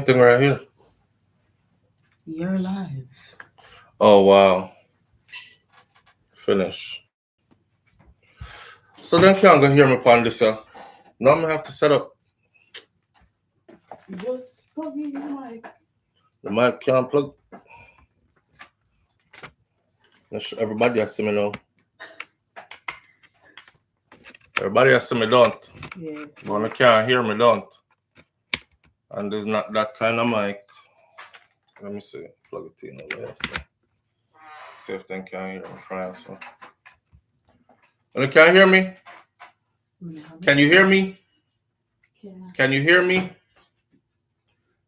Thing right here. You're live. Oh wow. Finish. So then can't go hear me upon this. Now I'm gonna have to set up Just plug in your mic. the mic can't plug. Everybody has to me now. Everybody has to me don't. Yes. But I can't hear me don't. And there's not that kind of mic. Let me see. Plug it in over here. So. See if they can hear me. Try so. And they can't hear me? Can you hear me? Can you hear me?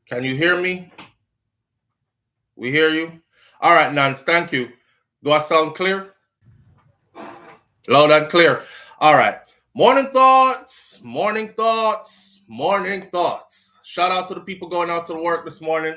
Can you hear me? We hear you. All right, Nance. Thank you. Do I sound clear? Loud and clear. All right. Morning thoughts. Morning thoughts. Morning thoughts. Shout out to the people going out to work this morning.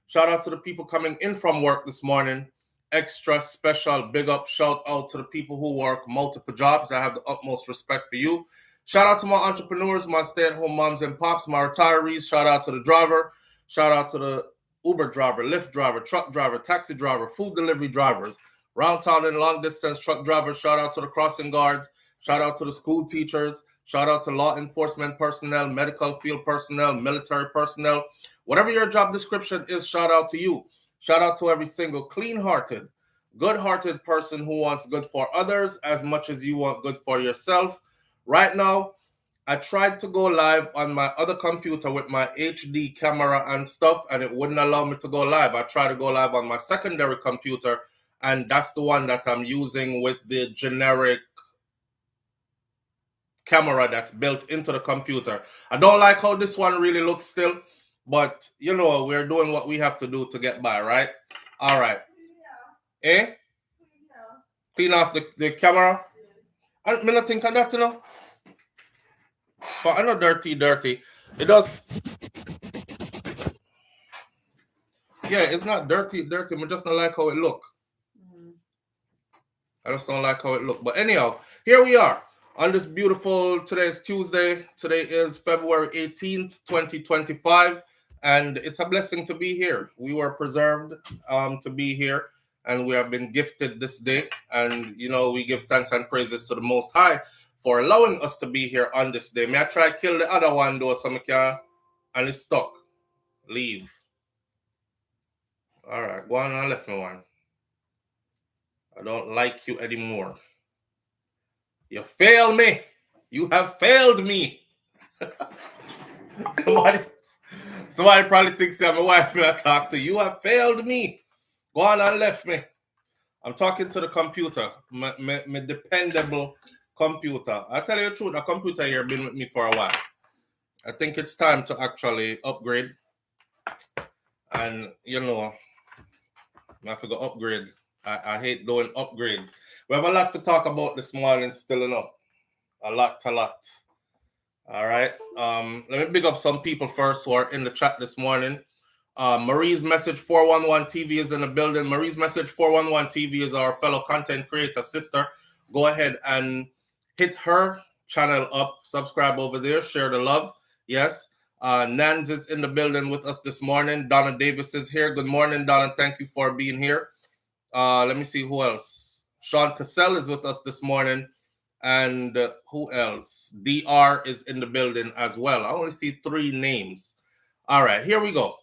Shout out to the people coming in from work this morning. Extra special big up shout out to the people who work multiple jobs. I have the utmost respect for you. Shout out to my entrepreneurs, my stay-at-home moms and pops, my retirees. Shout out to the driver. Shout out to the Uber driver, Lyft driver, truck driver, taxi driver, food delivery drivers, round town and long distance truck drivers. Shout out to the crossing guards. Shout out to the school teachers. Shout out to law enforcement personnel, medical field personnel, military personnel. Whatever your job description is, shout out to you. Shout out to every single clean-hearted, good-hearted person who wants good for others as much as you want good for yourself. Right now, I tried to go live on my other computer with my HD camera and stuff, and it wouldn't allow me to go live. I tried to go live on my secondary computer, and that's the one that I'm using with the generic camera that's built into the computer. I don't like how this one really looks still, but you know, we're doing what we have to do to get by, right? All right. Eh? Clean off the camera. I mean, I think of that, you know. But I know dirty. It does. Yeah, it's not dirty. I just don't like how it look. I just don't like how it look. But anyhow, here we are on this beautiful. Today is Tuesday. Today is February 18th, 2025, and it's a blessing to be here. We were preserved to be here, and we have been gifted this day. And you know, we give thanks and praises to the Most High for allowing us to be here on this day. May I try kill the other one though, so I can, and it's stuck. Leave. All right, go on and left me one. I don't like you anymore. You failed me. You have failed me. somebody probably thinks I'm my wife when I talk to. You have failed me. Go on and left me. I'm talking to the computer, my dependable computer. I tell you the truth, the computer here been with me for a while. I think it's time to actually upgrade. And you know, I have to go upgrade. I hate doing upgrades. We have a lot to talk about this morning still enough. A lot. All right. Let me big up some people first who are in the chat this morning. Marie's Message 411 TV is in the building. Marie's Message 411 TV is our fellow content creator sister. Go ahead and hit her channel up, subscribe over there, share the love. Yes. Nans is in the building with us this morning. Donna Davis is here. Good morning, Donna. Thank you for being here. Let me see who else. Sean Cassell is with us this morning. And who else? DR is in the building as well. I only see 3 names. All right, here we go.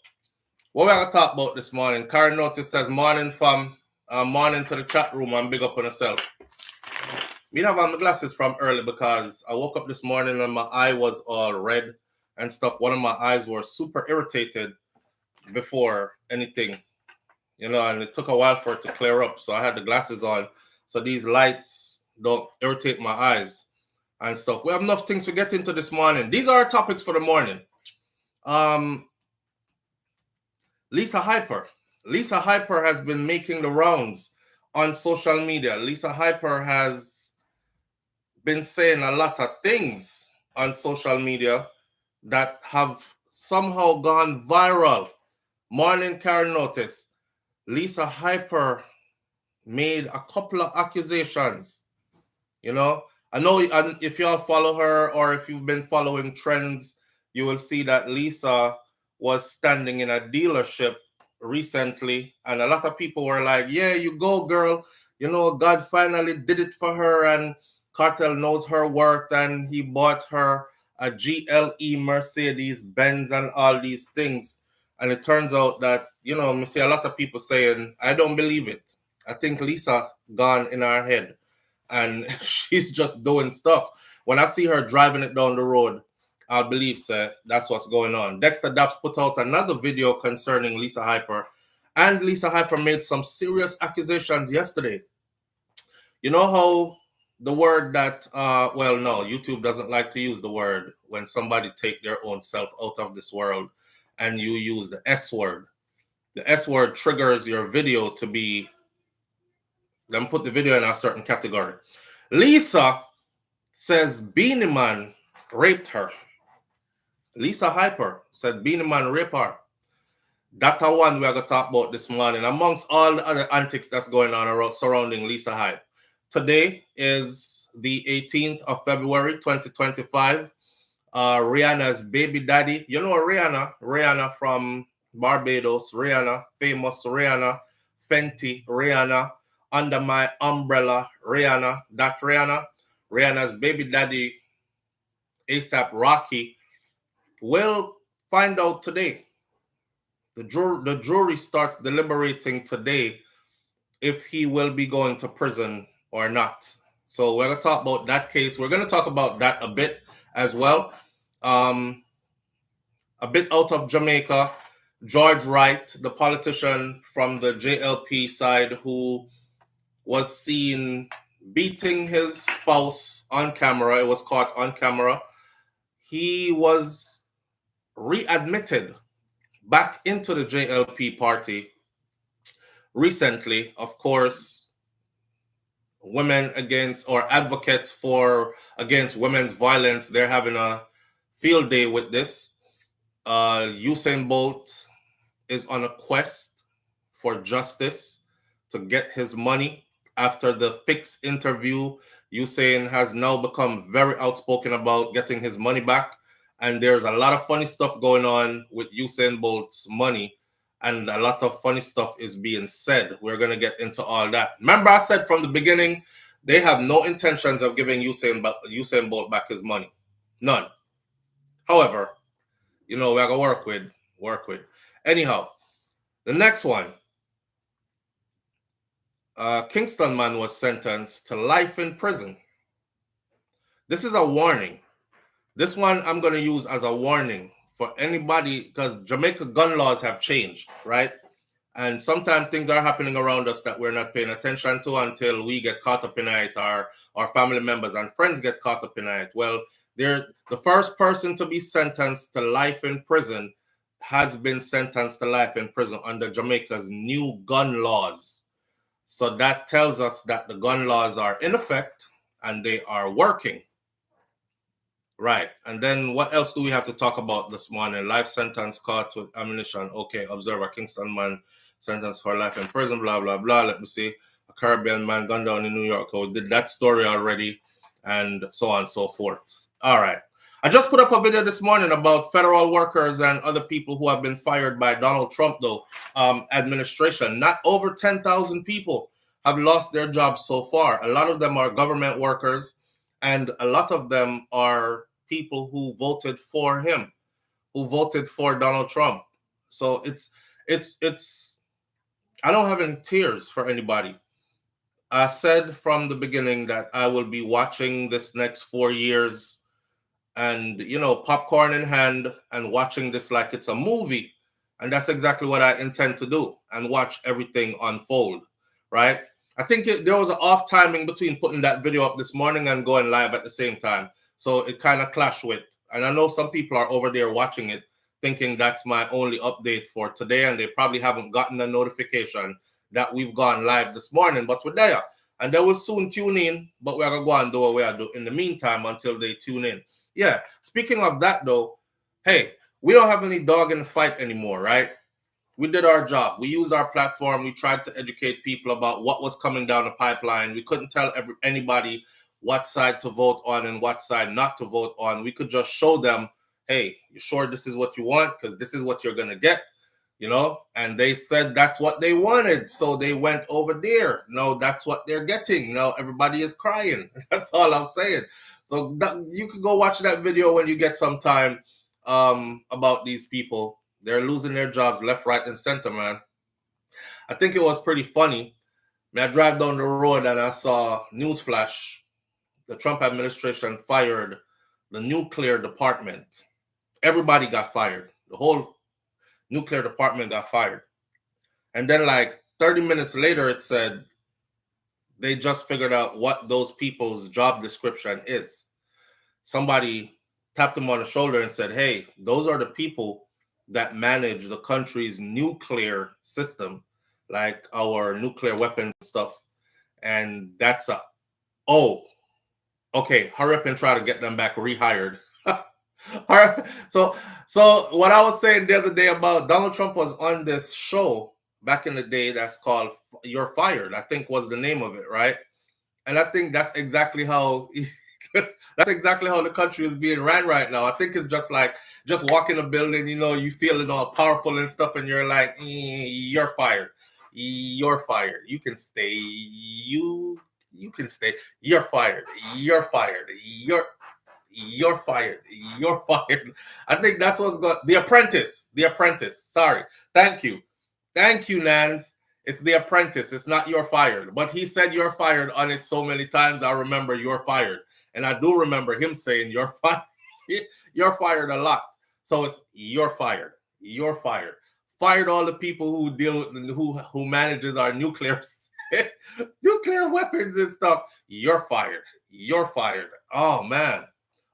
What we're going to talk about this morning. Karen Notice says, morning from morning to the chat room and big up on yourself. We have on the glasses from early because I woke up this morning and my eye was all red and stuff. One of my eyes were super irritated before anything, you know, and it took a while for it to clear up. So I had the glasses on. So these lights don't irritate my eyes and stuff. We have enough things to get into this morning. These are our topics for the morning. Lisa Hyper. Lisa Hyper has been making the rounds on social media. Lisa Hyper has been saying a lot of things on social media that have somehow gone viral. Morning, Karen Notice. Lisa Hyper made a couple of accusations. You know, I know if y'all follow her or if you've been following trends, you will see that Lisa was standing in a dealership recently, and a lot of people were like, "Yeah, you go, girl. You know, God finally did it for her, and Cartel knows her worth, and he bought her a GLE Mercedes Benz and all these things." And it turns out that, you know, I see a lot of people saying, "I don't believe it. I think Lisa gone in her head, and she's just doing stuff." When I see her driving it down the road, I believe, sir, that's what's going on. Dexter Daps put out another video concerning Lisa Hyper, and Lisa Hyper made some serious accusations yesterday. You know how the word that, well, no, YouTube doesn't like to use the word when somebody take their own self out of this world, and you use the S word. The S word triggers your video to be, then put the video in a certain category. Lisa says Beenie Man raped her. Lisa Hyper said Beenie Man raped her. That's one we're going to talk about this morning, amongst all the other antics that's going on around, surrounding Lisa Hype. Today is the 18th of February, 2025. Rihanna's baby daddy. You know Rihanna? Rihanna from Barbados. Rihanna, famous Rihanna. Fenty Rihanna. Under My Umbrella Rihanna. That Rihanna. Rihanna's baby daddy, ASAP Rocky, will find out today. The jury starts deliberating today if he will be going to prison or not. So we're going to talk about that case. We're going to talk about that a bit as well. A bit out of Jamaica, George Wright, the politician from the JLP side, who was seen beating his spouse on camera. It was caught on camera. He was readmitted back into the JLP party recently. Of course, women against, or advocates for against women's violence, they're having a field day with this. Usain Bolt is on a quest for justice to get his money after the Fix interview. Usain has now become very outspoken about getting his money back, and there's a lot of funny stuff going on with Usain Bolt's money, and a lot of funny stuff is being said. We're going to get into all that. Remember, I said from the beginning, they have no intentions of giving Usain Bolt back his money. None. However, you know, we're going to work with. Anyhow, the next one. Kingston man was sentenced to life in prison. This is a warning. This one I'm going to use as a warning for anybody, because Jamaica gun laws have changed, right? And sometimes things are happening around us that we're not paying attention to until we get caught up in it, or our family members and friends get caught up in it. Well, the first person to be sentenced to life in prison has been sentenced to life in prison under Jamaica's new gun laws. So that tells us that the gun laws are in effect and they are working. Right. And then what else do we have to talk about this morning? Life sentence caught with ammunition. Okay. Observer Kingston man sentenced for life in prison, blah, blah, blah. Let me see. A Caribbean man gunned down in New York. Oh, did that story already, and so on and so forth. All right. I just put up a video this morning about federal workers and other people who have been fired by Donald Trump, though, administration. Not over 10,000 people have lost their jobs so far. A lot of them are government workers, and a lot of them are people who voted for him, who voted for Donald Trump. So it's I don't have any tears for anybody. I said from the beginning that I will be watching this next 4 years and, you know, popcorn in hand and watching this like it's a movie. And that's exactly what I intend to do, and watch everything unfold, right? I think there was an off timing between putting that video up this morning and going live at the same time. So it kind of clashed with, and I know some people are over there watching it thinking that's my only update for today, and they probably haven't gotten a notification that we've gone live this morning, but we're there. And they will soon tune in, but we're going to go and do what we are doing in the meantime until they tune in. Yeah, speaking of that though, hey, we don't have any dog in the fight anymore, right? We did our job. We used our platform. We tried to educate people about what was coming down the pipeline. We couldn't tell anybody what side to vote on and what side not to vote on. We could just show them hey, you sure this is what you want? Because this is what you're going to get, And they said that's what they wanted. So they went over there. No, that's what they're getting. Now everybody is crying. That's all I'm saying. So you can go watch that video when you get some time about these people. They're losing their jobs left, right, and center, man. I think it was pretty funny. I drive down the road and I saw newsflash. The Trump administration fired the nuclear department. Everybody got fired. The whole nuclear department got fired. And then like 30 minutes later, it said they just figured out what those people's job description is. Somebody tapped them on the shoulder and said, hey, those are the people that manage the country's nuclear system, like our nuclear weapons stuff. And that's oh, okay, hurry up and try to get them back rehired. All right. So what I was saying the other day about Donald Trump was on this show back in the day that's called You're Fired, I think was the name of it, right? And I think that's exactly how the country is being ran right now. I think it's just like just walk in a building, you feeling all powerful and stuff, and you're like, you're fired. You're fired. You can stay. You can stay. You're fired. You're fired. You're fired. You're fired. I think that's what's got The Apprentice. The Apprentice. Sorry. Thank you, Nance. It's The Apprentice. It's not You're Fired. But he said you're fired on it so many times. I remember you're fired, and I do remember him saying you're fired. You're fired a lot. So it's you're fired. You're fired. Fired all the people who deal with who manages our nuclear weapons and stuff. You're fired. You're fired. Oh man.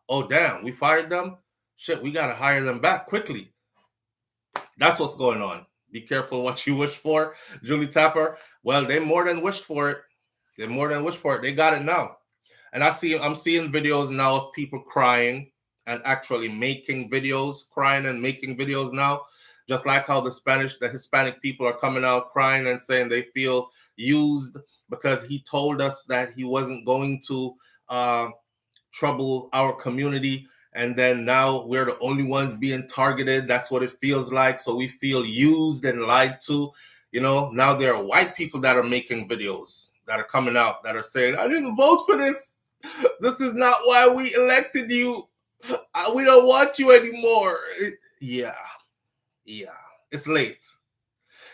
Oh damn. We fired them. Shit. We gotta hire them back quickly. That's what's going on. Be careful what you wish for, Julie Tapper. Well, they more than wished for it. They more than wished for it. They got it now. And I'm seeing videos now of people crying and actually making videos, crying and making videos now. Just like how the Hispanic people are coming out crying and saying they feel used because he told us that he wasn't going to trouble our community. And then now we're the only ones being targeted. That's what it feels like. So we feel used and lied to. Now there are white people that are making videos that are coming out that are saying, I didn't vote for this. This is not why we elected you. We don't want you anymore. Yeah. It's late.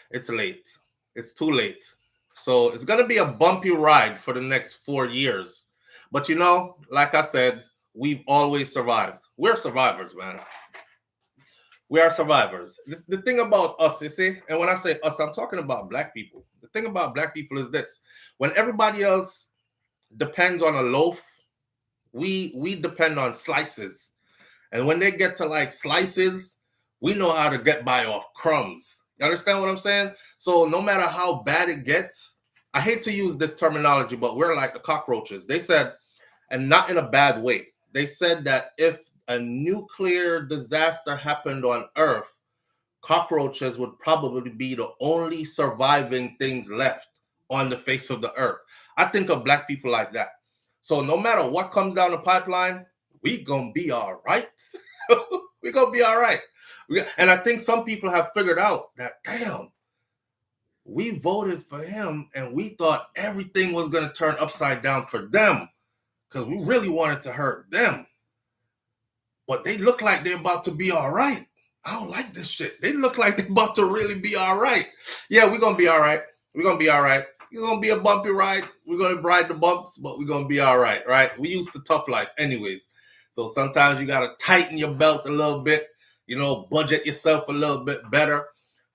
It's late. It's too late. So it's going to be a bumpy ride for the next 4 years. But like I said, we've always survived. We're survivors, man. We are survivors. The thing about us, you see, and when I say us, I'm talking about black people. The thing about black people is this. When everybody else depends on a loaf, we depend on slices. And when they get to like slices, we know how to get by off crumbs. You understand what I'm saying? So no matter how bad it gets, I hate to use this terminology, but we're like the cockroaches. They said, and not in a bad way, they said that if a nuclear disaster happened on Earth, cockroaches would probably be the only surviving things left on the face of the earth. I think of black people like that. So no matter what comes down the pipeline, we gonna be all right. We gonna be all right. And I think some people have figured out that, damn, we voted for him and we thought everything was gonna turn upside down for them because we really wanted to hurt them. But they look like they're about to be all right. I don't like this shit. They look like they're about to really be all right. Yeah, we're going to be all right. We're going to be all right. It's going to be a bumpy ride. We're going to ride the bumps, but we're going to be all right, right? We used to tough life anyways. So sometimes you got to tighten your belt a little bit, budget yourself a little bit better.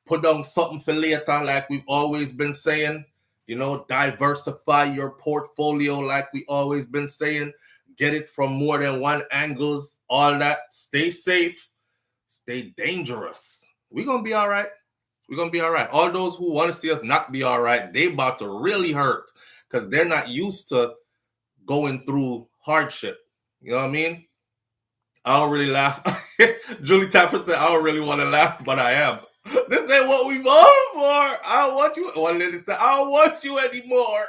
Put on something for later like we've always been saying. Diversify your portfolio like we always been saying. Get it from more than one angles, all that. Stay safe. Stay dangerous. We're going to be all right. We're going to be all right. All those who want to see us not be all right, they about to really hurt because they're not used to going through hardship. You know what I mean? I don't really laugh. Julie Tapper said, I don't really want to laugh, but I am. This ain't what we voted for. I don't want you. I don't want you anymore.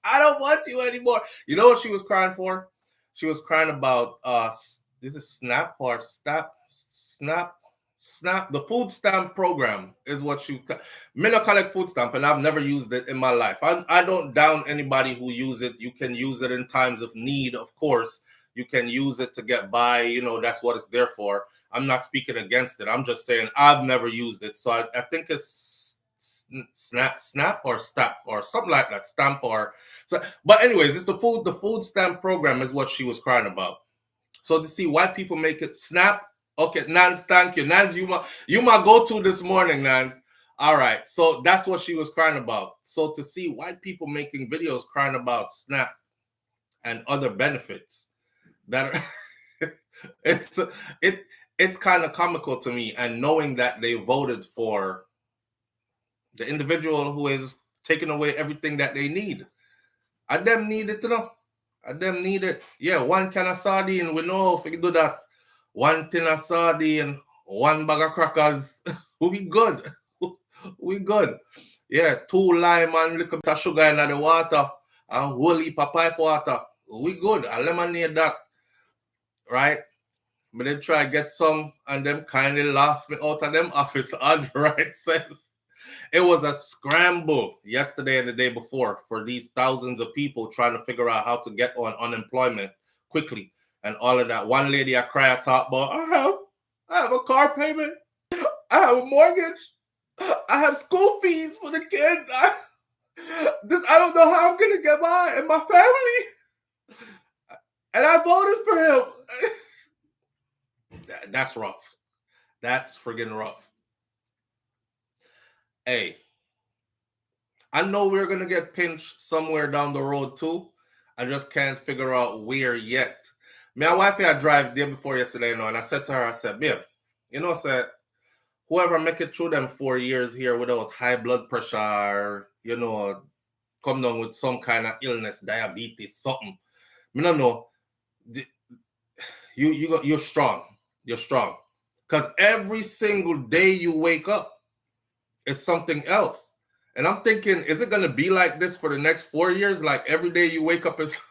I don't want you anymore. You know what she was crying for? She was crying about This is SNAP or SNAP. The food stamp program is what you. Me no collect food stamp, and I've never used it in my life. I don't down anybody who use it. You can use it in times of need, of course. You can use it to get by. You know, that's what it's there for. I'm not speaking against it. I'm just saying I've never used it. So I think it's snap or stamp or something like that. Stamp or so. But anyways, it's the food stamp program is what she was crying about. So to see white people make it snap. Okay, Nance, thank you. Nance, you my go-to this morning, Nance. All right. So that's what she was crying about. So to see white people making videos crying about SNAP and other benefits that are it's it's kind of comical to me. And knowing that they voted for the individual who is taking away everything that they need. I them need it, you know. I them need it. Yeah, one can of sardine, we know if we do that. One tin of sardine, one bag of crackers. We good. We good. Yeah, 2 lime and little bit of sugar in the water and whole heap of pipe water. We good. A lemonade that. Right? But then try to get some and them kindly laugh me out of them office on the right sense. It was a scramble yesterday and the day before for these thousands of people trying to figure out how to get on unemployment quickly and all of that. One lady I cry I talk about, I have a car payment, I have a mortgage, I have school fees for the kids. I don't know how I'm gonna get by and my family. And I voted for him. That's rough. That's friggin' rough. Hey, I know we're gonna get pinched somewhere down the road too. I just can't figure out where yet. My wife I drive day before yesterday, and I said to her, I said, babe, I said, whoever make it through them 4 years here without high blood pressure, come down with some kind of illness, diabetes, something. I don't know. You're strong. You're strong. Because every single day you wake up, it's something else. And I'm thinking, is it going to be like this for the next 4 years? Like every day you wake up, it's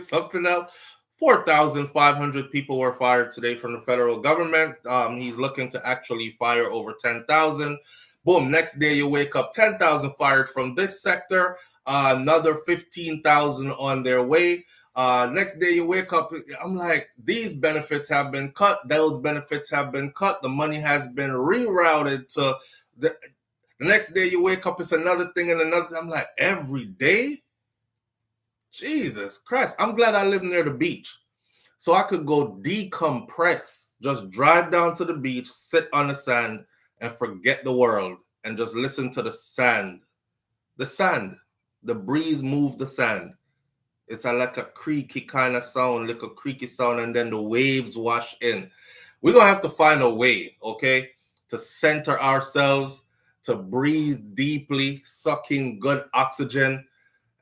something else? 4,500 people were fired today from the federal government. He's looking to actually fire over 10,000. Boom, next day you wake up, 10,000 fired from this sector, another 15,000 on their way. Next day you wake up, I'm like, these benefits have been cut, those benefits have been cut, the money has been rerouted to the next day you wake up, it's another thing and another. I'm like, every day? Jesus Christ. I'm glad I live near the beach. So I could go decompress, just drive down to the beach, sit on the sand, and forget the world, and just listen to the sand. The sand. The breeze move the sand. It's like a creaky kind of sound, like a creaky sound, and then the waves wash in. We're going to have to find a way, okay, to center ourselves, to breathe deeply, sucking good oxygen,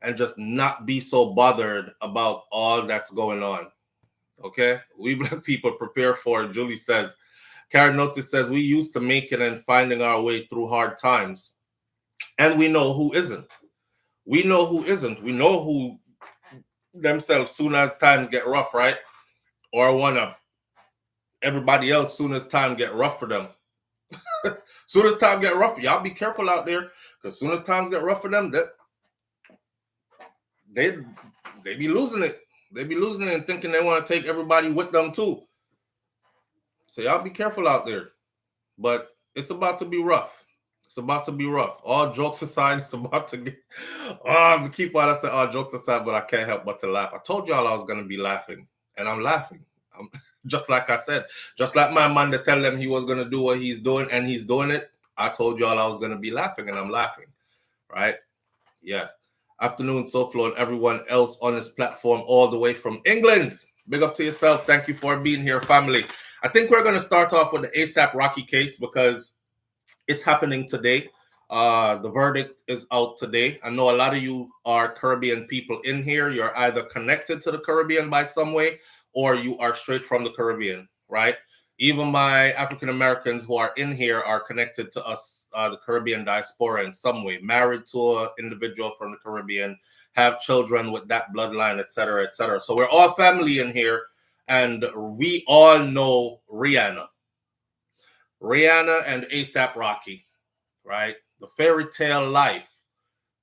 and just not be so bothered about all that's going on. Okay? We black people prepare for it. Julie says, Karen Notice says, we used to make it and finding our way through hard times. And we know who isn't. We know who isn't. We know who themselves soon as times get rough, right? Or wanna everybody else soon as time get rough for them. Soon as time get rough, y'all be careful out there, because soon as times get rough for them, they be losing it. They be losing it and thinking they want to take everybody with them too. So y'all be careful out there. But it's about to be rough. It's about to be rough. All jokes aside, it's about to get. I'm keep on. I said all jokes aside, but I can't help but to laugh. I told y'all I was gonna be laughing, and I'm laughing. Just like I said, just like my man to tell them he was gonna do what he's doing, and he's doing it. I told y'all I was gonna be laughing, and I'm laughing. Right? Yeah. Afternoon, SouFLo, and everyone else on this platform, all the way from England. Big up to yourself. Thank you for being here, family. I think we're going to start off with the ASAP Rocky case because it's happening today. The verdict is out today. I know a lot of you are Caribbean people in here. You're either connected to the Caribbean by some way or you are straight from the Caribbean, right? Even my African Americans who are in here are connected to us, the Caribbean diaspora in some way, married to an individual from the Caribbean, have children with that bloodline, et cetera, et cetera. So we're all family in here. And we all know Rihanna. Rihanna and ASAP Rocky, right? The fairy tale life,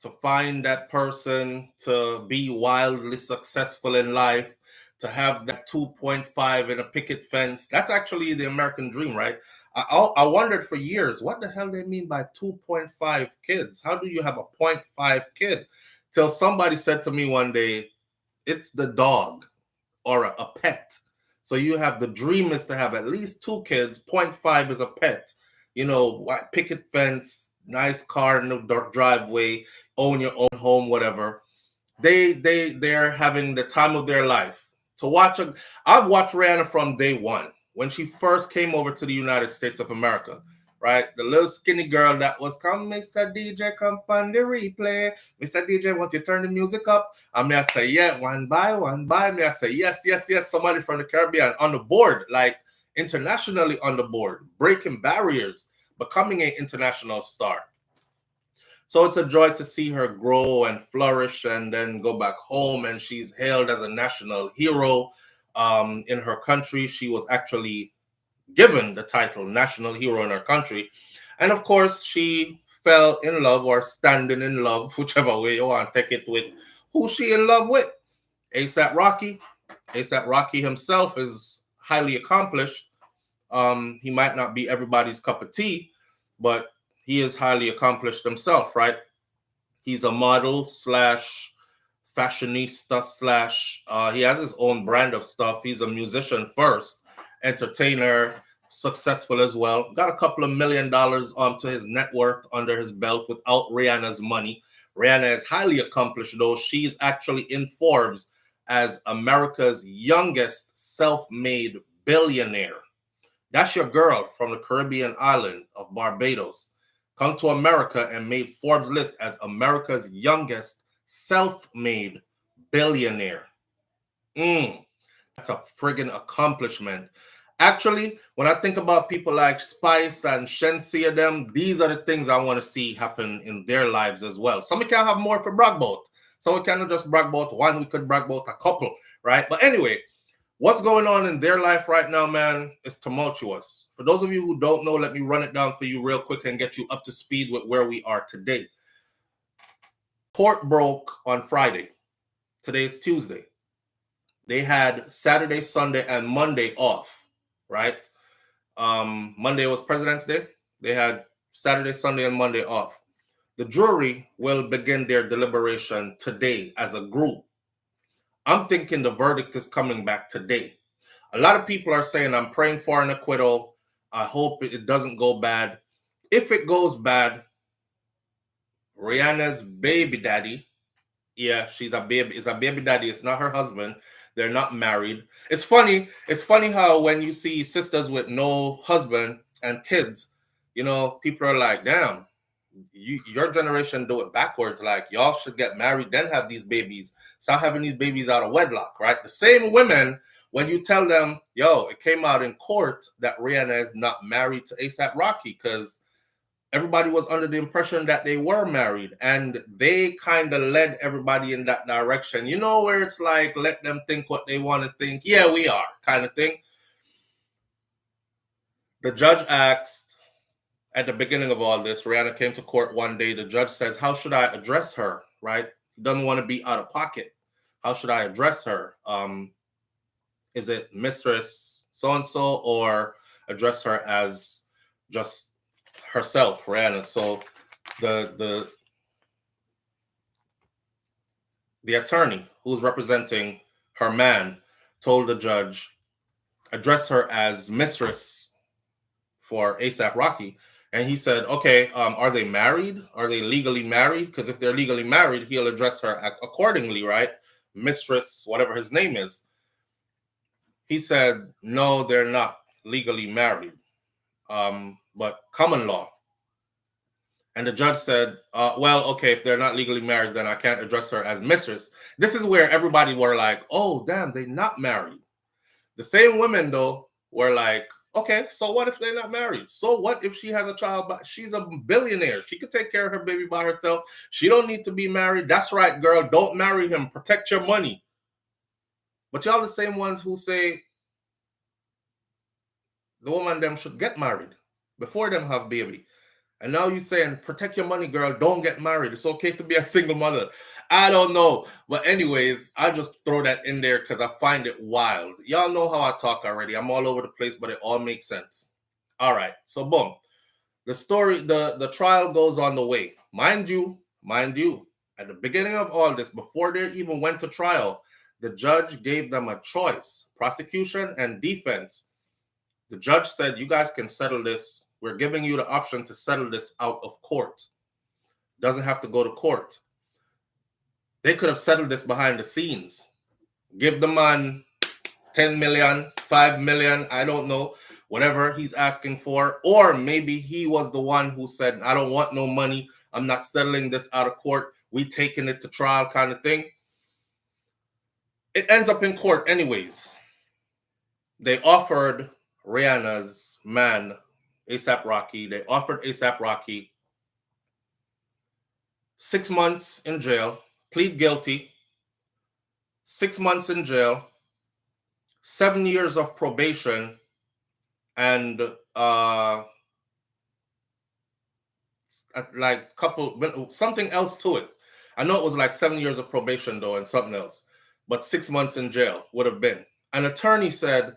to find that person, to be wildly successful in life, to have that 2.5 in a picket fence. That's actually the American dream, right? I wondered for years, what the hell they mean by 2.5 kids? How do you have a 0.5 kid? Till somebody said to me one day, it's the dog or a pet. So you have the dream is to have at least 2 kids. 0.5 is a pet. You know, picket fence, nice car in the driveway, own your own home, whatever. They're having the time of their life. To watch I've watched Rihanna from day one when she first came over to the United States of America. Right, the little skinny girl that was come, Mr. DJ, come on the replay. Mr. DJ, want you turn the music up? And me I say, yeah, one by one by. Me I say, yes, yes, yes. Somebody from the Caribbean on the board, like internationally on the board, breaking barriers, becoming an international star. So it's a joy to see her grow and flourish and then go back home. And she's hailed as a national hero in her country. She was actually given the title national hero in her country. And of course, she fell in love or standing in love, whichever way you want to take it, with who she in love with. ASAP Rocky. ASAP Rocky himself is highly accomplished. He might not be everybody's cup of tea, but he is highly accomplished himself, right? He's a model slash fashionista slash, he has his own brand of stuff. He's a musician first, entertainer, successful as well. Got a couple of $1 million to his net worth under his belt without Rihanna's money. Rihanna is highly accomplished, though. She's actually in Forbes as America's youngest self-made billionaire. That's your girl from the Caribbean island of Barbados. Come to America and made Forbes list as America's youngest self-made billionaire. That's a friggin' accomplishment. Actually, when I think about people like Spice and Shensia, them, these are the things I want to see happen in their lives as well. Some we can have more for brag about. So we cannot just brag about one, we could brag about a couple, right? But anyway, what's going on in their life right now, man, is tumultuous. For those of you who don't know, let me run it down for you real quick and get you up to speed with where we are today. Court broke on Friday. Today is Tuesday. They had Saturday, Sunday, and Monday off, right? Monday was President's Day. They had Saturday, Sunday, and Monday off. The jury will begin their deliberation today as a group. I'm thinking the verdict is coming back today. A lot of people are saying, I'm praying for an acquittal. I hope it doesn't go bad. If it goes bad, Rihanna's baby daddy, yeah, she's a baby. It's a baby daddy. It's not her husband. They're not married. It's funny. It's funny how when you see sisters with no husband and kids, you know, people are like, damn, your generation do it backwards. Like, y'all should get married, then have these babies. Stop having these babies out of wedlock, right? The same women, when you tell them, yo, it came out in court that Rihanna is not married to ASAP Rocky, because everybody was under the impression that they were married, and they kind of led everybody in that direction. You know, where it's like, let them think what they want to think. Yeah, we are, kind of thing. The judge asked at the beginning of all this, Rihanna came to court one day. The judge says, how should I address her, right? He doesn't want to be out of pocket. How should I address her? Is it Mistress so-and-so, or address her as just herself, Rihanna? So the attorney who's representing her man told the judge, address her as Mistress for ASAP Rocky. And he said, okay, are they married? Are they legally married? Because if they're legally married, he'll address her accordingly, right? Mistress, whatever his name is. He said, no, they're not legally married, but common law. And the judge said, well, okay, if they're not legally married, then I can't address her as mistress. This is where everybody were like, oh, damn, they're not married. The same women, though, were like, okay, so what if they're not married? So what if she has a child? But she's a billionaire. She could take care of her baby by herself. She don't need to be married. That's right, girl. Don't marry him. Protect your money. But y'all the same ones who say, The woman them should get married before them have baby. And now you saying protect your money, girl. Don't get married. It's okay to be a single mother. I don't know, but anyways, I just throw that in there because I find it wild. Y'all know how I talk already. I'm all over the place, but it all makes sense. All right, so boom, the story, the trial goes on the way. Mind you, at the beginning of all this, before they even went to trial, the judge gave them a choice, prosecution and defense. The judge said, you guys can settle this. We're giving you the option to settle this out of court. Doesn't have to go to court. They could have settled this behind the scenes. Give the man 10 million, 5 million, I don't know, whatever he's asking for. Or maybe he was the one who said, I don't want no money. I'm not settling this out of court. We taking it to trial kind of thing. It ends up in court anyways. They offered Rihanna's man, A$AP Rocky, they offered A$AP Rocky 6 months in jail, plead guilty, 6 months in jail, 7 years of probation, and like something else to it. I know it was like 7 years of probation though, and something else, but 6 months in jail would have been. An attorney said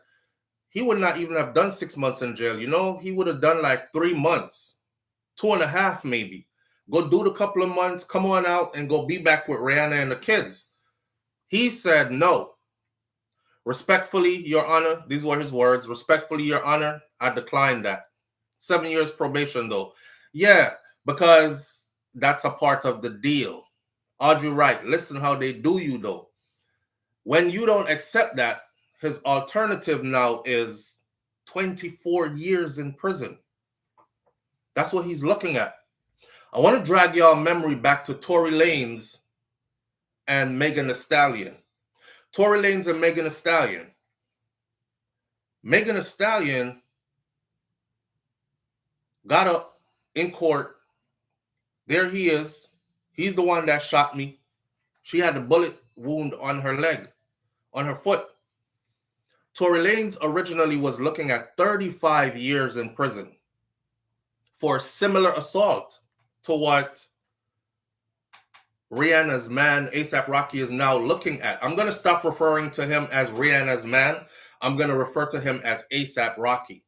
he would not even have done 6 months in jail. You know, he would have done like 3 months, 2.5 maybe. Go do the couple of months, come on out, and go be back with Rihanna and the kids. He said no. Respectfully, Your Honor, these were his words. Respectfully, Your Honor, I declined that. 7 years probation though. Yeah, because that's a part of the deal. Audrey Wright, listen how they do you though. When you don't accept that, his alternative now is 24 years in prison. That's what he's looking at. I want to drag y'all memory back to Tory Lanez and Megan Thee Stallion. Tory Lanez and Megan Thee Stallion. Megan Thee Stallion got up in court. There he is. He's the one that shot me. She had a bullet wound on her leg, on her foot. Tory Lanez originally was looking at 35 years in prison for a similar assault to what Rihanna's man, A$AP Rocky, is now looking at. I'm going to stop referring to him as Rihanna's man. I'm going to refer to him as A$AP Rocky.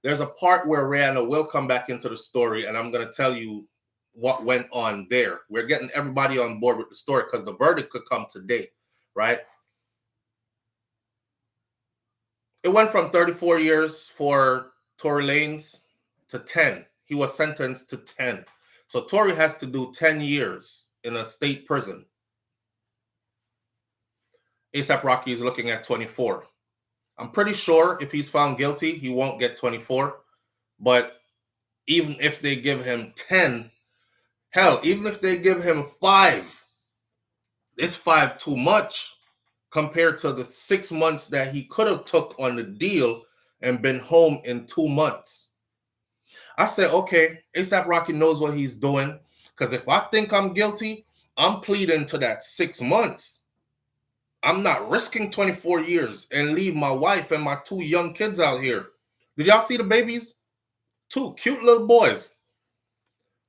There's a part where Rihanna will come back into the story, and I'm going to tell you what went on there. We're getting everybody on board with the story because the verdict could come today, right? It went from 34 years for Tory Lanez to 10. He was sentenced to 10. So Tory has to do 10 years in a state prison. A$AP Rocky is looking at 24. I'm pretty sure if he's found guilty, he won't get 24. But even if they give him 10, hell, even if they give him 5, is 5 too much compared to the 6 months that he could have took on the deal and been home in 2 months? I said, okay, A$AP Rocky knows what he's doing, because if I think I'm guilty, I'm pleading to that 6 months. I'm not risking 24 years and leave my wife and my 2 young kids out here. Did y'all see the babies? 2 cute little boys.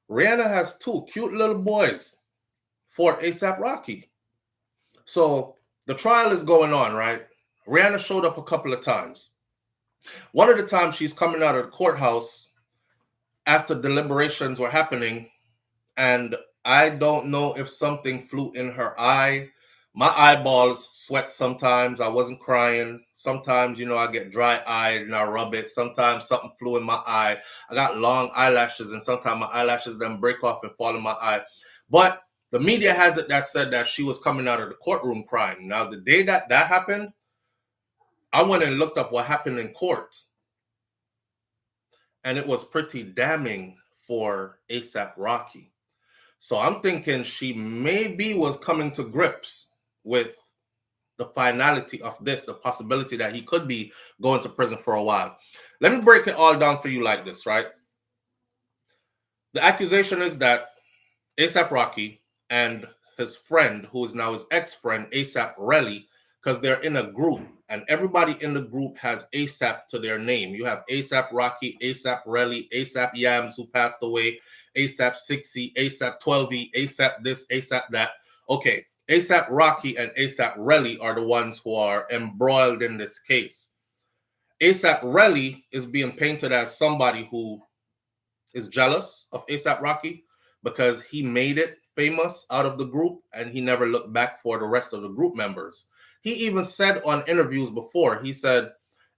Rihanna has 2 cute little boys for A$AP Rocky. So the trial is going on, right? Rihanna showed up a couple of times. One of the times she's coming out of the courthouse after deliberations were happening, and I don't know if something flew in her eye. My eyeballs sweat sometimes. I wasn't crying. Sometimes, I get dry-eyed and I rub it. Sometimes something flew in my eye. I got long eyelashes, and sometimes my eyelashes then break off and fall in my eye. But the media has it that said that she was coming out of the courtroom crying. Now, the day that happened, I went and looked up what happened in court. And it was pretty damning for A$AP Rocky. So I'm thinking she maybe was coming to grips with the finality of this, the possibility that he could be going to prison for a while. Let me break it all down for you like this, right? The accusation is that A$AP Rocky and his friend, who is now his ex-friend, A$AP Relly, because they're in a group, and everybody in the group has ASAP to their name. You have ASAP Rocky, ASAP Relly, ASAP Yams, who passed away, ASAP 6E, ASAP 12E, ASAP this, ASAP that. Okay, ASAP Rocky and ASAP Relly are the ones who are embroiled in this case. ASAP Relly is being painted as somebody who is jealous of ASAP Rocky because he made it famous out of the group and he never looked back for the rest of the group members. He even said on interviews before, he said,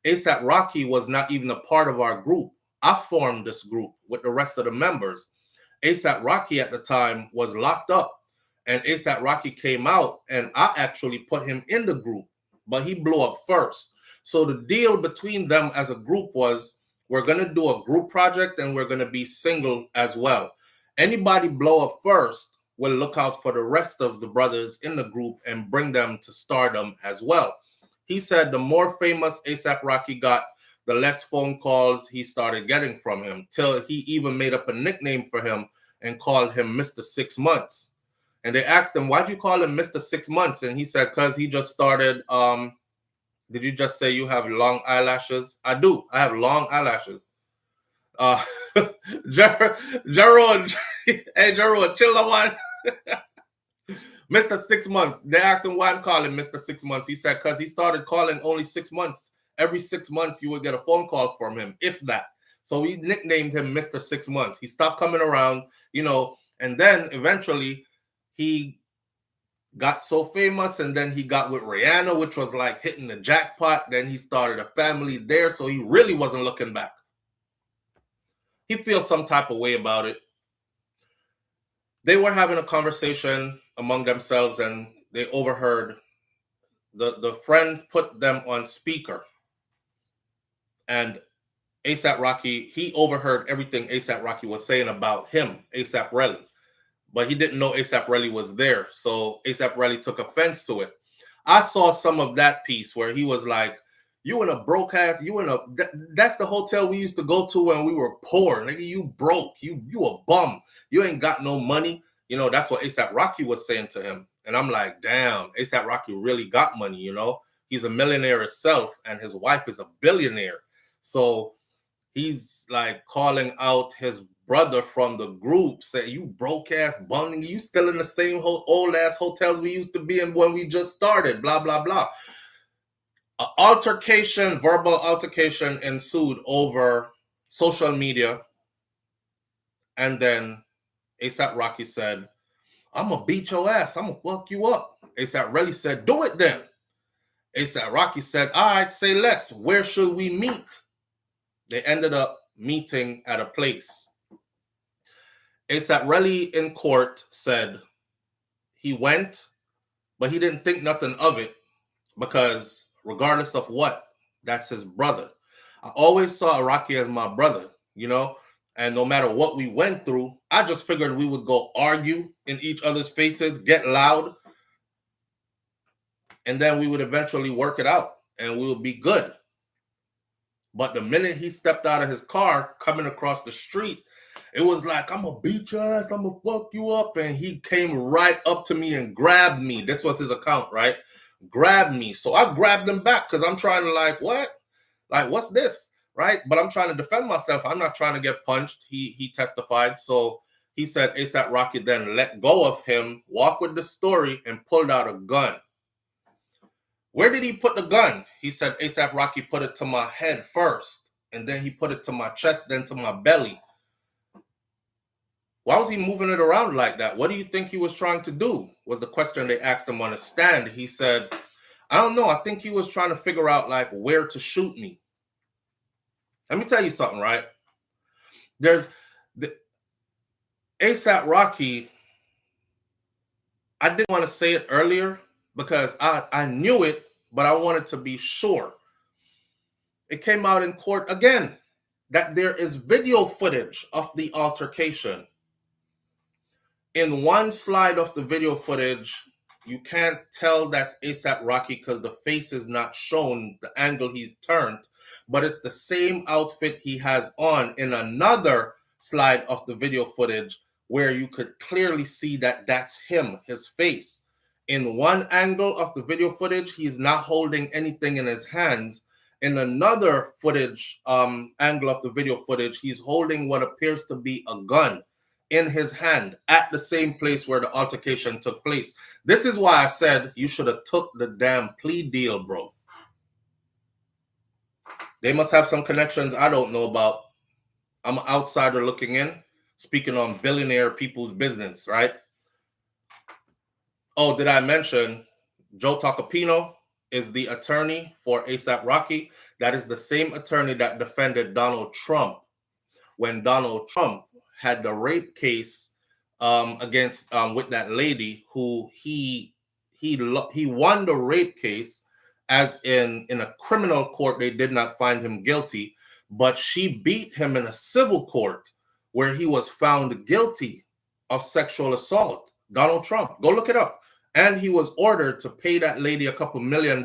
ASAP Rocky was not even a part of our group. I formed this group with the rest of the members. ASAP Rocky at the time was locked up, and ASAP Rocky came out, and I actually put him in the group, but he blew up first. So the deal between them as a group was, we're going to do a group project and we're going to be single as well. Anybody blow up first will look out for the rest of the brothers in the group and bring them to stardom as well. He said the more famous ASAP Rocky got, the less phone calls he started getting from him, till he even made up a nickname for him and called him Mr. 6 Months. And they asked him, why'd you call him Mr. 6 Months? And he said, because he just started, did you just say you have long eyelashes? I do. I have long eyelashes. Gerald, hey, Gerald, chill the one. Mr. 6 Months. They asked him why I'm calling Mr. 6 Months. He said, because he started calling only 6 months. Every 6 months, you would get a phone call from him, if that. So we nicknamed him Mr. 6 Months. He stopped coming around, you know, and then eventually he got so famous, and then he got with Rihanna, which was like hitting the jackpot. Then he started a family there, so he really wasn't looking back. He feels some type of way about it. They were having a conversation among themselves, and they overheard the friend put them on speaker. And ASAP Rocky, he overheard everything ASAP Rocky was saying about him, ASAP Relly. But he didn't know ASAP Relly was there. So ASAP Relly took offense to it. I saw some of that piece where he was like, you in a broke ass, that's the hotel we used to go to when we were poor. Nigga, you broke, you a bum. You ain't got no money. You know, that's what ASAP Rocky was saying to him. And I'm like, damn, ASAP Rocky really got money, you know? He's a millionaire himself, and his wife is a billionaire. So he's like calling out his brother from the group, saying, you broke ass bum, you still in the same old ass hotels we used to be in when we just started, blah, blah, blah. Altercation, verbal altercation ensued over social media. And then ASAP Rocky said, I'm going to beat your ass. I'm going to fuck you up. ASAP Relly said, do it then. ASAP Rocky said, all right, say less. Where should we meet? They ended up meeting at a place. ASAP Relly in court said he went, but he didn't think nothing of it because regardless of what, that's his brother. I always saw Rocky as my brother, you know, and no matter what we went through, I just figured we would go argue in each other's faces, get loud, and then we would eventually work it out and we would be good. But the minute he stepped out of his car coming across the street, it was like, I'm going to beat your ass, I'm going to fuck you up. And he came right up to me and grabbed me. This was his account, right? Grabbed me. So I grabbed him back because I'm trying to like, what? Like, what's this? Right? But I'm trying to defend myself. I'm not trying to get punched. He testified. So he said ASAP Rocky then let go of him, walked with the story, and pulled out a gun. Where did he put the gun? He said ASAP Rocky put it to my head first, and then he put it to my chest, then to my belly. Why was he moving it around like that? What do you think he was trying to do? Was the question they asked him on a stand. He said, I don't know. I think he was trying to figure out like where to shoot me. Let me tell you something, right? There's the ASAP Rocky. I didn't want to say it earlier because I knew it, but I wanted to be sure. It came out in court again that there is video footage of the altercation. In one slide of the video footage, you can't tell that's ASAP Rocky because the face is not shown, the angle he's turned, but it's the same outfit he has on in another slide of the video footage where you could clearly see that that's him, his face. In one angle of the video footage, he's not holding anything in his hands. In another footage angle of the video footage, he's holding what appears to be a gun in his hand at the same place where the altercation took place. This is why I said you should have took the damn plea deal, bro. They must have some connections I don't know about. I'm an outsider looking in, speaking on billionaire people's business, right? Oh, did I mention Joe Tacopino is the attorney for ASAP Rocky? That is the same attorney that defended Donald Trump when Donald Trump had the rape case against with that lady who he won the rape case, as in a criminal court they did not find him guilty, but she beat him in a civil court where he was found guilty of sexual assault. Donald Trump, go look it up. And he was ordered to pay that lady a couple $1 million,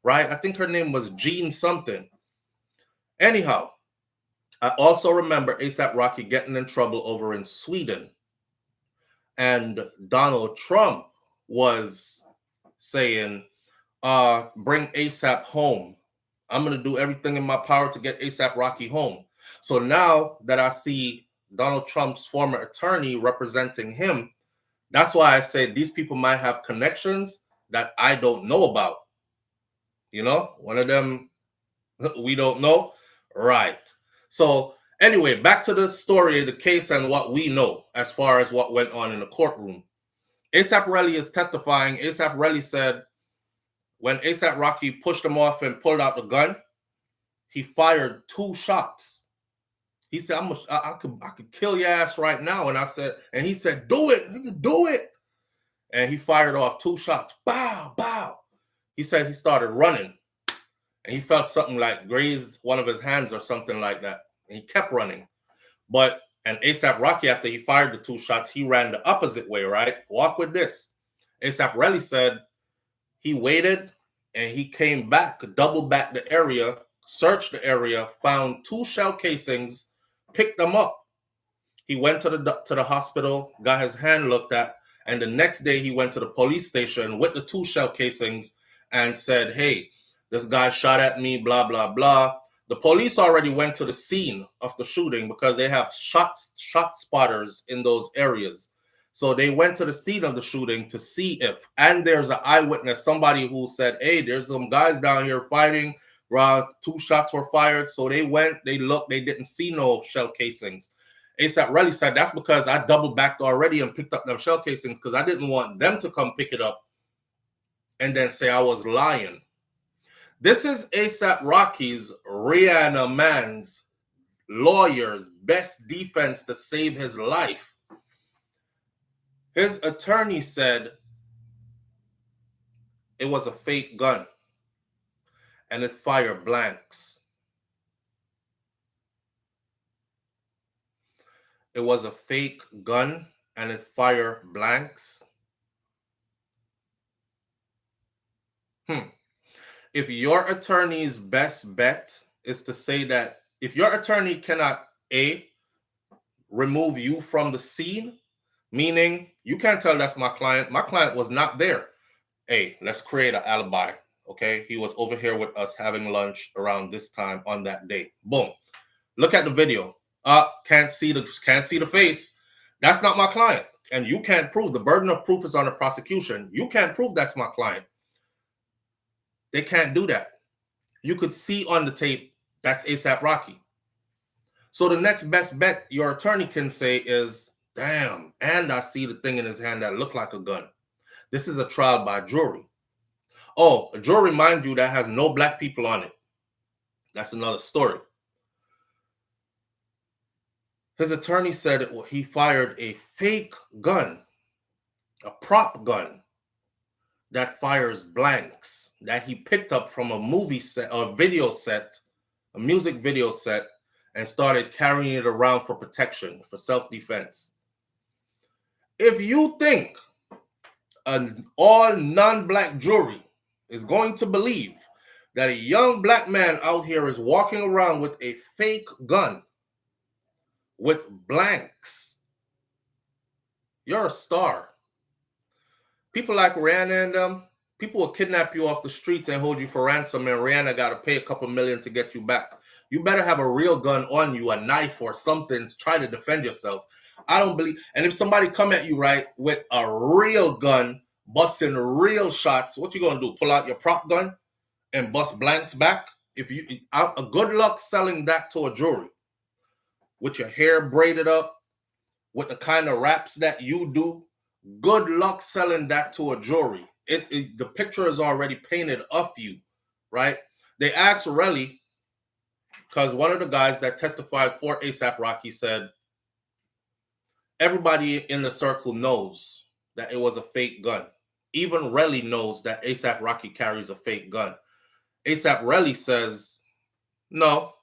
right? I think her name was Jean something. Anyhow, I also remember ASAP Rocky getting in trouble over in Sweden. And Donald Trump was saying, bring ASAP home. I'm going to do everything in my power to get ASAP Rocky home. So now that I see Donald Trump's former attorney representing him, that's why I say these people might have connections that I don't know about. You know, one of them we don't know. Right. So anyway, back to the story, the case, and what we know as far as what went on in the courtroom. ASAP Rocky is testifying. ASAP Rocky said when ASAP Rocky pushed him off and pulled out the gun, he fired 2 shots. He said, I could kill your ass right now. And he said, do it, nigga, do it. And he fired off 2 shots. Bow, bow. He said he started running. And he felt something like grazed one of his hands or something like that. And he kept running. And ASAP Rocky, after he fired the 2 shots, he ran the opposite way, right? Walk with this. ASAP Rocky said he waited and he came back, double back the area, searched the area, found 2 shell casings, picked them up. He went to the hospital, got his hand looked at, and the next day he went to the police station with the 2 shell casings and said, hey, this guy shot at me, blah, blah, blah. The police already went to the scene of the shooting because they have shot spotters in those areas. So they went to the scene of the shooting to see if, and there's an eyewitness, somebody who said, hey, there's some guys down here fighting. 2 shots were fired. So they went, they looked, they didn't see no shell casings. ASAP Rocky said, that's because I double backed already and picked up them shell casings because I didn't want them to come pick it up and then say I was lying. This is ASAP Rocky's Rihanna man's lawyer's best defense to save his life. His attorney said it was a fake gun and it fired blanks. It was a fake gun and it fired blanks. If your attorney's best bet is to say that, if your attorney cannot, A, remove you from the scene, meaning you can't tell that's my client was not there. Hey, let's create an alibi, okay? He was over here with us having lunch around this time on that day. Boom. Look at the video. Can't see the face. That's not my client. And you can't prove, the burden of proof is on the prosecution. You can't prove that's my client. They can't do that. You could see on the tape that's ASAP Rocky. So the next best bet your attorney can say is, damn, and I see the thing in his hand that looked like a gun. This is a trial by jury. Oh, a jury, mind you, that has no black people on it. That's another story. His attorney said he fired a fake gun, a prop gun that fires blanks that he picked up from a movie set, a video set, a music video set, and started carrying it around for protection, for self-defense. If you think an all non-black jury is going to believe that a young black man out here is walking around with a fake gun with blanks, you're a star. People like Rihanna and people will kidnap you off the streets and hold you for ransom, and Rihanna got to pay a couple million to get you back. You better have a real gun on you, a knife or something, to try to defend yourself. I don't believe. And if somebody come at you, right, with a real gun, busting real shots, what you gonna do? Pull out your prop gun and bust blanks back? If you, a good luck selling that to a jury with your hair braided up, with the kind of raps that you do. Good luck selling that to a jury. The picture is already painted of you, right? They asked Relly, because one of the guys that testified for ASAP Rocky said, everybody in the circle knows that it was a fake gun. Even Relly knows that ASAP Rocky carries a fake gun. ASAP Relly says, no,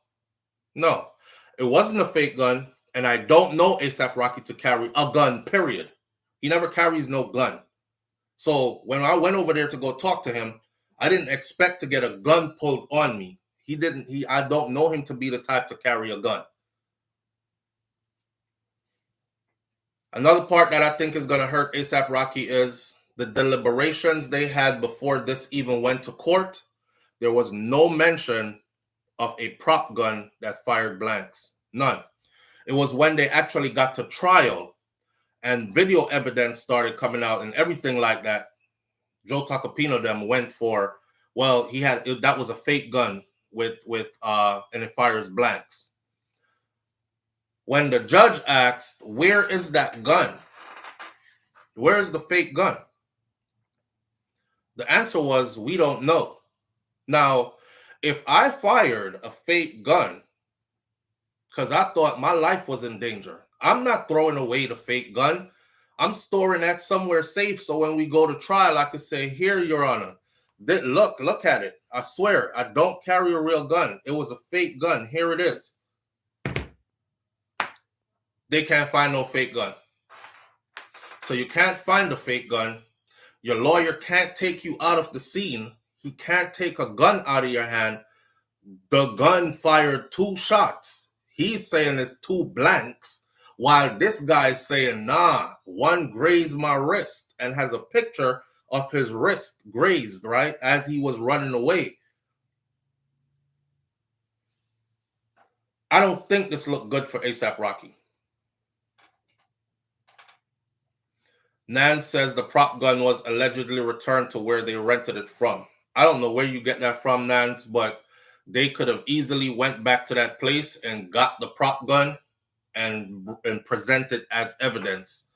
it wasn't a fake gun, and I don't know ASAP Rocky to carry a gun, period. He never carries no gun. So when I went over there to go talk to him, I didn't expect to get a gun pulled on me. I don't know him to be the type to carry a gun. Another part that I think is going to hurt ASAP Rocky is the deliberations they had before this even went to court. There was no mention of a prop gun that fired blanks. None. It was when they actually got to trial and video evidence started coming out and everything like that. Joe Tacopino them went for, well, that was a fake gun with and it fires blanks. When the judge asked, where is that gun? Where is the fake gun? The answer was, we don't know. Now, if I fired a fake gun because I thought my life was in danger, I'm not throwing away the fake gun. I'm storing that somewhere safe so when we go to trial, I could say, here, Your Honor, look at it. I swear, I don't carry a real gun. It was a fake gun. Here it is. They can't find no fake gun. So you can't find a fake gun. Your lawyer can't take you out of the scene. He can't take a gun out of your hand. The gun fired 2 shots. He's saying it's 2 blanks, while this guy's saying, nah, one grazed my wrist, and has a picture of his wrist grazed, right, as he was running away. I don't think this looked good for ASAP Rocky. Nance says the prop gun was allegedly returned to where they rented it from. I don't know where you get that from, Nance, but they could have easily went back to that place and got the prop gun and presented as evidence.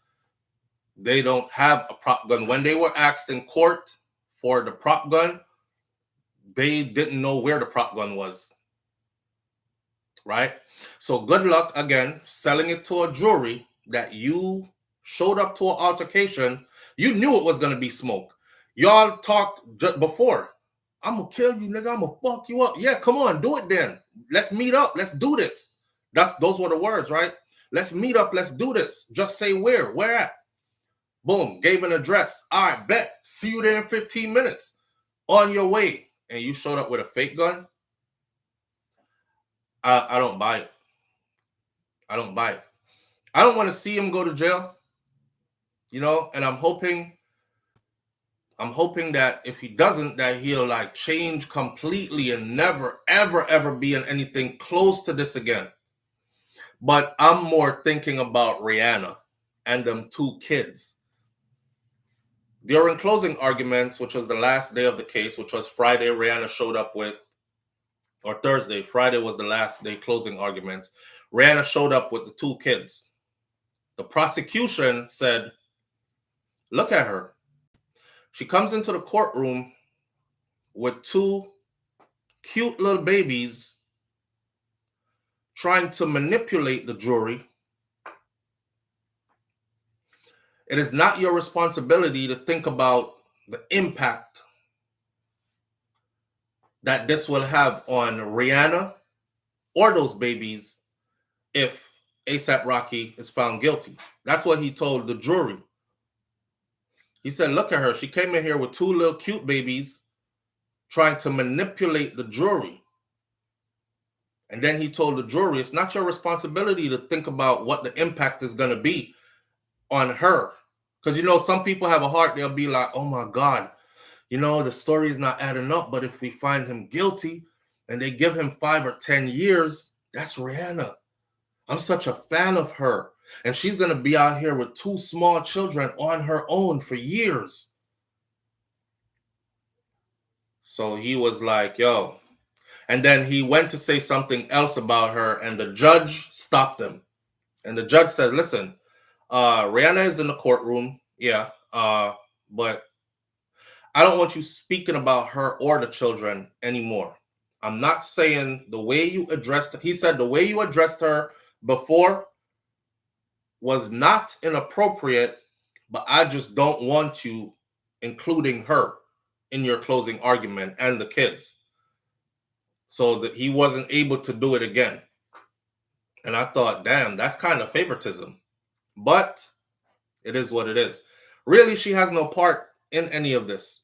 They don't have a prop gun. When they were asked in court for the prop gun, they didn't know where the prop gun was, right? So good luck, again, selling it to a jury that you showed up to an altercation. You knew it was going to be smoke. Y'all talked before. I'm going to kill you, nigga. I'm going to fuck you up. Yeah, come on, do it then. Let's meet up. Let's do this. Those were the words, right? Let's meet up. Let's do this. Just say where. Where at? Boom. Gave an address. All right, bet. See you there in 15 minutes. On your way. And you showed up with a fake gun? I don't buy it. I don't buy it. I don't want to see him go to jail. And I'm hoping that if he doesn't, that he'll like change completely and never, ever, ever be in anything close to this again. But I'm more thinking about Rihanna and them 2 kids. During closing arguments, which was the last day of the case, which was Friday, Rihanna showed up with, or Thursday, Friday was the last day closing arguments. Rihanna showed up with the 2 kids. The prosecution said, look at her. She comes into the courtroom with 2 cute little babies trying to manipulate the jury. It is not your responsibility to think about the impact that this will have on Rihanna or those babies if ASAP Rocky is found guilty. That's what he told the jury. He said, look at her. She came in here with 2 little cute babies trying to manipulate the jury. And then he told the jury, it's not your responsibility to think about what the impact is going to be on her Because, you know, some people have a heart. They'll be like, oh, my God, you know, the story is not adding up. But if we find him guilty and they give him 5 or 10 years, that's Rihanna. I'm such a fan of her. And she's going to be out here with 2 small children on her own for years. So he was like, yo. And then he went to say something else about her, and the judge stopped him. And the judge said, listen, Rihanna is in the courtroom. Yeah. But I don't want you speaking about her or the children anymore. I'm not saying the way you addressed her. He said the way you addressed her before was not inappropriate, but I just don't want you including her in your closing argument and the kids. So that he wasn't able to do it again. And I thought, damn, that's kind of favoritism. But it is what it is. Really, she has no part in any of this.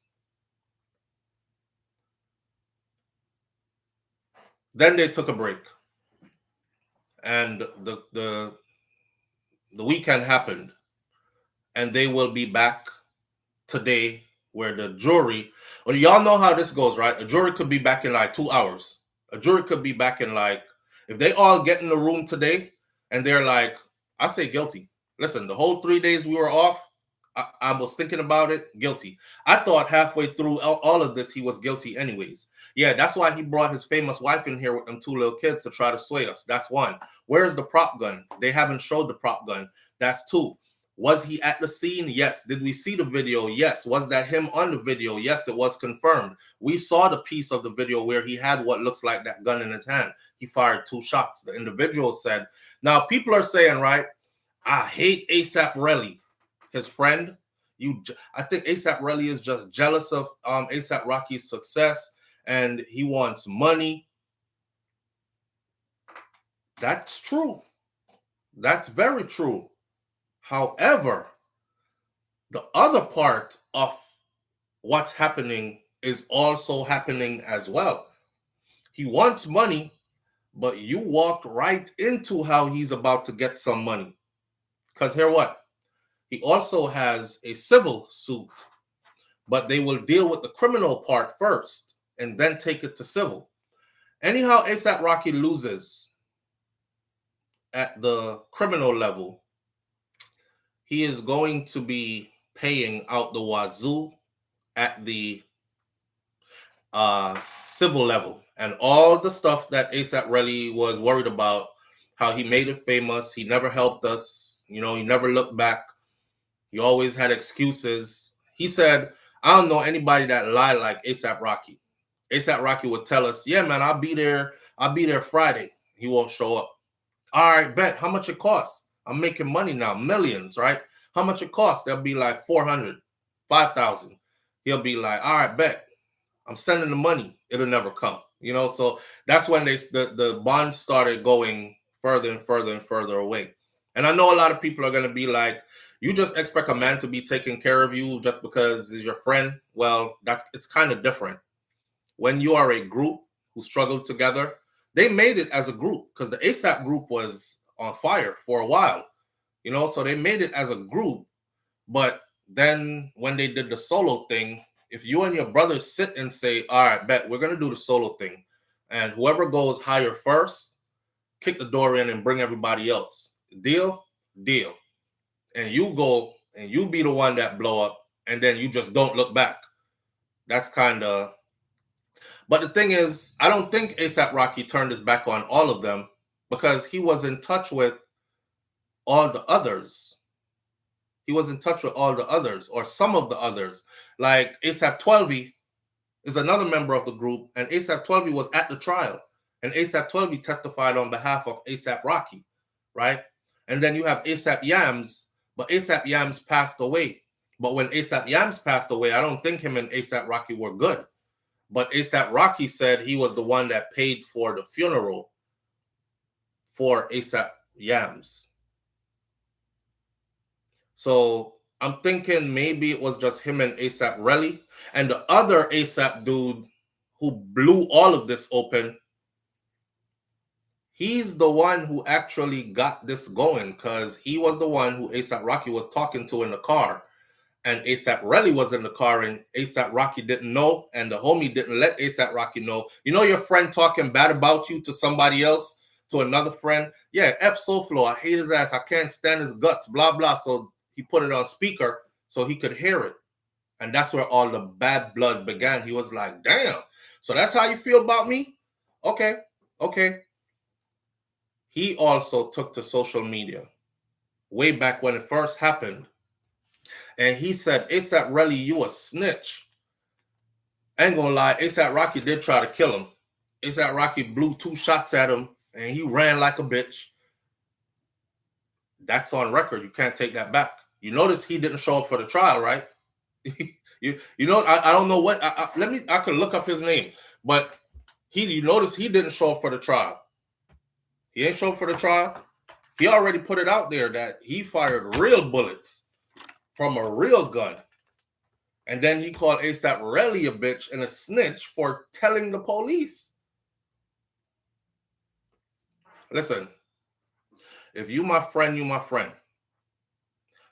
Then they took a break. And the weekend happened. And they will be back today, where the jury, well, y'all know how this goes, right? A jury could be back in like 2 hours. A jury could be back in like, if they all get in the room today and they're like, I say guilty. Listen, the whole 3 days we were off, I was thinking about it, guilty. I thought halfway through all of this, he was guilty anyways. Yeah, that's why he brought his famous wife in here with them 2 little kids to try to sway us. That's one. Where's the prop gun? They haven't showed the prop gun. That's 2. Was he at the scene? Yes. Did we see the video? Yes. Was that him on the video? Yes, it was confirmed. We saw the piece of the video where he had what looks like that gun in his hand. He fired 2 shots. The individual said, now people are saying, right, I hate ASAP Relly, his friend. I think ASAP Relly is just jealous of ASAP Rocky's success and he wants money. That's true. That's very true. However, the other part of what's happening is also happening as well. He wants money, but you walked right into how he's about to get some money. Because here what? He also has a civil suit, but they will deal with the criminal part first and then take it to civil. Anyhow, ASAP Rocky loses at the criminal level, he is going to be paying out the wazoo at the civil level. And all the stuff that ASAP Relly was worried about, how he made it famous, he never helped us, you know, he never looked back, he always had excuses. He said, I don't know anybody that lied like ASAP Rocky. ASAP Rocky would tell us, yeah, man, I'll be there Friday. He won't show up. All right, bet. How much it costs? I'm making money now, millions, right? How much it costs? They'll be like 400, 5,000. He'll be like, all right, bet. I'm sending the money. It'll never come. You know, so that's when the bonds started going further and further and further away. And I know a lot of people are going to be like, you just expect a man to be taking care of you just because he's your friend. Well, it's kind of different. When you are a group who struggled together, they made it as a group because the ASAP group was on fire for a while, you know, so they made it as a group. But then when they did the solo thing, if you and your brothers sit and say, all right, bet, we're going to do the solo thing, and whoever goes higher first, kick the door in and bring everybody else. Deal? Deal. And you go and you be the one that blow up, and then you just don't look back. That's kind of... But the thing is, I don't think ASAP Rocky turned his back on all of them because he was in touch with all the others. He was in touch with all the others, or some of the others. Like ASAP 12 is another member of the group, and ASAP 12 was at the trial. And ASAP 12 testified on behalf of ASAP Rocky, right? And then you have ASAP Yams, but ASAP Yams passed away. But when ASAP Yams passed away, I don't think him and ASAP Rocky were good. But ASAP Rocky said he was the one that paid for the funeral for ASAP Yams. So I'm thinking maybe it was just him and ASAP Relly. And the other ASAP dude who blew all of this open, he's the one who actually got this going because he was the one who ASAP Rocky was talking to in the car and ASAP Relly was in the car, and ASAP Rocky didn't know, and the homie didn't let ASAP Rocky know. You know your friend talking bad about you to somebody else, to another friend? Yeah, F SouFLo, I hate his ass, I can't stand his guts, blah, blah. So he put it on speaker so he could hear it. And that's where all the bad blood began. He was like, damn, so that's how you feel about me? Okay. He also took to social media way back when it first happened. And he said, ASAP Relly, you a snitch. I ain't gonna lie, ASAP Rocky did try to kill him. ASAP Rocky blew 2 shots at him, and he ran like a bitch. That's on record. You can't take that back. You notice he didn't show up for the trial, right? you know, I don't know what. I could look up his name, but you notice he didn't show up for the trial. He ain't show up for the trial. He already put it out there that he fired real bullets from a real gun. And then he called ASAP Relly a bitch and a snitch for telling the police. Listen, if you my friend, you my friend.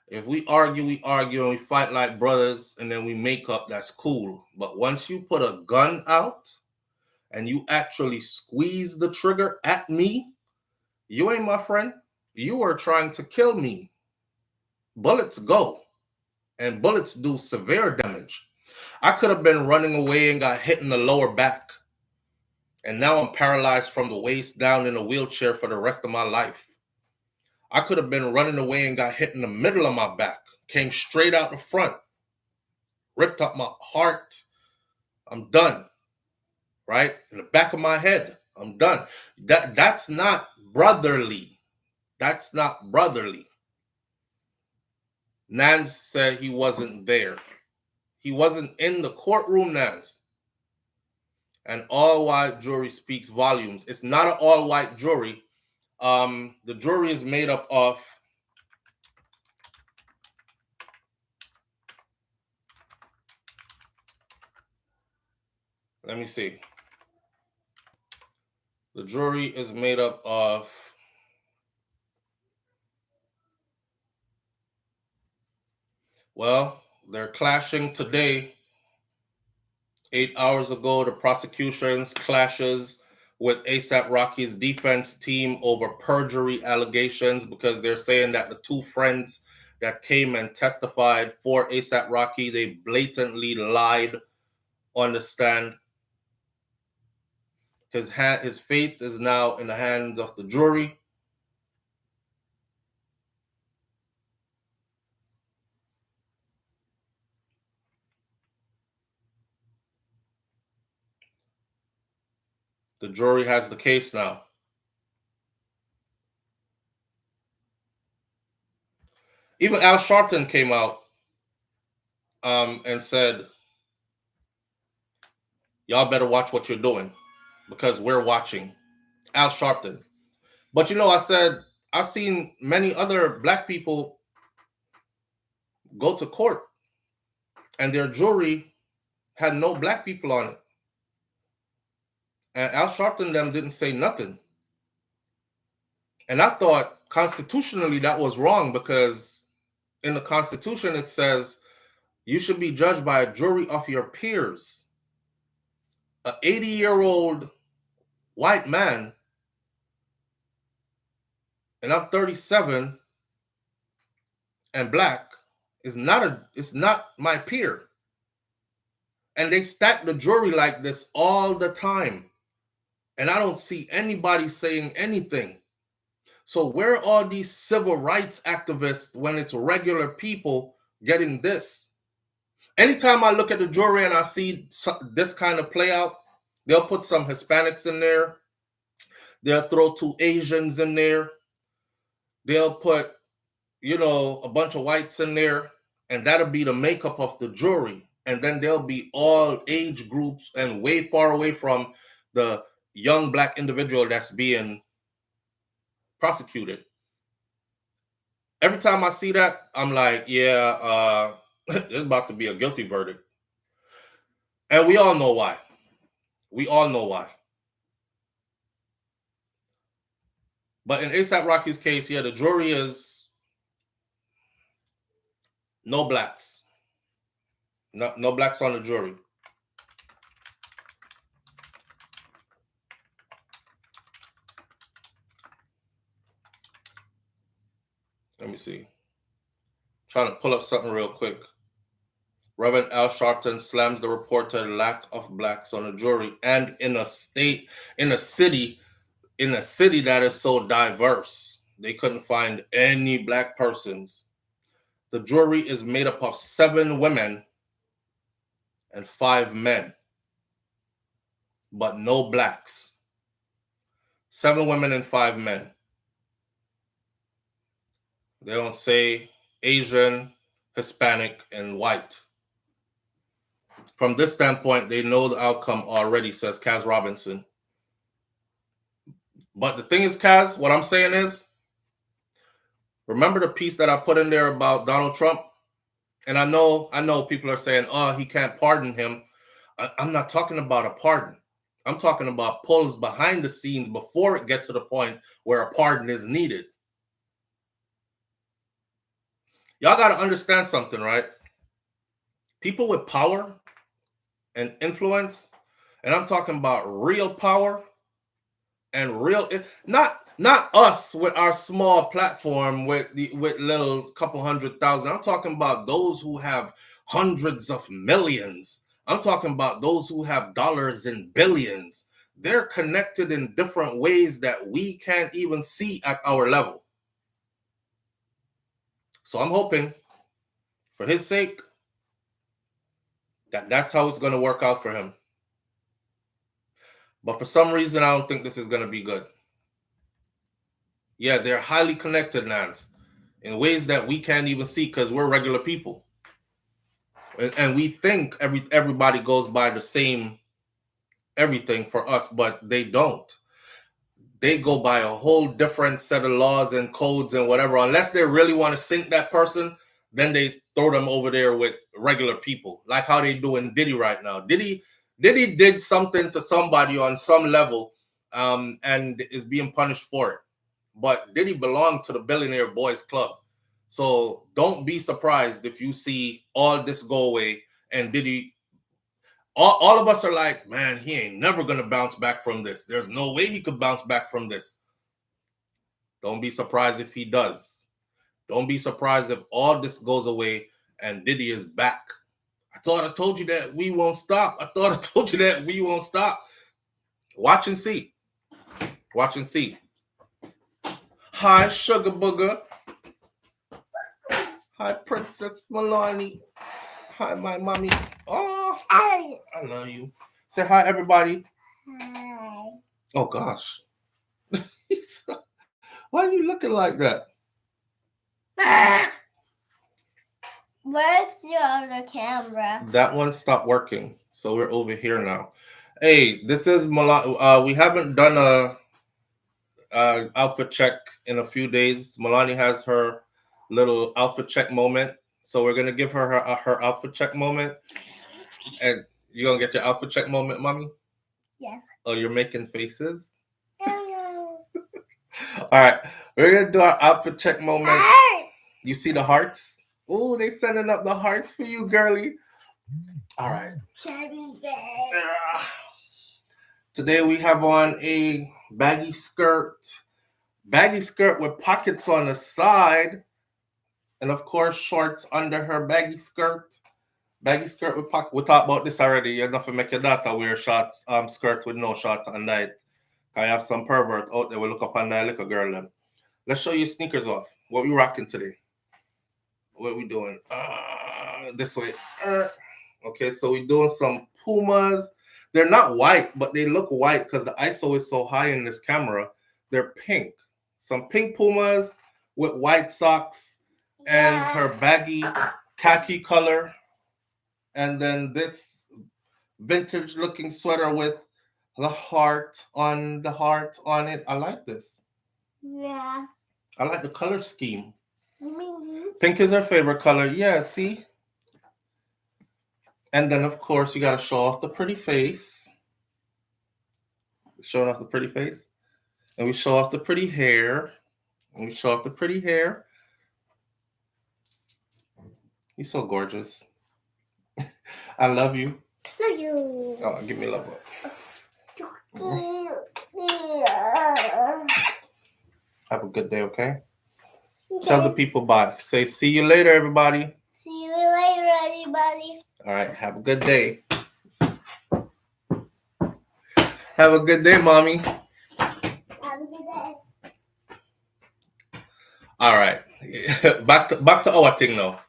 If we argue and we fight like brothers and then we make up, that's cool. But once you put a gun out and you actually squeeze the trigger at me, you ain't my friend. You are trying to kill me. Bullets go. And bullets do severe damage. I could have been running away and got hit in the lower back. And now I'm paralyzed from the waist down in a wheelchair for the rest of my life. I could have been running away and got hit in the middle of my back. Came straight out the front. Ripped up my heart. I'm done. Right? In the back of my head. I'm done. That's not brotherly. That's not brotherly. Nance said he wasn't there. He wasn't in the courtroom, Nance. An all-white jury speaks volumes. It's not an all-white jury. The jury is made up of let me see. The jury is made up of well, they're clashing today. 8 hours ago, the prosecution's clashes with ASAP Rocky's defense team over perjury allegations because they're saying that the 2 friends that came and testified for ASAP Rocky, they blatantly lied on the stand. His fate is now in the hands of the jury. The jury has the case now. Even Al Sharpton came out and said, y'all better watch what you're doing because we're watching. Al Sharpton. But you know, I said, I've seen many other black people go to court and their jury had no black people on it. And Al Sharpton them didn't say nothing. And I thought constitutionally that was wrong because in the Constitution it says you should be judged by a jury of your peers. An 80-year-old white man, and I'm 37 and black, is not my peer. And they stack the jury like this all the time. And I don't see anybody saying anything. So where are all these civil rights activists when it's regular people getting this? Anytime I look at the jury and I see this kind of play out, they'll put some Hispanics in there. They'll throw 2 Asians in there. They'll put, a bunch of whites in there. And that'll be the makeup of the jury. And then they'll be all age groups and way far away from the young black individual that's being prosecuted. Every time I see that, I'm like, yeah, it's about to be a guilty verdict. And we all know why. We all know why. But in ASAP Rocky's case, yeah, the jury is no blacks. No blacks on the jury. Let me see. Trying to pull up something real quick. Reverend Al Sharpton slams the reported lack of blacks on the jury, and in a city that is so diverse, they couldn't find any black persons. The jury is made up of 7 women and 5 men, but no blacks. 7 women and 5 men. They don't say Asian, Hispanic, and white. From this standpoint, they know the outcome already, says Kaz Robinson. But the thing is, Kaz, what I'm saying is, remember the piece that I put in there about Donald Trump? And I know people are saying, oh, he can't pardon him. I'm not talking about a pardon. I'm talking about pulls behind the scenes before it gets to the point where a pardon is needed. Y'all got to understand something, right? People with power and influence, and I'm talking about real power and real, not us with our small platform with little couple 100,000. I'm talking about those who have hundreds of millions. I'm talking about those who have dollars and billions. They're connected in different ways that we can't even see at our level. So I'm hoping, for his sake, that's how it's going to work out for him. But for some reason, I don't think this is going to be good. Yeah, they're highly connected, Nance, in ways that we can't even see because we're regular people. And we think everybody goes by the same everything for us, but they don't. They go by a whole different set of laws and codes and whatever. Unless they really want to sink that person, then they throw them over there with regular people, like how they do in Diddy right now. Diddy did something to somebody on some level, and is being punished for it. But Diddy belonged to the Billionaire Boys Club. So don't be surprised if you see all this go away and Diddy, all of us are like, man, he ain't never going to bounce back from this. There's no way he could bounce back from this. Don't be surprised if he does. Don't be surprised if all this goes away and Diddy is back. I thought I told you that we won't stop. I thought I told you that we won't stop. Watch and see. Watch and see. Hi, Sugar Booger. Hi, Princess Milani. Hi, my mommy. Oh, I love you. Say hi, everybody. Hi. Oh, gosh. Why are you looking like that? Where's your other camera? That one stopped working, so we're over here now. Hey, this is Milani. We haven't done a outfit check in a few days. Milani has her little outfit check moment, so we're gonna give her her outfit check moment. And you gonna get your outfit check moment, mommy? Yes. Oh, you're making faces. All right, we're gonna do our outfit check moment. You see the hearts? Oh, they sending up the hearts for you, girly. All right. Today we have on a baggy skirt with pockets on the side, and of course shorts under her baggy skirt. Baggy skirt with pocket. We talked about this already. You're not to make your daughter wear shorts, skirt with no shorts under it. I have some pervert out there will look up on that little girl then. Let's show you sneakers off. What we rocking today? What we doing? This way. Okay, so we're doing some Pumas. They're not white, but they look white because the ISO is so high in this camera. They're pink. Some pink Pumas with white socks and her baggy khaki color. And then this vintage looking sweater with the heart on it. I like this. Yeah. I like the color scheme. You mean these? Pink is her favorite color. Yeah, see? And then, of course, you got to show off the pretty face. Showing off the pretty face. And we show off the pretty hair. And we show off the pretty hair. You're so gorgeous. I love you. Love you. Oh, give me a love. Yeah. Have a good day, okay? Tell the people bye. Say, see you later, everybody. See you later, everybody. All right, have a good day. Have a good day, mommy. Have a good day. All right, back to our thing now.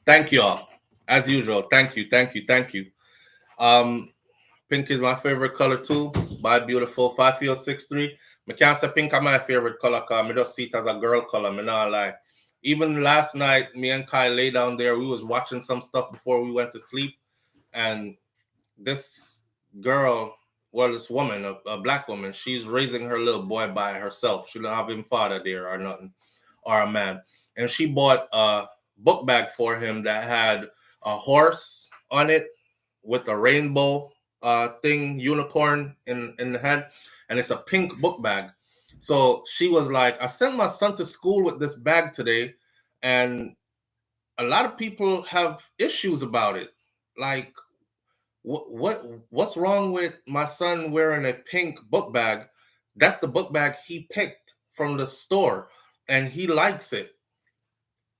Thank you all, as usual. Thank you. Pink is my favorite color too. Bye, beautiful. 5-6-3. I can't say pink is my favorite color because I just see it as a girl color. Me not lie. Even last night, me and Kai lay down there. We was watching some stuff before we went to sleep, and this girl, well, this woman, a black woman, she's raising her little boy by herself. She don't have him father there or nothing, or a man. And she bought a book bag for him that had a horse on it with a rainbow thing, unicorn in the head, and it's a pink book bag. So she was like, I sent my son to school with this bag today, and a lot of people have issues about it. Like, what's wrong with my son wearing a pink book bag? That's the book bag he picked from the store, and he likes it.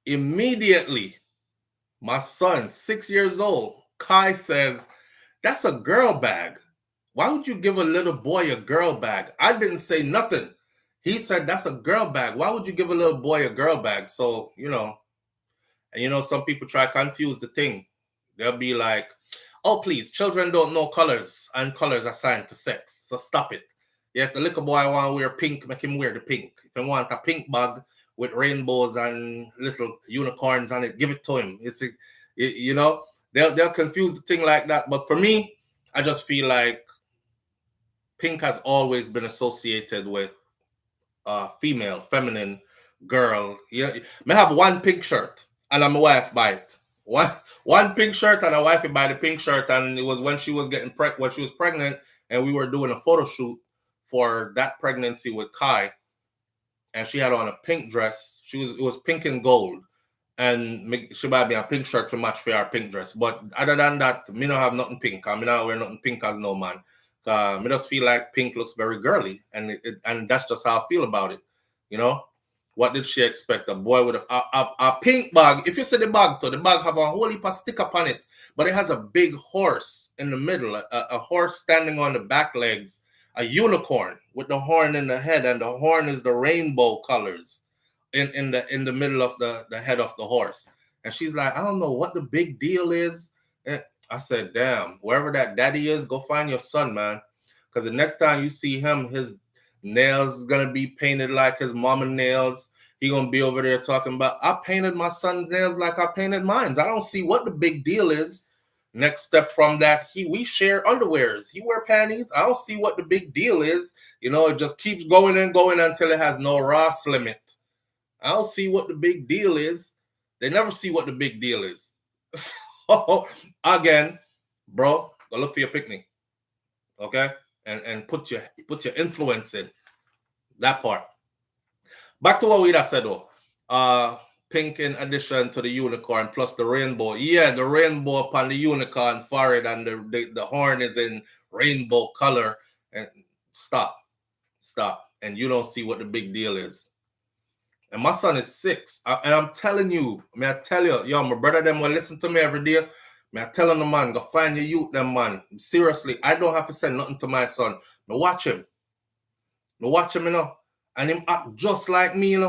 Immediately, my son, 6 years old, Kai, says, that's a girl bag. Why would you give a little boy a girl bag? I didn't say nothing. He said, that's a girl bag. Why would you give a little boy a girl bag? So, and some people try to confuse the thing. They'll be like, oh, please, children don't know colors, and colors are assigned to sex. So stop it. If the little boy want to wear pink, make him wear the pink. If he want a pink bag with rainbows and little unicorns on it, give it to him. They'll confuse the thing like that. But for me, I just feel like pink has always been associated with female, feminine, girl. Yeah, may have one pink shirt and my wife buy it. One pink shirt and a wife buy the pink shirt, and it was when she was when she was pregnant, and we were doing a photo shoot for that pregnancy with Kai, and she had on a pink dress. It was pink and gold, and she buy me a pink shirt to match for our pink dress. But other than that, me not have nothing pink. I mean, I wear nothing pink as no man. Me just feel like pink looks very girly, and and that's just how I feel about it. What did she expect? A boy with a pink bag. If you see the bag, the bag have a whole heap of stick up on it, but it has a big horse in the middle, a horse standing on the back legs, a unicorn with the horn in the head, and the horn is the rainbow colors in the middle of the head of the horse. And she's like, I don't know what the big deal is. And I said, damn, wherever that daddy is, go find your son, man. Because the next time you see him, his nails is gonna be painted like his mama nails. He gonna be over there talking about, I painted my son's nails like I painted mine. I don't see what the big deal is. Next step from that, we share underwears. He wear panties. I don't see what the big deal is. It just keeps going and going until it has no Ross limit. I don't see what the big deal is. They never see what the big deal is. So again, bro, go look for your picnic. Okay? And put your influence in that part. Back to what we just said though. Pink in addition to the unicorn plus the rainbow. Yeah, the rainbow upon the unicorn forehead, and the horn is in rainbow color. And stop. And you don't see what the big deal is. And my son is 6. And I'm telling you, may I tell you, yo, my brother them will listen to me every day. May I tell him, the man, go find your youth, them man. Seriously, I don't have to say nothing to my son. No, watch him. And him act just like me,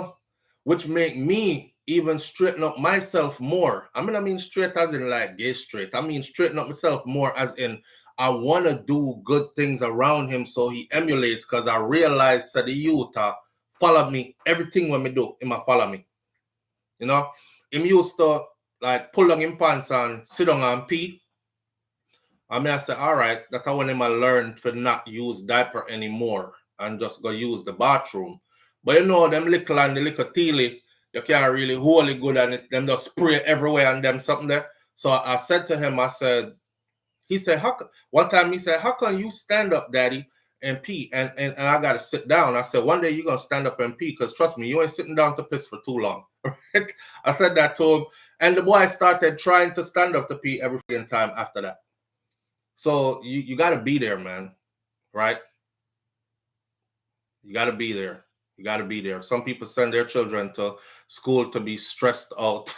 which make me even straighten up myself more. I mean straight as in like gay straight. I mean straighten up myself more as in I want to do good things around him so he emulates, because I realize that the youth follow me. Everything when me do, he might follow me. Him used to like pull down him pants and sit down and pee. I say, all right, that's when him learn to not use diaper anymore and just go use the bathroom. But them little and the little teely, you can't really hold it good, and them just spray everywhere and them something there. So I said to him, he said, one time he said, how can you stand up, daddy, and pee? And I got to sit down. I said, one day you're going to stand up and pee, because trust me, you ain't sitting down to piss for too long. I said that to him. And the boy started trying to stand up to P every time after that. So you got to be there, man. Right? You got to be there. You got to be there. Some people send their children to school to be stressed out.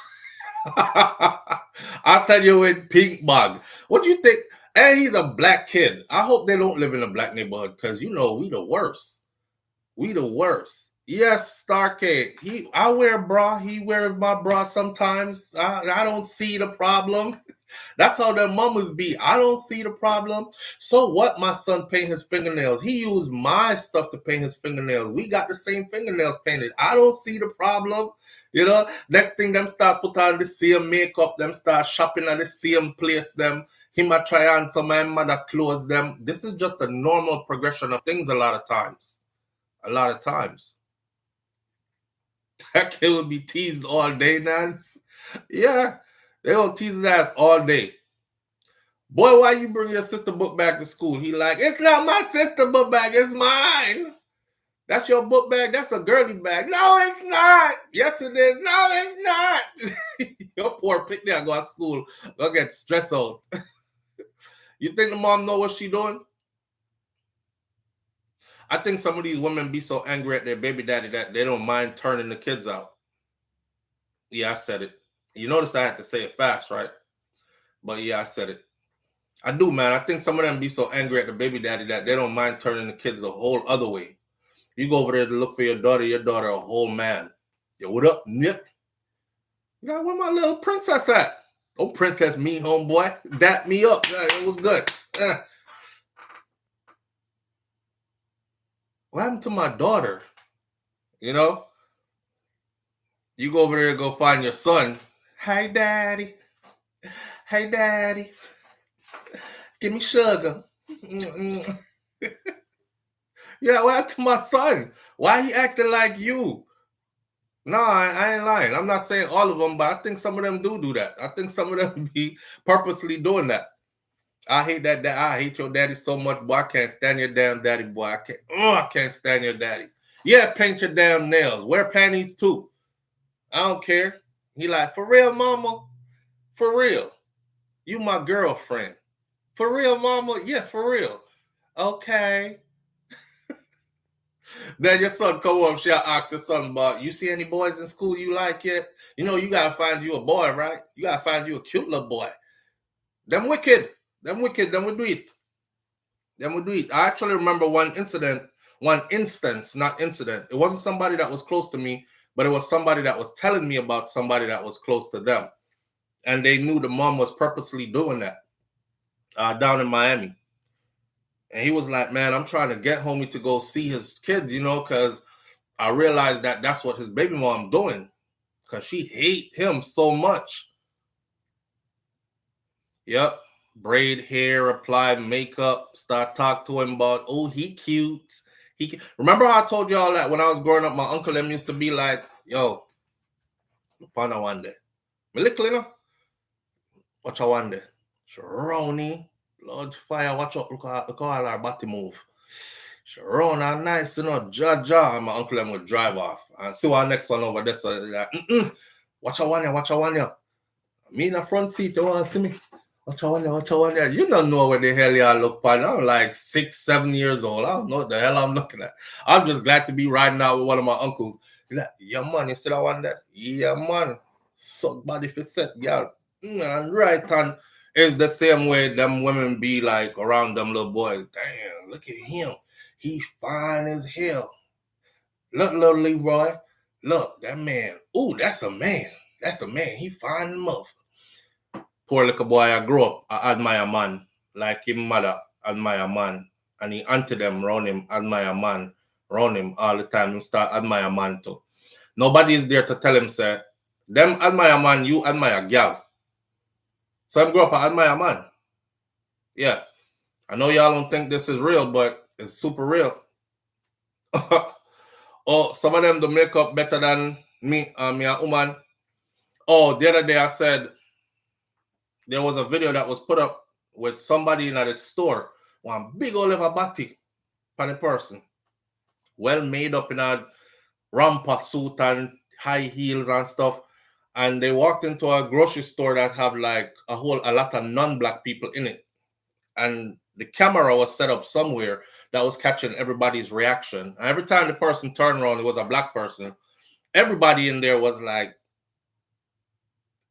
I said you with pink bug. What do you think? And he's a black kid. I hope they don't live in a black neighborhood because we the worst. We the worst. Yes, Starcade. I wear bra. He wears my bra sometimes. I don't see the problem. That's how their mamas be. I don't see the problem. So what? My son paint his fingernails. He used my stuff to paint his fingernails. We got the same fingernails painted. I don't see the problem. You know, next thing them start put on the same makeup, them start shopping at the same place, them. Him a try on some my mother clothes them. This is just a normal progression of things a lot of times. A lot of times. That kid will be teased all day, Nance. Yeah, they gonna tease his ass all day. Boy, why you bring your sister book bag to school? He like, it's not my sister book bag, it's mine. That's your book bag? That's a girly bag. No, it's not. Yes, it is. No, it's not. Your poor picnic there go to school, go get stressed out. You think the mom know what she doing? I think some of these women be so angry at their baby daddy that they don't mind turning the kids out. Yeah, I said it. You notice I had to say it fast, right? But yeah, I said it. I do, man. I think some of them be so angry at the baby daddy that they don't mind turning the kids a whole other way. You go over there to look for your daughter a whole man. Yo, what up, Nick? Yeah, where my little princess at? Oh, princess me, homeboy. Dap me up. Yeah, it was good. What happened to my daughter? You know? You go over there and go find your son. Hey, daddy. Hey, daddy. Give me sugar. Yeah, what happened to my son? Why he acting like you? No, I ain't lying. I'm not saying all of them, but I think some of them do that. I think some of them be purposely doing that. I hate that. I hate your daddy so much, boy. I can't stand your damn daddy, boy. I can't stand your daddy. Yeah, paint your damn nails. Wear panties too. I don't care. He like, for real, mama? For real. You my girlfriend. For real, mama? Yeah, for real. Okay. Then your son come up, she'll ask your son about, you see any boys in school you like yet? You know, you got to find you a boy, right? You got to find you a cute little boy. Them wicked. Them we do it. I actually remember one instance, not incident. It wasn't somebody that was close to me, but it was somebody that was telling me about somebody that was close to them. And they knew the mom was purposely doing that down in Miami. And he was like, man, I'm trying to get homie to go see his kids, you know, because I realized that that's what his baby mom doing, because she hate him so much. Yep. Braid hair, apply makeup, start talk to him about, oh, he cute. Remember how I told y'all that when I was growing up, my uncle them used to be like, yo, look on one day. Me little, you know? Watch a one day. Sharoni, Lord fire, watch out, look how our body move. Sharona, nice, you know, ja. And my uncle them would drive off. And see our next one over there. So like, watch a one ya. Me in the front seat, you want to see me? Watch a one ya. You don't know what the hell y'all look for. I'm like 6, 7 years old. I don't know what the hell I'm looking at. I'm just glad to be riding out with one of my uncles. He's like, yeah, man, you see that one there? Yeah, man. Suck body for set, girl. And right on is the same way them women be like around them little boys. Damn, look at him. He fine as hell. Look, little Leroy. Look, that man. Ooh, that's a man. That's a man. He fine enough. Poor little boy, I grew up, I admire man. Like his mother admire man. And he auntie them around him, admire man. Around him all the time. He start admire man too. Nobody is there to tell him, say, them admire man, you admire gal. So I grew up, I admire man. Yeah. I know y'all don't think this is real, but it's super real. Oh, some of them do make up better than me, me a woman. Oh, the other day I said there was a video that was put up with somebody in a store, one big old leather body for the person. Well made up in a ramper suit and high heels and stuff. and they walked into a grocery store that have like a lot of non-black people in it, and the camera was set up somewhere that was catching everybody's reaction. And every time the person turned around, it was a black person. Everybody in there was like,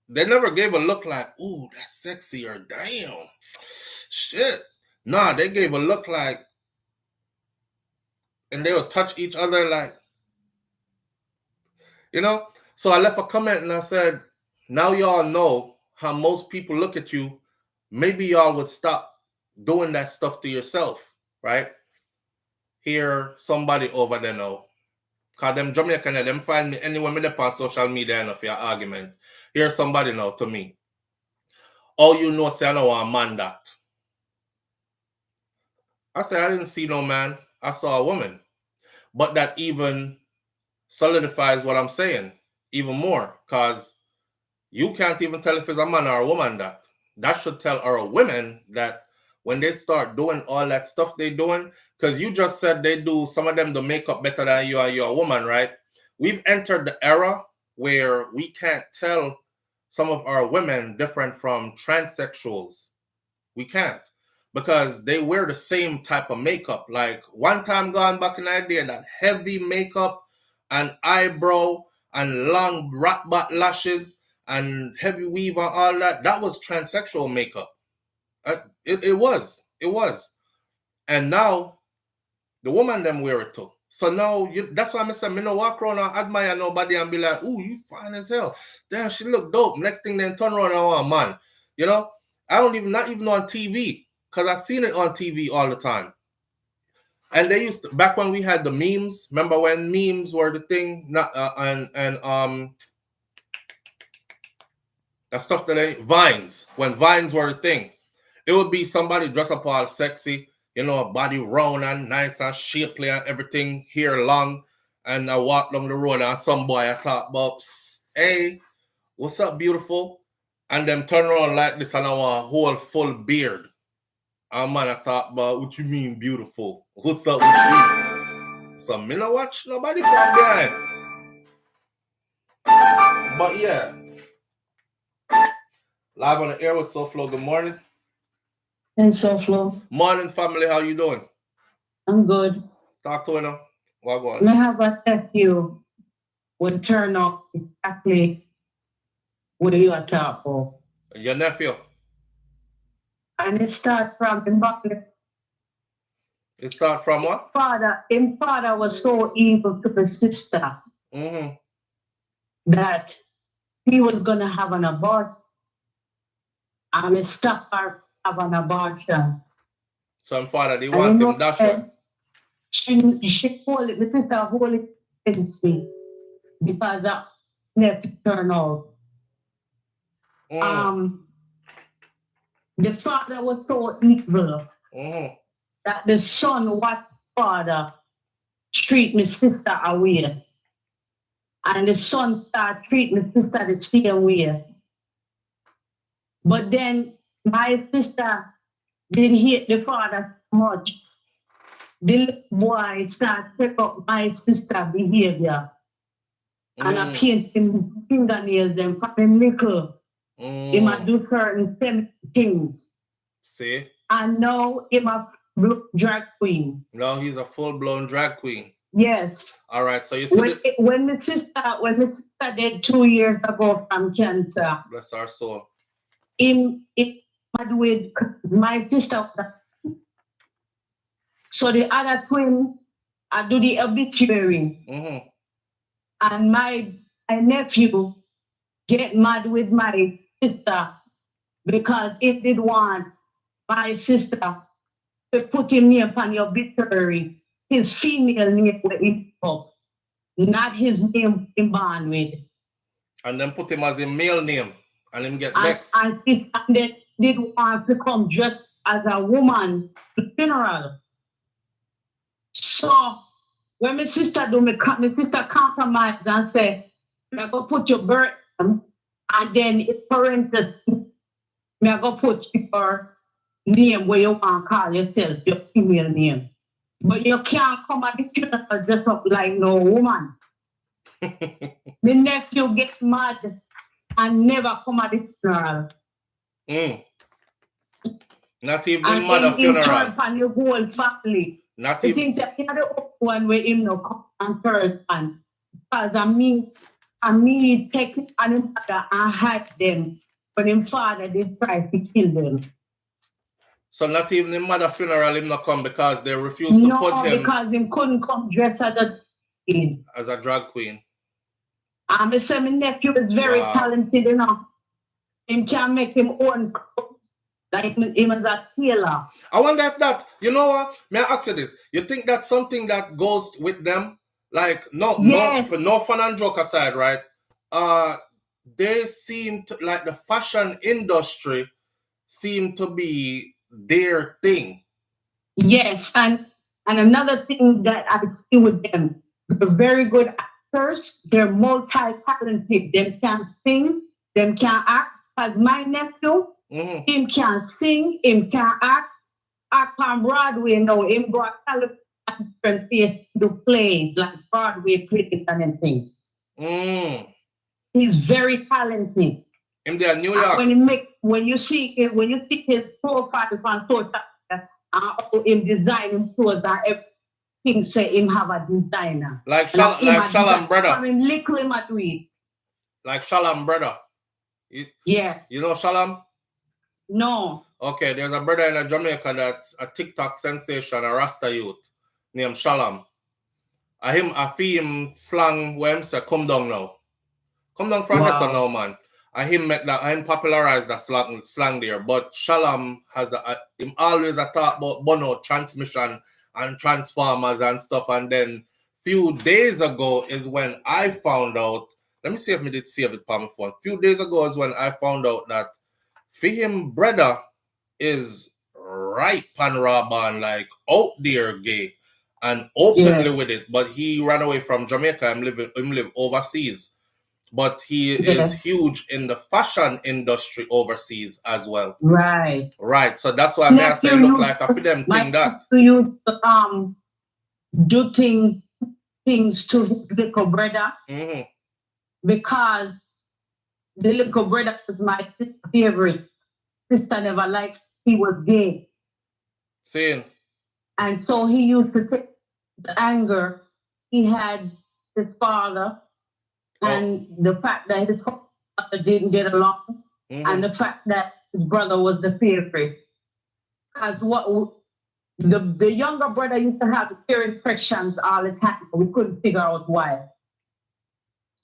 they never gave a look like, ooh, that's sexy, or damn, shit. Nah, they gave a look like, and they would touch each other like, you know? So I left a comment and I said, now y'all know how most people look at you. Maybe y'all would stop doing that stuff to yourself, right? Here, somebody over there now. Because them Jamaican, them find me anywhere me on social media enough for your argument. Here's somebody now to me. Oh, you know, say I know a man that. I said, I didn't see no man. I saw a woman. But that even solidifies what I'm saying even more, because you can't even tell if it's a man or a woman that. That should tell our women that when they start doing all that stuff they doing, because you just said they do, some of them do makeup better than you, and you're a woman, right? We've entered the era where we can't tell some of our women different from transsexuals. We can't, because they wear the same type of makeup. Like one time gone back in the day, that heavy makeup and eyebrow and long rat butt lashes and heavy weave and all that, that was transsexual makeup. It was. And now the woman them wear it too. So now that's why I say me no walk around and admire nobody and be like, ooh, you fine as hell. Damn, she look dope. Next thing then turn around and want a man. You know? I don't even, not even on TV, because I've seen it on TV all the time. And they used to, back when we had the memes, remember when memes were the thing? That stuff today, Vines, when Vines were the thing, it would be somebody dressed up all sexy, you know, body round and nice and shapely and everything, hair long, and I walk down the road and some boy I talk about, hey, what's up, beautiful? And them turn around like this and I want a whole full beard. And man, I talk about, what you mean beautiful? What's up with you? So me not watch nobody from behind. But yeah. Live on the air with SouFLo. Good morning. And SouFLo. Morning, family. How you doing? I'm good. Talk to her. What go on? I have a nephew will turn up exactly where you are talking about. Your nephew? And it starts from the back. It start from what? His father was so evil to his sister that he was going to have an abortion. And he stopped her have an abortion. Some father, they want him dash her. She hold it, my sister hold it against me because of nephew turn out. The father was so evil that the son watched father treat my sister away. And the son started treating my sister the same way. But then my sister didn't hate the father so much. The little boy started to pick up my sister's behavior. And I paint him fingernails and put him nickel. He might do certain things. See? And now he's a drag queen. Now he's a full-blown drag queen. Yes. All right, so you see when my sister died 2 years ago from cancer. Bless our soul. Him with my sister. So the other twin, I do the obituary. And my nephew get mad with my sister because he did want my sister to put him name on the obituary, his female name with him up, not his name in born with. And then put him as a male name and him get vexed. And then did want to come just as a woman to funeral. So when my sister compromise and say, I'm going to put your birth and then it's parenthesis, I'm going to put your name where you want to call yourself, your female name. But you can't come at the funeral dressed up like no woman. My nephew gets mad and never come at the funeral. Not even And mother in funeral. turn on your whole family. Not The even. things that you know the one where him no come and third and because I mean take it and him mother and hide them when him father did try to kill them. So not even the mother funeral him not come because they refused to put him. No, because him couldn't come dressed as a drag queen. I say my nephew is very talented, you know. Him can make him own clothes. Like him as a tailor. I wonder if that, you know what? May I ask you this? You think that's something that goes with them? Like, no fun and joke aside, right? They seem to, like the fashion industry seem to be their thing. Yes, and another thing that I see with them, they're very good actors. They're multi-talented. Them can sing, them can act. As my nephew, him can sing, him can act on Broadway now. Him go to different places to do plays like Broadway plays and everything. He's very talented. In there, New York. When you see his profile on social him designing clothes and everything say him have a designer. Like Shalom brother. I mean, little him at it. Like Shalom brother. Yeah. You know Shalom? No. Okay, there's a brother in Jamaica that's a TikTok sensation, a Rasta youth named Shalom. I feel him slang where him say, come down now. Come down from this now, man. I him make that, I him popularize that slang there. But Shalom has him always a talk about Bono transmission and transformers and stuff. And then few days ago is when I found out. Let me see if I did save it on my phone. Few days ago is when I found out that for him brother is right pan like out there gay and openly with it. But he ran away from Jamaica and live overseas. But he is huge in the fashion industry overseas as well. Right. Right. So that's why I say look like a them thing that. You do things to his little brother because the little brother was my favorite. Sister never liked he was gay. Same. And so he used to take the anger he had his father and the fact that his father didn't get along and the fact that his brother was the favorite. Because what the younger brother used to have peer impressions all the time. We couldn't figure out why.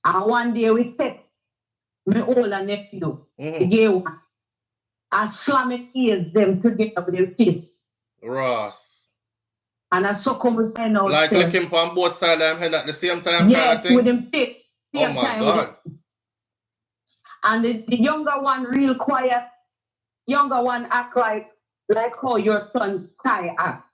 And one day we text my older nephew, the gay one, and slam his ears them together with their kids. Ross. And I saw come with pen out. Like him on both sides of them head at the same time yes, kind of thing? With him fit. Oh my God. And the younger one real quiet. Younger one act like how your son Ty act.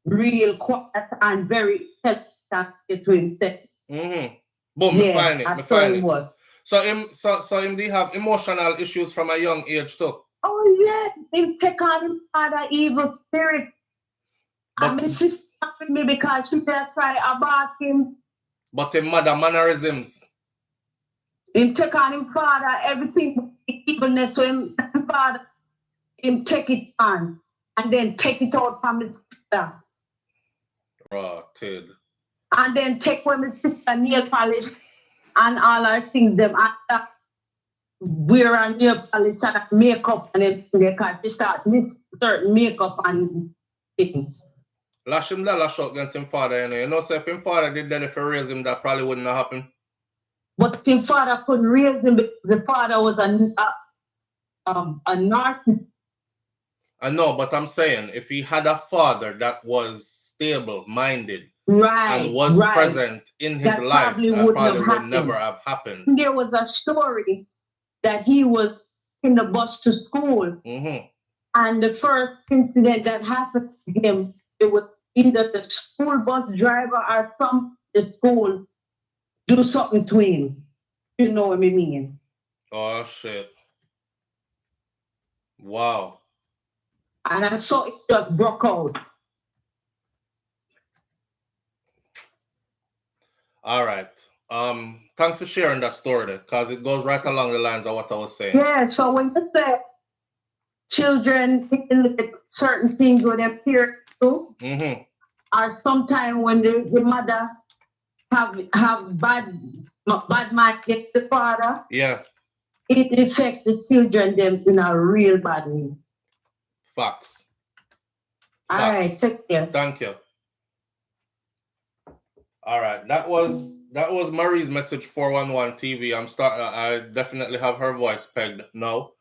Real quiet and very sensitive to himself. Boom, yeah, me find it. So him they have emotional issues from a young age too. Oh yeah, him take on his father evil spirit. But, and my sister with me because she just try about him. But him mother mannerisms. Him take on him father, everything evilness, so him father, him take it on and then take it out from his sister. Ted. And then take from his sister nail polish and all our things them after wear a nail polish and makeup and then they can start miss certain makeup and things. Lash him that lash out against him father, you know. You know, so if him father did that if he raised him, that probably wouldn't have happened. But him father couldn't raise him because the father was a narcissist. I know, but I'm saying if he had a father that was stable-minded and was present in his life, that probably would never have happened. There was a story that he was in the bus to school, and the first incident that happened to him, it was either the school bus driver or the school do something to him. You know what I mean? Oh, shit. Wow. And I saw it just broke out. All right. Thanks for sharing that story because it goes right along the lines of what I was saying. Yeah, so when you say children take certain things with their parents do, or sometimes when the mother have bad mind against the father, yeah, it affects the children them in a real bad way. Facts. All right, take care. Thank you. All right, that was Marie's message 411 TV. I definitely have her voice pegged now.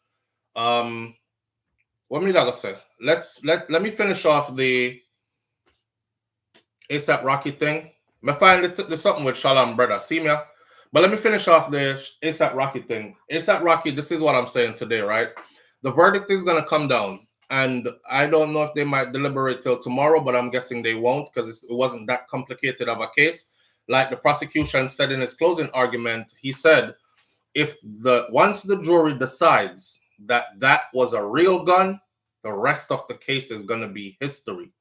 What me that say? Let me finish off the ASAP Rocky thing. Me find the something with Shalom brother. See me? But let me finish off the ASAP Rocky thing. ASAP Rocky, this is what I'm saying today, right? The verdict is gonna come down. And I don't know if they might deliberate till tomorrow, but I'm guessing they won't because it wasn't that complicated of a case. Like the prosecution said in his closing argument, he said, once the jury decides that that was a real gun, the rest of the case is going to be history.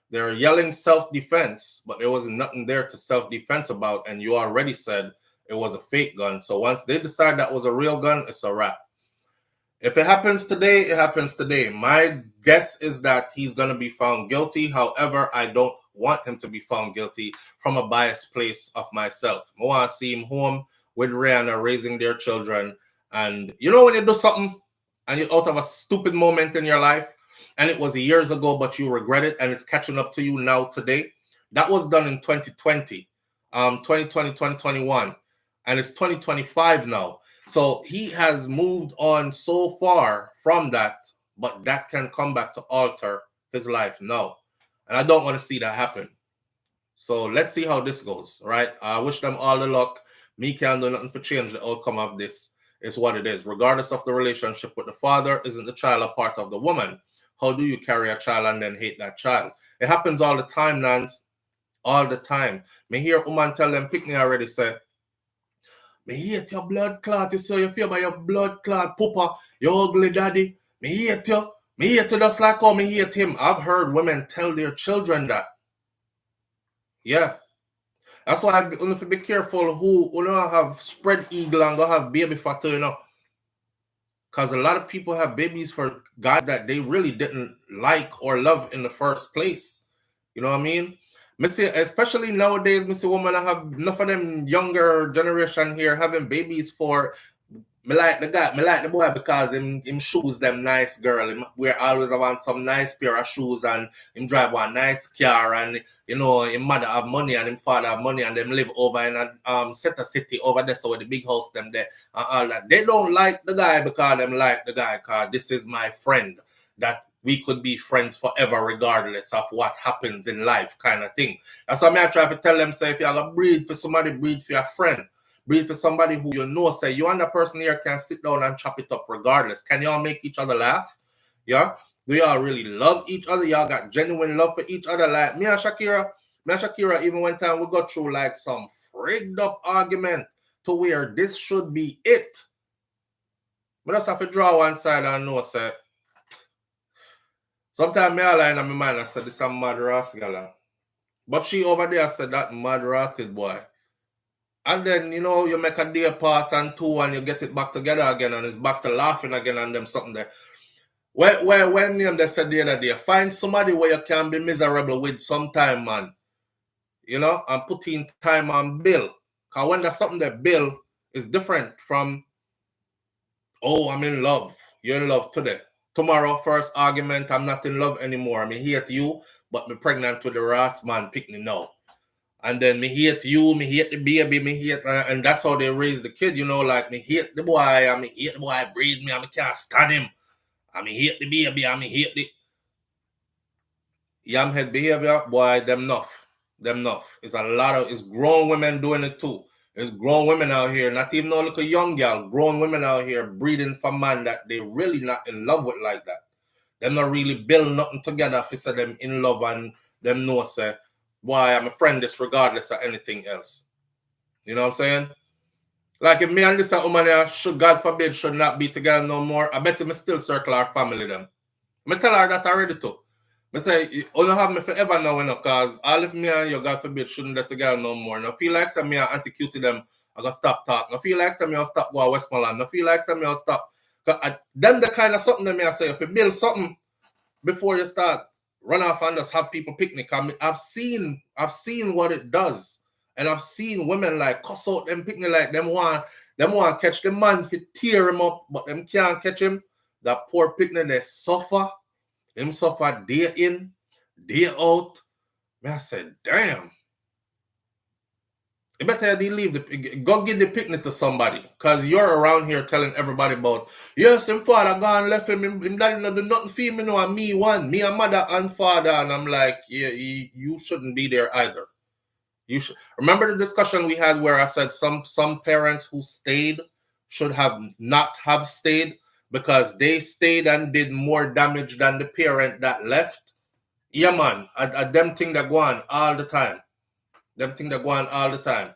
They're yelling self-defense, but there was nothing there to self-defense about, and you already said it was a fake gun. So once they decide that was a real gun, it's a wrap. If it happens today, it happens today. My guess is that he's going to be found guilty. However, I don't want him to be found guilty from a biased place of myself. I want to see him home with Rihanna raising their children. And you know when you do something and you're out of a stupid moment in your life and it was years ago, but you regret it and it's catching up to you now today? That was done in 2020, 2021, and it's 2025 now. So he has moved on so far from that, but that can come back to alter his life now. And I don't want to see that happen. So let's see how this goes, right? I wish them all the luck. Me can't do nothing for change the outcome of this. Is what it is. Regardless of the relationship with the father, isn't the child a part of the woman? How do you carry a child and then hate that child? It happens all the time, Nance. All the time. Me hear woman tell them, pick me already, say, me hate your blood clot, you say you feel by your blood clot, poopa, your ugly daddy. Me hate you. Me hate you just like how me hate him. I've heard women tell their children that. Yeah. That's why I have to be careful who have spread eagle and go have baby for you know. Because a lot of people have babies for guys that they really didn't like or love in the first place. You know what I mean? Especially nowadays, Mr. Woman, I have enough of them younger generation here having babies for. Me like the boy because him shoes them nice, girl. We always want some nice pair of shoes and him drive one nice car and him mother have money and him father have money and them live over in a city over there, so with the big house them there and all that. They don't like the guy because them like the guy because this is my friend that we could be friends forever regardless of what happens in life kind of thing. That's why I try to tell them, say, if you're going to breed for somebody, breed for your friend. Breed for somebody who say, you and that person here can sit down and chop it up regardless. Can y'all make each other laugh? Yeah? Do y'all really love each other? Y'all got genuine love for each other? Like me and Shakira, even one time we got through like some frigged up argument to where this should be it. But just have to draw one side and know, say, sometimes me line in my mind, I said, this is a mad rascal. But she over there said that mad ratted boy. And then, you make a day pass and two and you get it back together again and it's back to laughing again and them something there. When they said the other day, find somebody where you can be miserable with sometime, man. And put in time on bill. Because when there's something that bill is different from, oh, I'm in love. You're in love today. Tomorrow, first argument, I'm not in love anymore. I hate you, but I'm pregnant with the Ras man, pick me now. And then me hate you, me hate the baby, me hate, and that's how they raise the kid, like me hate the boy, and me hate the boy breed me, and me can't stand him. And me hate the baby, and me hate the yam head behavior, boy, them enough. It's it's grown women doing it too. There's grown women out here, not even no little young girl, grown women out here breeding for man that they really not in love with like that. Them not really build nothing together if say them in love and them know say, why I'm a friend this regardless of anything else. You know what I'm saying? Like if me and this woman should, God forbid, should not be together no more, I bet me still circle our family them. I tell her that already too. I say, you only have me forever now, you know, because all of me and you, God forbid, shouldn't let together no more. I feel like some me and Auntie Q to them, I gotta stop talking. I feel like some me I'll stop go to Westmoreland. I feel like some me I'll stop. Them the kind of something that me I say, if you build something before you start, run off and just have people picnic. I mean, I've seen what it does. And I've seen women like cuss out them picnic like them want catch the man if tear him up, but them can't catch him. That poor picnic, they suffer. Him suffer day in, day out. Man, I said, damn. You better leave go give the picnic to somebody. Cause you're around here telling everybody about, yes, him father gone left him daddy not do nothing for me, no, and me one, me a mother and father. And I'm like, yeah, you shouldn't be there either. You should remember the discussion we had where I said some parents who stayed should have not have stayed because they stayed and did more damage than the parent that left. Yeah, man, them thing that go on all the time. Them thing that go on all the time.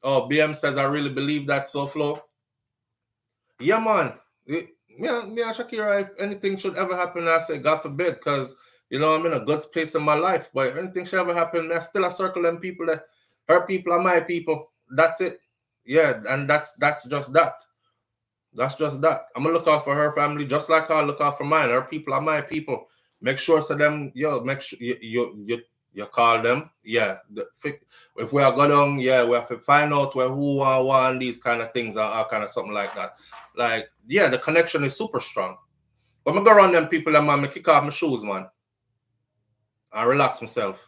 Oh, BM says I really believe that, SouFLo. Yeah, man. Me and Shakira, if anything should ever happen, I say God forbid, because you know I'm in a good place in my life. But if anything should ever happen, I still a circle them people that her people are my people. That's it. Yeah, and that's just that. That's just that. I'm gonna look out for her family just like I look out for mine. Her people are my people. Make sure so them, make sure you call them. Yeah. If we are going on, yeah, we have to find out where who want these kind of things or kind of something like that. Like, yeah, the connection is super strong. When I go around them people, man, I kick off my shoes, man. I relax myself.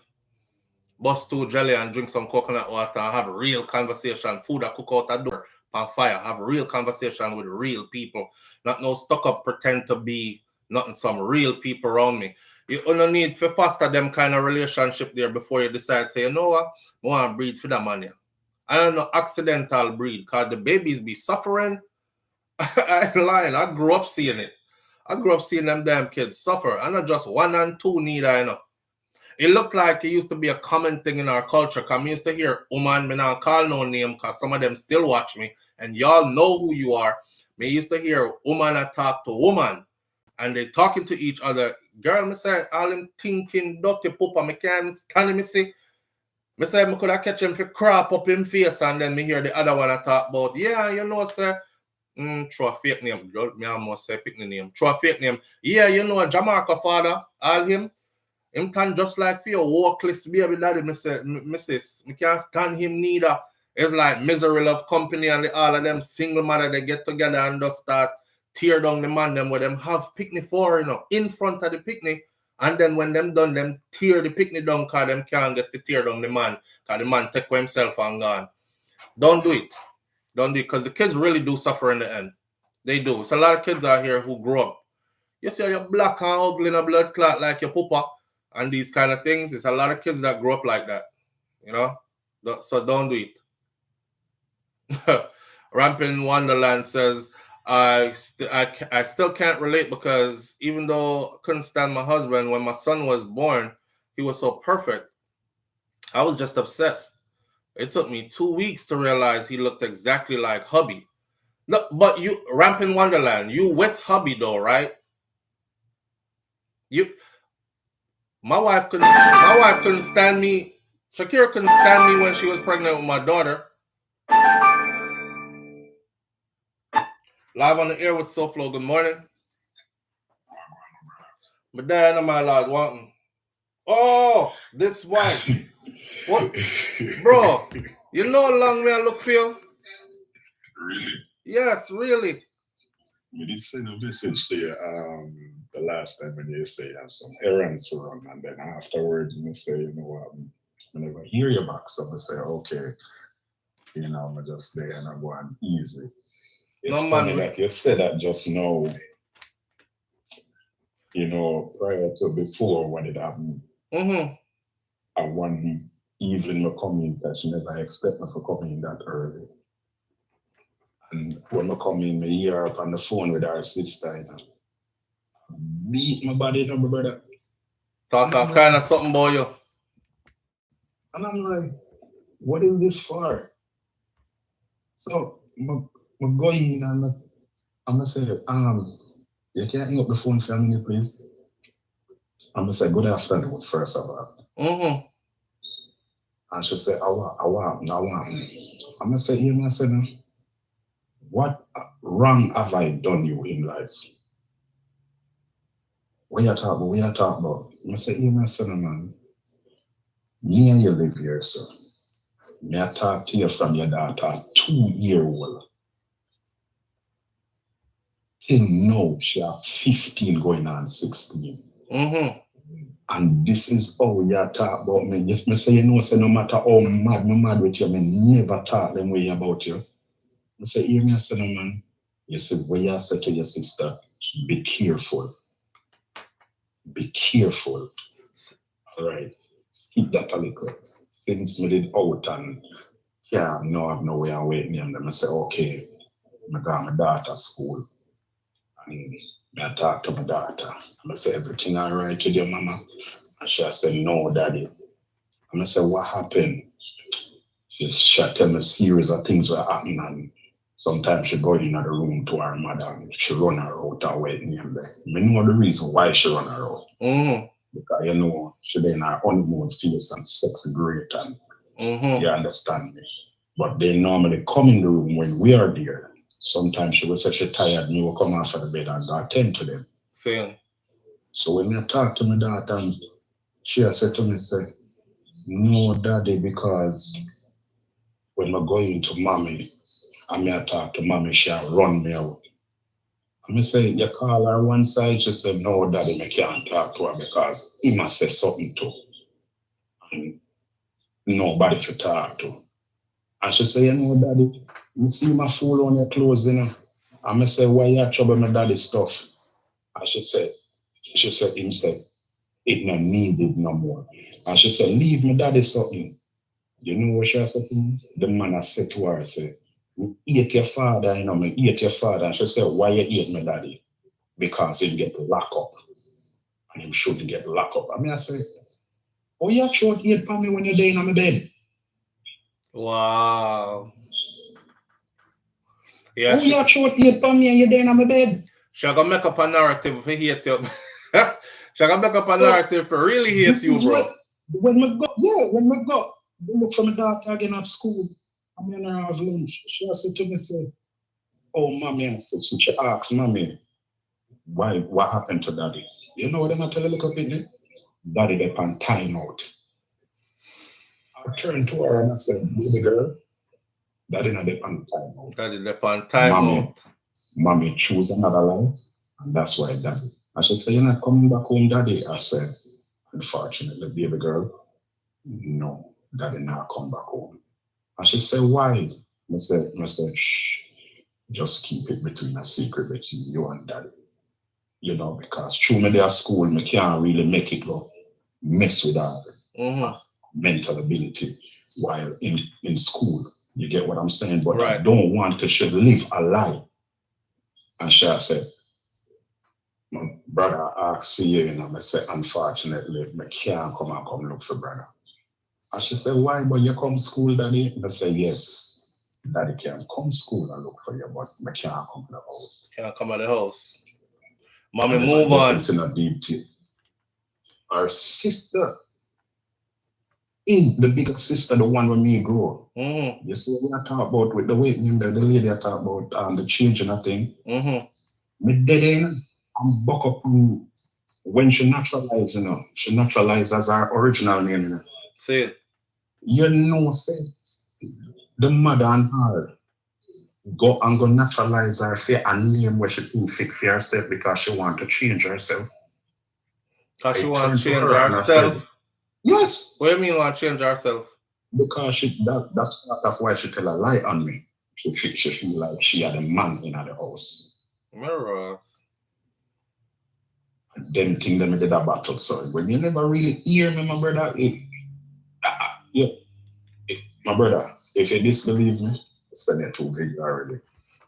Bust two jelly and drink some coconut water and have a real conversation. Food I cook out a door on fire. Have a real conversation with real people. Not no stuck up pretend to be nothing, some real people around me. You only need to foster them kind of relationship there before you decide, say, you know what, I want to breed for that man. I don't know, accidental breed, because the babies be suffering. I ain't lying. I grew up seeing it. I grew up seeing them damn kids suffer. And not just one and two neither, you know. It looked like it used to be a common thing in our culture. Because I used to hear, woman, me not call no name because some of them still watch me. And y'all know who you are. Me used to hear woman talk to woman. And they talking to each other. Girl, me say, all them thinking, dirty poopa, me can't stand me see. Me say, me could have catch him for crap up in face. And then me hear the other one I talk about, yeah, you know, say, throw a fake name. Me almost say pick the name. Throw a fake name. Yeah, you know, Jamaica father, all him can just like for your workless baby daddy, missus. Me can't stand him neither. It's like misery love company and all of them single mother they get together and just start tear down the man them where them have picnic for, you know, in front of the picnic. And then when them done, them tear the picnic down because them can't get to tear down the man because the man take for himself and gone. Don't do it. Don't do it because the kids really do suffer in the end. They do. It's a lot of kids out here who grow up. You see you're black and ugly in a blood clot like your papa and these kind of things. It's a lot of kids that grow up like that, you know? So don't do it. Rampant Wonderland says, I still can't relate because even though I couldn't stand my husband, when my son was born, he was so perfect. I was just obsessed. It took me 2 weeks to realize he looked exactly like hubby. No, but you, Rampant Wonderland, you with hubby though, right? My wife couldn't stand me. Shakira couldn't stand me when she was pregnant with my daughter. Live on the air with SouFLo. Good morning. But then my lord wanting. Oh, this wife. What, bro? You know how long me I look for you? Really? Yes, really. We did send a message to you the last time when you say you have some errands to run, and then afterwards you say, you know, I never hear you back, so I say, okay, you know, I'm just there and I'm going easy. It's No, funny man. that you said that just now, you know, prior to before when it happened. Mm-hmm. And one evening I come in that you never expect me to come in that early. And when I come in, I hear up on the phone with our sister, you know, beat my body, you know, my brother. Talk kind of something about you. And I'm like, what is this for? So I'm going and I'm gonna say, you can't hang up the phone for a minute, please. I'm gonna say good afternoon first of all. And she said, I want. I'm gonna say, yeah, I said, what wrong have I done you in life? What you talk about? What you talk about? I said, yeah, I said, man, me and you live here, sir. Me I talk to you from your daughter, 2-year-old. Till now, she have 15 going on 16. And this is how you talk about me. If me say, you know, say no matter how mad with you, me never talk them way about you. I say, hear me, I say, no, man. You said, what you say to your sister, be careful. Be careful. All right. Keep that a little. Since me did out and yeah, no, I have no way of waiting. And then I say, okay, I got my daughter's school. And I talk to my daughter. And I say, everything all right with your mama? And she said, no, daddy. And I said, what happened? She tell me a series of things were happening. And sometimes she go in the room to her mother and she run her out her wedding. And I know the reason why she run her out. Because you know, she in her honeymoon phase and sex great and you understand me. But they normally come in the room when we are there. Sometimes she was such a tired, me will come off of the bed and go attend to them. Same. So when I talk to my daughter, and she said to me, say, no, daddy, because when I go into mommy, I may talk to mommy, she'll run me out. I say, you call her one side, she said, no, daddy, I can't talk to her because he must say something to. And nobody to talk to. And she said, you know, daddy, you see my fool on your clothes, you know. And I say, why you trouble my daddy stuff? And she said, him said, it not needed no more. And she said, leave my daddy something. You know what she said to me? The man I said to her, I said, you eat your father, you know, me eat your father. And she said, why you eat my daddy? Because he get locked up. And him shouldn't get locked up. I say, oh, you short eat for me when you're there in my bed. Wow. Yeah, oh, you short eat for me and you're there in my bed. She gonna make up a narrative for hate you. She gonna make up a narrative for really hate you, bro. When we go, we look for my daughter again at school. I'm in her have lunch. She said to me, say, oh, mommy, I said, she asked, mommy, why, what happened to daddy? You know what I'm going to tell a little bit? Daddy, they on time out. I turned to her and I said, baby girl, daddy, not they on time out. Daddy, they on time out. Mommy choose another life, and that's why daddy. I said, so you're not coming back home, daddy? I said, unfortunately, baby girl, no, daddy not come back home. I should say, why? I said, shh, just keep it between a secret between you and daddy. You know, because through me there school, me can't really make it go mess with her mental ability while in school. You get what I'm saying? But I don't want to should live a lie. And she said, my brother asked for you, and I said, unfortunately, I can't come look for brother. And she said, why? But you come school, daddy? And I said, yes, daddy can come school and look for you, but I can't come to the house. Can't come to the house. Mommy, move on. Our sister, the biggest sister, the one with me grow. You see what I talk about with the way the lady I talk about the changing of thing. Me dead in, I'm buck up when she naturalized, you know. She naturalized as her original name, you know. See it. You know, say the mother and her go naturalize her for a name where she think fit for herself because she want to change herself. Because she want to change herself? Said, yes. What do you mean want to change herself? Because that's part of why she tell a lie on me. She feel like she had a man in the house. Mirrors. Them thing them did a battle. So when you never really hear me, my brother, my brother, if you disbelieve me, send it to video already.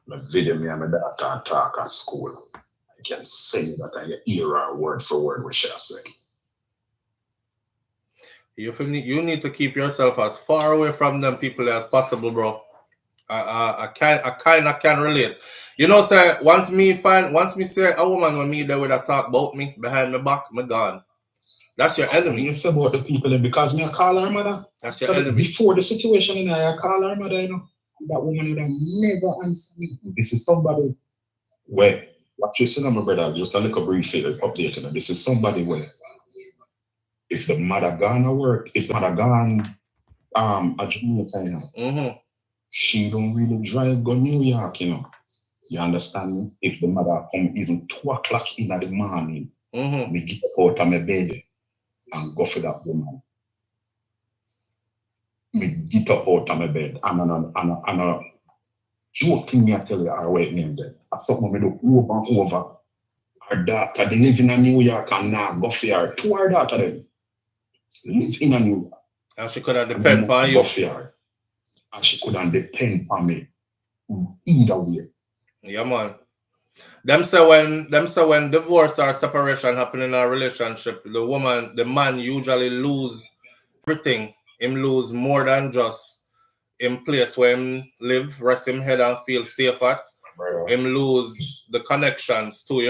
The video me and my daughter talk at school. I can say that I hear her word for word what she say. You need to keep yourself as far away from them people as possible, bro. I kind of can relate. You know, sir, once me say a woman when me there with a talk about me behind my back, me gone. That's your enemy. You say about the people because me I call her mother. That's your enemy. Before the situation, I call her mother, that woman would have never answer me. This is somebody where, what you say, my brother, just a little brief update. This is somebody where, if the mother gone to work, if the mother gone a Jamaica, she don't really drive go New York, You understand me? If the mother come even 2 o'clock in the morning, me get out of my bed and go for that woman. Me get up out of my bed and a joking me I tell you our white name there. I thought me look over and over. Her daughter, they live in New York and now go for her. 2 her daughter them live in New York. And she could have depend on you. And she couldn't depend on me either way. Yeah, man. Them say when divorce or separation happen in a relationship, the man usually lose everything. Him lose more than just him place where him live, rest him head and feel safe at. Him lose the connections too,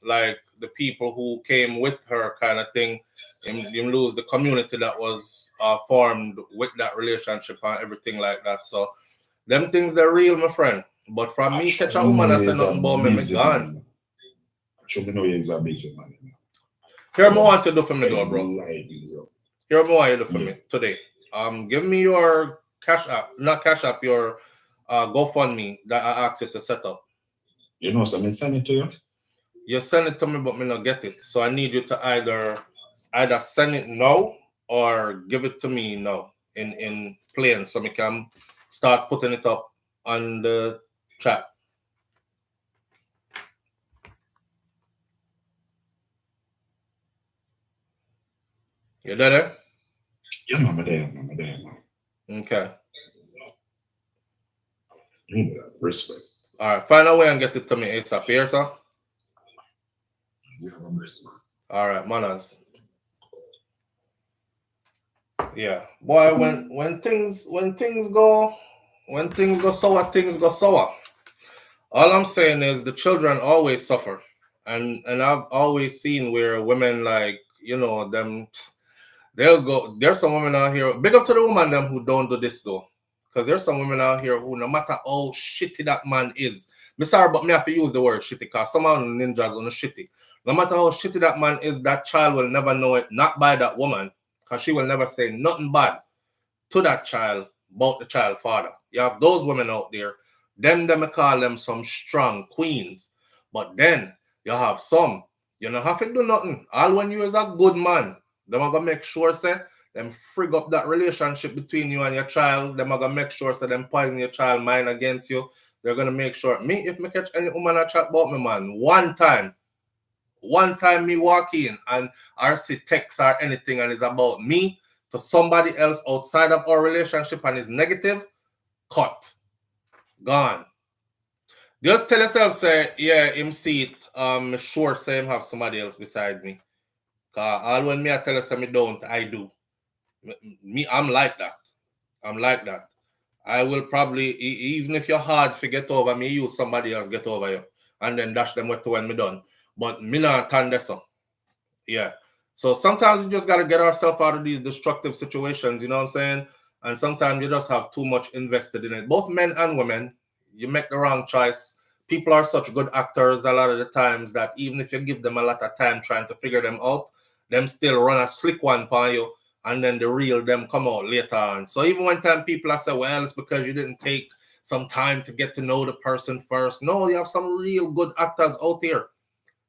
like the people who came with her kind of thing. Him lose the community that was formed with that relationship and everything like that. So them things they're real, my friend. But from me, catch a woman, I say nothing about me gone. Should know he's a busy man. Here, what I want to do for me, though, bro. Here, what I want you to do for me today. Give me your Cash App, not Cash App, your GoFundMe that I asked you to set up. You know, so I send it to you. You send it to me, but me not get it. So I need you to either send it now or give it to me now in plain, so we can start putting it up on the chat. You there? Yeah, I'm there. Okay. Respect. All right, find a way and get it to me ASAP, here, sir. Yeah, I'm respect. All right, manners. Yeah, boy. When things go sour, things go sour. All I'm saying is the children always suffer, and I've always seen where women them. They'll go. There's some women out here. Big up to the woman them who don't do this though, because there's some women out here who, no matter how shitty that man is, me sorry, but me have to use the word shitty because some of the ninjas on the shitty. No matter how shitty that man is, that child will never know it. Not by that woman, because she will never say nothing bad to that child about the child father. You have those women out there. Them call them some strong queens, but then you have some. You don't have to do nothing. All when you is a good man. Them are gonna make sure say them frig up that relationship between you and your child. Them are gonna make sure say them poison your child mind against you. They're gonna make sure if me catch any woman I chat about me, man, one time me walk in and I see text or anything and it's about me to somebody else outside of our relationship and is negative, cut. Gone. Just tell yourself, say, yeah, him see it. Sure, say him have somebody else beside me. Cause all when me I tell you say me don't, I do. Me, I'm like that. I will probably, even if you're hard to get over me, use somebody else get over you. And then dash them with when me done. But me not turn this up. Yeah. So sometimes we just gotta get ourselves out of these destructive situations, you know what I'm saying? And sometimes you just have too much invested in it. Both men and women, you make the wrong choice. People are such good actors a lot of the times that even if you give them a lot of time trying to figure them out, them still run a slick one upon you, and then the real them come out later on. So even when time people are say, well, it's because you didn't take some time to get to know the person first. No, you have some real good actors out here.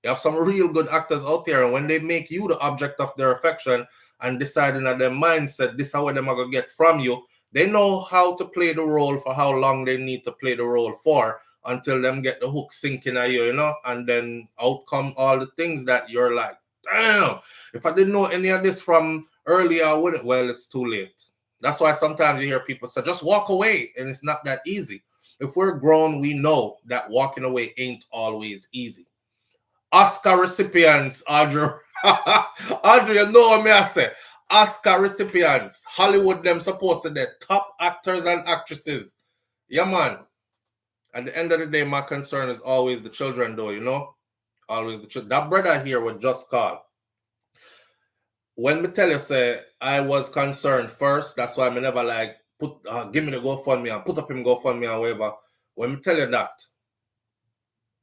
You have some real good actors out there, and when they make you the object of their affection and deciding that their mindset, this is how them are going to get from you, they know how to play the role for how long they need to play the role for until them get the hook sinking at you, and then out come all the things that you're like, damn, if I didn't know any of this from earlier, I wouldn't. Well, it's too late. That's why sometimes you hear people say, just walk away, and it's not that easy. If we're grown, we know that walking away ain't always easy. Oscar recipients, Audrey. Audrey, you know what I say? Oscar recipients. Hollywood, them supposed to be top actors and actresses. Yeah, man. At the end of the day, my concern is always the children, though, Always the children. That brother here was just called. when me tell you, say, I was concerned first, that's why I never like put, give me the GoFundMe and put up him GoFundMe and whatever. When me tell you that,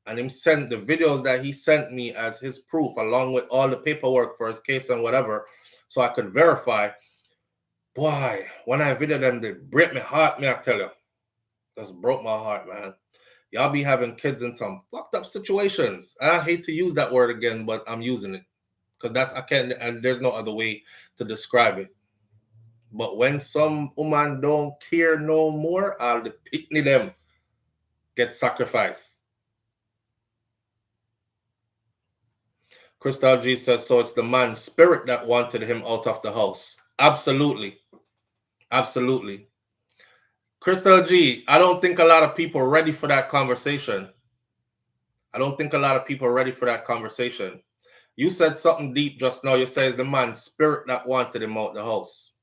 and him sent the videos that he sent me as his proof, along with all the paperwork for his case and whatever, so I could verify. Boy, when I video them, they break my heart, me I tell you. Just broke my heart, man. Y'all be having kids in some fucked up situations. And I hate to use that word again, but I'm using it. Because that's, I can't, and there's no other way to describe it. But when some woman don't care no more, all the picnic them get sacrificed. Crystal G says, so it's the man's spirit that wanted him out of the house. Absolutely. Absolutely. Crystal G, I don't think a lot of people are ready for that conversation. You said something deep just now. You said it's the man's spirit that wanted him out the house.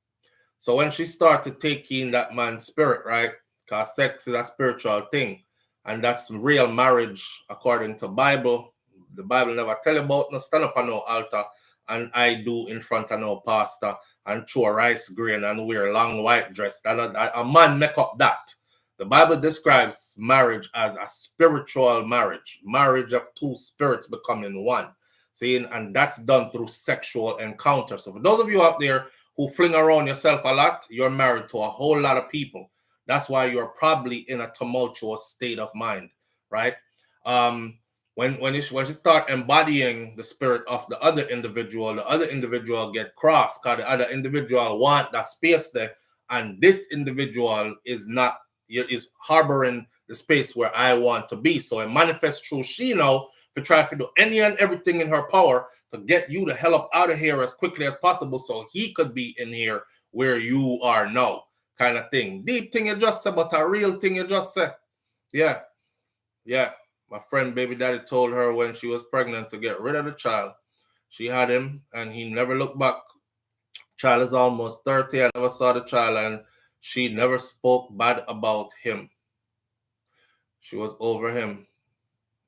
So when she started taking that man's spirit, right? Because sex is a spiritual thing. And that's real marriage according to Bible. The Bible never tell you about no stand up on no altar and I do in front of no pastor and throw a rice grain and wear a long white dress. A man make up that. The Bible describes marriage as a spiritual marriage of two spirits becoming one. See, and that's done through sexual encounter. So for those of you out there who fling around yourself a lot, you're married to a whole lot of people. That's why you're probably in a tumultuous state of mind, right? When you start embodying the spirit of the other individual get crossed because the other individual want that space there, and this individual is harboring the space where I want to be. So it manifests through she now to try to do any and everything in her power to get you the hell up out of here as quickly as possible so he could be in here where you are now, kind of thing. Deep thing you just said, but a real thing you just said. Yeah. My friend baby daddy told her when she was pregnant to get rid of the child. She had him and he never looked back. Child is almost 30. I never saw the child and she never spoke bad about him. She was over him.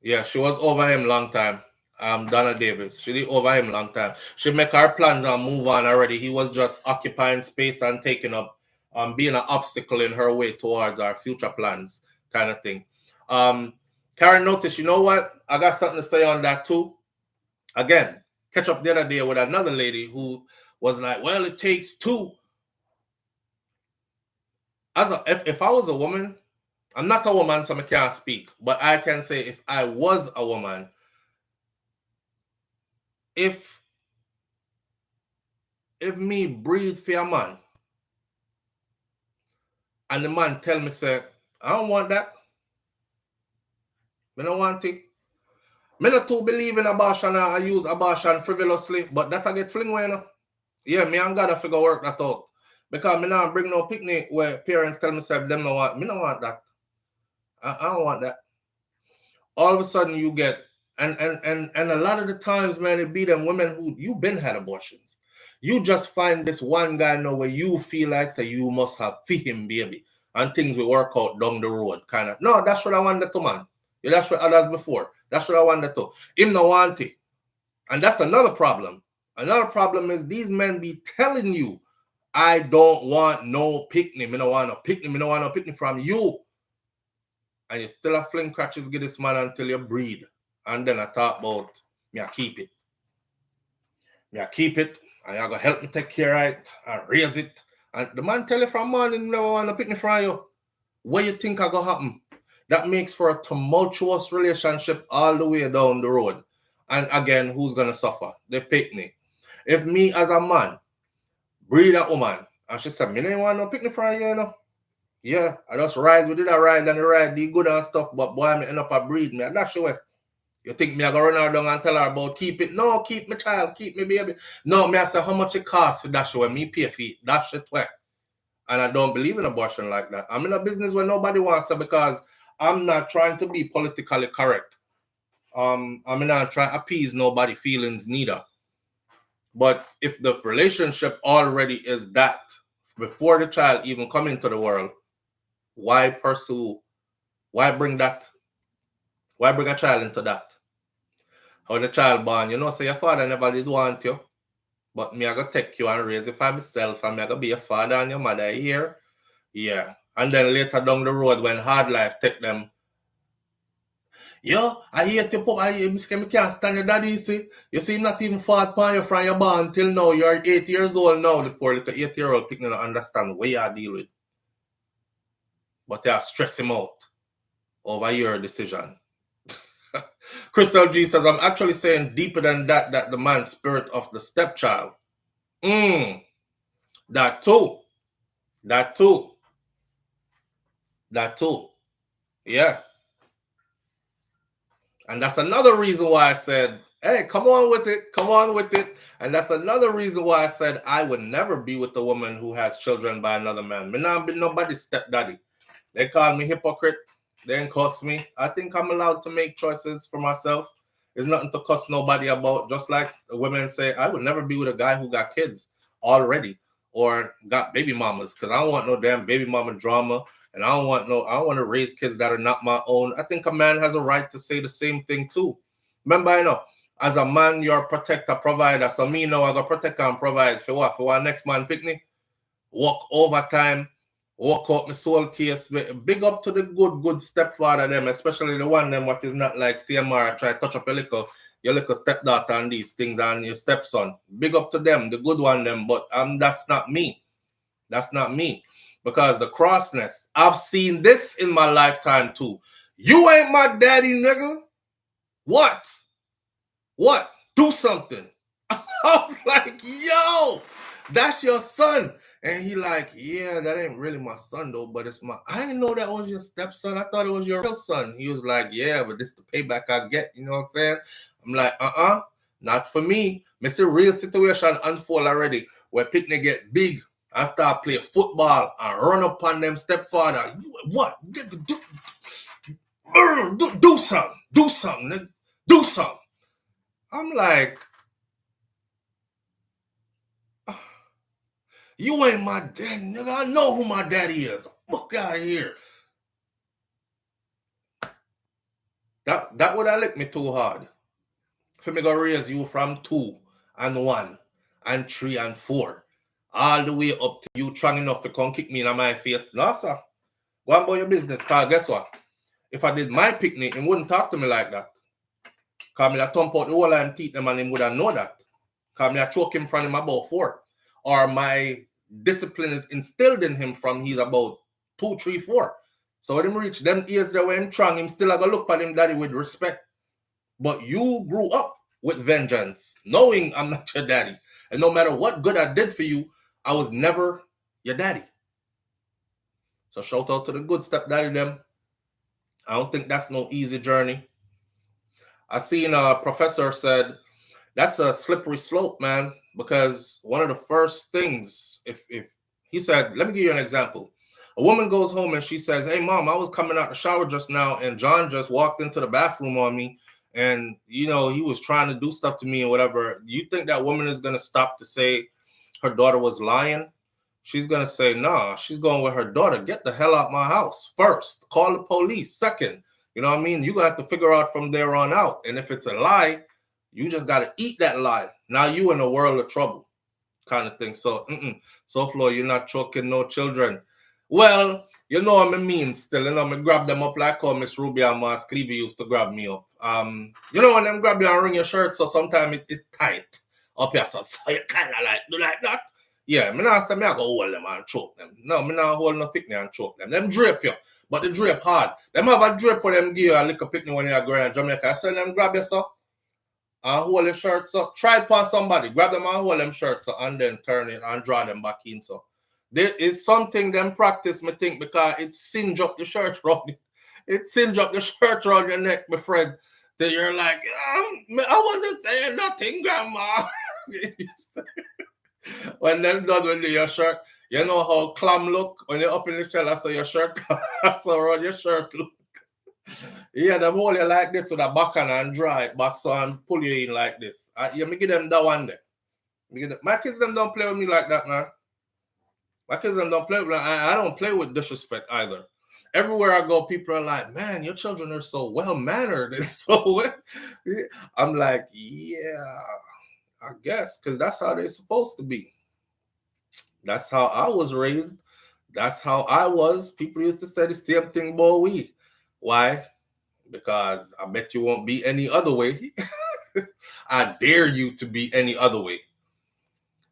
Yeah, she was over him long time. Donna Davis. She did over him long time. She make her plans and move on already. He was just occupying space and taking up, being an obstacle in her way towards our future plans, kind of thing. Karen noticed, you know what? I got something to say on that too. Again, catch up the other day with another lady who was like, well, it takes two. If I was a woman, I'm not a woman, so I can't speak, but I can say if I was a woman, if me breathe for a man, and the man tell me, say, I don't want that. I don't want it. I not too believe in abortion and I use abortion frivolously, but that I get fling away, you know? Yeah, me and God have figure work that out. Because me not bring no picnic where parents tell me, say, them no want, me don't want that. I don't want that. All of a sudden you get, and a lot of the times, man, it be them women who, you been had abortions. You just find this one guy now where you feel like, say, you must have feed him, baby. And things will work out down the road, kind of. No, that's what I wanted to, man. Yeah, that's what others before. That's what I wanted to. Him no want it. And that's another problem. Another problem is these men be telling you, I don't want no picnic. Me no want no picnic. Me no want no picnic from you. And you still have fling crutches give this man until you breed. And then I talk about me I keep it. Me I keep it. And you're going to help me take care of it and raise it. And the man tell you from morning, you never want no picnic from you. What you think are going to happen? That makes for a tumultuous relationship all the way down the road. And again, who's going to suffer? The picnic. If me as a man breed a woman, and she said, me don't want no picnic from you, you know. Yeah, I just ride. We did a ride and the ride did good and stuff, but boy, me end up a breed me. And that's the way. You think me I go run her down and tell her about keep it? No, keep my child, keep me baby. No, me I say how much it costs for that way. Me pay for it. That's it way. And I don't believe in abortion like that. I'm in a business where nobody wants to because I'm not trying to be politically correct. I'm not trying to appease nobody's feelings neither. But if the relationship already is that before the child even come into the world, why pursue? Why bring that? Why bring a child into that? When the child born, you know, say your father never did want you, but me I go take you and raise you for myself, and me I go be your father and your mother here. Yeah. And then later down the road when hard life take them, yo, I hate your pop, I can't stand your daddy, you see. You see him not even fought upon you from your born till now. You're 8 years old now. The poor little 8-year-old picking to understand what you deal with. But you stress him out over your decision. Crystal G says, I'm actually saying deeper than that the man's spirit of the stepchild. That too. That too. That too. Yeah. And that's another reason why I said, hey, come on with it. Come on with it. And that's another reason why I said I would never be with a woman who has children by another man. Me not be nobody's stepdaddy. They call me hypocrite. They ain't cuss me. I think I'm allowed to make choices for myself. There's nothing to cuss nobody about. Just like the women say, I would never be with a guy who got kids already or got baby mamas, because I don't want no damn baby mama drama. And I don't want to raise kids that are not my own. I think a man has a right to say the same thing too. Remember, I know, as a man, you're a protector, provider. So me now, I got protect and provide for what? For our next man picnic? Work overtime, work out my soul case. Big up to the good stepfather them, especially the one them what is not like CMR, try to touch up your little stepdaughter and these things and your stepson. Big up to them, the good one them, but that's not me. That's not me. Because the crossness, I've seen this in my lifetime too. You ain't my daddy, nigga. What? Do something. I was like, yo, that's your son. And he like, yeah, that ain't really my son though, but it's I didn't know that was your stepson. I thought it was your real son. He was like, yeah, but this is the payback I get. You know what I'm saying? I'm like, not for me. Me see real situation unfold already where picnic get big. I start playing football and run up on them stepfather. What? Do something. Do something, nigga. Do something. I'm like, you ain't my daddy, nigga. I know who my daddy is. Fuck out of here. That would have licked me too hard. For me go raise you from 2 and 1 and 3 and 4. All the way up to you trying enough to come kick me in my face. No, sir. Go on about your business. Because guess what? If I did my picnic, he wouldn't talk to me like that. Because me I thump out the whole and teeth them and he would have know that. Because me I choke him from him about 4. Or my discipline is instilled in him from he's about 2, 3, 4. So when him reach them years that when him strong, him still have to look at him daddy with respect. But you grew up with vengeance, knowing I'm not your daddy. And no matter what good I did for you, I was never your daddy. So shout out to the good stepdaddy them. I don't think that's no easy journey. I seen a professor said, that's a slippery slope, man, because one of the first things, if he said, let me give you an example. A woman goes home and she says, hey, mom, I was coming out the shower just now and John just walked into the bathroom on me and, you know, he was trying to do stuff to me and whatever. You think that woman is going to stop to say her daughter was lying? She's going to say, nah, she's going with her daughter. Get the hell out my house first. Call the police second. You know what I mean? You're going to have to figure out from there on out. And if it's a lie, you just got to eat that lie. Now you in a world of trouble kind of thing. So, SouFLo, you're not choking no children. Well, you know what I mean still. You know, me grab them up like how Miss Ruby and Mas Clevey used to grab me up. You know when them grab you and ring your shirt, so sometimes it tight up here. So you kind of like do like that. Yeah, me not say me I go hold them and choke them. No, me not hold no picnic and choke them. Them drape you, but the drape hard. Them have a drape where them give you a little picnic when you're going to Jamaica. So them grab you so and hold your shirts up. Try it past somebody. Grab them and hold them shirts up and then turn it and draw them back in. So there is something them practice, me think, because it singe up the shirt around it. It singe up the shirt around your neck, my friend. Then you're like, I wasn't saying nothing, Grandma. When them done with your shirt, you know how clam look when you're up in the shell, so your shirt, so around your shirt look. Yeah, them hold you like this with a backhand and dry it back so and pull you in like this. Yeah, me give them that one there. My kids them don't play with me like that, man. My kids them don't play with me. I don't play with disrespect either. Everywhere I go, people are like, man, your children are so well-mannered and so I'm like, yeah. I guess, because that's how they're supposed to be. That's how I was raised. That's how I was. People used to say the same thing about we. Why? Because I bet you won't be any other way. I dare you to be any other way.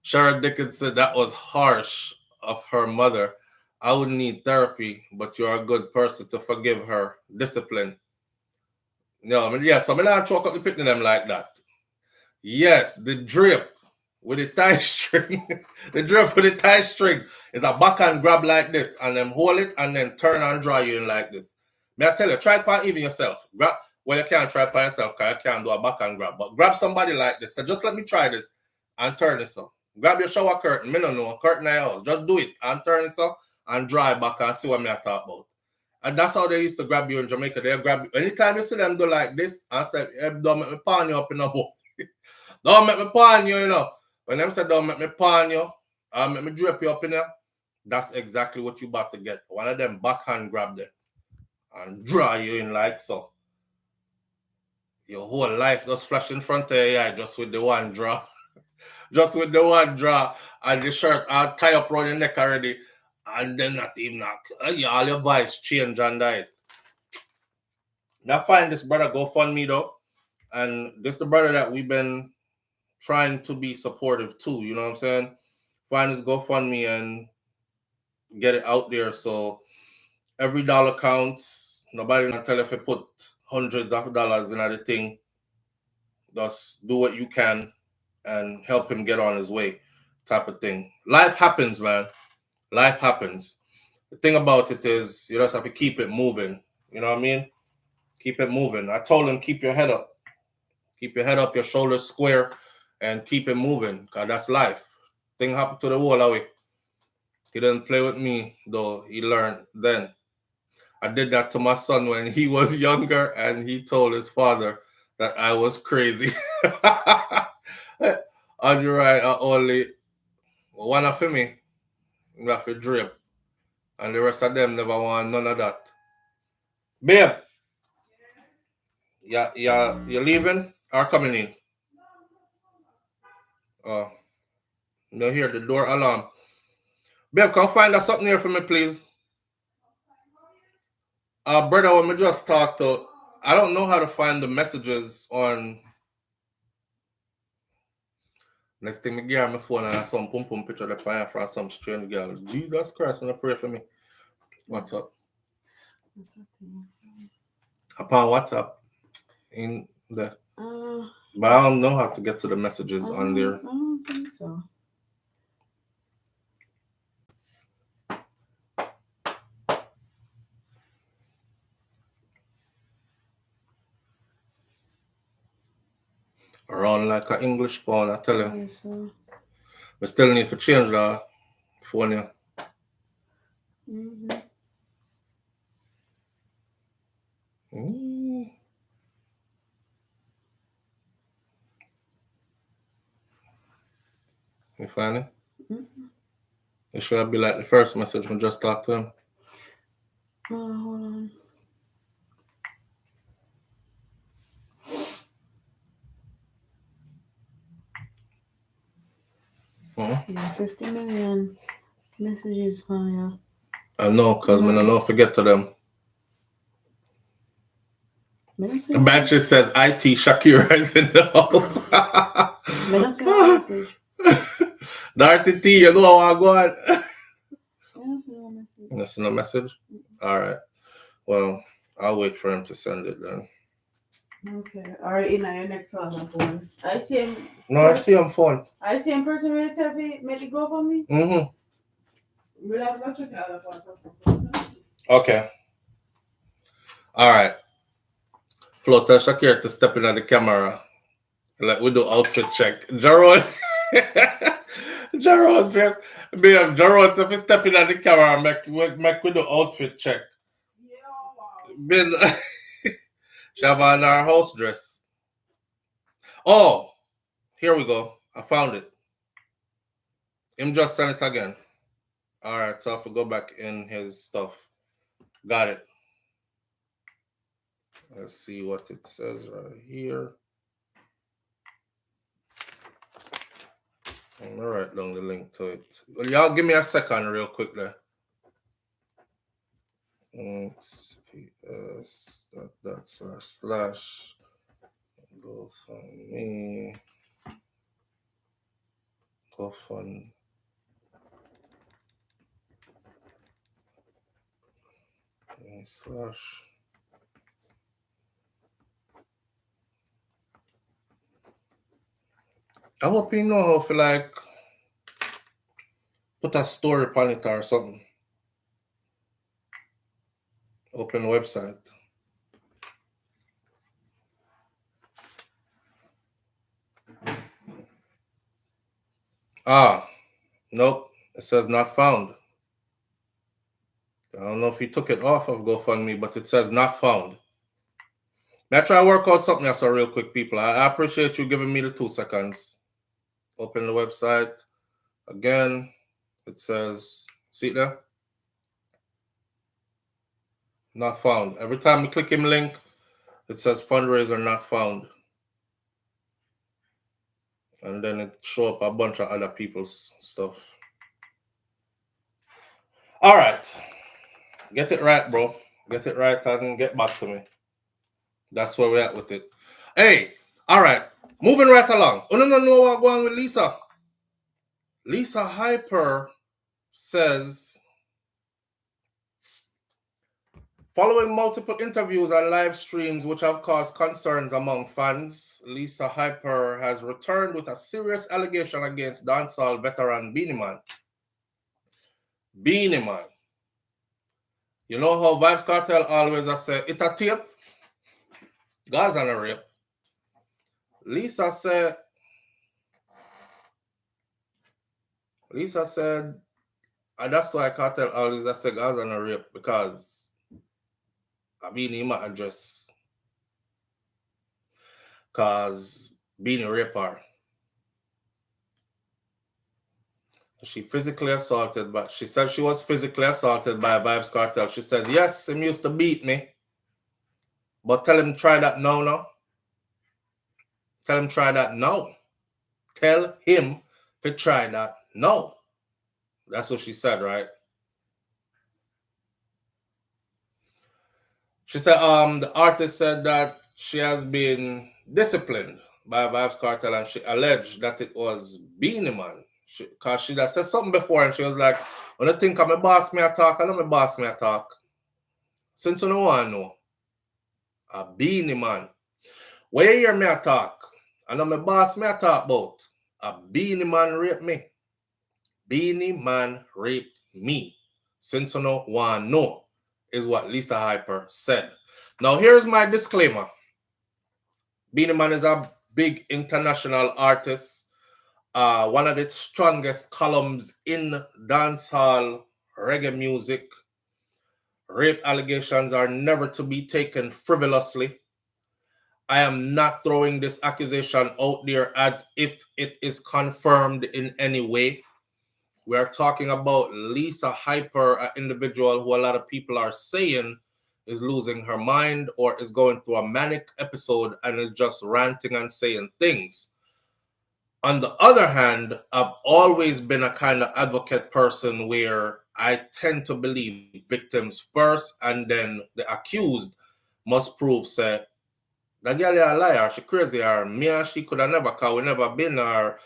Sharon Dickens said that was harsh of her mother. I would need therapy, but you're a good person to forgive her. Discipline. No, I mean, yeah, so I'm not choke up the picnic them like that. Yes, the drip with the tie string. The drip with the tie string is a back and grab like this, and then hold it and then turn and draw you in like this. May I tell you, try it even yourself. Grab, well, you can't try it by yourself because you can't do a back and grab, but grab somebody like this. So just let me try this and turn this up. Grab your shower curtain. Me no know, curtain in your house. Just do it and turn this up and draw it back and see what me I talk about. And that's how they used to grab you in Jamaica. They'll grab you. Anytime you see them do like this, and say, hey, don't make me pawn you up in a book. Don't make me pawn you, you know. When them say don't make me pawn you, make me drape you up in there, that's exactly what you about to get. One of them backhand grab them and draw you in like so. Your whole life just flash in front of your eye just with the one draw. Just with the one draw. And the shirt all tie up around your neck already. And then not even all your voice change and that. Now find this brother GoFundMe though. And this the brother that we've been trying to be supportive too, you know what I'm saying? Find his GoFundMe and get it out there so every dollar counts. Nobody gonna tell if you put hundreds of dollars in the thing. Just do what you can and help him get on his way, type of thing. Life happens, man. Life happens. The thing about it is you just have to keep it moving. You know what I mean? Keep it moving. I told him keep your head up. Keep your head up, your shoulders square, and keep it moving. Because that's life. Thing happened to the whole away. He didn't play with me, though. He learned then. I did that to my son when he was younger, and he told his father that I was crazy. And you're right, only one of me, you have to drip. And the rest of them never want none of that. Babe, you're leaving or coming in? Oh, you hear the door alarm. Babe, come find us something here for me, please. Brother, when we just talked to, I don't know how to find the messages on. Next thing, I get on my phone and I some pum pum picture that I from some strange girl. Jesus Christ, and I pray for me. What's up? Upon WhatsApp in the. But I don't know how to get to the messages on there. I don't think so. Around like an English phone, I tell you. Yes, sir. We still need to change the phone here. You find it? It should be like the first message we just talked to him. Hold on. Yeah, 50 million messages from you. I know, because I don't forget to them. The battery says IT Shakira is in the house. I don't see no message. Darty T, you know how I go on. I don't see no message. You see no message? All right. Well, I'll wait for him to send it then. Okay. All right, in your next phone. I see him. No, I see him phone. I see him person with selfie. Make it go for me. We'll have to check out. Okay. All right. Floater Shakir to step in at the camera. Like we do outfit check. Jarrod. Jarrod first. Jarrod to step in at the camera and make we do outfit check. Been she have on our house dress. Oh, here we go. I found it. Him just send it again. All right, so I have to go back in his stuff. Got it. Let's see what it says right here. I'm gonna write down the link to it. Well, y'all give me a second real quick there. XPS // GoFundMe GoFund slash I hope you know how to like put a story upon it or something. Open the website. Nope. It says not found. I don't know if he took it off of GoFundMe, but it says not found. May I try to work out something else real quick, people. I appreciate you giving me the 2 seconds. Open the website. Again, it says, see it there? Not found. Every time you click him link, it says fundraiser not found. And then it show up a bunch of other people's stuff. All right. Get it right, bro. Get it right and get back to me. That's where we're at with it. Hey, all right. Moving right along. You don't know what's going on with Lisa. Lisa Hyper says, following multiple interviews and live streams which have caused concerns among fans, Lisa Hyper has returned with a serious allegation against dancehall veteran Beenie Man. Beenie Man. You know how Vybz Kartel always say, it a tape? God's on a rape. Lisa said, and that's why Kartel always say God's on a rape, because I Beenie my address. Because Beenie rape her. She physically assaulted, but she said she was physically assaulted by Vybz Kartel. She said, yes, him used to beat me. But tell him try that now, no. Tell him try that now. Tell him to try that now. That's what she said, right? She said, the artist said that she has been disciplined by Vybz Kartel, and she alleged that it was Beenie Man. Because she said something before, and she was like, when I think of my boss me I talk, I know my boss me I talk. Since you don't want to know, a Beenie Man. Where you hear me I talk, I know my boss me I talk about. A Beenie Man raped me. Beenie Man raped me. Since you don't want to know, is what Lisa Hyper said. Now, here's my disclaimer. Beenie Man is a big international artist. One of the strongest columns in dancehall reggae music. Rape allegations are never to be taken frivolously. I am not throwing this accusation out there as if it is confirmed in any way. We are talking about Lisa Hyper, an individual who a lot of people are saying is losing her mind or is going through a manic episode and is just ranting and saying things. On the other hand, I've always been a kind of advocate person where I tend to believe victims first and then the accused must prove, say, that girl is a liar, she crazy, or me and she could have never, cause we never been or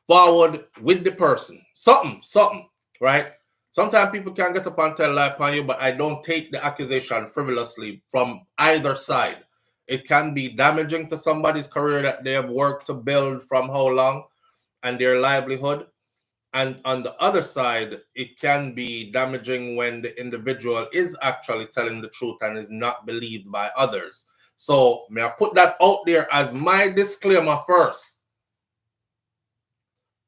forward with the person. Something, right? Sometimes people can get up and tell lie upon you, but I don't take the accusation frivolously from either side. It can be damaging to somebody's career that they have worked to build from how long and their livelihood. And on the other side, it can be damaging when the individual is actually telling the truth and is not believed by others. So may I put that out there as my disclaimer first.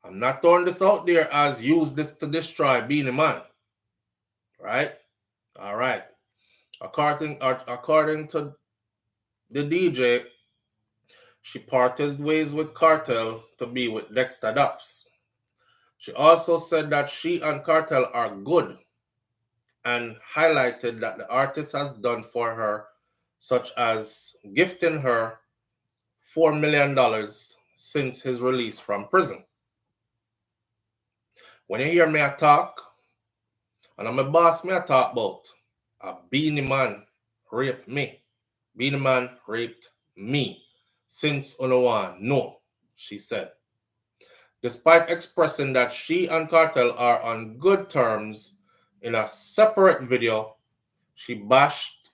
I'm not throwing this out there as use this to destroy Beenie Man. Right? All right. According to the DJ, she parted ways with Kartel to be with Dexter Daps. She also said that she and Kartel are good and highlighted that the artist has done for her, such as gifting her $4 million since his release from prison. When you hear me I talk, and I'm a boss me I talk about, a Beenie man raped me. Beenie man raped me. Since Unawan, no, she said. Despite expressing that she and Cartel are on good terms in a separate video, she bashed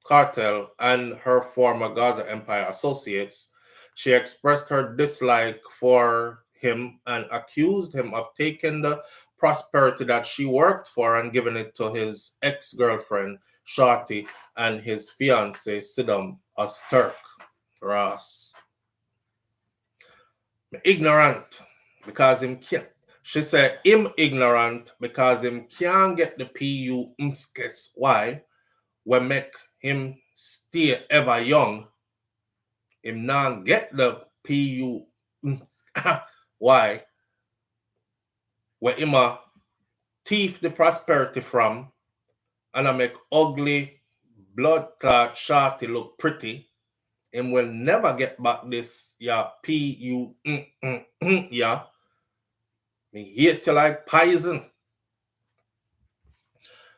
Cartel and her former Gaza Empire associates. She expressed her dislike for him and accused him of taking the prosperity that she worked for and giving it to his ex-girlfriend, Shorty, and his fiance, Sidam Turk Ross. Ignorant because him can't. She said him ignorant because him can't get the PU umskes. Why? We make him stay ever young. Him not get the PU. Why? Where him a thief the prosperity from and I make ugly blood clot shorty look pretty. Him will never get back this PU. Yeah. Me hate you like poison.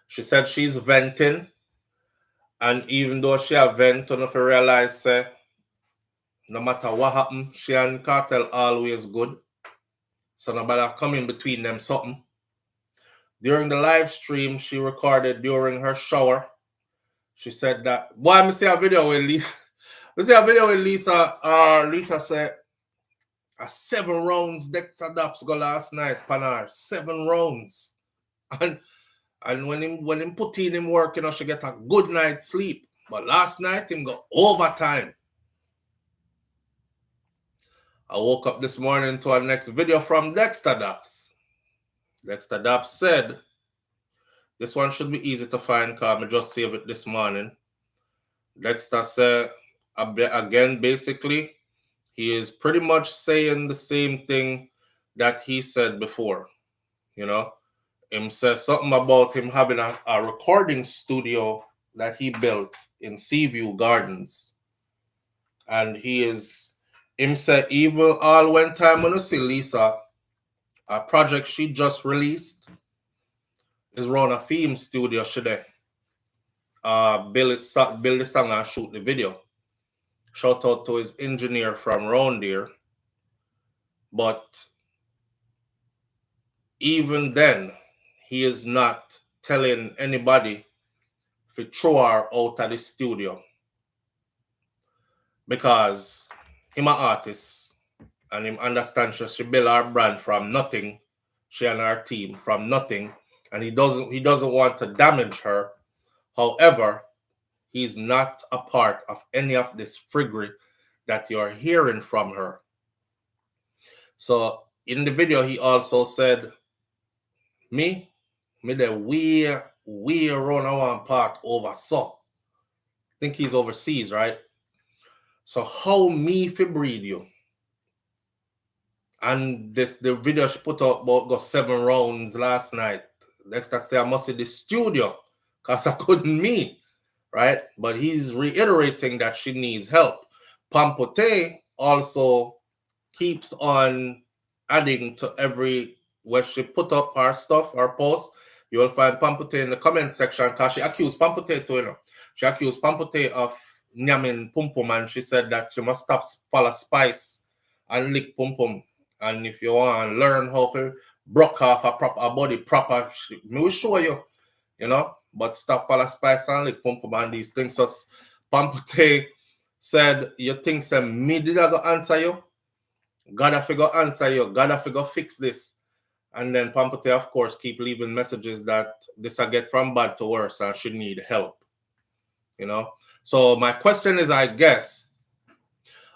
She said she's venting, and even though she a vent, enough to realize no matter what happen, she and Cartel always good. So nobody come in between them something. During the live stream she recorded during her shower, she said that, boy, I see a video with Lisa. I see a video with Lisa. Lisa said, 7 rounds Dexter Daps go last night, Panar. 7 rounds. And when him put in him work, she get a good night's sleep. But last night him go overtime. I woke up this morning to our next video from Dexter Daps. Dexter Daps said, this one should be easy to find because I just saved it this morning. Dexter said, again, basically, he is pretty much saying the same thing that he said before. Him says something about him having a recording studio that he built in Seaview Gardens. And him said, even all one time when you see Lisa, a project she just released is run a film studio today. Build the song and shoot the video. Shout out to his engineer from round there. But even then, he is not telling anybody to throw her out of the studio. Because him an artist and him understand she build her brand from nothing, she and her team from nothing, and he doesn't want to damage her. However, he's not a part of any of this friggery that you're hearing from her. So in the video, he also said, me the we run one part over so. I think he's overseas, right? So how me fi breed you? And the video she put up about got 7 rounds last night. Next I say I must see the studio because I couldn't meet, right? But he's reiterating that she needs help. Pampote also keeps on adding to every where she put up her stuff, her post. You will find Pampote in the comment section because she accused Pampote She accused Pampote of nyamming Pum Pum, and she said that she must stop follow Spice and lick Pum Pum. And if you want to learn how to broke off a body proper, me will show you, but stop follow Spice and lick Pum Pum and these things. So Pampote said, you think me did I go answer you? Gotta figure answer you, gotta figure fix this. And then Pampote, of course, keep leaving messages that this I get from bad to worse and she need help. So my question is, I guess,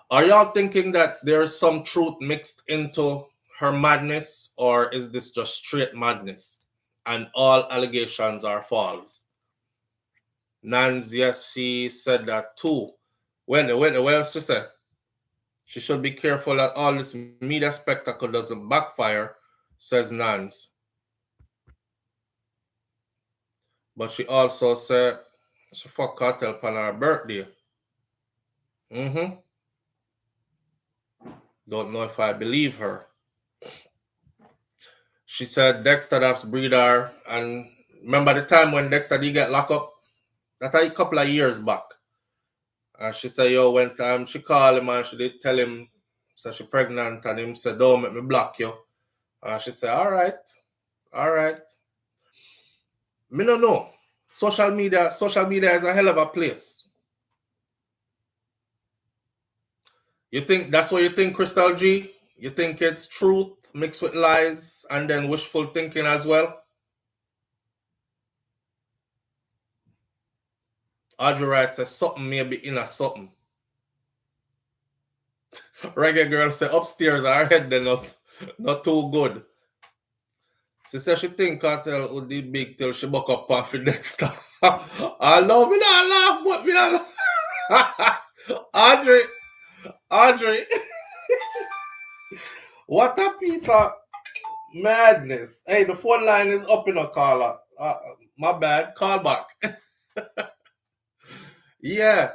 are y'all thinking that there's some truth mixed into her madness, or is this just straight madness and all allegations are false? Nans, yes, she said that too. What else she said? She should be careful that all this media spectacle doesn't backfire, says Nans. But she also said she fuck Cartel on her birthday. Don't know if I believe her. She said Dexter that's breed her. And remember the time when Dexter did get locked up? That's a couple of years back. And she said, yo, when time she called him and she did tell him, so she pregnant, and him said, don't make me block you. And she said, all right. Me no know. Social media is a hell of a place. You think that's what you think, Crystal G? You think it's truth mixed with lies and then wishful thinking as well? Audrey Wright says something maybe in a something. Reggae girl say upstairs her head they're not too good. She said she think Cartel would be big till she buck up off the next time. I know me not laugh, but me not laugh. Audrey. What a piece of madness. Hey, the phone line is up in a caller. My bad. Call back. Yeah.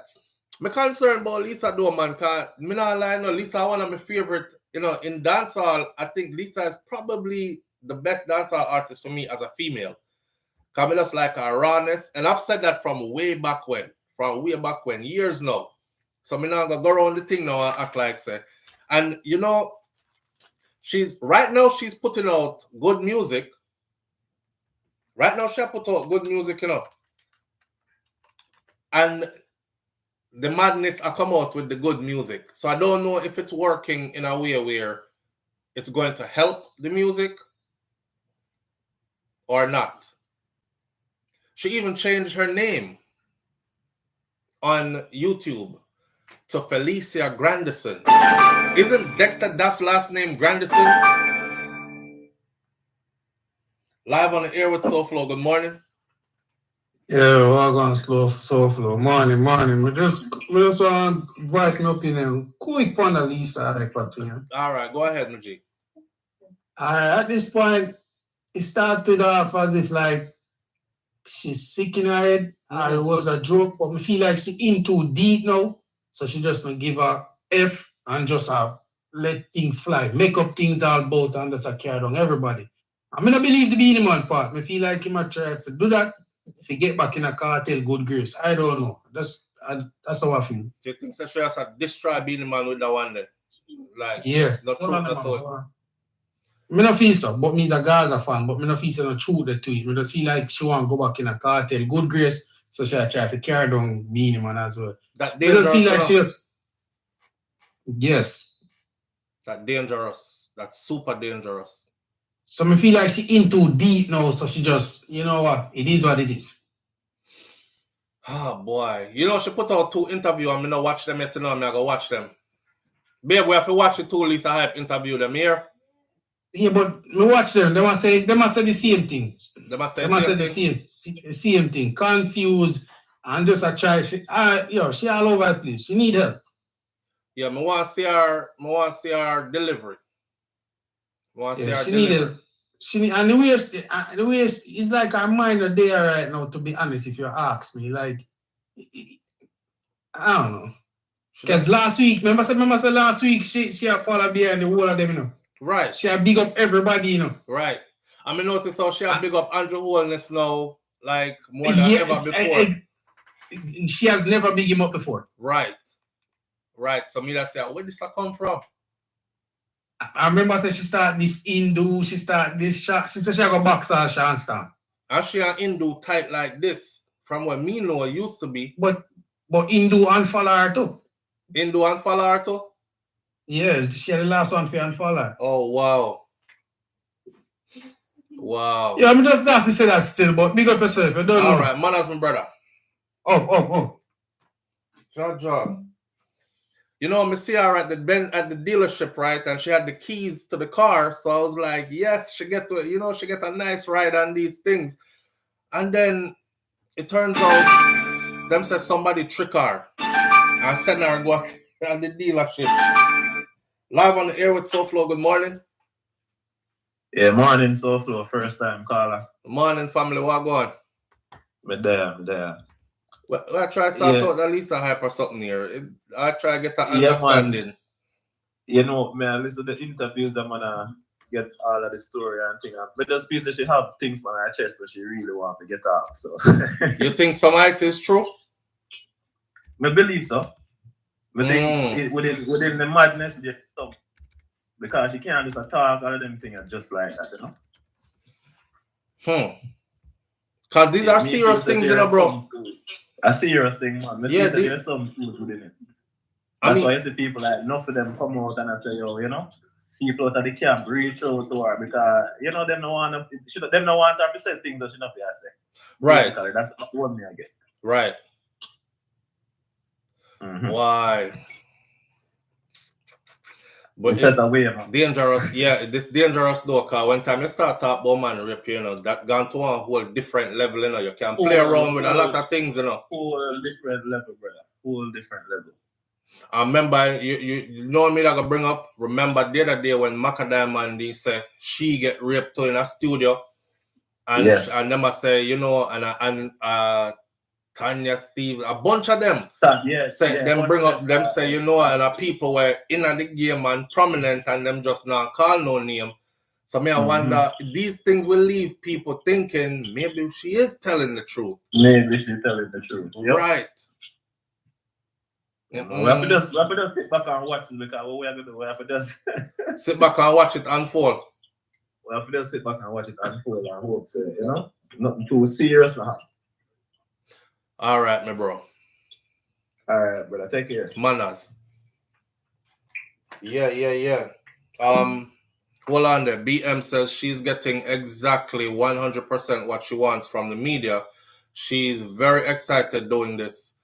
I'm concerned about Lisa though, man, because me not lie, no, Lisa one of my favorite, in dancehall. I think Lisa is probably the best dancehall artist for me as a female. Because I just like her rawness. And I've said that from way back when, years now. So I'm not going to go around the thing now and act like say. And, she's putting out good music. Right now, she put out good music, And the madness I come out with the good music. So I don't know if it's working in a way where it's going to help the music or not. She even changed her name on YouTube to Felicia Grandison. Isn't Dexter Dapp's last name Grandison? Live on the air with SouFLo. Good morning. Yeah, we're going slow, SouFLo. Morning. I just want to voice my opinion. Quick on the Lisa, like what you. All right, go ahead, Muji. At this point, it started off as if like she's sick in her head, or it was a joke, but I feel like she's in too deep now, so she just gonna give her F and just let things fly, make up things all about and just carry on everybody. I mean, I believe the Beenie Man part. I feel like he might try to do that. If he get back in a cartel, good grace. I don't know. That's how I feel. Do you think she has to destroy Beenie Man with that one there? Like, yeah. Not true, not to I don't feel so, but me's a Gaza fan, but I don't feel so not true to it. I just feel like she want to go back in a cartel, good grace, so she try to carry down Beenie Man as well. That dangerous. I just feel like she just, yes. That dangerous. That's super dangerous. So I feel like she in too deep now, so she just, you know what, it is what it is. Oh boy. She put out 2 interviews. I'm gonna watch them yet tonight. I'm gonna watch them. Babe, we have to watch the 2 Lisa Hype interview them here. Yeah, but me watch them. They must say the same thing. They must say the same thing. Confused and just a try. She all over the place. She need help. Yeah, me want to see her delivery. She need help. And the way it's like her mind are there right now, to be honest, if you ask me. Like, I don't know. Because last week, remember last week she had fallen behind the whole of them, Right. She had big up everybody, Right. I mean, notice how she had big up Andrew Holness now, like more than ever before. She has never big him up before. Right. So me that say, where did this come from? I remember she start this Hindu, she start this shot. She said she go box her and start. And she an Hindu type like this, from what me know it used to be. But Hindu unfollow her too. Hindu unfollow her too? Yeah, she had the last one for unfollow. Oh wow. Yeah, I'm just have to say that still, but big up yourself. You don't know. All right, manners, my brother. Oh. John. Me see her at the dealership, right? And she had the keys to the car. So I was like, yes, she get a nice ride on these things. And then it turns out them says somebody trick her and send her go at the dealership. Live on the air with SouFLo. Good morning. Yeah, morning, SouFLo. First time caller. Morning, family. What going? Me there. Well, I try to sort out the Lisa Hype or something here. I try to get that understanding. Man. I listen to the interviews that get all of the story and thing. But just feel that she have things on her chest that she really want to get off. So You think some of it is true? I believe so. But think within the madness, because she can't just talk all of them things just like that, you know. Because these are serious things, you know, bro. A serious thing, man. Yeah, there's some truth within it. That's why you see people like enough of them come out and I say, yo, you know, people out of the camp reach out to her because you know them no want her to say things that she not be say. Right. Basically, that's what me I get. Right. Why? But it's set away, man. Dangerous, yeah, this dangerous though, because when time you start talk about man rape, you know, that gone to a whole different level, you know, you can play around with a lot of things, you know. Whole different level, brother. Whole different level. I remember you know me that I bring up. Remember the other day when Macadam and they said she get raped to in a studio, and yes. and them I say, you know, and Tanya, Steve, a bunch of them say them bring up them say, you know, and people were in the game and prominent and them just not call no name. So me I wonder these things will leave people thinking maybe she is telling the truth. Maybe she's telling the truth. Yep. Right. We have to just sit back and watch it because what we are going to do, we have to just sit back and watch it unfold. We have to just sit back and watch it unfold and hope so, you know, nothing too serious now. All right, my bro. All right, brother. Take care. Manners. Yeah. Hold on there. BM says she's getting exactly 100% what she wants from the media. She's very excited doing this.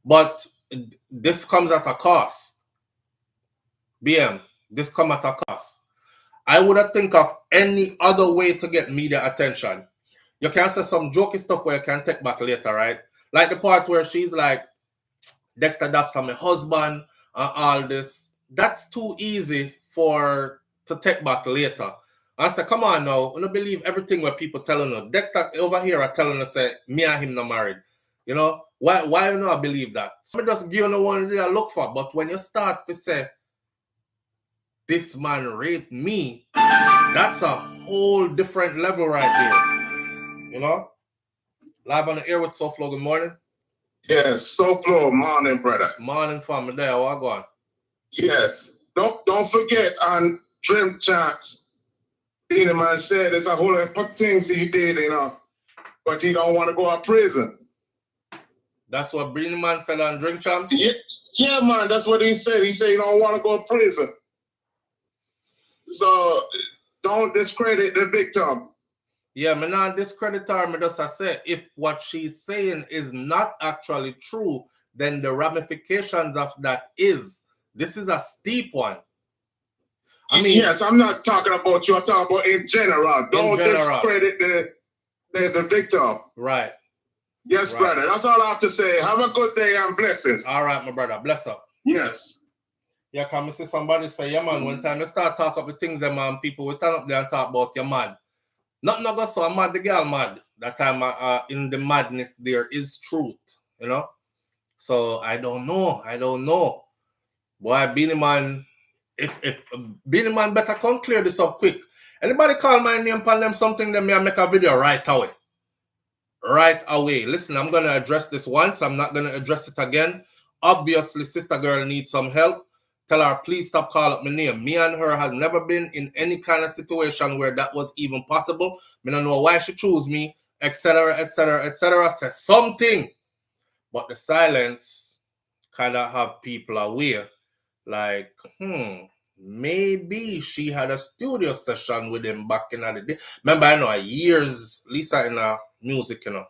But this comes at a cost. BM, this comes at a cost. I wouldn't think of any other way to get media attention. You can say some jokey stuff where you can take back later, right? Like the part where she's like, Dexter Daps and my husband and all this. That's too easy to take back later. I said, come on now. I don't believe everything where people telling you. Dexter over here are telling us, say, me and him not married. You know? Why you not believe that? Somebody just give you no one to look for. But when you start to say, this man raped me, that's a whole different level right there. You know? Live on the air with SouFLo, good morning. Yes, SouFLo, morning, brother. Morning, family. There, what going? Yes, don't forget on Dream Chats, Beenie man said there's a whole lot of things he did, you know, but he don't want to go to prison. That's what Beenie man said on Drink Champs? Yeah, man, that's what he said. He said he don't want to go to prison. So don't discredit the victim. Yeah, me not discredit her. Me just say if what she's saying is not actually true, then the ramifications of that is. This is a steep one. I mean, yes, I'm not talking about you. I'm talking about in general. Don't discredit the victim. Right. Yes, right. Brother. That's all I have to say. Have a good day and blessings. All right, my brother. Bless up. Yes. Yeah, come see somebody say, yeah, man, when time you start talk up the things that man, people will turn up there and talk about your mad. Not go so I'm mad, the girl mad. That time in the madness there is truth, you know? So I don't know. Boy, Beenie man, if Beenie man better come clear this up quick. Anybody call my name upon them something, then me make a video right away. Right away. Listen, I'm gonna address this once. I'm not gonna address it again. Obviously, sister girl needs some help. Tell her, please stop calling up my name. Me and her has never been in any kind of situation where that was even possible. I don't know why she chose me, etc., etc., etc. Say something. But the silence kind of have people aware. Like, maybe she had a studio session with him back in the day. Remember, I know years, Lisa in music, you know,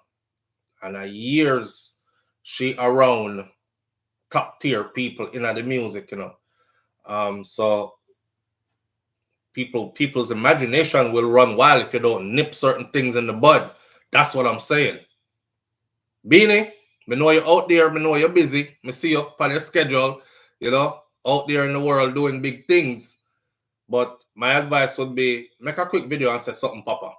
and years she around top tier people in the music, you know. So people's imagination will run wild if you don't nip certain things in the bud. That's what I'm saying. Beenie, me know you're out there, me know you're busy. Me see you on your schedule, you know, out there in the world doing big things. But my advice would be make a quick video and say something, Papa.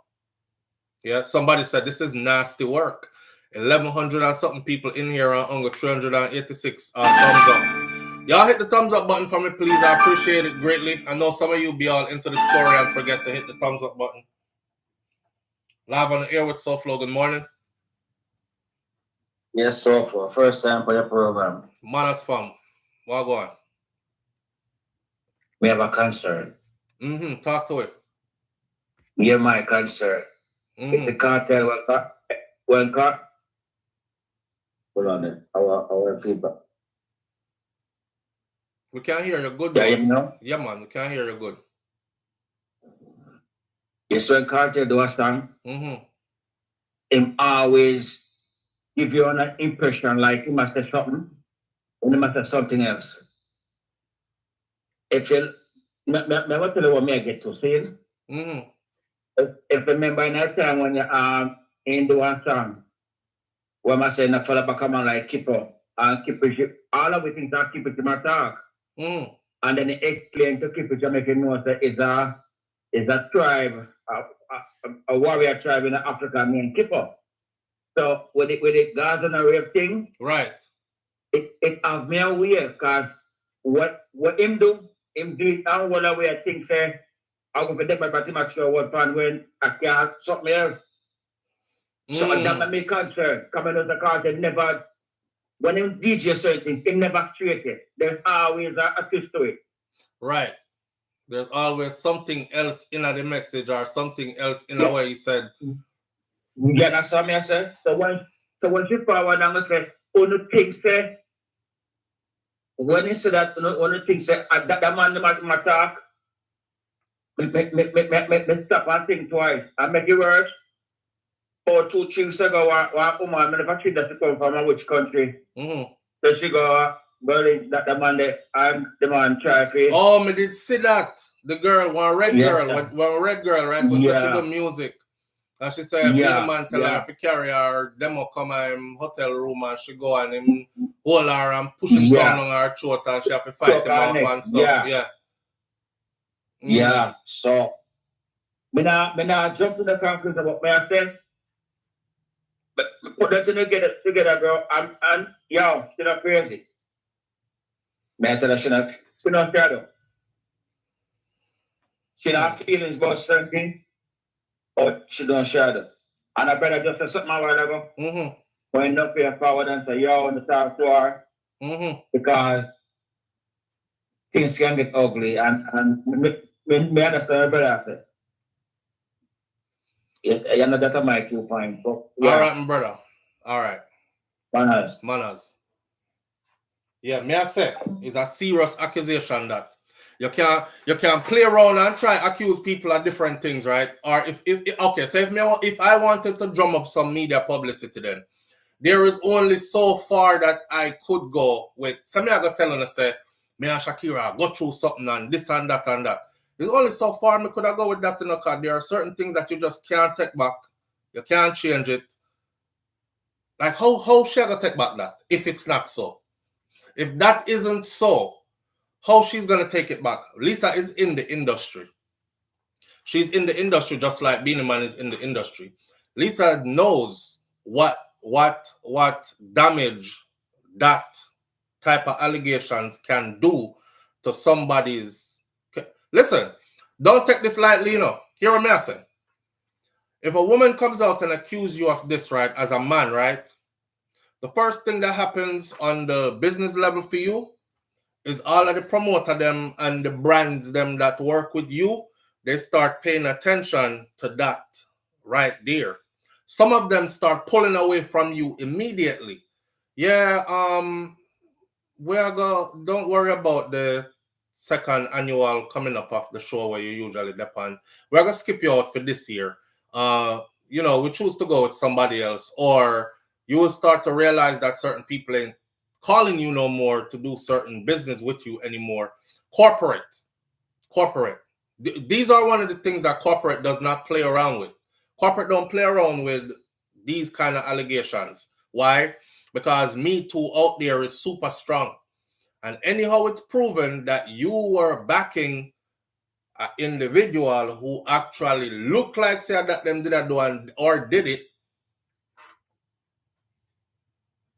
Yeah, somebody said this is nasty work. 1,100 and something people in here are under 386 thumbs up. Y'all hit the thumbs up button for me, please. I appreciate it greatly. I know some of you be all into the story and forget to hit the thumbs up button. Live on the air with SouFLo. Good morning. Yes, SouFLo. First time for your program. Manas fam. What go on? We have a concern. Talk to it. Hear my concern. It's a cartel. Hold on then. Our feedback. We can't hear you good. Yeah, you know? Yeah, man. We can't hear you good. Yes, when cartel do a song, him always give you an impression like he must say something, and he must have something else. If you, me tell you what me I get to say. If remember in that time when you in the one song, where I say na fella back come on like keeper and keeper all of the things that keeper to my talk. And then he explain to keeper to make you know that it's a tribe, a warrior tribe in Africa named Kipper. So with it Gaza and a rape thing, right? It has me aware because what him do it and what away I think say I go for them by pretty much what pan when I can't something else. So that make concern. Coming out the car, they never when him DJ certain things, he never create it. There's always a twist to it. Right. There's always something else in the message or something else in the way he said. Yeah, that's what I said. So when you forward and say, only thing say, when he said that, only thing say, that man my talk, me stop and think twice. I make it worse. Or 2 things ago, one woman, I never treat that to come from which country. So she go, Berlin, that the man there, and the man try to. Oh, me did see that. The girl, one red girl, right? Was such a good music. And she said, the man tell her to carry her demo come in hotel room and she go and him hold her and push him down on her throat and she have to fight him off and stuff. Yeah. So me now jump to the conclusion about me I say. But put that together, bro. And yo, she's not crazy. Me I tell her she not shadow. She not feelings about something. Or she don't shadow. And I better just say something a while ago. When up here forward and say, yo, I want to talk to her. Because things can get ugly. And me understand better after. You know that's my cue point. But, yeah. All right, my brother. All right. Manners. Yeah, me I say, it's a serious accusation that you can play around and try accuse people of different things, right? Or if I wanted to drum up some media publicity, then there is only so far that I could go with. Somebody I got telling us say, me and Shakira go through something and this and that and that. There's only so far me could have go with that in the car. There are certain things that you just can't take back. You can't change it. Like how she gonna take back that if it's not so? If that isn't so, how she's gonna take it back? Lisa is in the industry. She's in the industry just like Beenie Man is in the industry. Lisa knows what damage that type of allegations can do to somebody's. Listen, don't take this lightly, you know. Hear what I say. If a woman comes out and accuses you of this, right, as a man, right, the first thing that happens on the business level for you is all of the promoter them and the brands them that work with you, they start paying attention to that right there. Some of them start pulling away from you immediately. Yeah, don't worry about the second annual coming up of the show where you usually depend. We're gonna skip you out for this year. We choose to go with somebody else, or you will start to realize that certain people ain't calling you no more to do certain business with you anymore. Corporate. These are one of the things that corporate does not play around with. Corporate don't play around with these kind of allegations. Why? Because Me Too out there is super strong. And anyhow, it's proven that you were backing an individual who actually looked like say that them did that do or did it,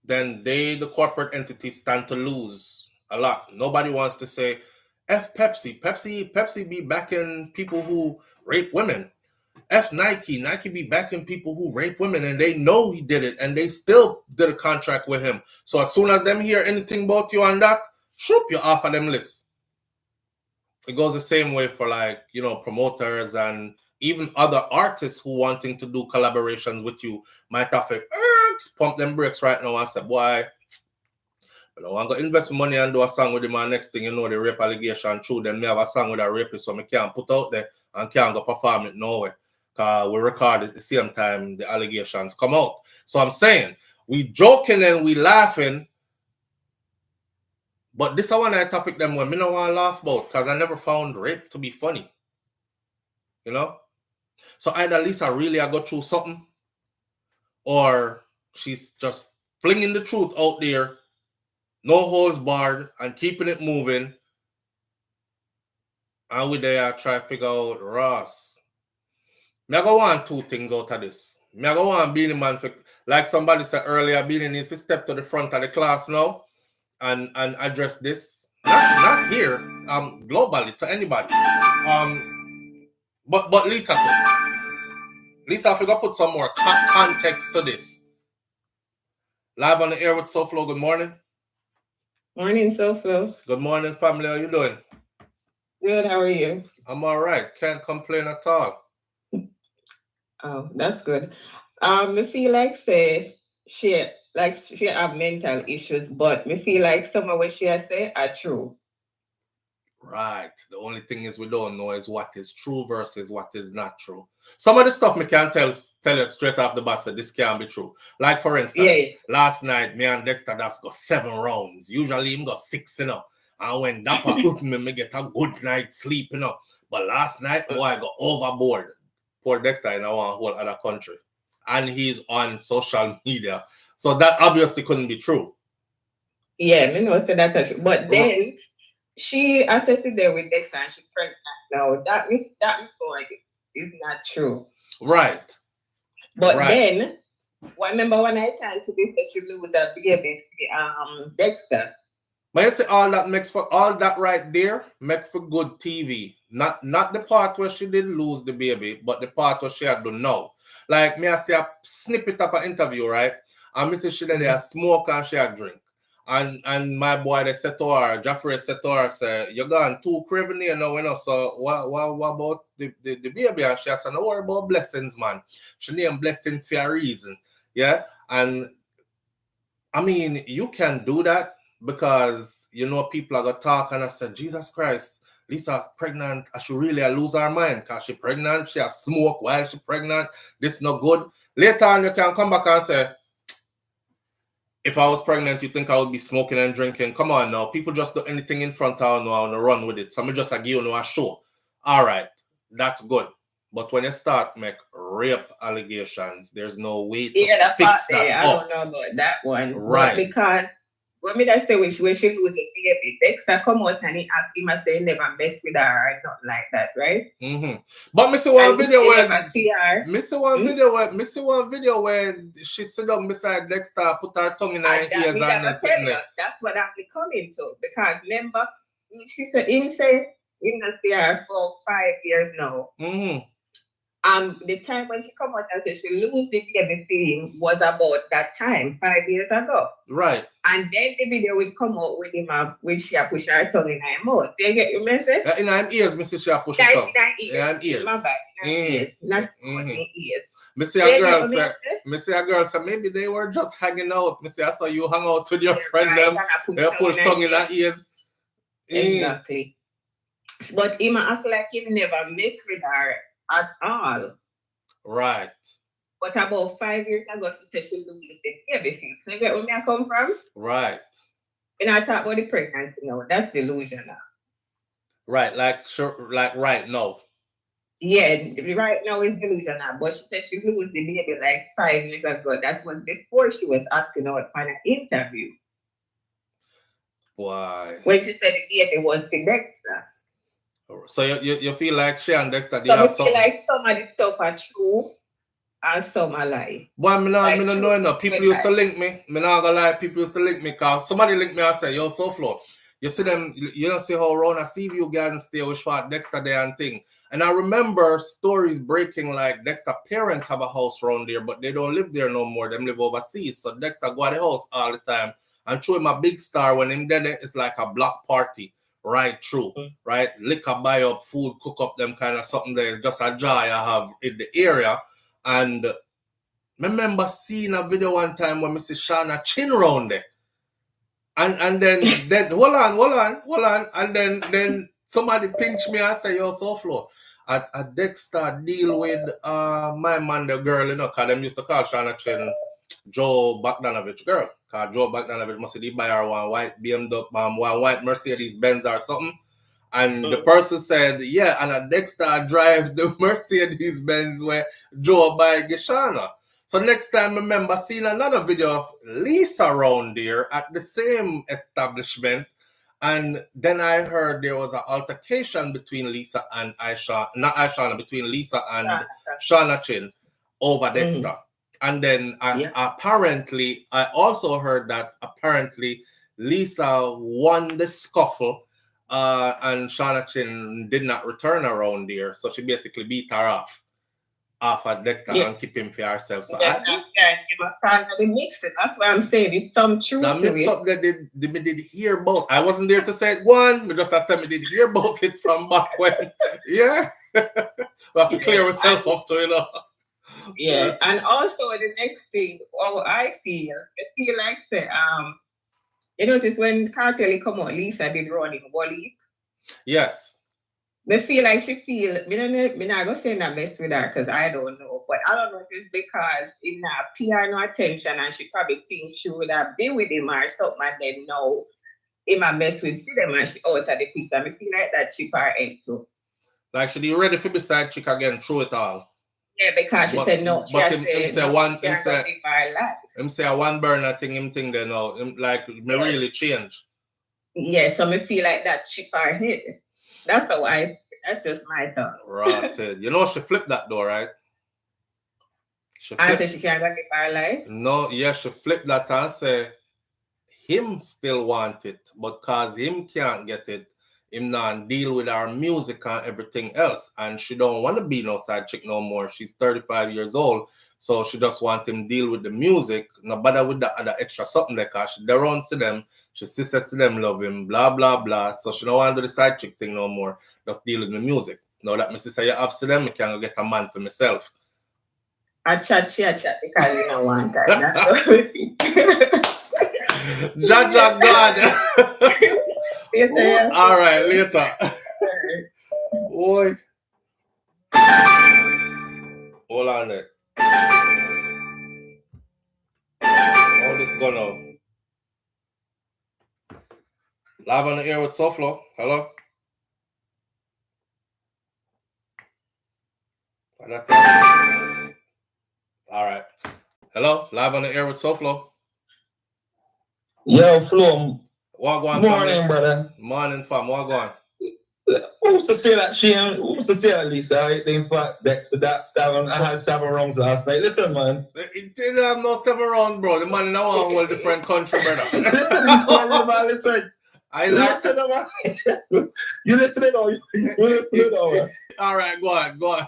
then the corporate entity stand to lose A lot. Nobody wants to say F Pepsi. Pepsi be backing people who rape women. F Nike. Nike be backing people who rape women, and they know he did it, and they still did a contract with him. So as soon as them hear anything about you on that, shoop, you're off of them lists. It goes the same way for, like, you know, promoters and even other artists who wanting to do collaborations with you might have to pump them brakes right now and say, boy, I don't want to invest money and do a song with him, and next thing you know, the rape allegation true, then me have a song with a rapist, so I can't put out there and can't go perform it nowhere. Because we record at the same time the allegations come out. So I'm saying, we joking and we laughing, but this is one of the topic them when me no want to laugh about, because I never found rape to be funny. You know? So either Lisa really I go through something, or she's just flinging the truth out there, no holds barred, and keeping it moving. And we there try to figure out Ross. Me I go want two things out of this. Me I go want Beenie Man, for, like somebody said earlier, Beenie needs to step to the front of the class now and address this. Not here, globally, to anybody. But Lisa too. Lisa, if you go put some more context to this. Live on the air with SouFLo, good morning. Morning, SouFLo. Good morning, family. How you doing? Good, how are you? I'm all right. Can't complain at all. Oh, that's good. I feel like she have mental issues, but me feel like some of what she has say are true. Right. The only thing is we don't know is what is true versus what is not true. Some of the stuff me can't tell you straight off the bat that this can't be true. Like for instance, last night me and Dexter Daps got 7 rounds. Usually him got 6, you know. And when Dapper hooked me get a good night's sleep, you know. But last night, boy, I got overboard. Poor Dexter in one whole other country. And he's on social media. So that obviously couldn't be true. Yeah, me know so that's true. But then she accepted there with Dexter and she's pregnant now. That point is not true. Right. But then remember when I told you that she lose that baby, Dexter. But you see, all that right there make for good TV. Not the part where she didn't lose the baby, but the part where she had to know. Like me, I see a snippet of an interview, right? And me say she did a smoke and she had drink. And my boy, they said to her, Jeffrey said to her, say, you're gone too craving here now, you know. So what about the baby? And she said, don't worry about blessings, man. She named blessings for a reason. Yeah. And I mean, you can do that because you know people are gonna talk and I said, Jesus Christ, Lisa pregnant, I should really lose her mind because she pregnant, she has smoke while she pregnant, this not good. Later on you can come back and say, if I was pregnant, you think I would be smoking and drinking? Come on now. People just do anything in front of you and run with it. So I'm just give you a show. All right, that's good. But when you start make rape allegations, there's no way to fix that. I don't know about that one. Right. But because when me that say when she lose the baby, Dexter come out and he asked him and say never mess with her or not like that, right? Mm-hmm. But me see one video where she sit down beside Dexter, put her tongue in her ears and then sitting there. That's what I'm coming to. Because remember, she said him say he not see her for 5 years now. Mm-hmm. The time when she come out and said she lose the baby thing was about that time, 5 years ago. Right. And then the video will come out with him when she push her tongue in her mouth. You get your message? In her ears, Mr. She push her tongue. In her ears. My bad. Ears. Not in ears. Mr. A girl said, maybe they were just hanging out. Mr. I saw you hang out with your friend them. They push tongue in her ears. Exactly. But him act like he never messed with her at all. Right. But about 5 years ago, she said she lose the baby thing. So you get where I come from? Right. And I talk about the pregnancy now. That's delusional. Right. Like right now. Yeah, right now is delusional. But she said she lose the baby like 5 years ago. That was before she was acting out on an interview. Why? When she said the baby was the Dexter. So you feel like she and Dexter they so have I something? feel like some of the stuff are true and some are lie. Boy, I don't know enough. People used to link me. I'm not gonna lie, people used to link me because somebody linked me and said, yo, SouFLo, You see them, you don't see how around a Seaview Garden stay with Schwartz Dexter there and thing. And I remember stories breaking like Dexter parents have a house around there, but they don't live there no more. Them live overseas. So Dexter go to the house all the time and show him a big star. When him there, it's like a block party right through, right? Liquor buy up, food cook up, them kind of something there. It's just a joy I have in the area. And I remember seeing a video one time when Mrs. Shauna Chin round there. And then hold on. And then somebody pinch me and say, yo, SouFLo, a Dexter deal with my man, the girl, you know, because them used to call Shauna Chin Joe Bogdanovich girl. Because Joe Bogdanovich must have buy her one white BMW, one white Mercedes Benz or something. And the person said, yeah, and a Dexter drive the Mercedes Benz where Joe buy Gishana. So next time, I remember seeing another video of Lisa around there at the same establishment. And then I heard there was an altercation between Lisa and between Lisa and Shauna Chin over Dexter. And then apparently, I also heard that apparently Lisa won the scuffle and Shauna Chin did not return around there. So she basically beat her off of Dexter and keep him for herself. So you must mix it. That's why I'm saying it's some truth. The mix up that they did hear about. I wasn't there to say it one, but just I said we did hear about it from back when. Yeah. We have to clear ourselves off to, you know. Yeah. And also the next thing, I feel like say, you notice when Cartelli come out, Lisa did run in Wally. Yes. I feel like me not gonna say that mess with her because I don't know. But I don't know if it's because in not pay her no attention and she probably thinks she would have been with him or something and then no, him a mess with them and she out of the picture. I feel like that chip her head too. Like she be ready for beside chick again through it all. Yeah, because she said no. But him say a one burner thing, him think they know. Him like me really change. Yeah, so me feel like that chip her head. That's just my thought. Right. You know she flipped that door, right? I said she can't get her life? No, yeah, she flipped that and say him still want it, but cause him can't get it, him not deal with our music and everything else. And she don't want to be no side chick no more. She's 35 years old. So she just want him deal with the music, no bother with the other extra something like that. She don't to them. She sisters to them love him, blah, blah, blah. So she don't want to do the side chick thing no more. Just deal with the music. Now that my sister you have to them, I can go get a man for myself. I chat because you don't want that. Jaja God. All right, later. Boy. Hold on there. All this going on. Live on the air with SouFLo. Hello? All right. Hello? Live on the air with SouFLo. Yo, Flo. What going on? Morning, brother. Morning, fam. What going on? Who's to say that who's to say that, Lisa? I think that's I had 7 rounds last night. Listen, man. It didn't have no 7 rounds, bro. The man in a whole different country, brother. Listen, man. Listen. You listening or you know? All right, go on.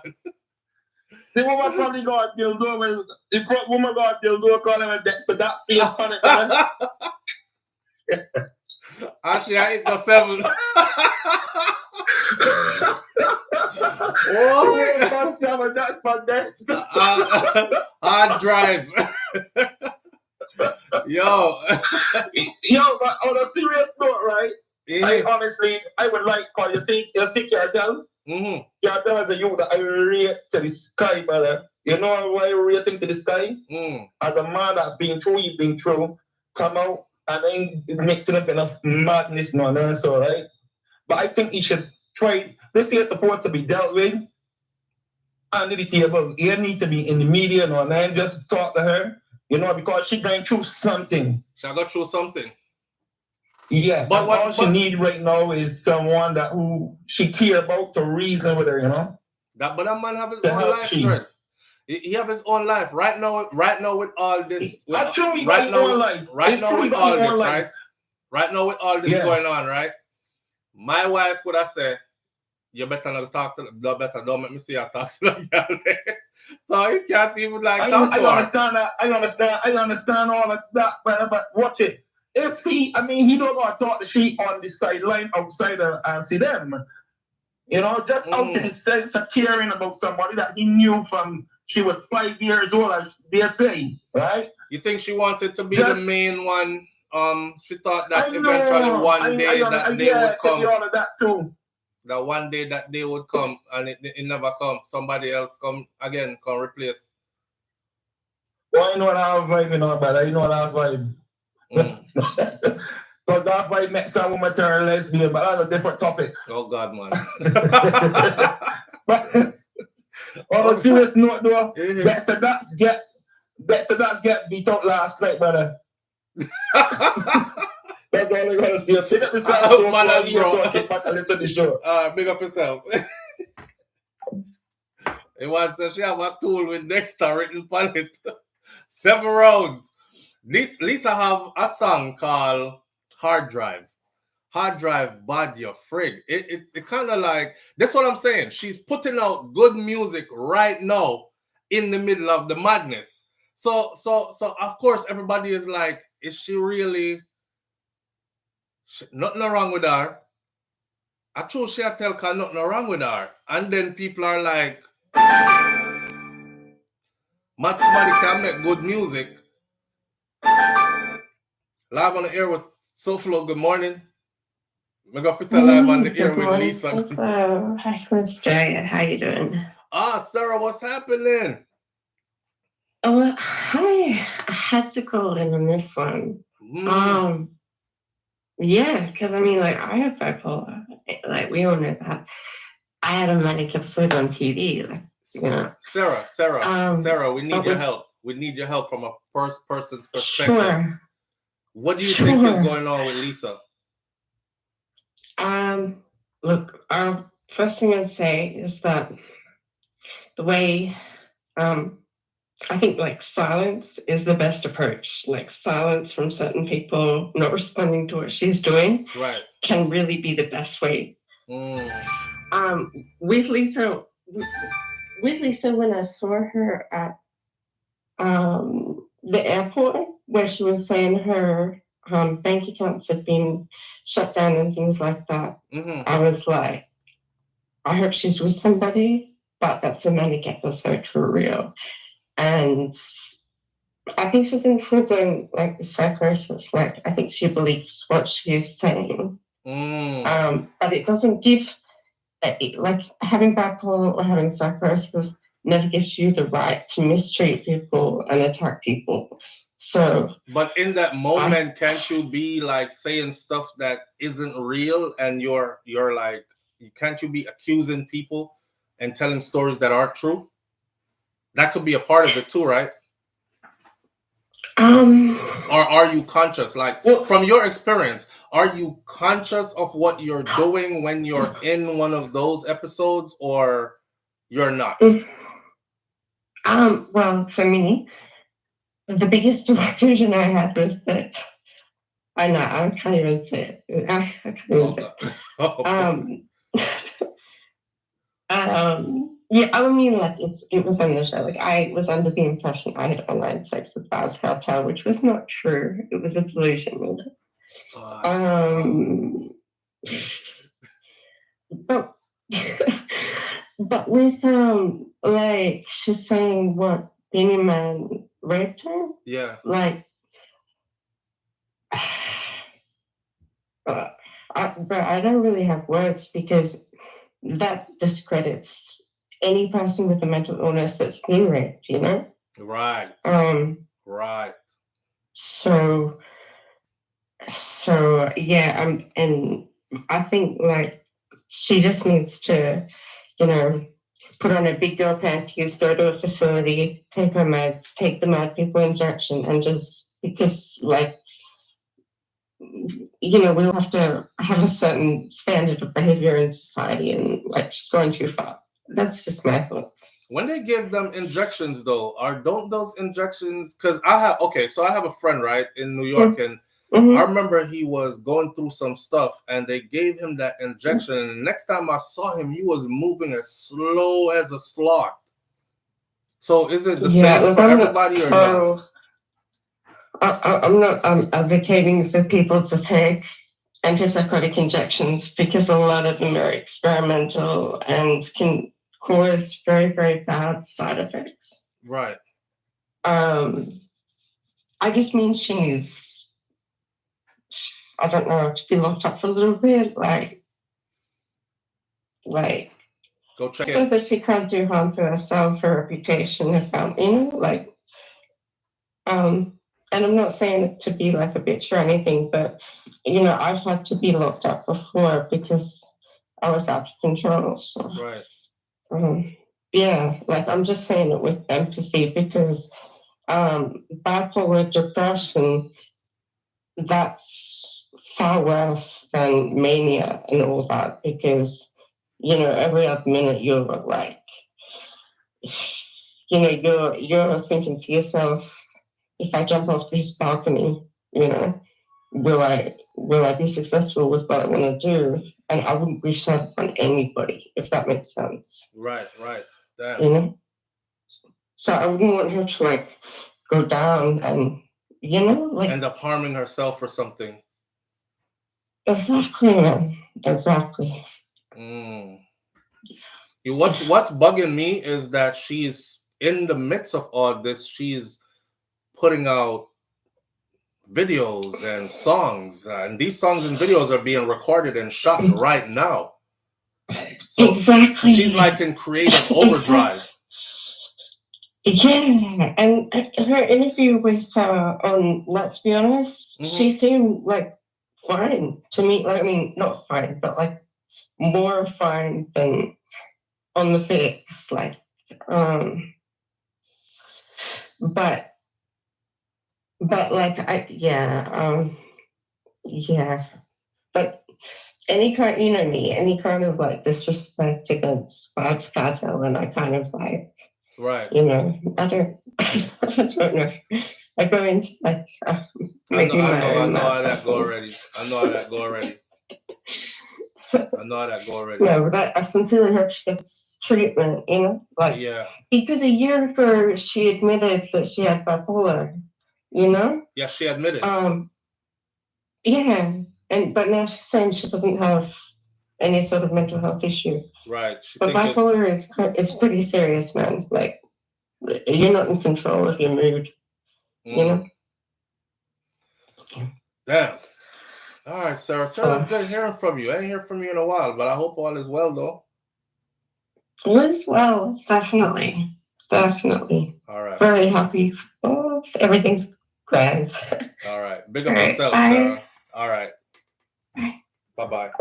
The woman probably got dildo when the woman got dildo call him a Dexter that face on it, man. Actually, I ain't got 7. Oh, that's my Dexter. Hard drive. Yo, but on a serious note, right? I honestly, I would like, cause you see Cartel? Cartel has a youth that I rate to the sky, brother. You know why I rate him to the sky? As a man that's been through, come out and then mixing up enough madness, no, that's all right. But I think he should try, this year supposed to be dealt with under the table. You need to be in the media, no, and then just talk to her. You know, because she's going through something. She got through something. Yeah, but all she needs right now is someone who she care about to reason with her, you know? But that man have his own life, right? He have his own life. Right now with all this. Right now with all this, right? right now with all this going on, right? My wife would have said, you better not talk to them. Don't make me see her talk to them. So you can't even like talk to her. Understand that. I understand all of that, but watch it. If he don't want to talk to she on the sideline outside and see them. You know, just out of the sense of caring about somebody that he knew from she was 5 years old, as they say, right? You think she wanted to be the main one? She thought that eventually one day that day would come. All of that too. That one day that day would come and it never come. Somebody else come again, come replace. Well, you know what I vibe, you know, brother. You know what I vibe. Because that vibe makes some woman turn lesbian, but that's a different topic. Oh God, man. But on a serious note though, Dexter Dax get beat up last night, brother. That's all I'm gonna say. Pick up yourself. Listen to the show. Big up yourself. It was she have a tool with Dexter written on it. 7 rounds. Lisa have a song called Hard Drive. Hard Drive, bad you frig. It kind of like, that's what I'm saying. She's putting out good music right now in the middle of the madness. So of course everybody is like, is she really? Nothing wrong with her. I told she tell her nothing wrong with her. And then people are like, Matt somebody can make good music. Live on the air with SouFLo, good morning. I'm going to put live on the air with Lisa. Hello, hi from Australia. How you doing? Sarah, what's happening? Oh, hi. I had to call in on this one. Yeah, because I mean, like, I have bipolar. Like, we all know that. I had a manic episode on TV. Like, you know. Sarah, we need your help. We need your help from a first person's perspective. Sure. What do you think is going on with Lisa? Look, first thing I'd say is that the way, I think like silence is the best approach. Like silence from certain people, not responding to what she's doing, right, can really be the best way. With Lisa, when I saw her at the airport, where she was saying her bank accounts had been shut down and things like that, I was like, I hope she's with somebody, but that's a manic episode for real. And I think she's in full-blown like psychosis. Like, I think she believes what she's saying. But it doesn't give, like, having bipolar or having psychosis never gives you the right to mistreat people and attack people. So, but in that moment, can't you be like saying stuff that isn't real, and you're like, can't you be accusing people and telling stories that aren't true? That could be a part of it too, right? Or are you conscious? Like, from your experience, are you conscious of what you're doing when you're in one of those episodes, or you're not? Well, for me, the biggest delusion I had was that I can't even say it. I can't even say it. Yeah, I mean, like, it was on the show. Like, I was under the impression I had online sex with Baz Cartel, which was not true. It was a delusion. But with like, she's saying what Beenie Man raped her. Yeah. Like, but I don't really have words, because that discredits any person with a mental illness that's been raped, you know? Right. Right. So yeah, and I think like she just needs to, you know, put on her big girl panties, go to a facility, take her meds, take the mad people injection, and just, because like, you know, we'll have to have a certain standard of behavior in society, and like, she's going too far. That's just my thoughts. When they give them injections, though, don't those injections? Because I have a friend, right, in New York, and I remember he was going through some stuff and they gave him that injection. And the next time I saw him, he was moving as slow as a sloth. So is it the same for everybody or no? I'm not advocating for people to take antipsychotic injections because a lot of them are experimental and can cause very, very bad side effects. Right. I just mean she needs, I don't know, to be locked up for a little bit, like go check so it. that she can't do harm to herself, her reputation, her family, you know, like and I'm not saying it to be like a bitch or anything, but you know, I've had to be locked up before because I was out of control. So right. Yeah, like I'm just saying it with empathy because bipolar depression, that's far worse than mania and all that because, you know, every other minute you're like, you know, you're thinking to yourself, if I jump off this balcony, you know, will I be successful with what I want to do? And I wouldn't wish that on anybody, if that makes sense. Right. Damn. You know? So I wouldn't want her to like go down and, you know, like end up harming herself or something. Exactly, man. Exactly. What's bugging me is that she's in the midst of all this, she's putting out videos and songs, and these songs and videos are being recorded and shot right now. So exactly. She's like in creative overdrive. Yeah, and her interview with on Let's Be Honest, she seemed like fine to me. Like, I mean, not fine, but like more fine than on the fix. Like, but like but any kind, you know me, any kind of like disrespect against Vibes Cartel, and I kind of like, right, you know, I don't know. I go into like maybe I know how that go already. I know how that go already. No, but I sincerely hope she gets treatment, you know? Like, because a year ago she admitted that she had bipolar, you know? Yeah, she admitted. Yeah, but now she's saying she doesn't have any sort of mental health issue. Right. But bipolar is pretty serious, man. Like, you're not in control of your mood, you know? Damn. All right, Sarah. Sarah, good hearing from you. I ain't heard from you in a while, but I hope all is well, though. All is well, definitely. All right. Very happy. Oh, everything's grand. All right. Big up yourself, Sarah. All right. Bye-bye.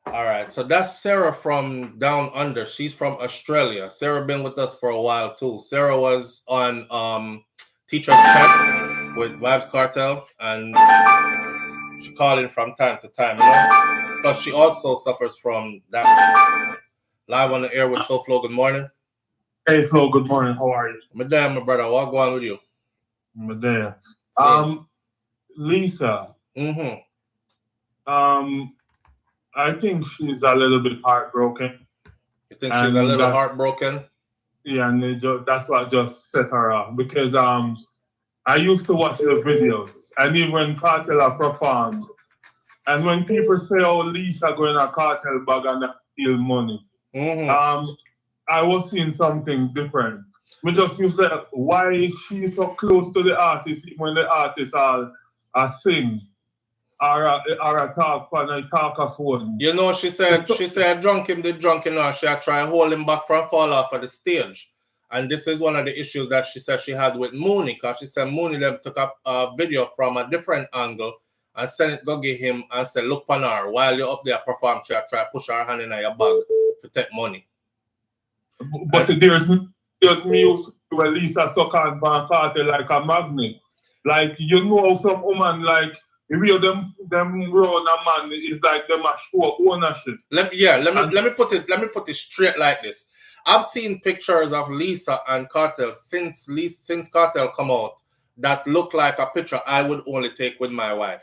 All right. So that's Sarah from Down Under. She's from Australia. Sarah been with us for a while, too. Sarah was on Teacher's Pet with Vibes Cartel, and she called in from time to time, you know? Plus, she also suffers from that. Live on the air with SouFLo. Good morning. Hey, Flo. Good morning. How are you? My dad, my brother. What going on with you? My dad. Lisa. I think she's a little bit heartbroken. You think she's a little heartbroken? Yeah, and that's what just set her off. Because I used to watch the videos, and even when Cartel performed, and when people say, "Oh, Lisa going a Cartel bag and steal money," I was seeing something different. We just used to say, why is she so close to the artist when the artist are sing or a talk on a phone? You know, she said drunk him did drunk enough. She had tried to hold him back from fall off of the stage. And this is one of the issues that she said she had with Mooney, because she said Mooney them took up a video from a different angle and sent it go get him and said, look on her, while you're up there performing, she had tried to push her hand in your bag to take money. But there's music where Lisa suck on Van Carter like a magnet. Like, you know, some woman, like, the way them run a man is like them a show ownership. Let me put it straight like this. I've seen pictures of Lisa and Cartel since Cartel come out that look like a picture I would only take with my wife.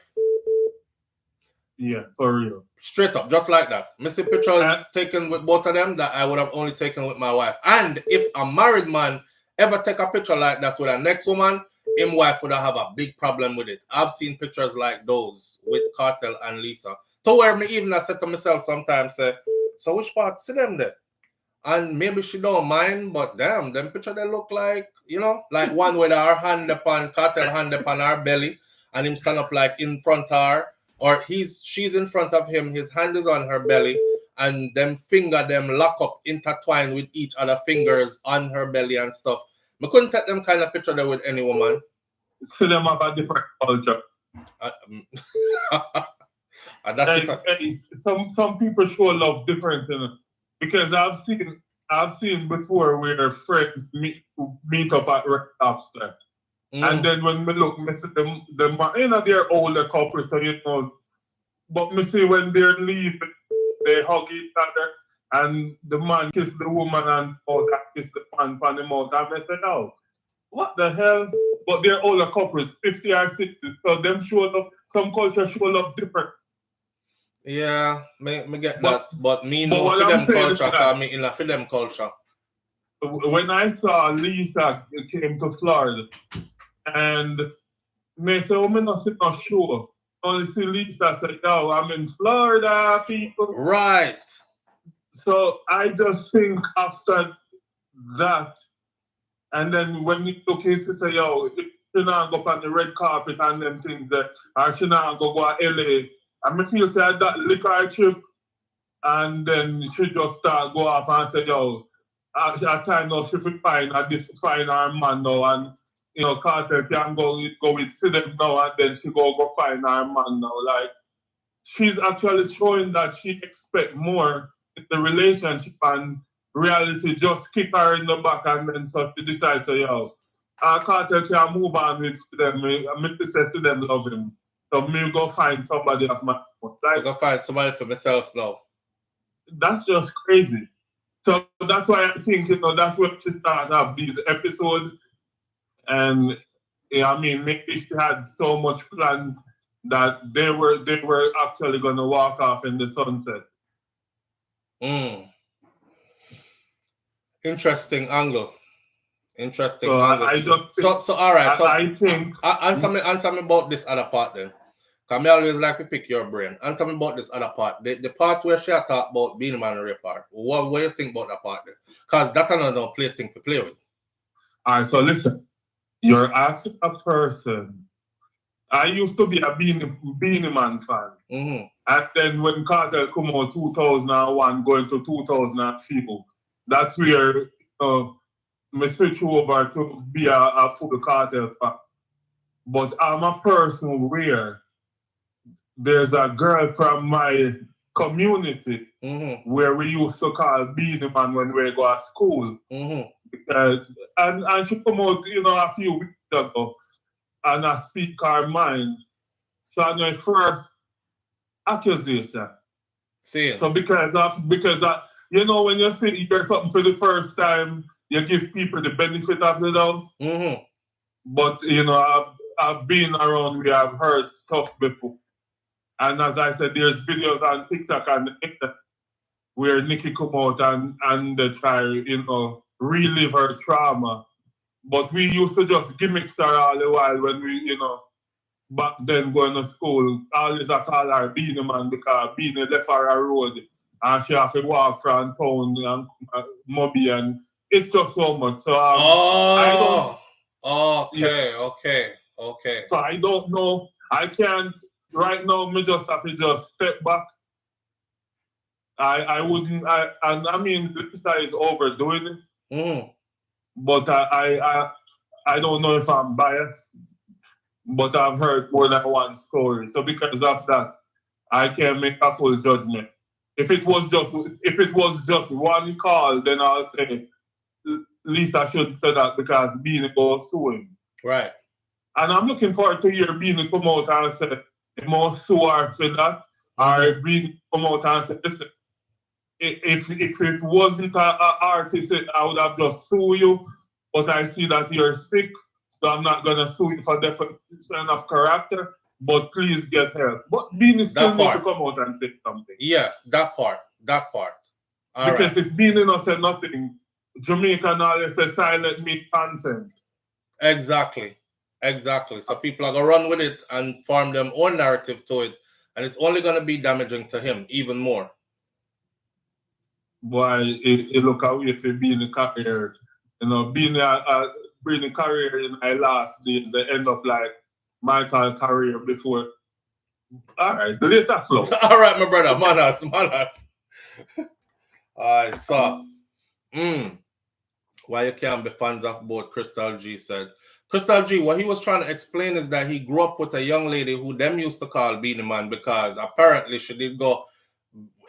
Yeah, for real. Straight up, just like that. Missing pictures taken with both of them that I would have only taken with my wife. And if a married man ever take a picture like that with a next woman, him wife would have a big problem with it. I've seen pictures like those with Cartel and Lisa. To where me even I said to myself sometimes, say, so which part see them there? And maybe she don't mind, but damn, them picture they look like, you know, like one with her hand upon Cartel hand upon her belly, and him stand up like in front of her, or she's in front of him, his hand is on her belly, and them finger them lock up, intertwined with each other fingers on her belly and stuff. I couldn't take them kind of picture there with any woman. So them have a different culture. Some people show love different, you know? Because I've seen before where friends meet up at Red Lobster. And then when we look, me see them you know, they're older couples, so you know, but me see when they're leaving, they hug each other, and the man kiss the woman and kiss the man on the mouth. And I said, oh, what the hell? But they're older couples, 50 or 60, so them show love, some culture show love different. Yeah, me get that, but me know for them culture, because me in a for them culture. When I saw Lisa came to Florida, and me say, oh, me not sure. Only see Lisa say, yo, I'm in Florida, people. Right. So I just think after that, and then when you look, he say, yo, she not go on the red carpet and them things that, or she not go to LA. And me feel say that liquor trip, and then she just start go up and say, yo, at time now she find her man now, and you know, Carter can go with Sidem now, and then she go find her man now. Like, she's actually showing that she expect more in the relationship, and reality just kick her in the back, and then so she decides, so yo, Carter can move on with them. Me say Sidem love him. So me go find somebody of my like, go find somebody for myself now. That's just crazy. So that's why I think, you know, that's where she started have these episodes. And yeah, I mean, maybe she had so much plans that they were actually gonna walk off in the sunset. Interesting angle. Interesting so angle. So all right. So I think answer me about this other part then. Because I always like to pick your brain. Answer me about this other part. The part where she talk about Beenie Man rape her. What do you think about that part then? Because that's another play thing to play with. All right, so listen. You're asking a person. I used to be a Beenie Man fan. And then when Cartel come out 2001 going to 2002, that's where I switch over to be a full Cartel fan. But I'm a person where there's a girl from my community where we used to call Beenie Man when we go to school. Because, and she come out, you know, a few weeks ago, and I speak her mind. So I know first accusation. So because you know, when you hear something for the first time, you give people the benefit of the doubt. But you know, I've been around where I've heard stuff before. And as I said, there's videos on TikTok and the internet where Nikki come out and they try, you know, relive her trauma. But we used to just gimmick her all the while when we, you know, back then going to school, always I call her Beenie Man because Beenie left her a road and she have to walk from town and Moby, and it's just so much. So I don't. Okay. So I don't know. I can't right now. Me just have to just step back. I wouldn't. I mean, Lisa is overdoing it. But I don't know if I'm biased. But I've heard more than one story. So because of that, I can't make a full judgment. If it was just one call, then I'll say Lisa should say that because Beenie goes suing. Right. And I'm looking forward to hear Beenie come out and say, "It must sue her for that," or Beenie come out and say, "Listen, if it wasn't an artist, I would have just sued you. But I see that you're sick, so I'm not gonna sue you for defamation of character. But please get help. But Beenie still need to come out and say something. Yeah, that part. All because right. if Beenie not say nothing, Jamaica now say silent meet consent. Exactly. So people are gonna run with it and form their own narrative to it, and it's only gonna be damaging to him even more. Boy, it look away for Beenie career. You know, Beenie career in my last days, they end up like Michael career before. All right, the later flow. All right, my brother, manners. All right, so, why you can't be fans of both, Crystal G said. Crystal G, what he was trying to explain is that he grew up with a young lady who them used to call Beenie Man because apparently she did go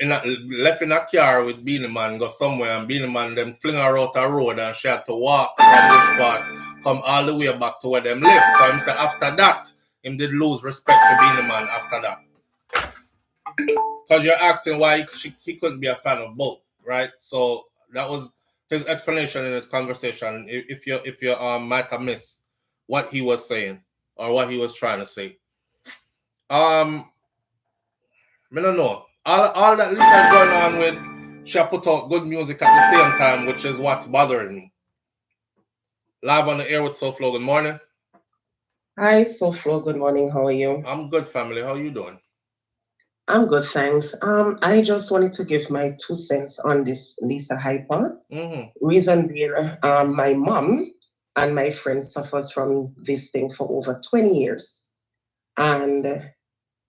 left in a car with Beenie Man, go somewhere, and Beenie Man them fling her out a road and she had to walk from this part, come all the way back to where them live. So I'm saying after that, him did lose respect to Beenie Man after that. Because you're asking why he couldn't be a fan of both, right? So that was his explanation in his conversation. If you might have missed what he was saying or what he was trying to say. I don't know. All that Lisa's going on with, she put out good music at the same time, which is what's bothering me. Live on the air with SouFLo. Good morning. Hi, SouFLo. Good morning. How are you? I'm good, family. How are you doing? I'm good, thanks. I just wanted to give my 2 cents on this Lisa Hyper. Reason being, my mom and my friend suffers from this thing for over 20 years. And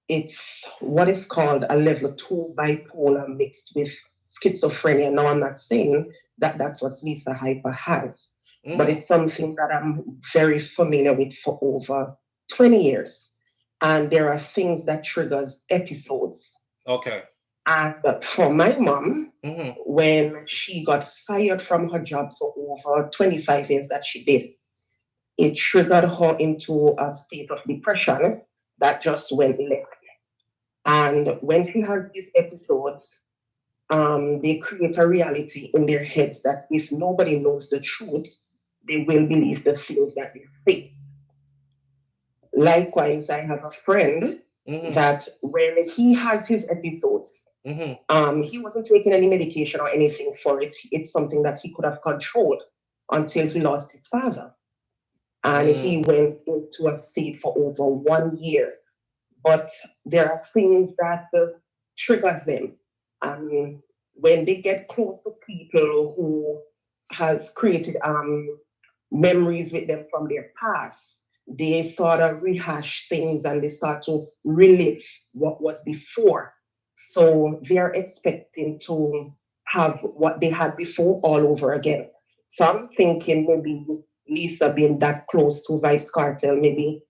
it's what is called a level 2 bipolar mixed with schizophrenia. Now, I'm not saying that that's what Lisa Hyper has, but it's something that I'm very familiar with for over 20 years. And there are things that triggers episodes. Okay. And for my mom, when she got fired from her job for over 25 years that she did, it triggered her into a state of depression that just went left. And when she has this episode, they create a reality in their heads that if nobody knows the truth, they will believe the things that they say. Likewise, I have a friend that when he has his episodes, he wasn't taking any medication or anything for it. It's something that he could have controlled until he lost his father. And he went into a state for over 1 year. But there are things that triggers them. And when they get close to people who has created memories with them from their past, they sort of rehash things and they start to relive what was before. So they're expecting to have what they had before all over again. So I'm thinking maybe Lisa being that close to Vybz Kartel, maybe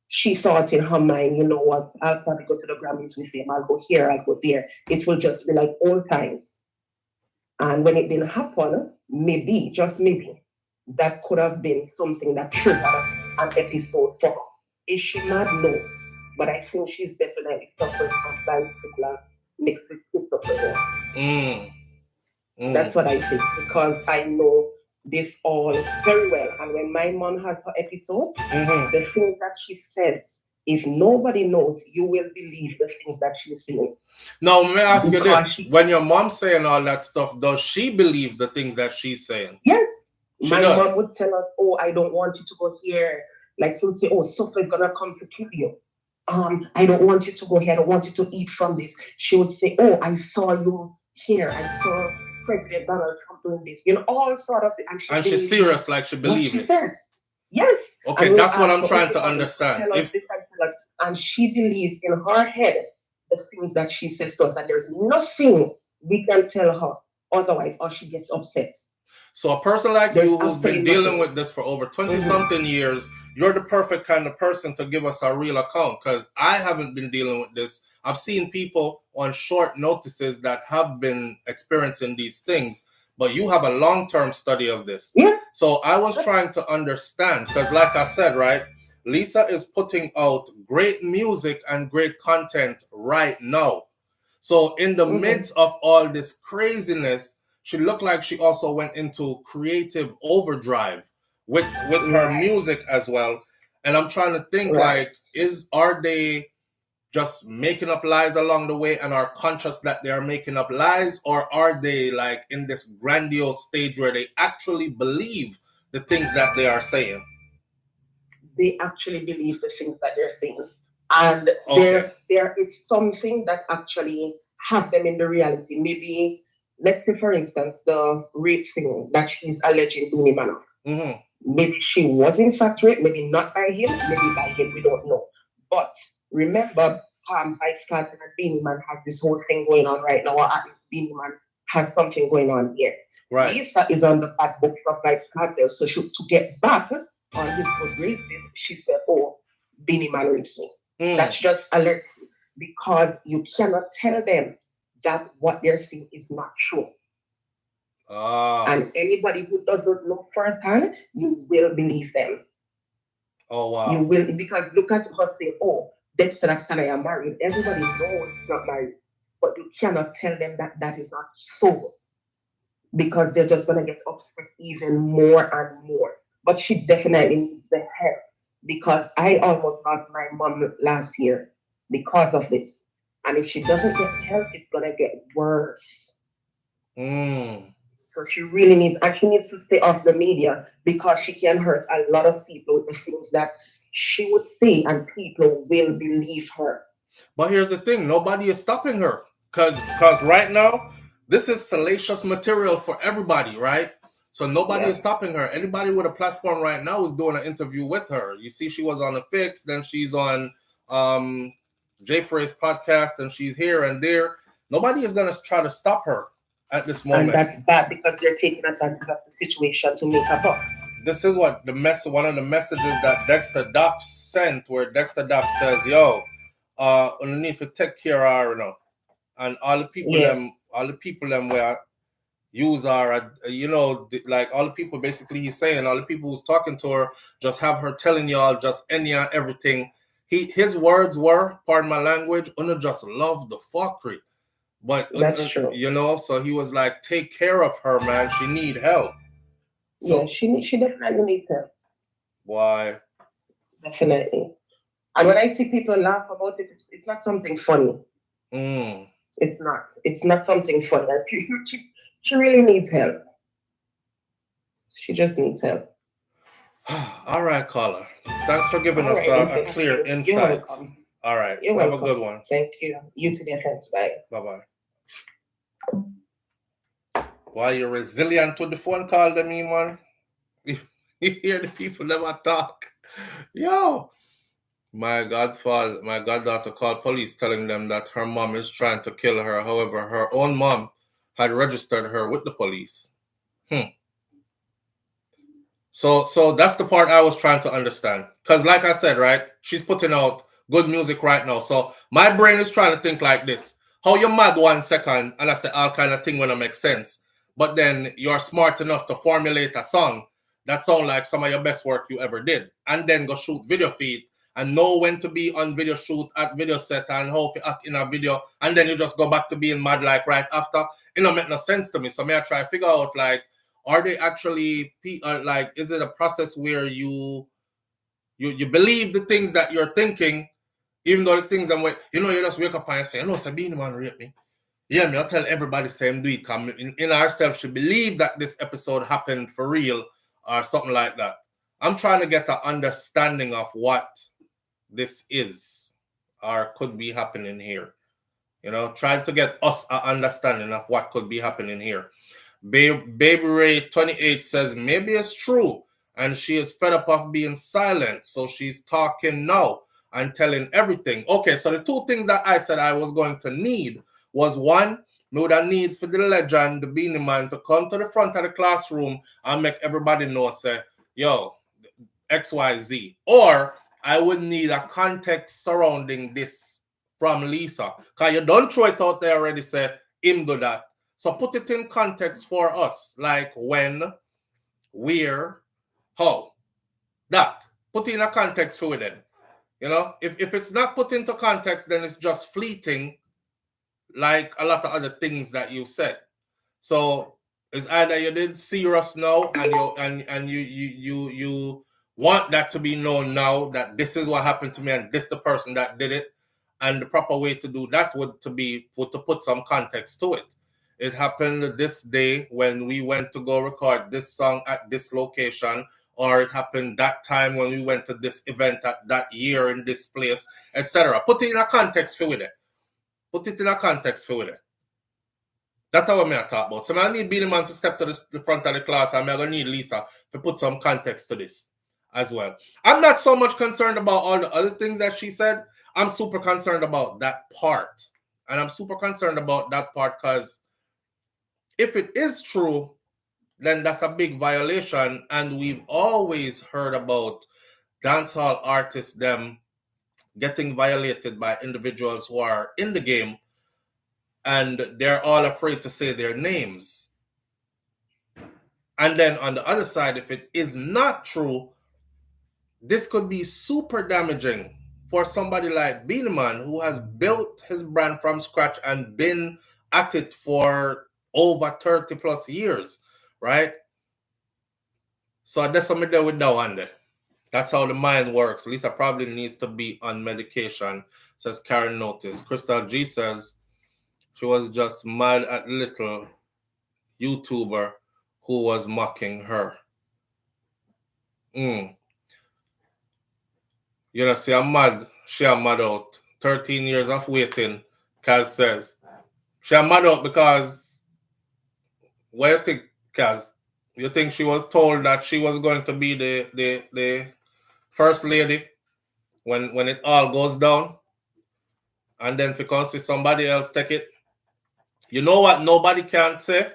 she thought in her mind, you know what, I'll probably go to the Grammys with him, I'll go here, I'll go there. It will just be like old times. And when it didn't happen, maybe, just maybe, that could have been something that triggered an episode for her. Is she mad? No. But I think she's definitely suffering from bipolar mixed with schizophrenia. That's what I think, because I know this all very well. And when my mom has her episodes, the things that she says, if nobody knows, you will believe the things that she's saying. Now, let me ask you this. When your mom's saying all that stuff, does she believe the things that she's saying? Yes. She my does. mom would tell us, oh, I don't want you to go here. Like she'll say, oh, SouFLo is gonna come to kill you. I don't want you to go here. I don't want you to eat from this. She would say, oh, I saw you here. I saw President Donald Trump doing this. You know, all sort of. And she's serious, like she believes it. Yes. Okay, that's what I'm trying to understand. And she believes in her head the things that she says to us, and there's nothing we can tell her otherwise, or she gets upset. So a person like you who's been dealing with this for over 20-something years, you're the perfect kind of person to give us a real account, because I haven't been dealing with this. I've seen people on short notices that have been experiencing these things, but you have a long-term study of this. Yeah. So I was trying to understand, because like I said, right, Lisa is putting out great music and great content right now. So in the midst of all this craziness, she looked like she also went into creative overdrive, with her music as well. And I'm trying to think like, are they just making up lies along the way and are conscious that they are making up lies, or are they like in this grandiose stage where they actually believe the things that they are saying? They actually believe the things that they're saying. And there is something that actually have them in the reality. Maybe, let's say, for instance, the rape thing that she's alleging Beenie Man of. Maybe she was in fact raped, maybe not by him, maybe by him, we don't know. But remember, Vice Carter and Beenie Man has this whole thing going on right now, or at least Beenie Man has something going on here. Right. Lisa is on the bad books of Vice Carter, so to get back on his good graces, she said, oh, Beenie Man rapes me. That's just allegedly, because you cannot tell them that what they're saying is not true. And anybody who doesn't know firsthand, you will believe them. Oh, wow. You will, because look at her say, oh, Dexter and I are married. Everybody knows he's not married, but you cannot tell them that that is not so, because they're just going to get upset even more and more. But she definitely needs the help, because I almost lost my mom last year because of this. And if she doesn't get help, it's going to get worse. So she really needs to stay off the media, because she can hurt a lot of people with the things that she would say, and people will believe her. But here's the thing, nobody is stopping her. Because right now, this is salacious material for everybody, right? So nobody is stopping her. Anybody with a platform right now is doing an interview with her. You see, she was on The Fix, then she's on Jay Frey's podcast, and she's here and there. Nobody is going to try to stop her at this moment. And that's bad, because they're taking advantage of the situation to make a buck. This is what one of the messages that Dexter Dops sent, where Dexter Dops says, yo, you need to take care of her, you know. And all the people them where use are, you know, like all the people, basically he's saying, all the people who's talking to her, just have her telling y'all just any and everything. His words were, pardon my language, Una just love the fuckery. But that's true. You know, so he was like, take care of her, man. She need help. So she definitely needs help. Why? Definitely. And when I see people laugh about it, it's not something funny. It's not. It's not something funny. She really needs help. She just needs help. All right, caller. Thanks for giving us a clear insight. You're welcome. All right. You're Have welcome. a good one. Thank you. You too, dear friends. Bye. Bye-bye. Why you're resilient with the phone call, them, man? You hear the people never talk. Yo. My goddaughter called police telling them that her mom is trying to kill her. However, her own mom had registered her with the police. So that's the part I was trying to understand. Because like I said, right, she's putting out good music right now. So my brain is trying to think like this. How you mad 1 second and I say all kind of thing when it makes sense. But then you're smart enough to formulate a song that sound like some of your best work you ever did. And then go shoot video feed and know when to be on video shoot at video set and how to act in a video. And then you just go back to being mad like right after. It don't make no sense to me. So may I try to figure out like, are they actually like, is it a process where you believe the things that you're thinking, even though the things that you just wake up and say, no, Beenie Man raped me. Yeah, I'll tell everybody same do it. Come in ourselves should believe that this episode happened for real or something like that. I'm trying to get an understanding of what this is or could be happening here. You know, trying to get us an understanding of what could be happening here. Baby Ray 28 says maybe it's true and she is fed up of being silent, so she's talking now and telling everything. Okay, so the two things that I said I was going to need was one, me would have need for the legend, the Beenie Man, to come to the front of the classroom and make everybody know, say, yo, XYZ. Or I would need a context surrounding this from Lisa. Because you don't throw it out there already, say, him do that. So put it in context for us, like when, where, how. That. Put in a context for them. You know, if it's not put into context, then it's just fleeting, like a lot of other things that you said. So It's either you didn't see us now and you want that to be known now that this is what happened to me and this the person that did it. And the proper way to do that would to put some context to it. It happened this day when we went to go record this song at this location, or it happened that time when we went to this event at that year in this place, etc. Put it in a context for it. Put it in a context for it. That's what I talk about. So I need Beenie Man to step to the front of the class, and I'm going to need Lisa to put some context to this as well. I'm not so much concerned about all the other things that she said. I'm super concerned about that part. And I'm super concerned about that part because if it is true, then that's a big violation. And we've always heard about dancehall artists, them getting violated by individuals who are in the game, and they're all afraid to say their names. And then on the other side, if it is not true, this could be super damaging for somebody like Beenie Man, who has built his brand from scratch and been at it for over 30 plus years, right? So that's something there with that one there. That's how the mind works. Lisa probably needs to be on medication, says Karen Notice. Crystal G says she was just mad at little YouTuber who was mocking her. You know, see, I'm mad. She a mad out. 13 years of waiting, Kaz says. She a mad out because, what you think, Kaz? You think she was told that she was going to be the first lady when it all goes down? And then because somebody else take it? You know what nobody can say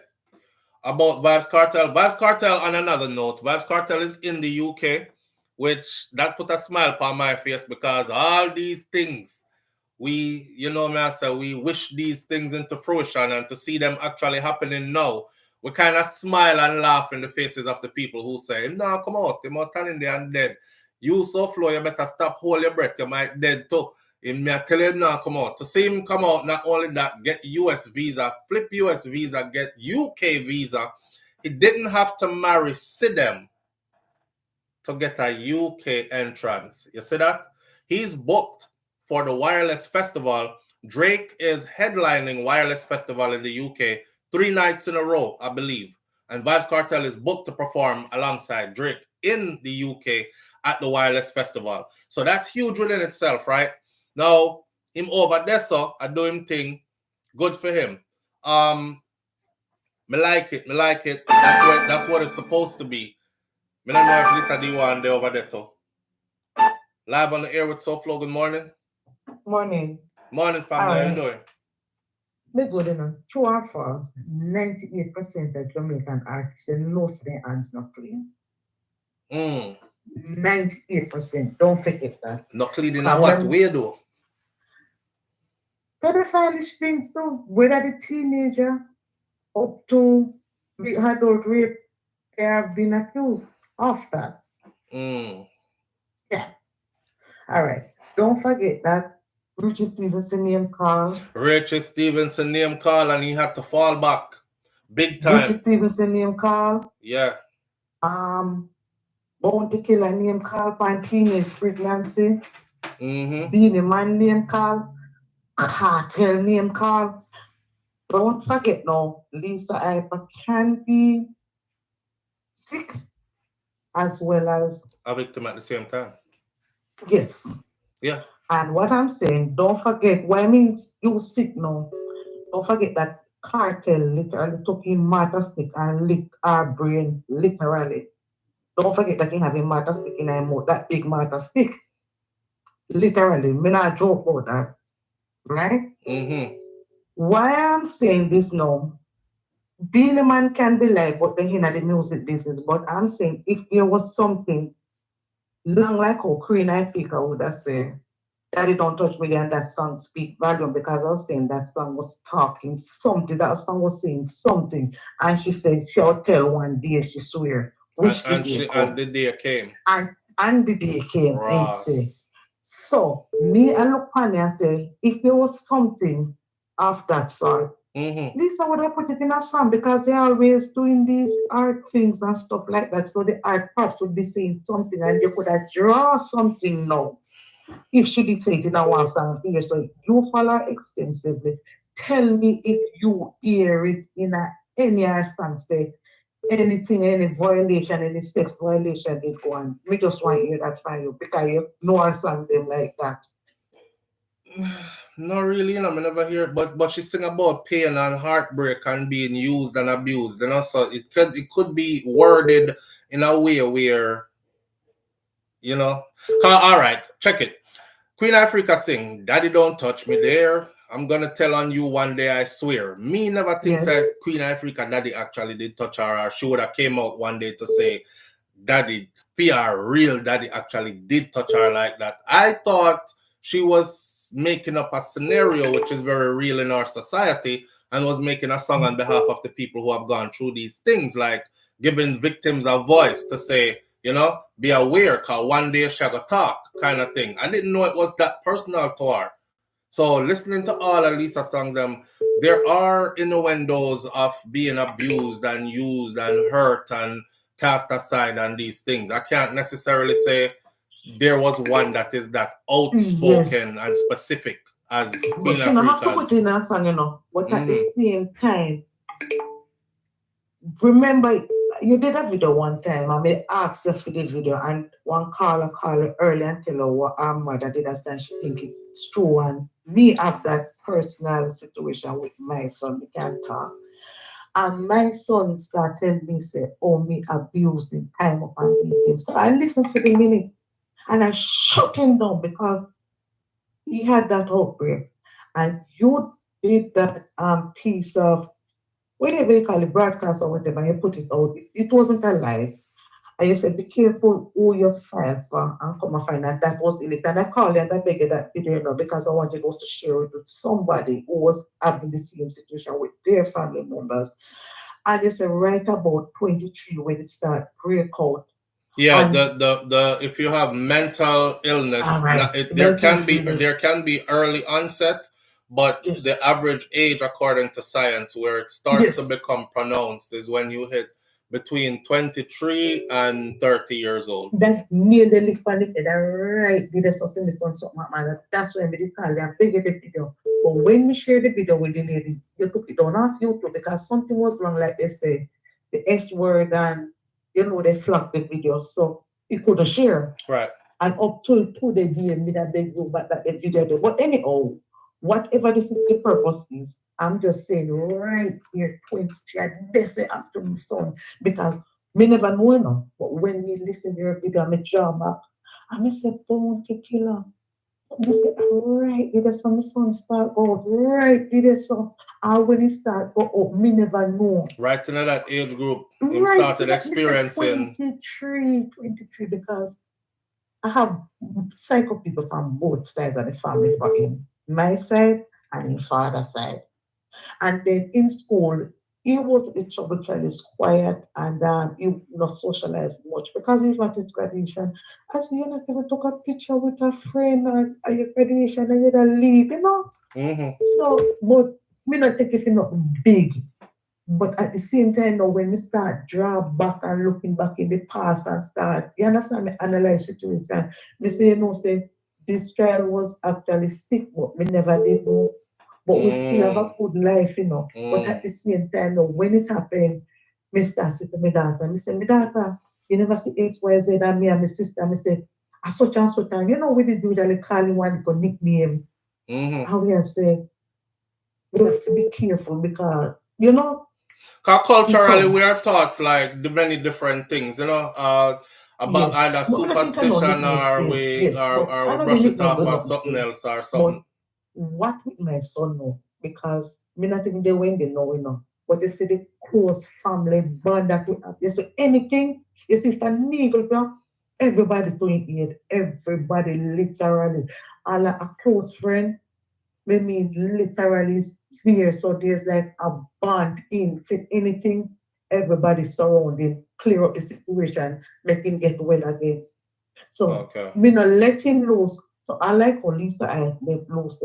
about Vybz Kartel? Vybz Kartel, on another note, Vybz Kartel is in the UK, which that put a smile upon my face because all these things, we wish these things into fruition, and to see them actually happening now, we kind of smile and laugh in the faces of the people who say, no, come out, you're not standing there and dead. You SouFLo, you better stop, hold your breath, you might dead too. Him me tell him now come out. To see him come out, not only that, get US visa, flip US visa, get UK visa. He didn't have to marry Sidem to get a UK entrance. You see that? He's booked for the Wireless Festival. Drake is headlining Wireless Festival in the UK 3 nights in a row, I believe. And Vybz Kartel is booked to perform alongside Drake in the UK at the Wireless Festival. So that's huge within itself, right? Now, him over there, so I do him thing. Good for him. Me like it. That's what it's supposed to be. Me don't know if Lisa do one there over there too. Live on the air with SouFLo. Good morning. Morning. Morning, family. How you doing? Me good enough. True or false? 98% of Jamaican artists know their hands not clean. 98%. Don't forget that. Not clean in what way though? Pedophile things too. Whether the teenager up to the adult rape, they have been accused of that. Yeah. All right. Don't forget that Richie Stevenson name call. Richie Stevenson name call, and he had to fall back. Big time. Richie Stevenson name call. Yeah. Bounty Killer name call for teenage pregnancy. Beenie Man name call. Cartel name call. Don't forget now, Lisa Hyper can be sick as well as a victim at the same time. Yes. Yeah. And what I'm saying, don't forget, what I mean you sick now, don't forget that Cartel literally took in Martha stick and licked our brain, literally. Don't forget that he have a Martha stick in our mouth, that big Martha stick. Literally, me not joke about that. Right? Why I'm saying this now, Beenie Man can be like, but then in the music business, but I'm saying if there was something long like how Queen I think I would have said, Daddy Don't Touch Me and that song speak volume, because I was saying that song was talking something, that song was saying something, and she said she'll tell one day, she swear. Which and the day came. And the day came. So me I look on and say, if there was something of that sort, Lisa would have put it in a song because they're always doing these art things and stuff like that. So the art props would be saying something and you could have draw something now. If she did say it in a one song here, so you follow extensively. Tell me if you hear it in any song, say anything, any violation, any sex violation they go on. We just want to hear that from you because you know our song them like that. Not really, I never hear it, but she sing about pain and heartbreak and being used and abused, so it could be worded in a way where, all right, check it. Queen Africa sing, Daddy don't touch me there. I'm gonna tell on you one day, I swear. Me never think that Queen Africa Daddy actually did touch her, or she would have came out one day to say, Daddy, fear real Daddy actually did touch her like that. I thought she was making up a scenario which is very real in our society and was making a song on behalf of the people who have gone through these things, like giving victims a voice to say, be aware, because one day she'll go talk, kind of thing. I didn't know it was that personal to her. So listening to all of Lisa's songs, there are innuendos of being abused and used and hurt and cast aside and these things. I can't necessarily say there was one that is that outspoken and specific as Queen Africa's. You have to Africa's. put in a song, but at the same time, remember, you did a video one time, and I asked you for the video, and one caller called early and tell her what her mother did, and she think it's true, and me have that personal situation with my son, we can't talk. And my son started telling me, say, me abusing time up and beat him. So I listened for the minute, and I shut him down because he had that outbreak. And you did that piece of, whatever you call it, broadcast or whatever, you put it out. It wasn't alive. And you said, be careful who you file for and come and find out that was in it. And I called you and I begged you that video because I wanted us to share it with somebody who was having the same situation with their family members. And you said right about 23 when it started break out. Yeah, the if you have mental illness, there can be early onset, but the average age according to science where it starts to become pronounced is when you hit between 23 and 30 years old. That's nearly lift on it, right? Did something this one something man. That's when we did call them big the video. But when we shared the video with the lady, you took it on off YouTube because something was wrong, like they say, the S word and they flagged the video, so he couldn't share. Right. And up till today, they made a big group that the video did. But anyhow, whatever the purpose is, I'm just saying right here, 23, and that's why I'm to my son. Because me never know enough. But when we listen to your video, I draw back. And I say, don't kill her. I say, right, it is some son start out. Right, it is so. And when he start go up, me never know. Right in that age group, he started experiencing 23, because I have psycho people from both sides of the family for him. My side and his father's side. And then in school, he was a trouble child, he's quiet, and he not socialized much because he was at his graduation. I said, you not even took a picture with a friend at your graduation and you'd leave, So, but me not take it not big. But at the same time, when we start draw back and looking back in the past and start, you understand, me analyze situation. Me say, say this child was actually sick, but me never did know. But we still have a good life, But at the same time, when it happened, me start saying to my daughter, me say, my daughter, you never see X, Y, Z, and me and my sister, me say, such and such time, we did do that, they call you one for nickname. And we have said, we have to be careful because, because culturally we are taught like the many different things, about either superstition or we brush it off or something else or something. What with my son now? Because me not even there when they know, But you see the close family bond that we have. You see anything, you see if a needle drop, everybody doing it. Everybody literally. All a close friend, we mean literally here. So there's like a bond in anything, everybody surrounding, clear up the situation, make him get well again. So me not let him loose. So I like Lisa, I let loose,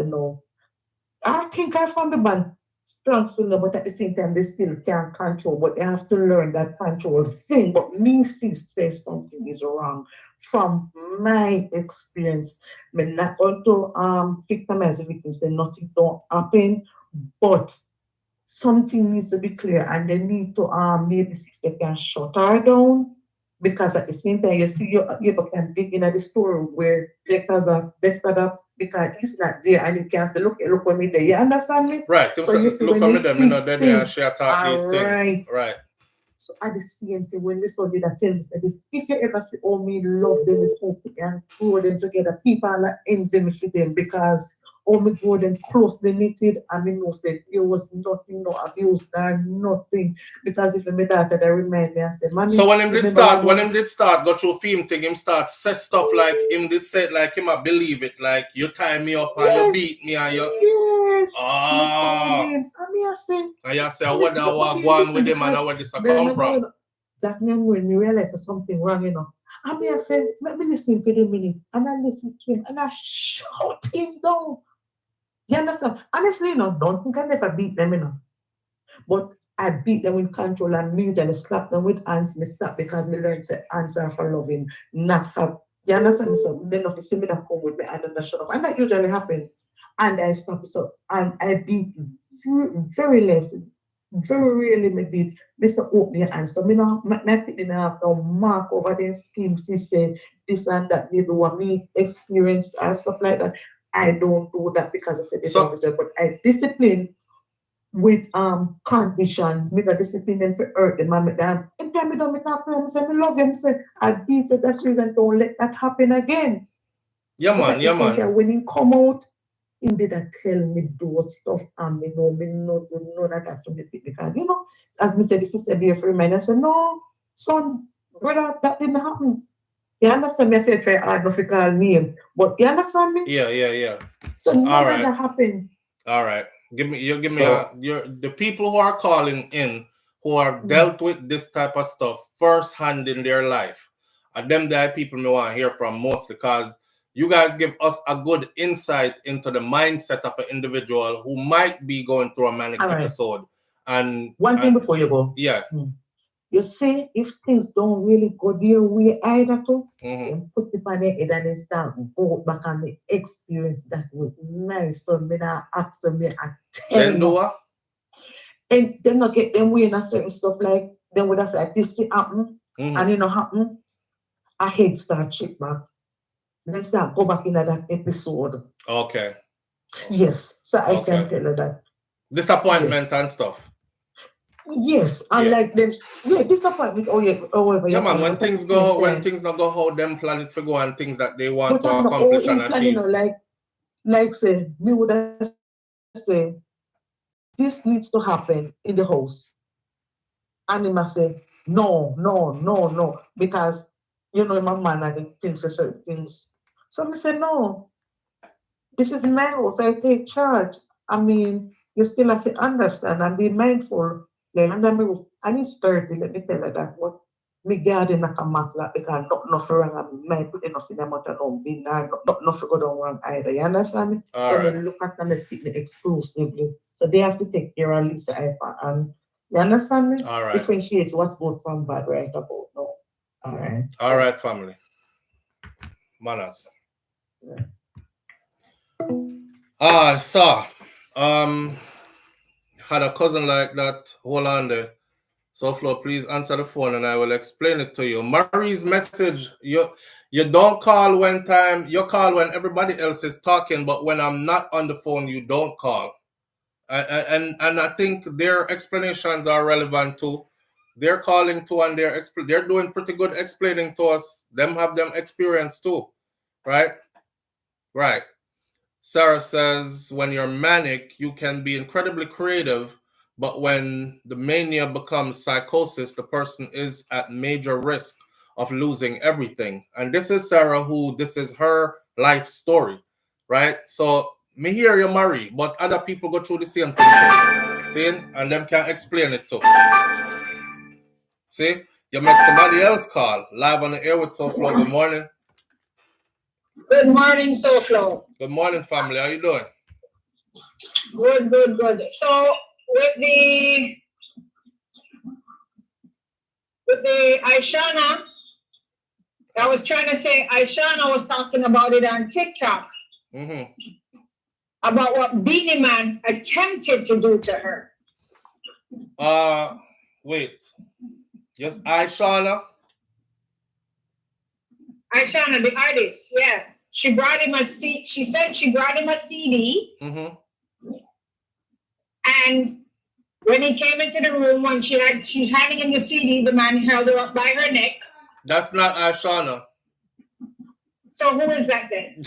I think I found the band strong signal, but at the same time, they still can't control, but they have to learn that control thing. But me still say something is wrong. From my experience, I'm not going to victimize the victims, say nothing don't happen, but something needs to be clear, and they need to maybe see if they can shut her down. Because at the same time, you see, you can dig in at the store where Dexter up because he's not there and he can't say, look at me there. You understand me? Right. So you see, look when at them, you know, then they share talk these things. Right. So at the same time, when this one did that tell me that this, if you ever see, oh, me love them, we talk and grow them together, people are like envy me for them because oh, me grow them closely knitted and me know that there was nothing, no abuse, there nothing. Because if my daughter, they remind me and say, Mommy. So when him did start, go through film thing, him start say stuff like him did say it like him I believe it, like you tie me up and you beat me and you and you say what that was going with him and where this come from. That means when me realize there's something wrong, you know. And me I say, let me listen to the minute. And I listen to him and I shout him down. You understand? Honestly, you know, don't think I never beat them, you know. But I beat them with control and immediately slap them with hands. Me stop because me learn to answer for loving, not for, you understand? So then if you see me that come with me, I don't shut up. And that usually happens. And I stop. So and I beat very less. Very rarely me beat. Mr. Open your hands. So me not thinking I have to mark over the schemes, this and that, maybe what me experience and stuff like that. I don't do that because I said this officer, but I discipline with condition, make a discipline them to hurt them and make them. And tell me don't make that problem, say me love them, say I beat it, that's the reason don't let that happen again. Yeah man, yeah man. When he come out, he did tell me do stuff and me know that that's me because you know, as me said, the sister be a free man. I said, no, son, brother, that didn't happen. You understand me? I say try hard not to call name, but you understand me? Yeah. So none of that happened. All right. Give me the people who are calling in who are dealt with this type of stuff firsthand in their life. And them the people me want to hear from mostly because you guys give us a good insight into the mindset of an individual who might be going through a manic episode. And one thing before you go. Yeah. You see, if things don't really go their way either too, then put it on their head and then start go back and the experience that with my son, me not ask them, me I tell them. And then not get them weighing a certain stuff like then would I say this thing happen and it not happen, I head start check back. Then start go back into that episode. Okay. Yes. So I can tell you that. Disappointment and stuff. Yes, and like them, disappointment. Yeah, man. When things not go how them plan it to go and things that they want to accomplish and achieve. You know, like say, me would say, this needs to happen in the house, and he must say, no, because you know my man and thinks certain things. So I say, no, this is my house. I take charge. I mean, you still have to understand and be mindful. And it's 30, let me tell you that. What me garden like a matla because nothing wrong and me put enough in the matter don't be not nothing go down wrong either. You understand me? So they look at them exclusively. So they have to take care of Lisa iPad and you understand me? All right. Differentiates what's good from bad right about no. All right, family. Manners. Had a cousin like that. Hold on there. SouFLo, please answer the phone and I will explain it to you. Marie's message, you don't call when you call when everybody else is talking, but when I'm not on the phone, you don't call. And I think their explanations are relevant too. They're calling too and they're doing pretty good explaining to us. Them have them experience too. Right? Right. Sarah says, when you're manic, you can be incredibly creative, but when the mania becomes psychosis, the person is at major risk of losing everything. And this is Sarah, this is her life story, right? So, me hear you, Marie, but other people go through the same thing. See? And them can explain it too. See? You make somebody else call. Live on the air with SouFLo. Good morning. Good morning, SouFLo. Good morning, family. How you doing? Good. So with the Aishana, I was trying to say Aishana was talking about it on TikTok. About what Beenie Man attempted to do to her. Wait. Yes, Aishana, the artist, yeah. She brought him she said she brought him a CD. And when he came into the room, when she's handing him the CD, the man held her up by her neck. That's not Aishana. So who is that then?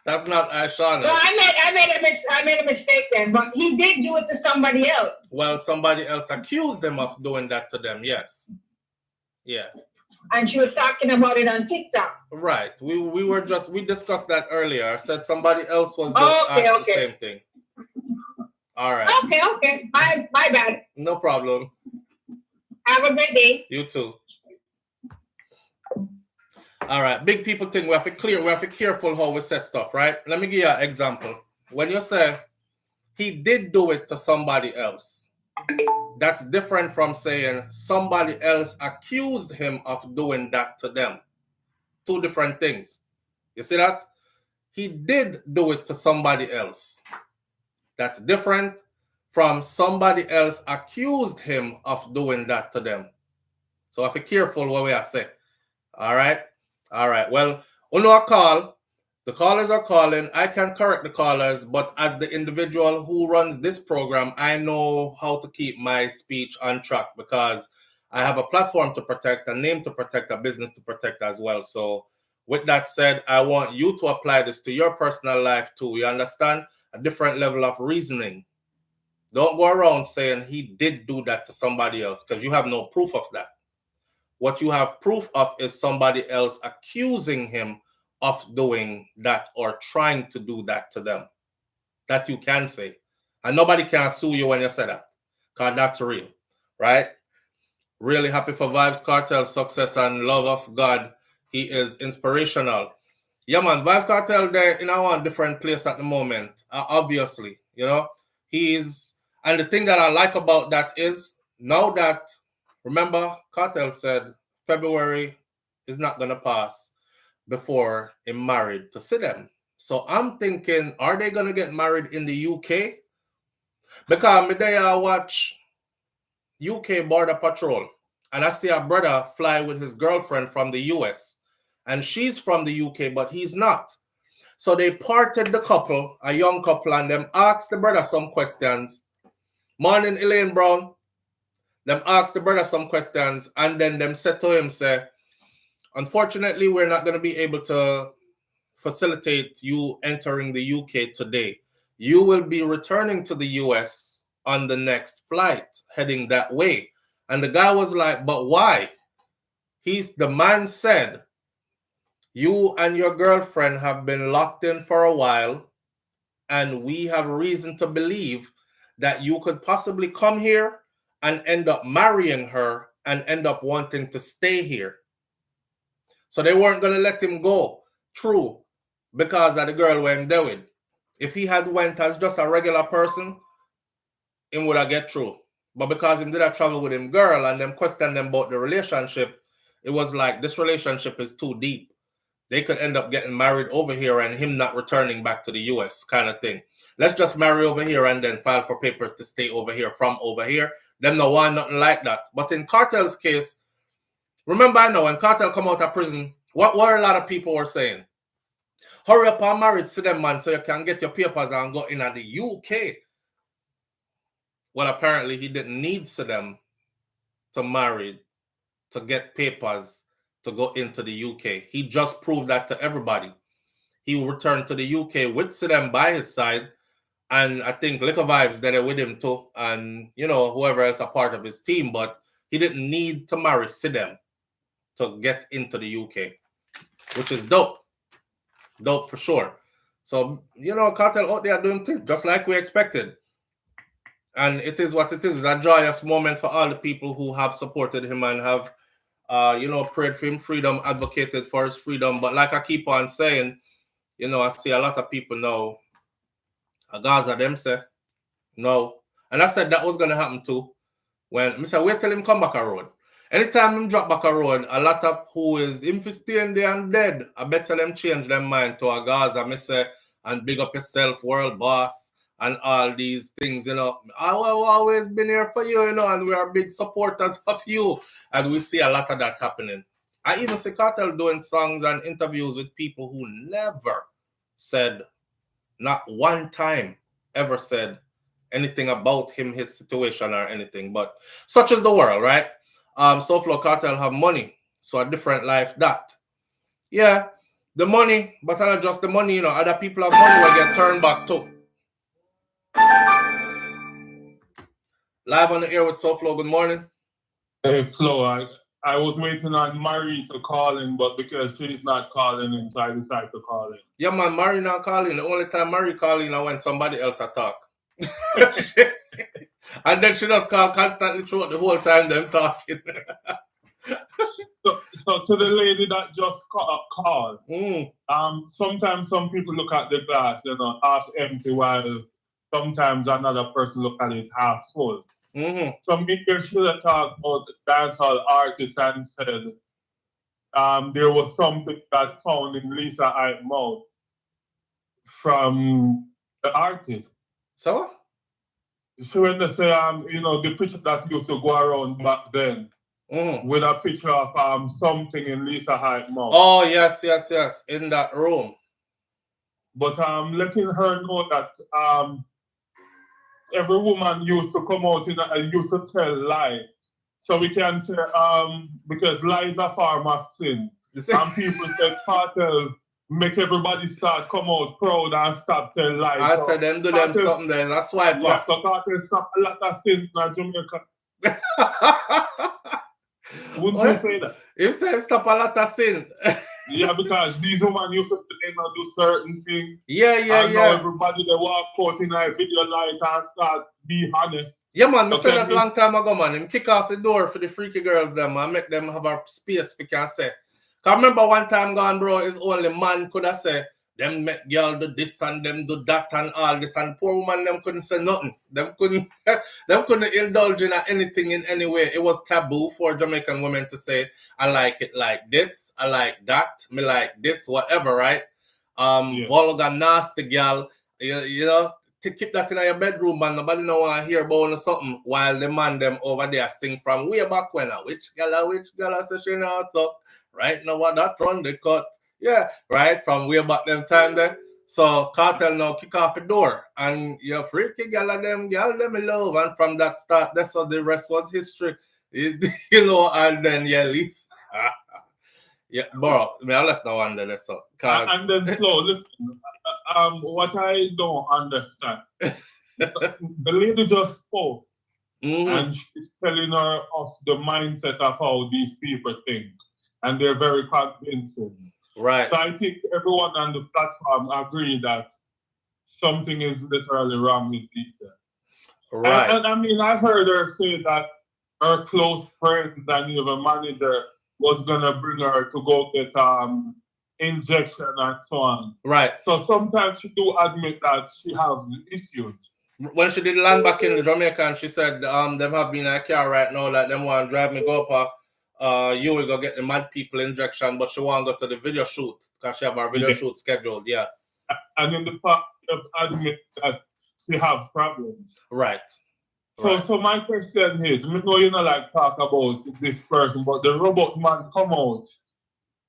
That's not Aishana. So I made a mistake then, but he did do it to somebody else. Well, somebody else accused them of doing that to them, yes. Yeah. And she was talking about it on TikTok. Right. We discussed that earlier. I said somebody else was doing the same thing. All right. Okay. My bad. No problem. Have a great day. You too. All right. Big people thing. We have to be careful how we say stuff, right? Let me give you an example. When you say he did do it to somebody else, that's different from saying somebody else accused him of doing that to them. Two different things. You see that? He did do it to somebody else. That's different from somebody else accused him of doing that to them. So have to be careful what we are saying. All right? All right. Well, on our call, the callers are calling. I can correct the callers, but as the individual who runs this program, I know how to keep my speech on track because I have a platform to protect, a name to protect, a business to protect as well. So with that said, I want you to apply this to your personal life too. You understand? A different level of reasoning. Don't go around saying he did do that to somebody else because you have no proof of that. What you have proof of is somebody else accusing him of doing that or trying to do that to them. That you can say. And nobody can sue you when you say that because that's real, right? Really happy for Vibes Cartel success and love of God. He is inspirational. Yeah, man, Vibes Cartel, they're in a different place at the moment, obviously, you know. And the thing that I like about that is, now that, remember, Cartel said February is not going to pass before he married to Sidem. So I'm thinking, are they going to get married in the UK? Because today I watch UK Border Patrol, and I see a brother fly with his girlfriend from the US. And she's from the UK, but he's not. So they parted the couple, a young couple, and them asked the brother some questions. Morning, Elaine Brown. Them asked the brother some questions, and then them said to him, say, unfortunately, we're not going to be able to facilitate you entering the UK today. You will be returning to the US on the next flight, heading that way. And the guy was like, but why? The man said, you and your girlfriend have been locked in for a while, and we have reason to believe that you could possibly come here and end up marrying her and end up wanting to stay here. So they weren't going to let him go through because of the girl went there with. If he had went as just a regular person, he would have get through. But because he did a travel with him girl and them question them about the relationship, it was like this relationship is too deep. They could end up getting married over here and him not returning back to the US kind of thing. Let's just marry over here and then file for papers to stay over here from over here. Them no want nothing like that. But in Cartel's case, remember I know when Cartel come out of prison, what a lot of people were saying? Hurry up and marry to them, man, so you can get your papers and go in at the UK. Well, apparently he didn't need them to marry, to get papers, to go into the UK. He just proved that to everybody. He returned to the UK with Sidem by his side, and I think Liquor Vibes that are with him too, and you know, whoever else a part of his team, but he didn't need to marry Sidem to get into the UK, which is dope. Dope for sure. So, you know, Cartel out there doing things just like we expected. And it is what it is. It's a joyous moment for all the people who have supported him and have prayed for him freedom, advocated for his freedom. But like I keep on saying, you know, I see a lot of people now, Gaza them say, no, And I said that was going to happen too. When I said, wait till him come back a road. Anytime him drop back a road, a lot of who is him for staying there and dead, I better them change their mind to a Gaza, I say, and big up yourself, world boss, and all these things, you know. I've always been here for you, you know, and we are big supporters of you. And we see a lot of that happening. I even see Cartel doing songs and interviews with people who never said, not one time ever said anything about him, his situation or anything. But such is the world, right? SouFLo Cartel have money, so a different life that. Yeah, the money, but not just the money, you know, other people have money will get turned back too. Live on the air with SouFLo, good morning. Hey, Flo, I was waiting on Marie to call in, but because she's not calling in, so I decided to call in. Yeah, man, Marie not calling. The only time Marie calling is when somebody else talk. And then she just call constantly throughout the whole time them talking. So to the lady that just called, sometimes some people look at the glass, you know, half empty, while sometimes another person look at it half full. So me here should have talked about the dancehall artist and said there was something that found in Lisa Hype's mouth from the artist. So? So when they say, you know, the picture that used to go around back then with a picture of something in Lisa Hype's mouth. Oh, yes, yes, yes, in that room. But letting her know that every woman used to come out and used to tell lies. So we can say, because lies are form of sin. And people say Cartel make everybody start come out proud and stop tell lies. I said them do them something then, that's why. Yeah, so Cartel stop a lot of sins in Jamaica. Wouldn't you say that? You say stop a lot of sin. Yeah, because these women used to say and do certain things. Yeah. Now everybody they walk out in a video light and start be honest. Yeah, man, I said that long time ago, man. Him kick off the door for the freaky girls, them, and make them have a space for can say. Cause remember one time gone, bro, it's only man could have said, them make girl do this and them do that and all this, and poor woman them couldn't say nothing. Them couldn't indulge in anything in any way. It was taboo for Jamaican women to say, I like it like this, I like that, me like this, whatever, right? Vulgar, nasty girl, you know, to keep that in your bedroom, man. Nobody know want to hear about something while the man them over there sing from way back when. Which gala say she now talk. Right now what that run the cut. Yeah, right, from way back them time there. So Cartel now kick off the door. And you freaky gal them love. And from that start, that's how the rest was history. You know, and then Lisa. Yeah, bro, I left no one there. So, and then slow, listen. What I don't understand, the lady just spoke, and she's telling us the mindset of how these people think, and they're very convincing. Right. So I think everyone on the platform agree that something is literally wrong with Lisa. Right. And I mean, I heard her say that her close friends and even manager was gonna bring her to go get injection and so on. Right. So sometimes she do admit that she have issues. When she did land back in Jamaica, and she said them have been in a car right now, like them want to drive me go up you will go get the mad people injection, but she want to go to the video shoot because she have her video shoot scheduled. Yeah. And in the past, she admit that she have problems. Right. So my question is, I know you not like talk about this person, but the robot man come out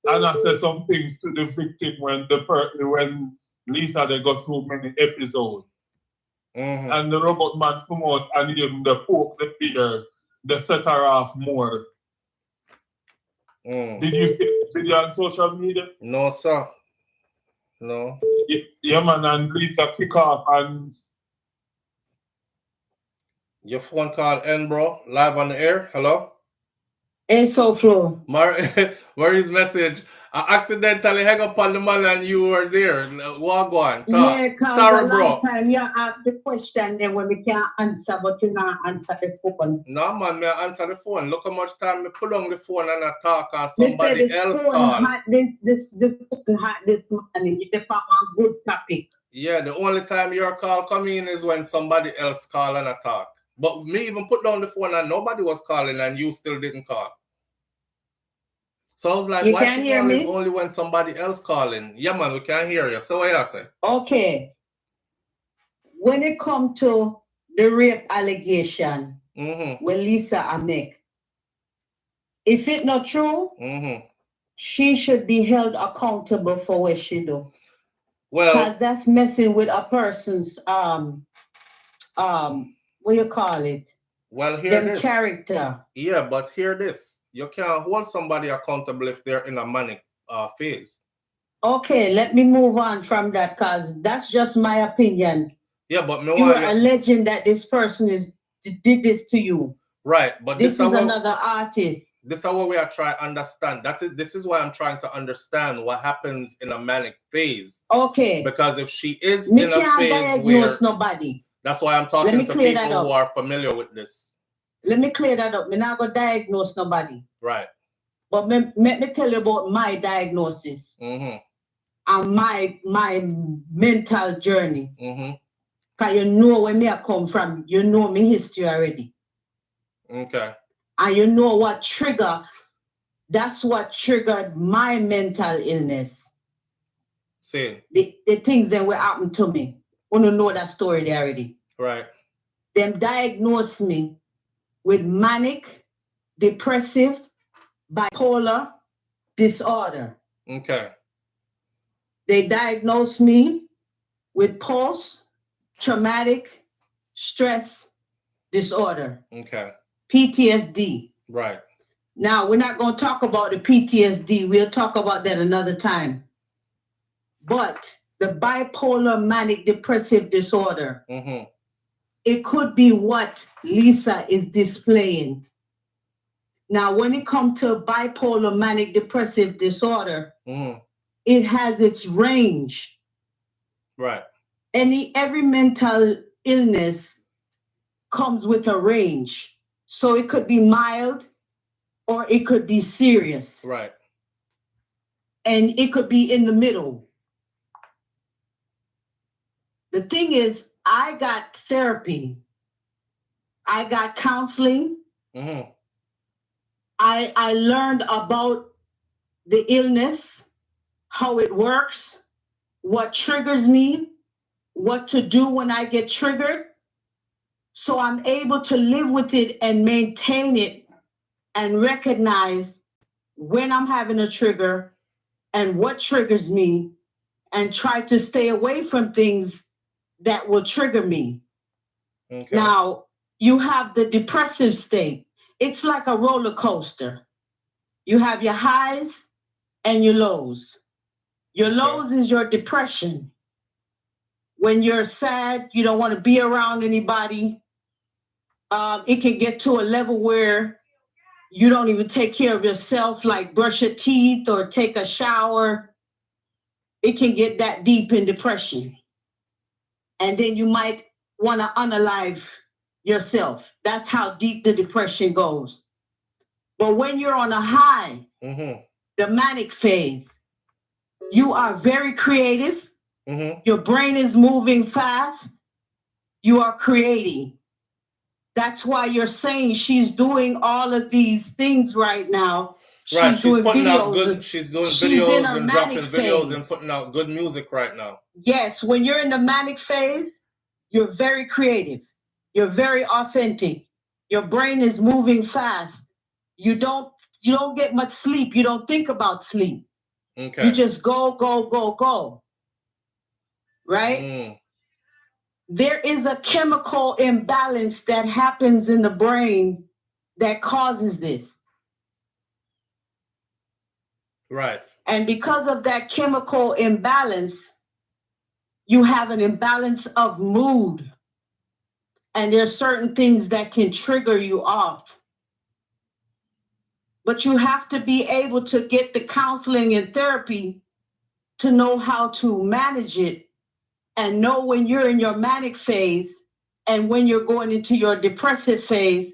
and I said some things to the victim when Lisa they got through many episodes. And the robot man come out and even the poke the fear, they set her off more. Did you see the video on social media? No, sir. No. Yeah, man, and Lisa kick off and your phone call end, bro. Live on the air. Hello? Hey, SouFLo. Marie's message. I accidentally hang up on the man and you were there. Walk on. Yeah, because sorry, the bro. last time you asked the question then when we can't answer, but you not answer the phone. No, man, me answer the phone. Look how much time me pull on the phone and I talk or somebody else call. This phone had this morning. It's a good topic. Yeah, the only time your call come in is when somebody else call and attack. But me even put down the phone and nobody was calling and you still didn't call. So I was like, you why can't she hear calling me? only when somebody else calling? Yeah, man, we can't hear you. So what I say? Okay. When it comes to the rape allegation, when Lisa make, if it's not true, she should be held accountable for what she do. Well, because that's messing with a person's what you call it? Well, hear this. Character. Yeah, but hear this. You can't hold somebody accountable if they're in a manic phase. Okay, let me move on from that because that's just my opinion. Yeah, but you are alleging that this person did this to you. Right, but this is another artist. This is what we are trying to understand. This is why I'm trying to understand what happens in a manic phase. Okay. Because if she is Me in a can't phase diagnose where nobody. That's why I'm talking to people who are familiar with this. Let me clear that up. Me not go diagnose nobody. Right. But let me tell you about my diagnosis and my mental journey. Because you know where me I come from. You know me history already. Okay. And you know what that's what triggered my mental illness. See. The things that were happening to me. You know that story there already. Right. Them diagnosed me with manic, depressive, bipolar disorder. Okay. They diagnosed me with post-traumatic stress disorder. Okay. PTSD. Right. Now, we're not going to talk about the PTSD. We'll talk about that another time. But the bipolar manic depressive disorder, it could be what Lisa is displaying. Now, when it comes to bipolar manic depressive disorder, it has its range. Right. Every mental illness comes with a range. So it could be mild or it could be serious. Right. And it could be in the middle. The thing is, I got therapy. I got counseling. I learned about the illness, how it works, what triggers me, what to do when I get triggered. So I'm able to live with it and maintain it and recognize when I'm having a trigger and what triggers me and try to stay away from things that will trigger me. Okay. Now, you have the depressive state. It's like a roller coaster. You have your highs and your lows. Your lows is your depression. When you're sad, you don't want to be around anybody. It can get to a level where you don't even take care of yourself, like brush your teeth or take a shower. It can get that deep in depression. And then you might want to unalive yourself. That's how deep the depression goes. But when you're on a high, the manic phase, you are very creative. Your brain is moving fast. You are creating. That's why you're saying she's doing all of these things right now. Right, she's doing putting out videos. good. She's doing videos and dropping videos and putting out good music right now. Yes, when you're in the manic phase, you're very creative. You're very authentic. Your brain is moving fast. You don't get much sleep. You don't think about sleep. Okay. You just go, go, go, go. Right? There is a chemical imbalance that happens in the brain that causes this. Right. And because of that chemical imbalance, you have an imbalance of mood. And there's certain things that can trigger you off. But you have to be able to get the counseling and therapy to know how to manage it and know when you're in your manic phase and when you're going into your depressive phase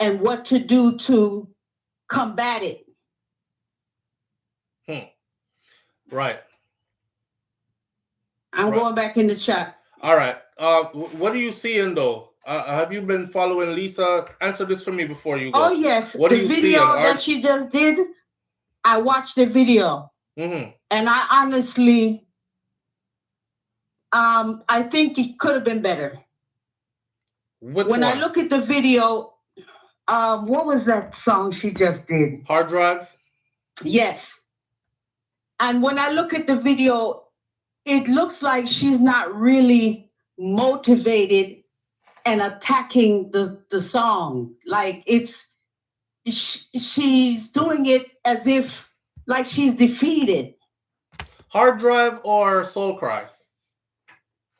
and what to do to combat it. Right. I'm going back in the chat. All right. What are you seeing though? Have you been following Lisa? Answer this for me before you go. Oh yes, what the are you video seeing? that she just did. I watched the video, and I honestly, I think it could have been better. When I look at the video, what was that song she just did? Hard Drive? Yes. And when I look at the video, it looks like she's not really motivated and attacking the song. Like she's doing it as if like she's defeated. Hard Drive or Soul Cry?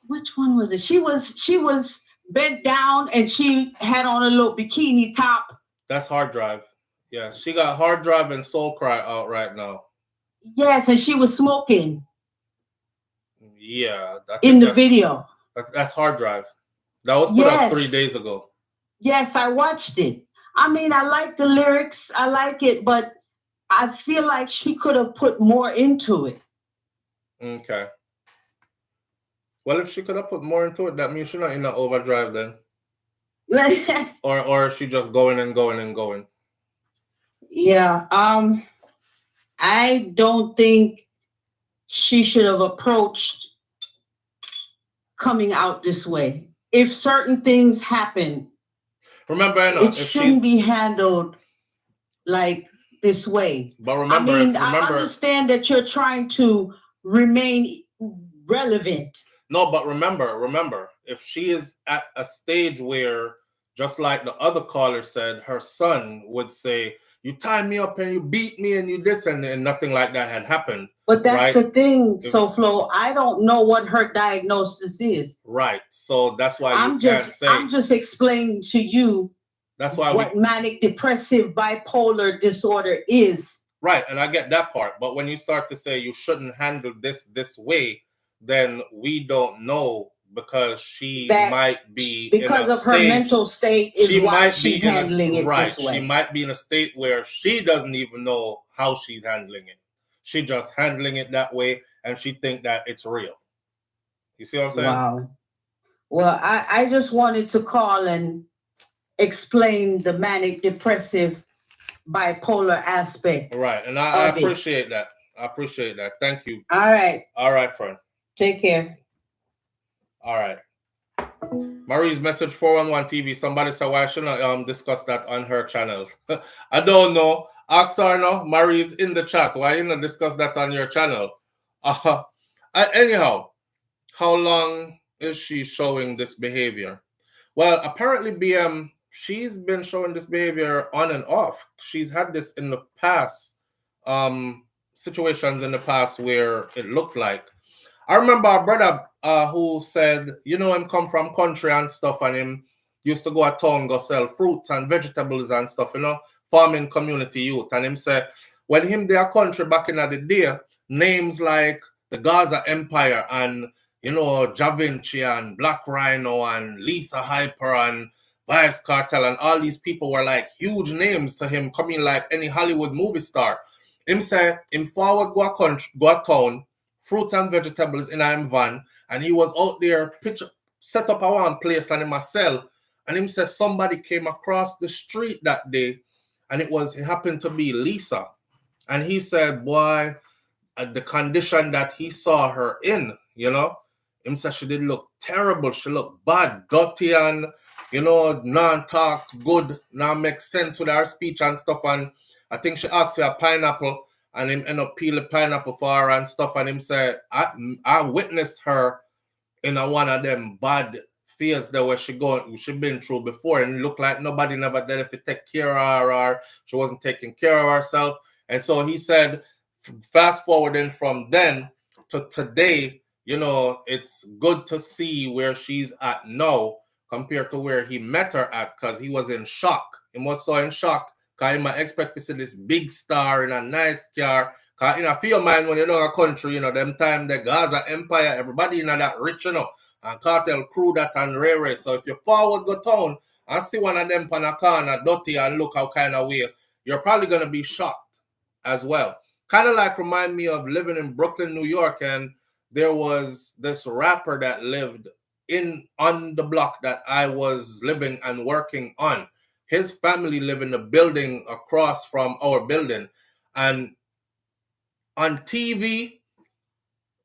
Which one was it? She was bent down and she had on a little bikini top. That's Hard Drive. Yeah, she got Hard Drive and Soul Cry out right now. Yes, and she was smoking. Yeah. In the video. That's Hard Drive. That was put up 3 days ago. Yes, I watched it. I mean, I like the lyrics. I like it, but I feel like she could have put more into it. Okay. Well, if she could have put more into it, that means she's not in the overdrive then. or is she just going and going and going? Yeah. I don't think she should have approached coming out this way. If certain things happen, remember, it shouldn't be handled like this way. But remember, I understand that you're trying to remain relevant. No, but remember, if she is at a stage where, just like the other caller said, her son would say, you tied me up and you beat me and you this and nothing like that had happened. But that's the thing, SouFlo. I don't know what her diagnosis is. Right. So that's why I'm just explaining to you that's why what manic depressive bipolar disorder is. Right, and I get that part. But when you start to say you shouldn't handle this way, then we don't know because she might be because of her mental state is why she's handling it this way. She might be in a state where she doesn't even know how she's handling it. She just handling it that way, and she think that it's real. You see what I'm saying? Wow. Well, I just wanted to call and explain the manic depressive bipolar aspect. Right, and I appreciate that. I appreciate that. Thank you. All right. All right, friend. Take care. All right. Marie's message 411 TV. Somebody said, why shouldn't I discuss that on her channel? I don't know. Ask her now. Marie's in the chat. Why you not discuss that on your channel? Anyhow, how long is she showing this behavior? Well, apparently, BM, she's been showing this behavior on and off. She's had this in the past, situations in the past where it looked like. I remember a brother who said, him come from country and stuff, and him used to go to town, go sell fruits and vegetables and stuff, farming community youth. And him said, when him their country back in the day, names like the Gaza Empire and, Da Vinci and Black Rhino and Lisa Hyper and Vibes Cartel and all these people were like huge names to him, coming like any Hollywood movie star. Him say, him forward go a town, fruits and vegetables in a van, and he was out there set up a one place and him a sell. And him says somebody came across the street that day, and it happened to be Lisa. And he said, boy, the condition that he saw her in, him said she did look terrible. She looked bad, dirty, and non-talk good, not make sense with her speech and stuff. And I think she asked for a pineapple, and him end up peeling pineapple for her and stuff. And him said, I witnessed her in one of them bad fears that where she been through before, and it looked like nobody never did if it take care of her, or she wasn't taking care of herself. And so he said, fast forwarding from then to today, it's good to see where she's at now compared to where he met her at, because he was in shock. He was so in shock because he might expect to see this big star in a nice car. Because in a few mind, when you know a country, them time the Gaza Empire, everybody that rich, and cartel crew that and Riri. So if you forward go town and see one of them on a corner, dirty, and look how kind of way, you're probably going to be shocked as well. Kind of like remind me of living in Brooklyn, New York, and there was this rapper that lived on the block that I was living and working on. His family lived in the building across from our building. And on TV,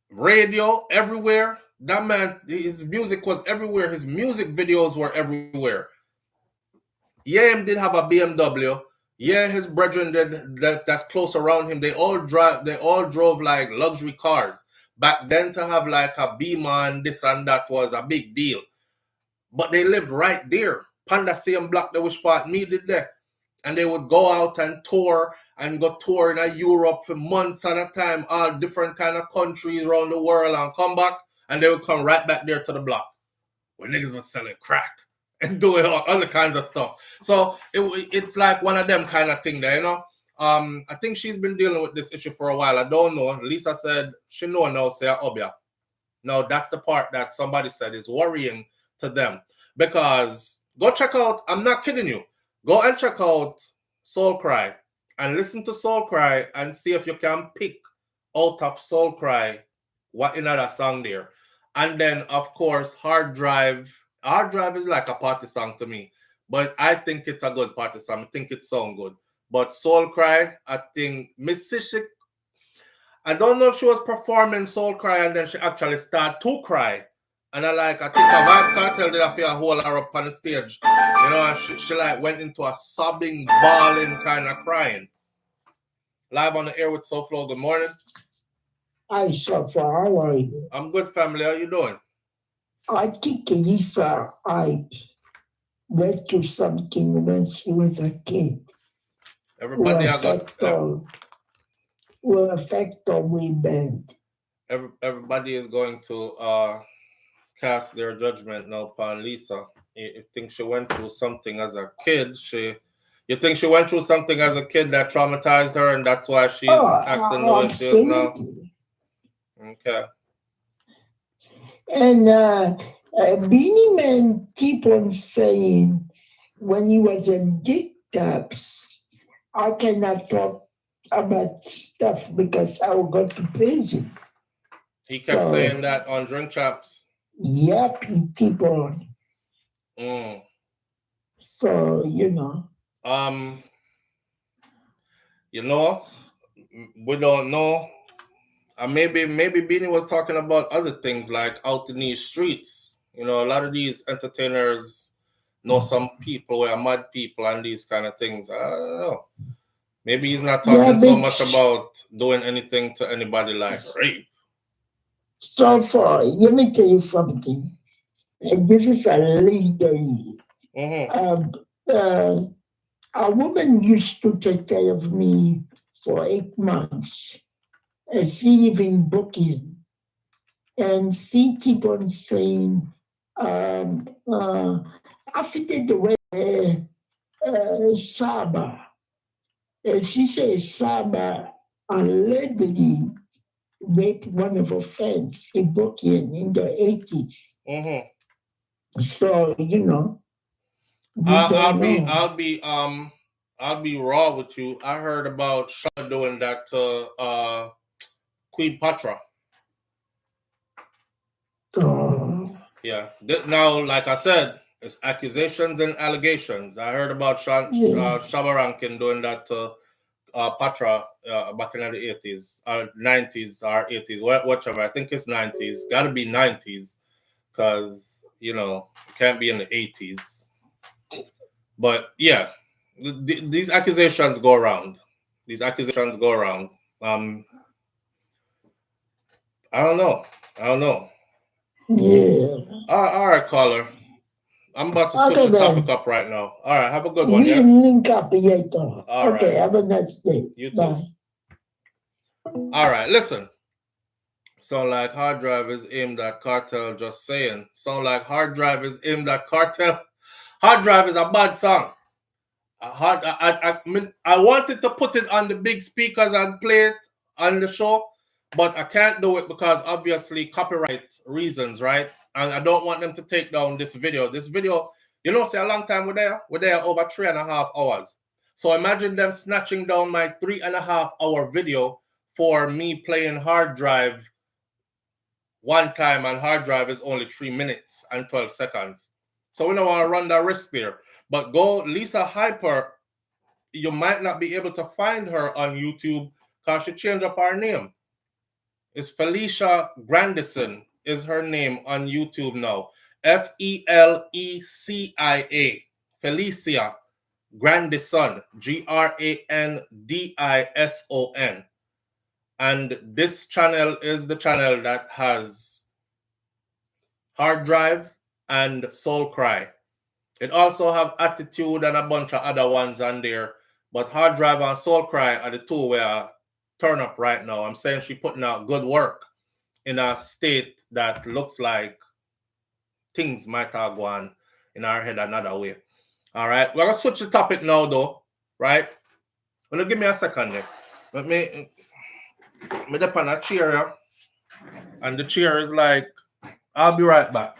radio, everywhere, that man, his music was everywhere. His music videos were everywhere. Yeah, he did have a BMW. Yeah, his brethren that's close around him. They all drove like luxury cars. Back then, to have like a Beamer and this and that was a big deal. But they lived right there, on the same block that which part me did there. And they would go out and tour and go tour in Europe for months at a time, all different kind of countries around the world, and come back, and they would come right back there to the block where niggas was selling crack and doing all other kinds of stuff. So it's like one of them kind of thing there, you know. I think she's been dealing with this issue for a while. I don't know. Lisa said she know now, say Obia. Now that's the part that somebody said is worrying to them. Because go check out, I'm not kidding you, go and check out Soul Cry and listen to Soul Cry and see if you can pick out of Soul Cry what in that song there. And then, of course, Hard Drive. Hard Drive is like a party song to me, but I think it's a good party song. I think it sounds good. But Soul Cry, I think Miss Sishik, I don't know if she was performing Soul Cry and then she actually started to cry. And I think a Vibes Cartel did a hold her up on the stage. You know, and she like went into a sobbing, bawling kind of crying. Live on the air with SouFLo. Good morning. Hi, Safa. How are you? I'm good, family. How you doing? I think Lisa, I went through something when she was a kid. Everybody will affect the way bend. Everybody is going to cast their judgment now upon Lisa. You think she went through something as a kid? You think she went through something as a kid that traumatized her, and that's why she's acting the way she is now? Okay. And Beenie Man keep on saying when he was in Dick Taps, I cannot talk about stuff because I will go to prison. He kept saying that on Drink Chaps. Yep, he keep on. So, you know. We don't know. Maybe Beenie was talking about other things like out in these streets. You know, a lot of these entertainers know some people who are mad people and these kind of things. I don't know. Maybe he's not talking so much about doing anything to anybody like rape. So far, let me tell you something. And this is a leader. A woman used to take care of me for 8 months. And she even booking. And she keep on saying, I forget the way, Saba. And she says Saba allegedly raped one of her friends in Brooklyn in the 80s. So, you know. I'll be raw with you. I heard about Shaw doing that to Queen Patra. Yeah. Now, like I said, it's accusations and allegations. I heard about Shabba Rankin doing that to Patra back in the 80s, 90s or 80s, whatever. I think it's 90s. Got to be 90s because, you know, it can't be in the 80s. But, yeah, these accusations go around. I don't know. Yeah. All right, caller. I'm about to switch the topic up right now. All right, have a good one. Yes. All right. Have a nice day. You too. Bye. All right, listen. Sound like Hard Drive is aimed at Cartel. Just saying. Sound like Hard Drive is aimed at Cartel. Hard Drive is a bad song. I wanted to put it on the big speakers and play it on the show, but I can't do it because obviously copyright reasons, right? And I don't want them to take down this video. This video, you know, say a long time we're there over 3.5 hours. So imagine them snatching down my 3.5 hour video for me playing Hard Drive one time and hard drive is only 3 minutes and 12 seconds. So we don't want to run that risk there. But go Lisa Hyper, you might not be able to find her on YouTube because she changed up her name. It's Felicia Grandison is her name on YouTube now. Felicia. Felicia Grandison. Grandison. And this channel is the channel that has Hard Drive and Soul Cry. It also have Attitude and a bunch of other ones on there. But Hard Drive and Soul Cry are the two where turn up right now. I'm saying she putting out good work in a state that looks like things might have gone in our head another way. All right. We're going to switch the topic now, though. Right? Well, give me a second there. Let me up on a chair here. And the chair is like, I'll be right back.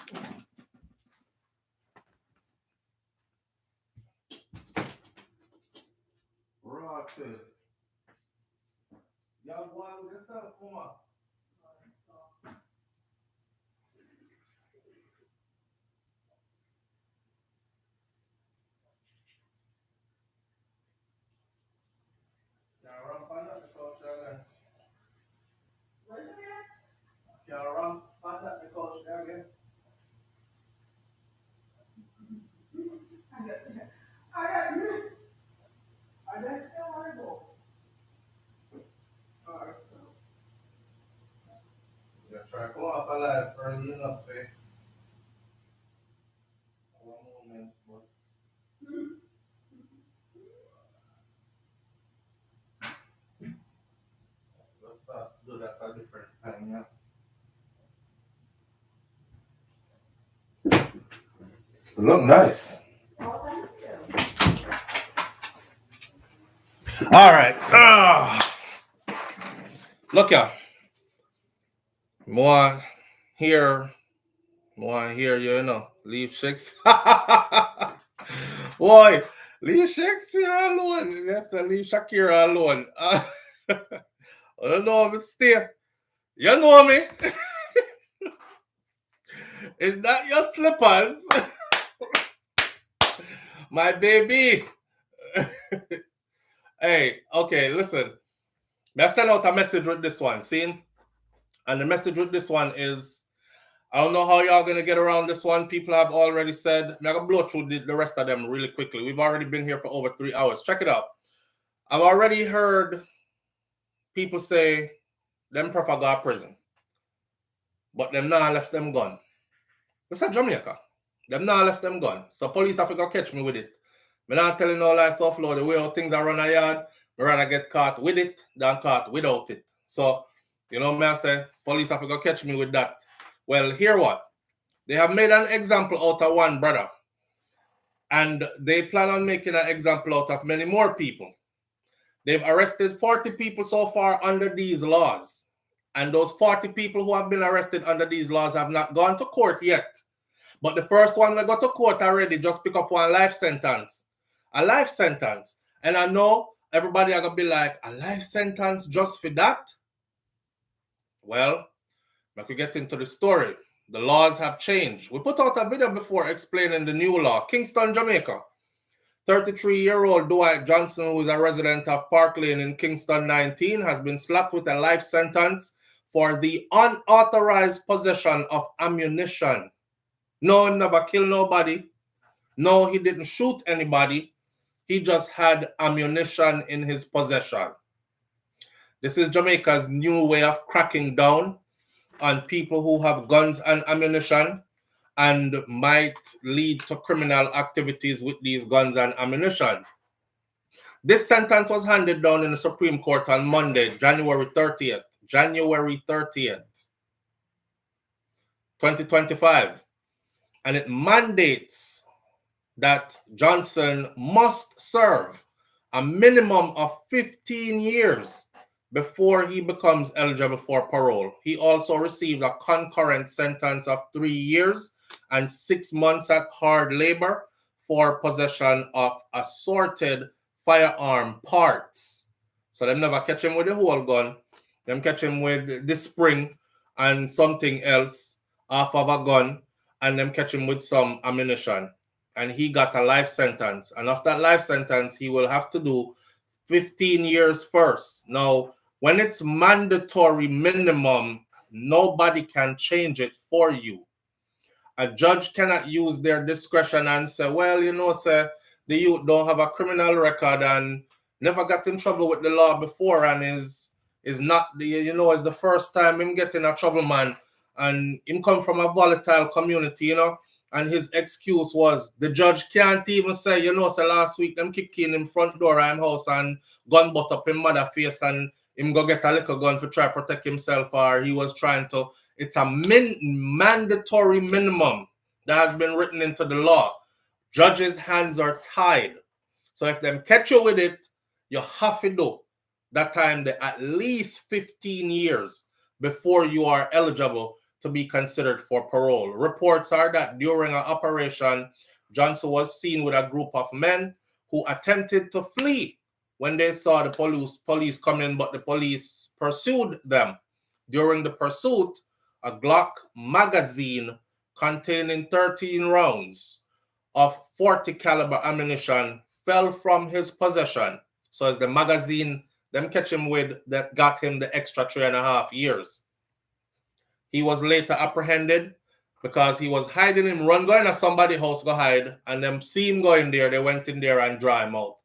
Try to go up alive early enough, eh? One moment, but let's start to do that at a different time, yeah. Look nice. All right. Look, yeah. More here, you know. Leave Shakespeare. Boy, leave Shakespeare alone. Yes, leave Shakira alone. I don't know if it's still. You know me. Is that your slippers? My baby. Hey, okay, listen. I send out a message with this one, see? And the message with this one is, I don't know how y'all going to get around this one. People have already said, I'm going to blow through the rest of them really quickly. We've already been here for over 3 hours. Check it out. I've already heard people say, them prefer go to prison. But them now left them gone. It's at Jamaica. Them now left them gone. So police have to go catch me with it. I'm not telling no lies, SouFLo, the way how things are run a yard, I'd rather get caught with it than caught without it. So, you know me, I say, police have to go catch me with that. Well, hear what? They have made an example out of one brother. And they plan on making an example out of many more people. They've arrested 40 people so far under these laws. And those 40 people who have been arrested under these laws have not gone to court yet. But the first one that got to court already just pick up one life sentence. A life sentence. And I know everybody are going to be like, a life sentence just for that? Well, I could get into the story. The laws have changed. We put out a video before explaining the new law. Kingston, Jamaica. 33-year-old Dwight Johnson, who is a resident of Park Lane in Kingston 19, has been slapped with a life sentence for the unauthorized possession of ammunition. No, he never killed nobody. No, he didn't shoot anybody. He just had ammunition in his possession. This is Jamaica's new way of cracking down on people who have guns and ammunition and might lead to criminal activities with these guns and ammunition. This sentence was handed down in the Supreme Court on Monday, January 30th. January 30th, 2025. And it mandates that Johnson must serve a minimum of 15 years before he becomes eligible for parole. He also received a concurrent sentence of 3 years and 6 months at hard labor for possession of assorted firearm parts. So they never catch him with the whole gun. Them catch him with this spring and something else off of a gun, and them catch him with some ammunition. And he got a life sentence. And after that life sentence, he will have to do 15 years first. Now, when it's mandatory minimum, nobody can change it for you. A judge cannot use their discretion and say, well, you know, sir, the youth don't have a criminal record and never got in trouble with the law before and is not the, you know, it's the first time him getting a trouble, man. And him come from a volatile community, you know, and his excuse was the judge can't even say, you know, so last week them kick in him front door of him house and gun butt up him mother face and him go get a little gun for try to protect himself, or he was trying to. It's a mandatory minimum that has been written into the law. Judges' hands are tied. So if them catch you with it, you have to do that time at least 15 years before you are eligible to be considered for parole. Reports are that during an operation, Johnson was seen with a group of men who attempted to flee when they saw the police come in, but the police pursued them. During the pursuit, a Glock magazine containing 13 rounds of 40 caliber ammunition fell from his possession. So it's the magazine them catch him with that got him the extra 3.5 years. He was later apprehended because he was hiding him, going to somebody's house, go hide, and them see him going there, they went in there and draw him out.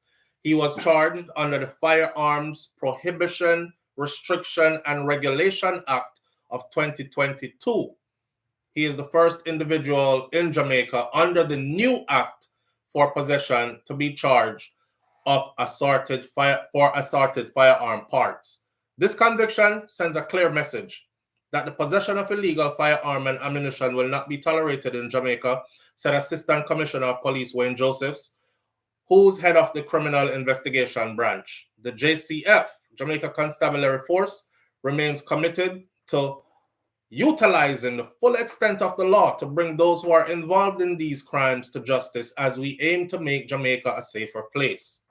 He was charged under the Firearms Prohibition, Restriction, and Regulation Act of 2022. He is the first individual in Jamaica under the new act for possession to be charged of assorted firearm parts. This conviction sends a clear message that the possession of illegal firearm and ammunition will not be tolerated in Jamaica, said Assistant Commissioner of Police Wayne Josephs, who's head of the Criminal Investigation Branch. The JCF, Jamaica Constabulary Force, remains committed to utilizing the full extent of the law to bring those who are involved in these crimes to justice as we aim to make Jamaica a safer place.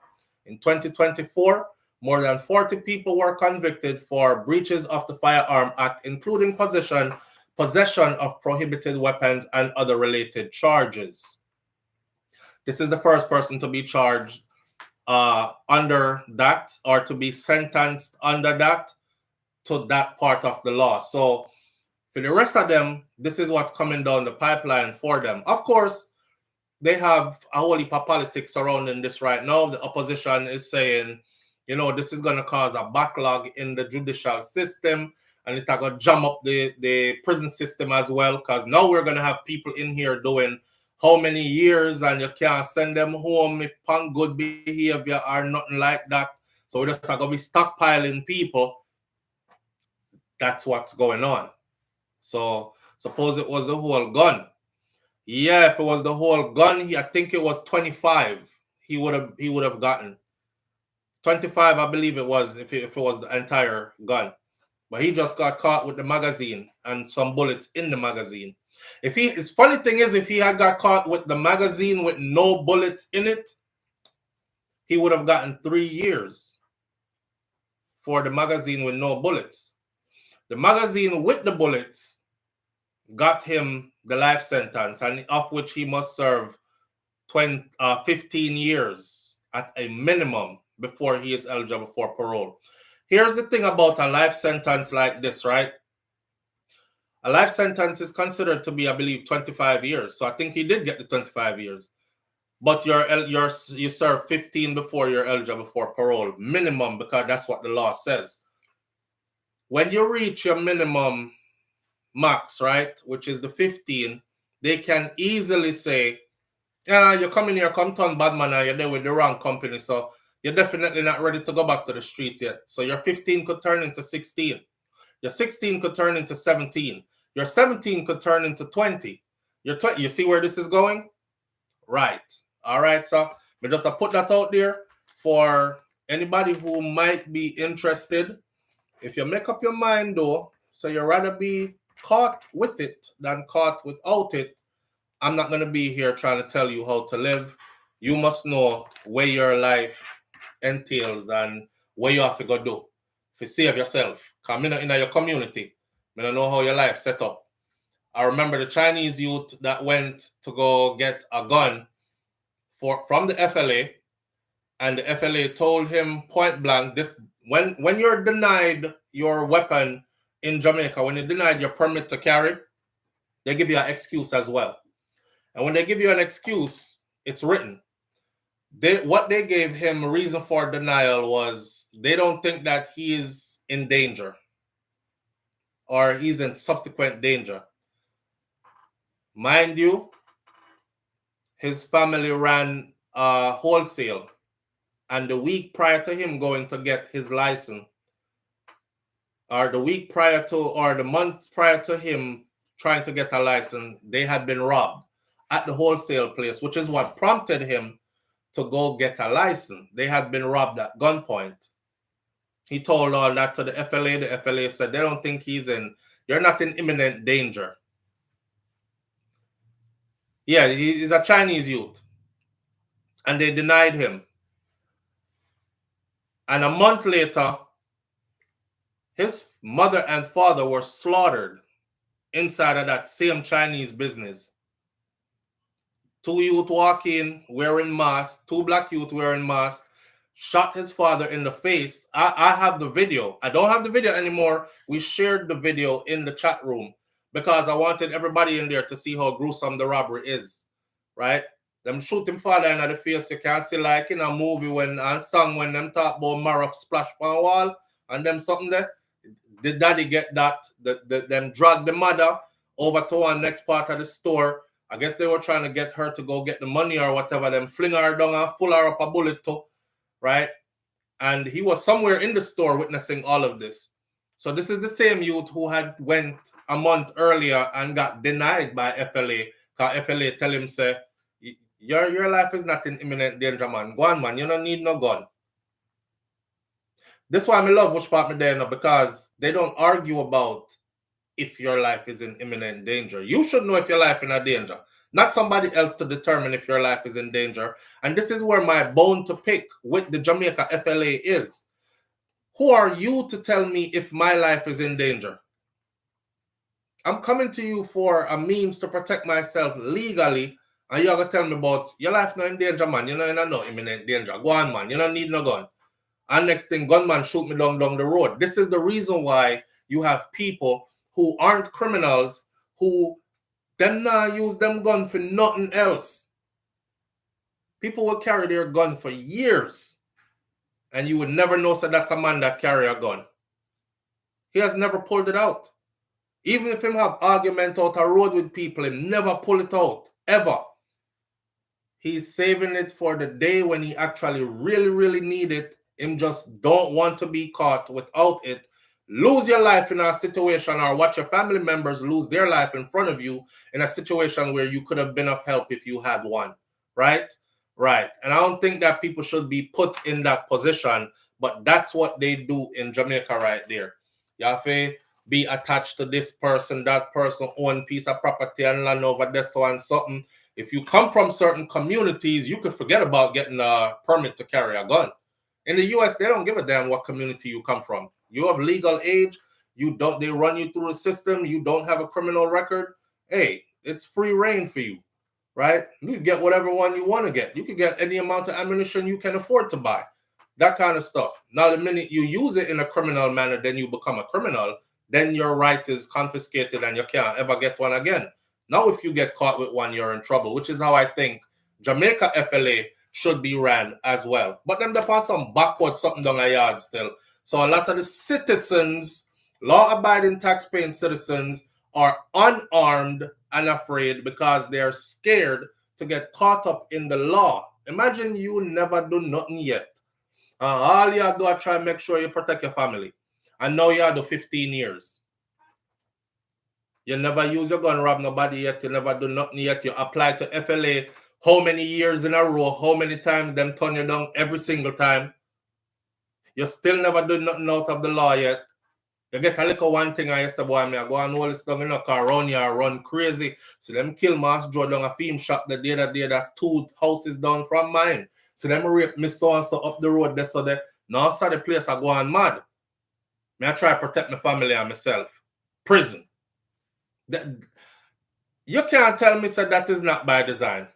In 2024, more than 40 people were convicted for breaches of the Firearm Act, including possession of prohibited weapons and other related charges. This is the first person to be charged under that, or to be sentenced under that, to that part of the law. So for the rest of them, this is what's coming down the pipeline for them. Of course, they have a whole heap of politics surrounding this right now. The opposition is saying, you know, this is going to cause a backlog in the judicial system, and it's going to jam up the prison system as well, because now we're going to have people in here doing how many years, and you can't send them home if upon good behavior or nothing like that. So we're just going to be stockpiling people. That's what's going on. So suppose it was the whole gun. Yeah, if it was the whole gun, I think it was 25. He would have gotten 25, I believe it was, if it was the entire gun. But he just got caught with the magazine and some bullets in the magazine. It's funny thing is, if he had got caught with the magazine with no bullets in it, he would have gotten 3 years for the magazine with no bullets. The magazine with the bullets got him the life sentence, and of which he must serve 15 years at a minimum before he is eligible for parole. Here's the thing about a life sentence like this, right? A life sentence is considered to be, I believe, 25 years. So I think he did get the 25 years. But you serve 15 before you're eligible for parole, minimum, because that's what the law says. When you reach your minimum max, right, which is the 15, they can easily say, yeah, you're coming here, come turn bad man, and you're there with the wrong company, so you're definitely not ready to go back to the streets yet. So your 15 could turn into 16. Your 16 could turn into 17. Your 17 could turn into 20. You see where this is going? Right. All right, so we just put that out there for anybody who might be interested. If you make up your mind, though, so you'd rather be caught with it than caught without it, I'm not going to be here trying to tell you how to live. You must know where your life entails and what you have to go do to save yourself. Come in your community. I don't know how your life set up. I remember the Chinese youth that went to go get a gun from the FLA, and the FLA told him point blank, this when you're denied your weapon in Jamaica, when you're denied your permit to carry, they give you an excuse as well. And when they give you an excuse, it's written. What they gave him a reason for denial was they don't think that he is in danger or he's in subsequent danger. Mind you, his family ran wholesale, and the week prior to him going to get his license, or the week prior to, or the month prior to him trying to get a license, they had been robbed at the wholesale place, which is what prompted him to go get a license. They had been robbed at gunpoint. He told all that to the FLA. The FLA said they don't think you're not in imminent danger. Yeah, he's a Chinese youth. And they denied him. And a month later, his mother and father were slaughtered inside of that same Chinese business. 2 youth walk in wearing masks, 2 black youth wearing masks, shot his father in the face. I have the video. I don't have the video anymore. We shared the video in the chat room because I wanted everybody in there to see how gruesome the robbery is, right? Them shoot him father in the face. You can see like in a movie when and song when them talk about Marov splash on wall and them something there. The daddy get that, them drag the mother over to one next part of the store. I guess they were trying to get her to go get the money or whatever. Them fling her down and full her up a bullet too, right? And he was somewhere in the store witnessing all of this. So this is the same youth who had went a month earlier and got denied by FLA. Because FLA tell him, say, your life is not in imminent danger, man. Go on, man. You don't need no gun. This is why I love which part me there now, because they don't argue about if your life is in imminent danger. You should know if your life is in a danger, not somebody else to determine if your life is in danger. And this is where my bone to pick with the Jamaica FLA is. Who are you to tell me if my life is in danger? I'm coming to you for a means to protect myself legally, and you're going to tell me about your life not in danger, man. You're not in no imminent danger. Go on, man. You don't need no gun. And next thing, gunman shoot me down the road. This is the reason why you have people who aren't criminals who them not use them gun for nothing else. People will carry their gun for years, and you would never know that that's a man that carry a gun. He has never pulled it out. Even if him have argument out a road with people, he never pull it out, ever. He's saving it for the day when he actually really, really need it. Him just don't want to be caught without it. Lose your life in a situation, or watch your family members lose their life in front of you in a situation where you could have been of help if you had one, right? Right. And I don't think that people should be put in that position, but that's what they do in Jamaica right there. You have to be attached to this person, that person own piece of property and land over this one, something. If you come from certain communities, you could forget about getting a permit to carry a gun. In the US, they don't give a damn what community you come from. You have legal age, they run you through a system, you don't have a criminal record. Hey, it's free reign for you, right? You can get whatever one you want to get. You can get any amount of ammunition you can afford to buy. That kind of stuff. Now, the minute you use it in a criminal manner, then you become a criminal, then your right is confiscated and you can't ever get one again. Now, if you get caught with one, you're in trouble, which is how I think Jamaica FLA should be ran as well. But them depend some backward something down a yard still. So a lot of the citizens, law-abiding tax-paying citizens, are unarmed and afraid because they're scared to get caught up in the law. Imagine you never do nothing yet. All you do is try and make sure you protect your family. And now you do 15 years. You never use your gun, rob nobody yet. You never do nothing yet. You apply to FLA how many years in a row, how many times them turn you down every single time. You still never do nothing out of the law yet. You get a little one thing and you say, boy, I go and hold this down in a car around here, run crazy. So them kill Mass Joe down a film shop the day that's 2 houses down from mine. So them rape me so-and-so up the road there, so they now start the place I go on mad. I try to protect my family and myself. prison. You can't tell me that is not by design.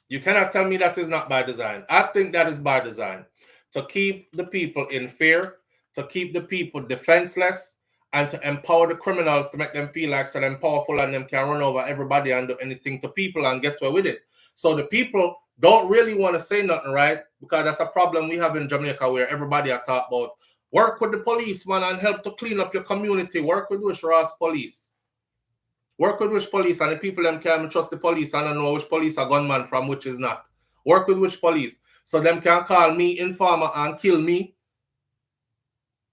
You cannot tell me that is not by design. I think that is by design. To keep the people in fear, to keep the people defenseless, and to empower the criminals to make them feel like so they're powerful and them can run over everybody and do anything to people and get away with it. So the people don't really want to say nothing, right? Because that's a problem we have in Jamaica where everybody are talking about work with the police, man, and help to clean up your community. Work with which Ross police. Work with which police, and the people them can't trust the police and don't know which police are gunman from which is not. Work with which police. So them can call me informer and kill me.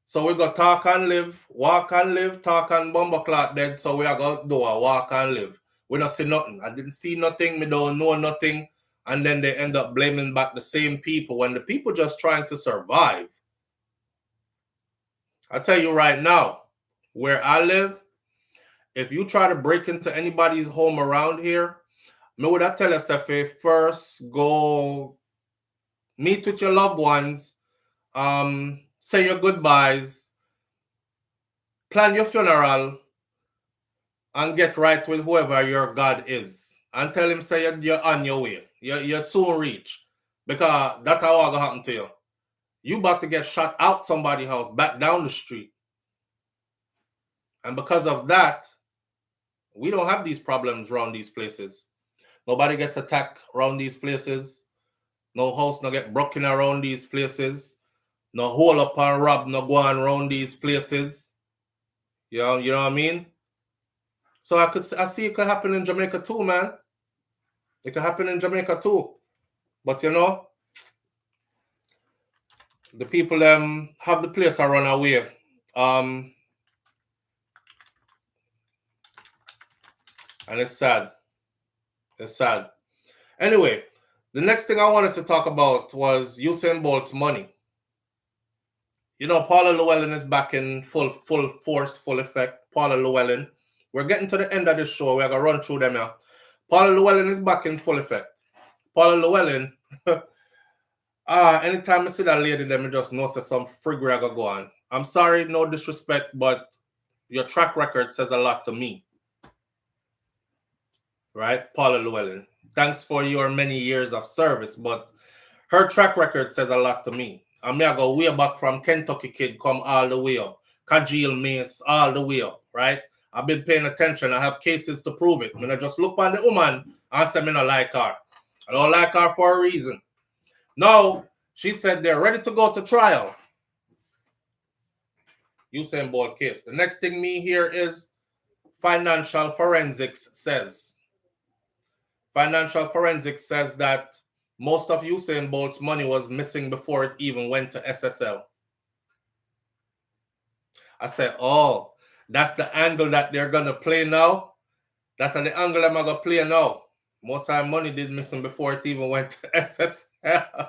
So we go talk and live, walk and live, talk and bumper clock dead. So we are going to do a walk and live. We don't see nothing. I didn't see nothing. Me don't know nothing. And then they end up blaming back the same people when the people just trying to survive. I tell you right now, where I live, if you try to break into anybody's home around here, me would I tell yourself, first go meet with your loved ones, say your goodbyes, plan your funeral, and get right with whoever your God is. And tell him, say you're on your way. You're soon reach. Because that's how it's going to happen to you. You about to get shot out somebody's house, back down the street. And because of that, we don't have these problems around these places. Nobody gets attacked around these places. No house no get broken around these places. No hole up and rob no go on around these places. You know what I mean? So I see it could happen in Jamaica too, man. It could happen in Jamaica too. But you know, the people have the place to run away. And it's sad. It's sad. Anyway, the next thing I wanted to talk about was Usain Bolt's money. You know, Paula Llewellyn is back in full force, full effect. Paula Llewellyn. We're getting to the end of this show. We're going to run through them now. Paula Llewellyn is back in full effect. Paula Llewellyn, anytime I see that lady, then I just know that some friggery I go on. I'm sorry, no disrespect, but your track record says a lot to me. Right? Paula Llewellyn. Thanks for your many years of service, but her track record says a lot to me. I mean, I go way back from Kentucky Kid, come all the way up. Kajil Mace, all the way up, right? I've been paying attention. I have cases to prove it. When I just look on the woman and say, I don't like her. I don't like her for a reason. Now, she said they're ready to go to trial. Usain Bolt case. The next thing me hear is financial forensics says. Financial forensics says that most of Usain Bolt's money was missing before it even went to SSL. I said, oh, that's the angle that they're going to play now. That's the angle I'm going to play now. Most of my money did missing before it even went to SSL.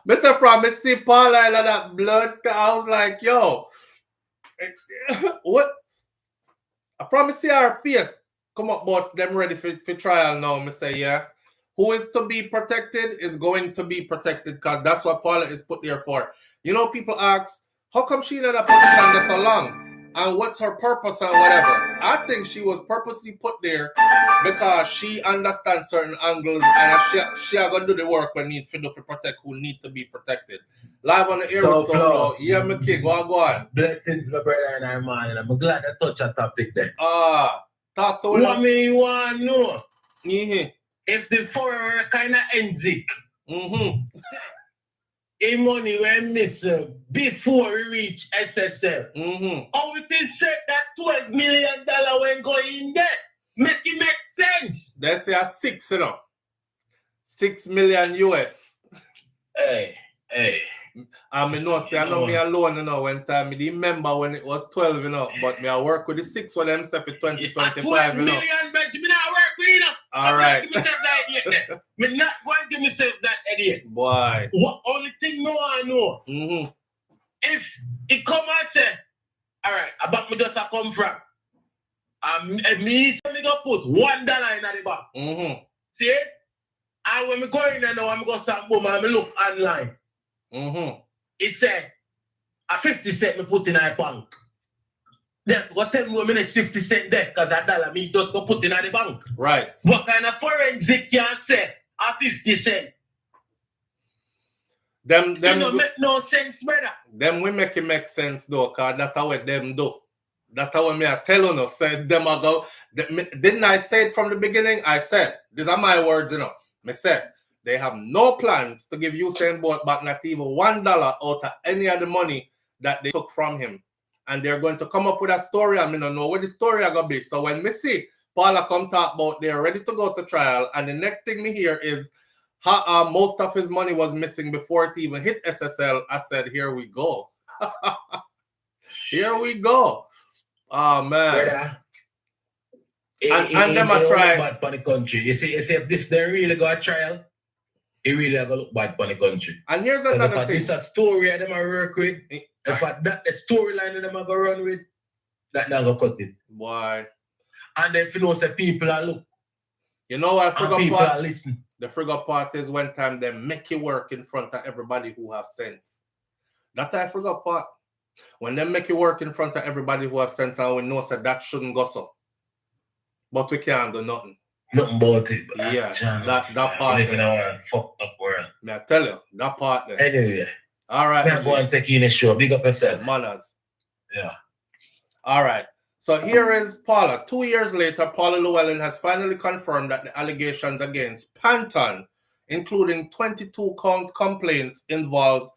Mr. From see Paula and that blood. I was like, yo, what? I promise you our face come up, but them ready for trial now. I say, yeah. Who is to be protected is going to be protected because that's what Paula is put there for. You know, people ask, how come she in that position so long? And what's her purpose and whatever? I think she was purposely put there because she understands certain angles and she are going to do the work when need to do to protect who need to be protected. Live on the air with SouFLo. Yeah, my kid, go on. Blessings, my brother and our man, and I'm glad I touch a topic there. Talk to what me want to know? Mm-hmm. If the foreigner kind of enzik, a money we miss before we reach SSL. How it is said that $12 million when go in there? Make it make sense. They say a 6, you know. 6 million US. Hey. I mean, no, see, I know me alone, you know, when time. I remember when it was 12, you know, but me I work with the 6 for them, say for 2025, 12 you know. million, but me not work with it, you know. All right. Me not going to give myself that idiot. Boy. What only thing no I know? If it come and say, all right, about me just a come from, me say me go put $1 in the back. See it? And when me go in there now, I'm going to say, boom, and me look online. It said, a 50 cent me put in my bank. Then go tell me when my next 50 cent there, because that dollar me just go put in at the bank. Right. What kind of forensic can say a 50 cent? Them don't make no sense, brother. Them we make it make sense though, cause that's how them do. That's how me I tell you, said them I go. Didn't I say it from the beginning? I said, these are my words, you know. Me said they have no plans to give Usain Bolt back not even $1 out of any of the money that they took from him. And they're going to come up with a story. I mean, I don't know what the story are gonna be. So when me see Paula come talk about they're ready to go to trial, and the next thing me hear is how most of his money was missing before it even hit SSL. I said, here we go. Here we go. Oh man. Brother, and them are trying bad for the country. You see, if they really go a trial, it really gonna look bad for the country. And here's another thing. If it's a story that them I work with, if that the storyline that them I go run with, that not gonna cut it. Why? And then if you know say people are look. You know what I forgot people part? Are listen. The forgot part is one time they make you work in front of everybody who have sense. That I forgot part. When they make you work in front of everybody who have sense, and we know that shouldn't go so. But we can't do nothing. Nothing about it. Yeah, that part. We live in a fucked up world. May I tell you, that part there. Anyway. All right. May I go and take you in the show. Big up yourself. Manners. Yeah. All right. So here is Paula. 2 years later, Paula Llewellyn has finally confirmed that the allegations against Panton, including 22 count complaints involved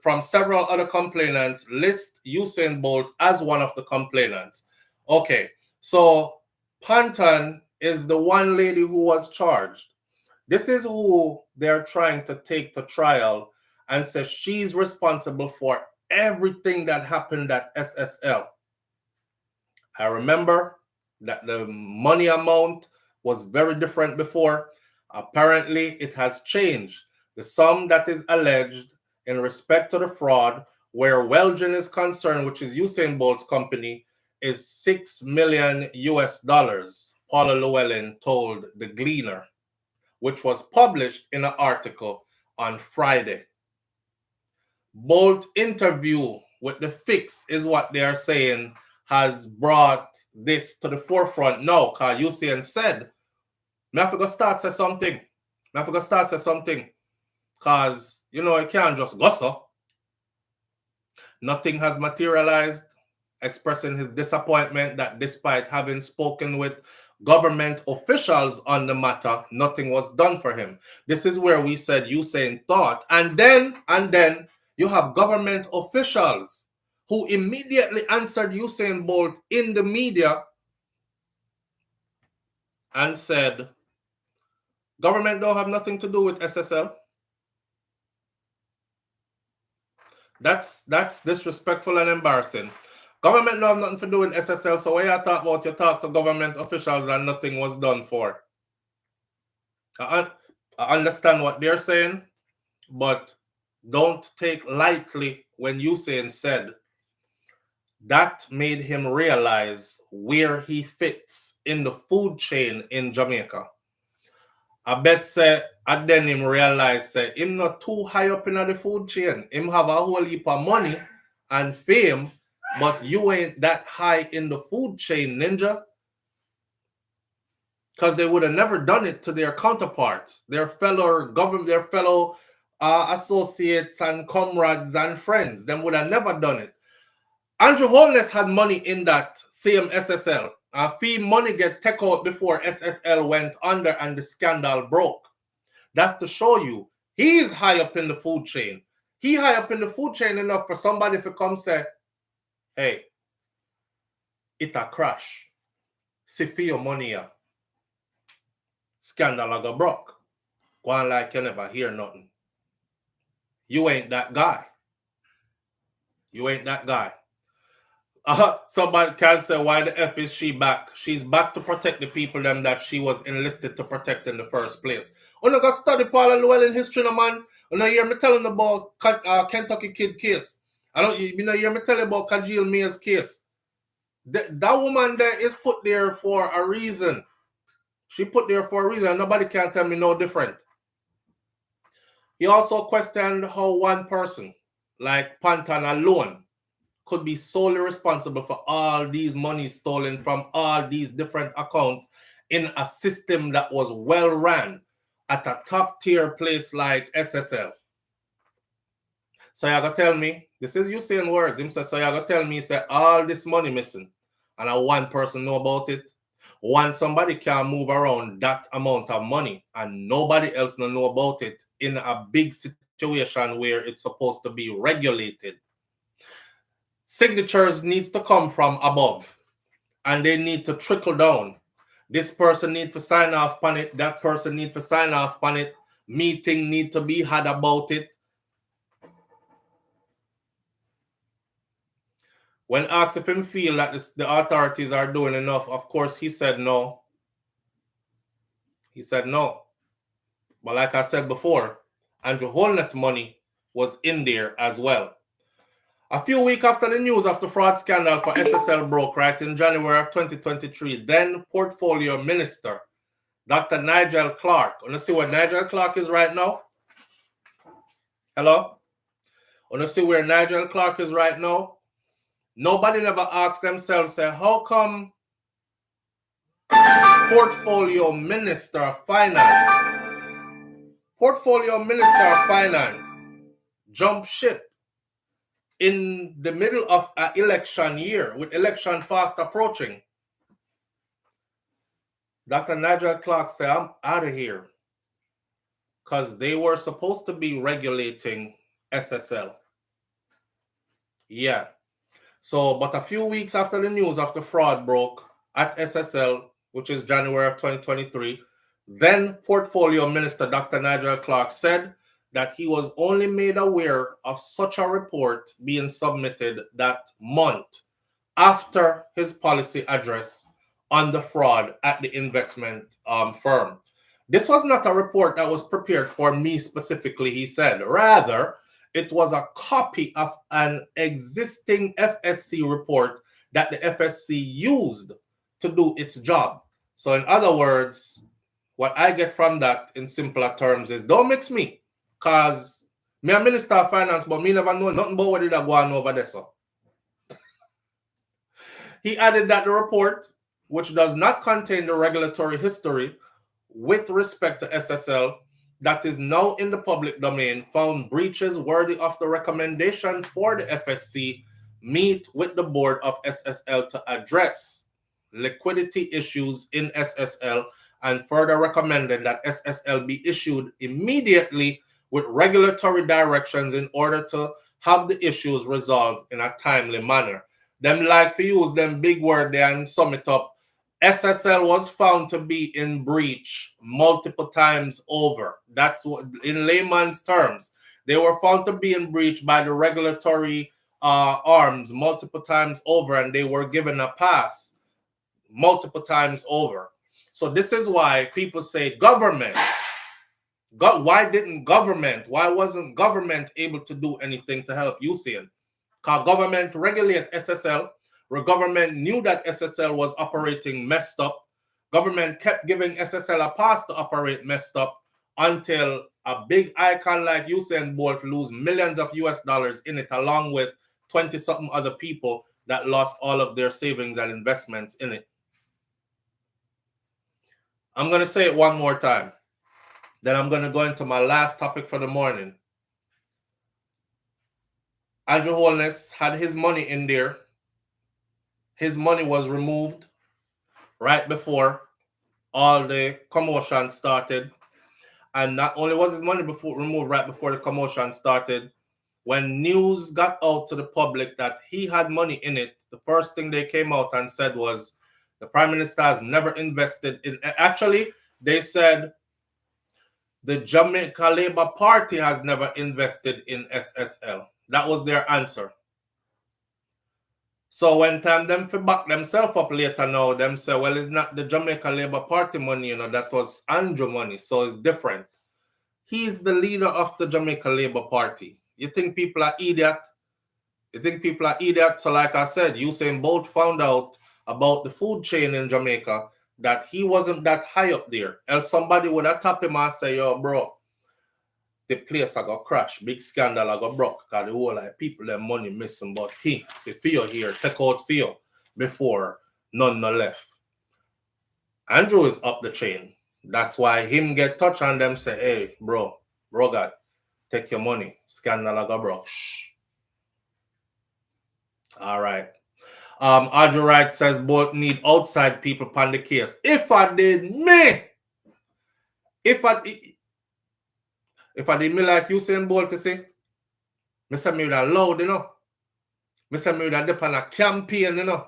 from several other complainants, list Usain Bolt as one of the complainants. Okay, so Panton is the one lady who was charged. This is who they're trying to take to trial and say she's responsible for everything that happened at SSL. I remember that the money amount was very different before. Apparently, it has changed. The sum that is alleged in respect to the fraud, where Welgen is concerned, which is Usain Bolt's company, is $6 million US. Paula Llewellyn told The Gleaner, which was published in an article on Friday. Bolt interview with the Fix is what they are saying has brought this to the forefront now, because Usain said, I have to go start say something. Because, you know, it can't just go so. Nothing has materialized, expressing his disappointment that despite having spoken with government officials on the matter, nothing was done for him. This is where we said Usain thought. And then you have government officials who immediately answered Usain Bolt in the media and said, government don't have nothing to do with SSL. That's disrespectful and embarrassing. Government don't have nothing to do with SSL, so when you talk about, you talk to government officials and nothing was done for. I understand what they're saying, but don't take lightly when Usain said that made him realize where he fits in the food chain in Jamaica. I bet say, and then him realize say him not too high up in the food chain. Him have a whole heap of money and fame, but you ain't that high in the food chain, ninja. Because they would have never done it to their counterparts, their fellow government, their fellow associates and comrades and friends. Them would have never done it. Andrew Holness had money in that same SSL. Fee money get taken out before SSL went under and the scandal broke. That's to show you he's high up in the food chain. He high up in the food chain enough for somebody to come say, hey, it a crash. See for your money here. Scandal a go broke. Go on like you never hear nothing. You ain't that guy. You ain't that guy. Somebody can say, why the F is she back? She's back to protect the people them that she was enlisted to protect in the first place. When I got study Paula Llewellyn history, no man. When I hear me telling about Kentucky Kid case. You know, hear me telling about Kajil Mears case. That woman there is put there for a reason. She put there for a reason. Nobody can tell me no different. He also questioned how one person, like Panton alone, could be solely responsible for all these monies stolen from all these different accounts in a system that was well ran at a top tier place like SSL. So you gotta tell me, this is Usain words. Him say, so you gotta tell me, say all this money missing, and one person know about it. One somebody can move around that amount of money, and nobody else know about it in a big situation where it's supposed to be regulated. Signatures needs to come from above, and they need to trickle down. This person need to sign off on it. That person need to sign off on it. Meeting need to be had about it. When asked if him feel that the authorities are doing enough, of course, he said no. He said no. But like I said before, Andrew Holness' money was in there as well. A few weeks after the news of the fraud scandal for SSL broke, right, in January of 2023, then Portfolio Minister, Dr. Nigel Clark. Want to see where Nigel Clark is right now? Hello? Want to see where Nigel Clark is right now? Nobody never asked themselves, say, how come Portfolio Minister of Finance jump ship in the middle of an election year with election fast approaching? Dr. Nigel Clark said, I'm out of here, because they were supposed to be regulating SSL. Yeah. So, but a few weeks after the news of the fraud broke at SSL, which is January of 2023, then Portfolio Minister Dr. Nigel Clark said that he was only made aware of such a report being submitted that month after his policy address on the fraud at the investment firm. This was not a report that was prepared for me specifically, he said. Rather, it was a copy of an existing FSC report that the FSC used to do its job. So in other words, what I get from that in simpler terms is, don't mix me, because me a Minister of Finance, but me never know nothing about what did I go on over there. So he added that the report, which does not contain the regulatory history with respect to SSL, that is now in the public domain, found breaches worthy of the recommendation for the FSC meet with the board of SSL to address liquidity issues in SSL, and further recommended that SSL be issued immediately with regulatory directions in order to have the issues resolved in a timely manner. Them like to use them big word there and sum it up. SSL was found to be in breach multiple times over. That's what, in layman's terms, they were found to be in breach by the regulatory arms multiple times over, and they were given a pass multiple times over. So this is why people say government. Why wasn't government able to do anything to help Usain? Because government regulate SSL. Where government knew that SSL was operating messed up. Government kept giving SSL a pass to operate messed up until a big icon like Usain Bolt lose millions of US dollars in it, along with 20-something other people that lost all of their savings and investments in it. I'm going to say it one more time. Then I'm going to go into my last topic for the morning. Andrew Holness had his money in there. His money was removed right before all the commotion started. And not only was his money removed right before the commotion started, when news got out to the public that he had money in it, the first thing they came out and said was, the Prime Minister has never invested in... Actually, they said the Jamaica Labour Party has never invested in SSL. That was their answer. So when time them to back themselves up later now, them say, well, it's not the Jamaica Labour Party money, you know, that was Andrew money, so it's different. He's the leader of the Jamaica Labour Party. You think people are idiot? You think people are idiot? So like I said, Usain Bolt found out about the food chain in Jamaica that he wasn't that high up there. Else somebody would have tapped him and say, yo, bro, the place I got crash, big scandal I got broke, because the whole like people their money missing, but he say fear here, take out fear before none no left. Andrew is up the chain. That's why him get touch on them say, hey, bro, God, take your money. Scandal I got broke. Shh. All right. Audrey Wright says both need outside people upon the case. If I did me like Usain Bolt to say, I say me would have loud, you know. I say me would have dip on a campaign, you know.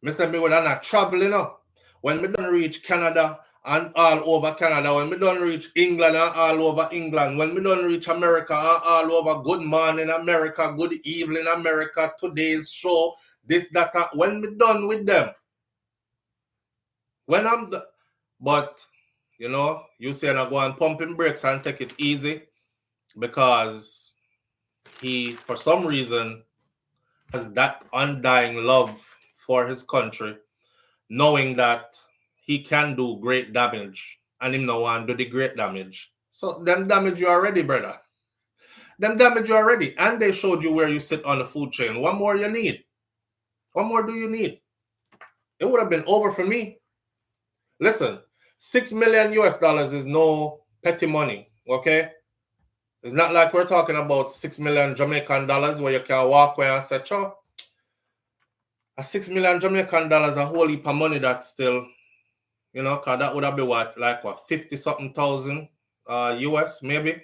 I say me would have not travel, you know. When we don't reach Canada and all over Canada, when we don't reach England and all over England, when we don't reach America and all over, good morning America, good evening America, today's show, this, that, when we done with them. When I'm done. But, you know, you say I go and pumping brakes and take it easy because he, for some reason, has that undying love for his country, knowing that he can do great damage and him no want to do the great damage. So them damage you already, brother. Them damage you already. And they showed you where you sit on the food chain. What more you need? What more do you need? It would have been over for me. Listen, $6 million US is no petty money, okay? It's not like we're talking about $6 million Jamaican dollars where you can walk away and say, "Cho, a $6 million Jamaican dollars a whole heap of money that's still, you know, because that would have been what, 50-something thousand US, maybe,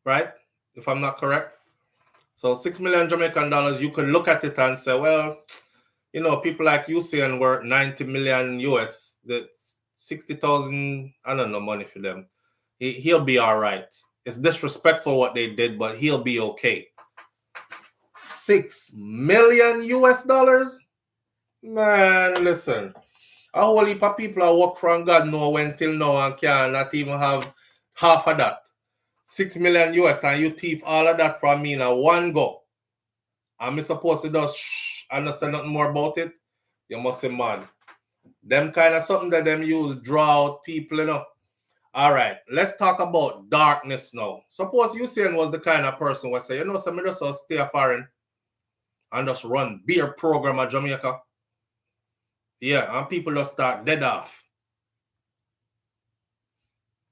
right? If I'm not correct. So $6 million Jamaican dollars, you could look at it and say, well, you know, people like Usain were 90 million US. That's 60,000, I don't know, money for them. He'll be all right. It's disrespectful what they did, but he'll be okay. $6 million US dollars? Man, listen. A whole heap of people are work from God know when till now and can not even have half of that. 6 million US and you thief all of that from me in a one go. Am I supposed to just and not say nothing more about it? You must be mad. Them kind of something that them use draw out people, you know. All right, let's talk about darkness now. Suppose Usain was the kind of person who say, you know, some just stay foreign and just run beer program at Jamaica. Yeah, and people just start dead off.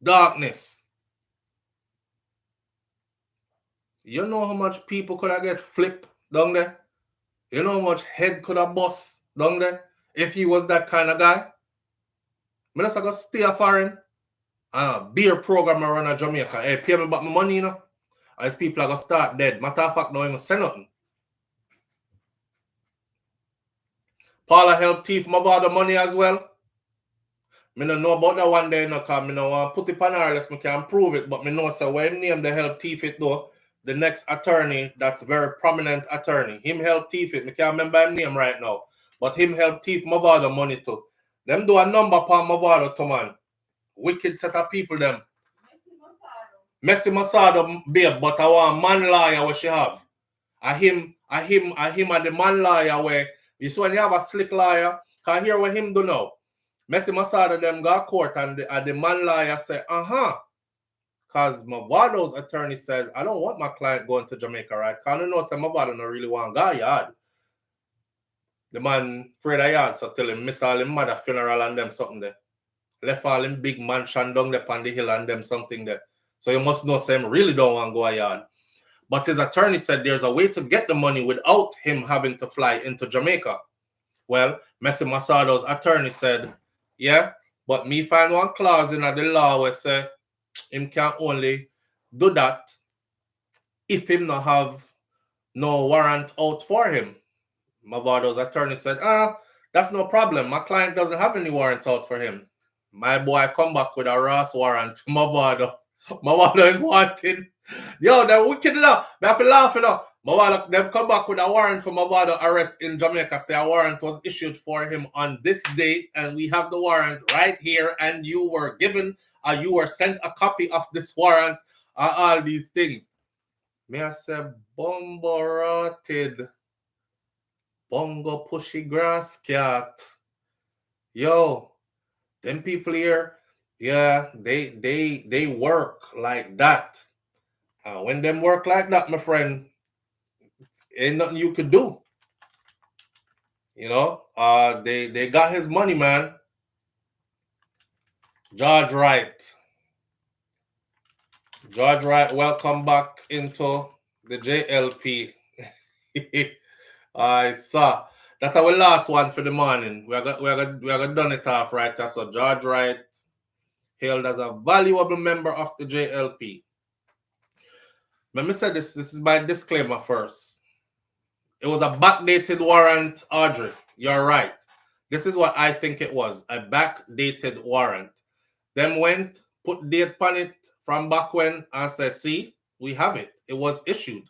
Darkness. You know how much people could have get flipped down there? You know how much head could have bust down there if he was that kind of guy? I just go stay foreign. Beer program around at Jamaica. Hey, pay me back my money, you know? As people are going to start dead. Matter of fact, don't even say nothing. Paula helped thief my bother money as well. I don't know about that one day, because I don't want to put it on her unless I can prove it. But I know so when name the help thief it though. The next attorney, that's very prominent attorney. Him help thief it. I can't remember his name right now. But him help thief my bother money too. Them do a number upon my bother too, man. Wicked set of people them. Messi Masado, babe, but I want man lawyer where she have. I him and the man lawyer where you see when you have a slick lawyer, can hear what him do now. Messi Masado them got court and the man lawyer say, because Mavado's attorney says, I don't want my client going to Jamaica, right? Because I know say Mavado don't really want to go yard. The man afraid of yard, so tell him miss all him mother funeral and them something there. Left all him big mansion down there on the hill and them something there. So you must know Sam really don't want to go a yard. But his attorney said there's a way to get the money without him having to fly into Jamaica. Well, Messi Masado's attorney said, yeah, but me find one clause in the law where say him can only do that if him not have no warrant out for him. Mavado's attorney said, that's no problem. My client doesn't have any warrants out for him. My boy come back with a Ross warrant. Mavado is wanted. Yo, they're wicked enough. They have to laugh enough. Mavado, them come back with a warrant for Mavado arrest in Jamaica. Say a warrant was issued for him on this date, and we have the warrant right here, and you were given, you were sent a copy of this warrant, all these things. May I say, Bombo rotted. Bongo pushy grass cat. Yo, them people here, Yeah, they work like that. When them work like that, my friend, ain't nothing you could do. You know, they got his money, man. George Wright. George Wright, welcome back into the JLP. I saw that's our last one for the morning. We are gonna done it off right. So George Wright hailed as a valuable member of the JLP. Let me say this. This is my disclaimer first. It was a backdated warrant, Audrey. You're right. This is what I think it was. A backdated warrant. Them went, put date on it from back when and said, see, we have it. It was issued.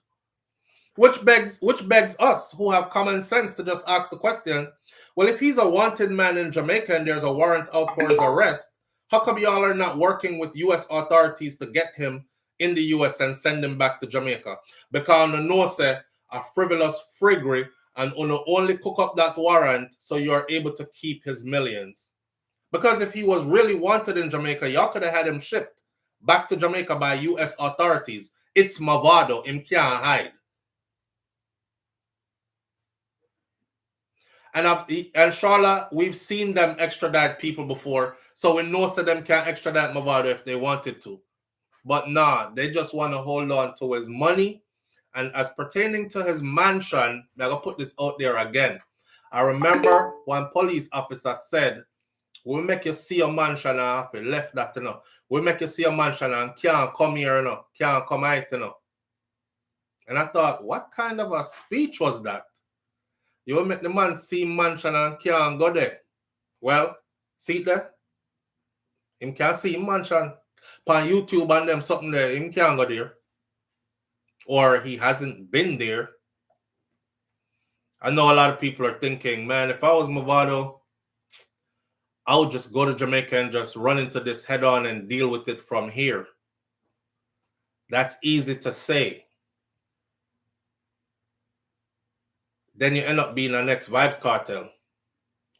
Which begs us who have common sense to just ask the question, well, if he's a wanted man in Jamaica and there's a warrant out for his arrest, how come y'all are not working with U.S. authorities to get him in the U.S. and send him back to Jamaica? Because you know, say, a frivolous friggery and only cook up that warrant so you're able to keep his millions. Because if he was really wanted in Jamaica, y'all could have had him shipped back to Jamaica by U.S. authorities. It's Mavado. Him can't hide. And Charlotte, we've seen them extradite people before, so we know that them can't extradite Mavado if they wanted to. But nah, they just want to hold on to his money. And as pertaining to his mansion, I'm going to put this out there again. I remember one police officer said, we'll make you see a mansion and have left that, you know. We'll make you see a mansion and can't come here, you know. Can't come out, you know. And I thought, what kind of a speech was that? You will make the man see mansion and can't go there. Well, see it there? Him can't see mansion. On YouTube and them something there, him can't go there. Or he hasn't been there. I know a lot of people are thinking, man, if I was Mavado, I would just go to Jamaica and just run into this head on and deal with it from here. That's easy to say. Then you end up being a next Vibes Cartel.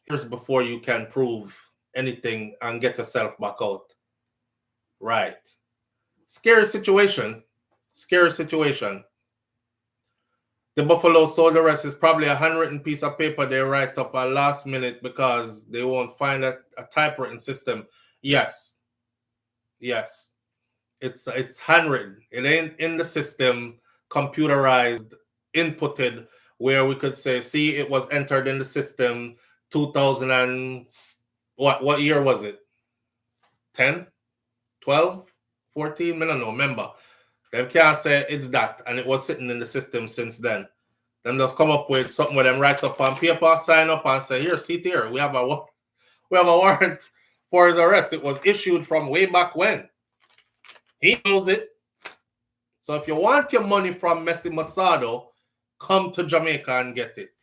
Here's before you can prove anything and get yourself back out. Right. Scary situation. Scary situation. The Buffalo sold arrest is probably a handwritten piece of paper they write up at last minute because they won't find a typewritten system. Yes. Yes. It's handwritten. It ain't in the system, computerized, inputted, where we could say, see, it was entered in the system 2000 and what year was it? 10? 12? 14? I don't know, remember. Them can't say it's that, and it was sitting in the system since then. Them just come up with something where them write up on paper, sign up, and say, here, see it here. We have a warrant for his arrest. It was issued from way back when. He knows it. So if you want your money from Messi Masado, come to Jamaica and get it.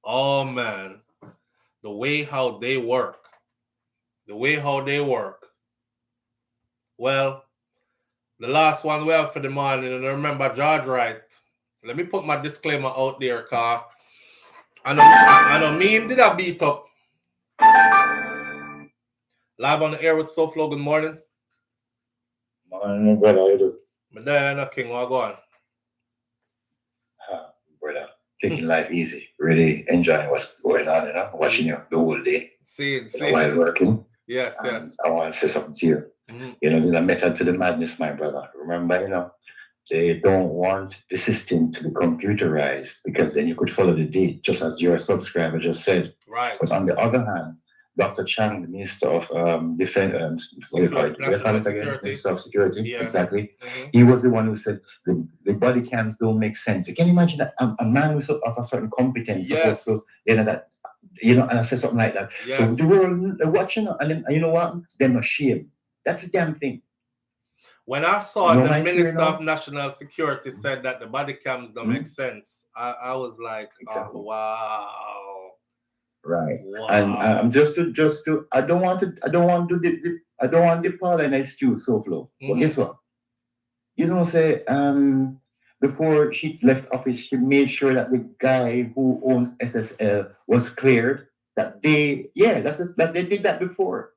Oh, man. The way how they work. The way how they work. Well, the last one we have for the morning, and remember George Wright. Let me put my disclaimer out there, car. I know me did I beat up. Live on the air with SouFLo, good morning. Morning, brother, how you do? My dad, King, what go on? Brother, taking life easy, really enjoying what's going on, you know, watching you the whole day. See. While working. Yes, yes. I want to say something to you. Mm-hmm. You know, there's a method to the madness, my brother. Remember, you know, they don't want the system to be computerized because then you could follow the date, just as your subscriber just said. Right. But on the other hand, Dr. Chang, the Minister of Defense, Minister of Security, yeah. Exactly. Mm-hmm. He was the one who said the body cams don't make sense. Can you imagine that a man of a certain competence, yes, supposed to, you know, that, you know, and I said something like that. Yes. So the world watching, and then, you know what? They're not ashamed. That's the damn thing. When I saw the Minister of National Security said that the body cams don't make sense, I was like, exactly. Oh, wow. Right. Wow. And I don't want the Pauline excuse SouFLo. But guess what? You know, say before she left office, she made sure that the guy who owns SSL was cleared. That they did that before.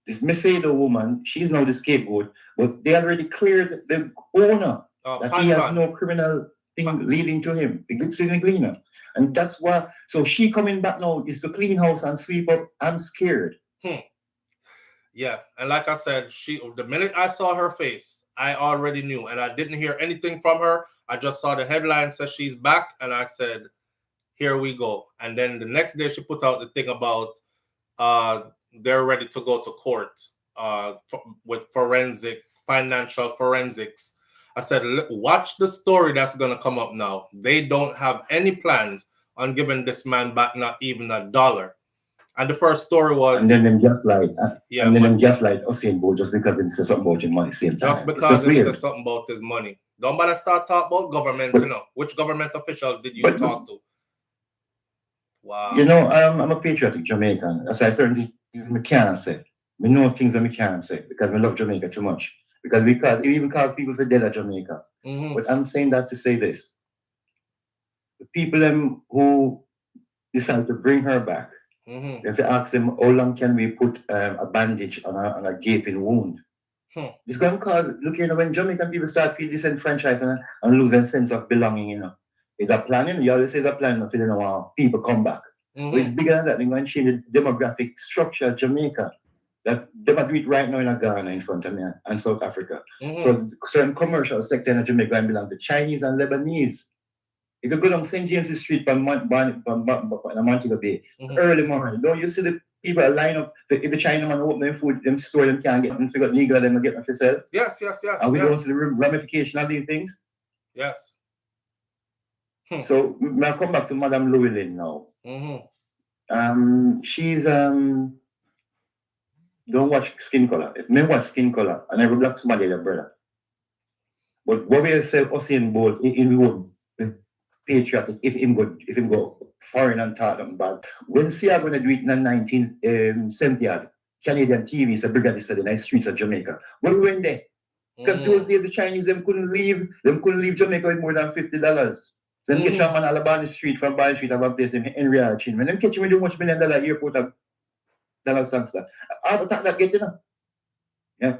This Mercedes woman, she's now the scapegoat, but they already cleared the owner that he has no criminal thing leading to him, the good city cleaner. And that's why, so she coming back now is to clean house and sweep up. I'm scared. Yeah, and like I said, the minute I saw her face, I already knew, and I didn't hear anything from her. I just saw the headline says she's back, and I said, here we go. And then the next day she put out the thing about they're ready to go to court with financial forensics. I said, watch the story that's going to come up now. They don't have any plans on giving this man back not even $1. And the first story was... And then them gaslight. And then them gaslight Usain Bolt just because they say something about his money same time. Just because they say something about his money. Don't bother start talking about government, you know. Which government official did you talk to? Wow. You know, I'm a patriotic Jamaican. That's why certain things I can't say. I know things that I can't say because I love Jamaica too much. Because it even calls people for dead at Jamaica. But I'm saying that to say this. The people who decide to bring her back, if you ask them, how long can we put a bandage on a gaping wound? It's going to cause, look, you know, when Jamaican people start feeling disenfranchised and losing sense of belonging, you know, it's a plan, you know, you always say it's a plan of, you know, people come back. But it's bigger than that. They're going to change the demographic structure of Jamaica. That they might do it right now in Ghana in front of me and South Africa. So certain commercial sector in Jamaica belong to Chinese and Lebanese. If you go down St. James's Street from Montego Bay, early morning, don't you see the people line up? If the Chinaman open their food, them store them can't get them, figure out legal, them get them for sale. Yes. And we don't see the ramification of these things. Yes. So I'll come back to Madame Llewellyn now. She's don't watch skin color. If me watch skin color, and every black somebody your brother. But what we say Usain Bolt in would patriotic if him go foreign and talk them bad. When see I'm gonna do it in the 1970 Canadian TV is a brigade study in the streets of Jamaica. When we went there, because those days the Chinese them couldn't leave Jamaica with more than $50. So them get your man Alabama Street from Barn Street and one place in Henry Archin. When them catch you with $1 million airport of Dallas Sangster. After that get you know. Yeah.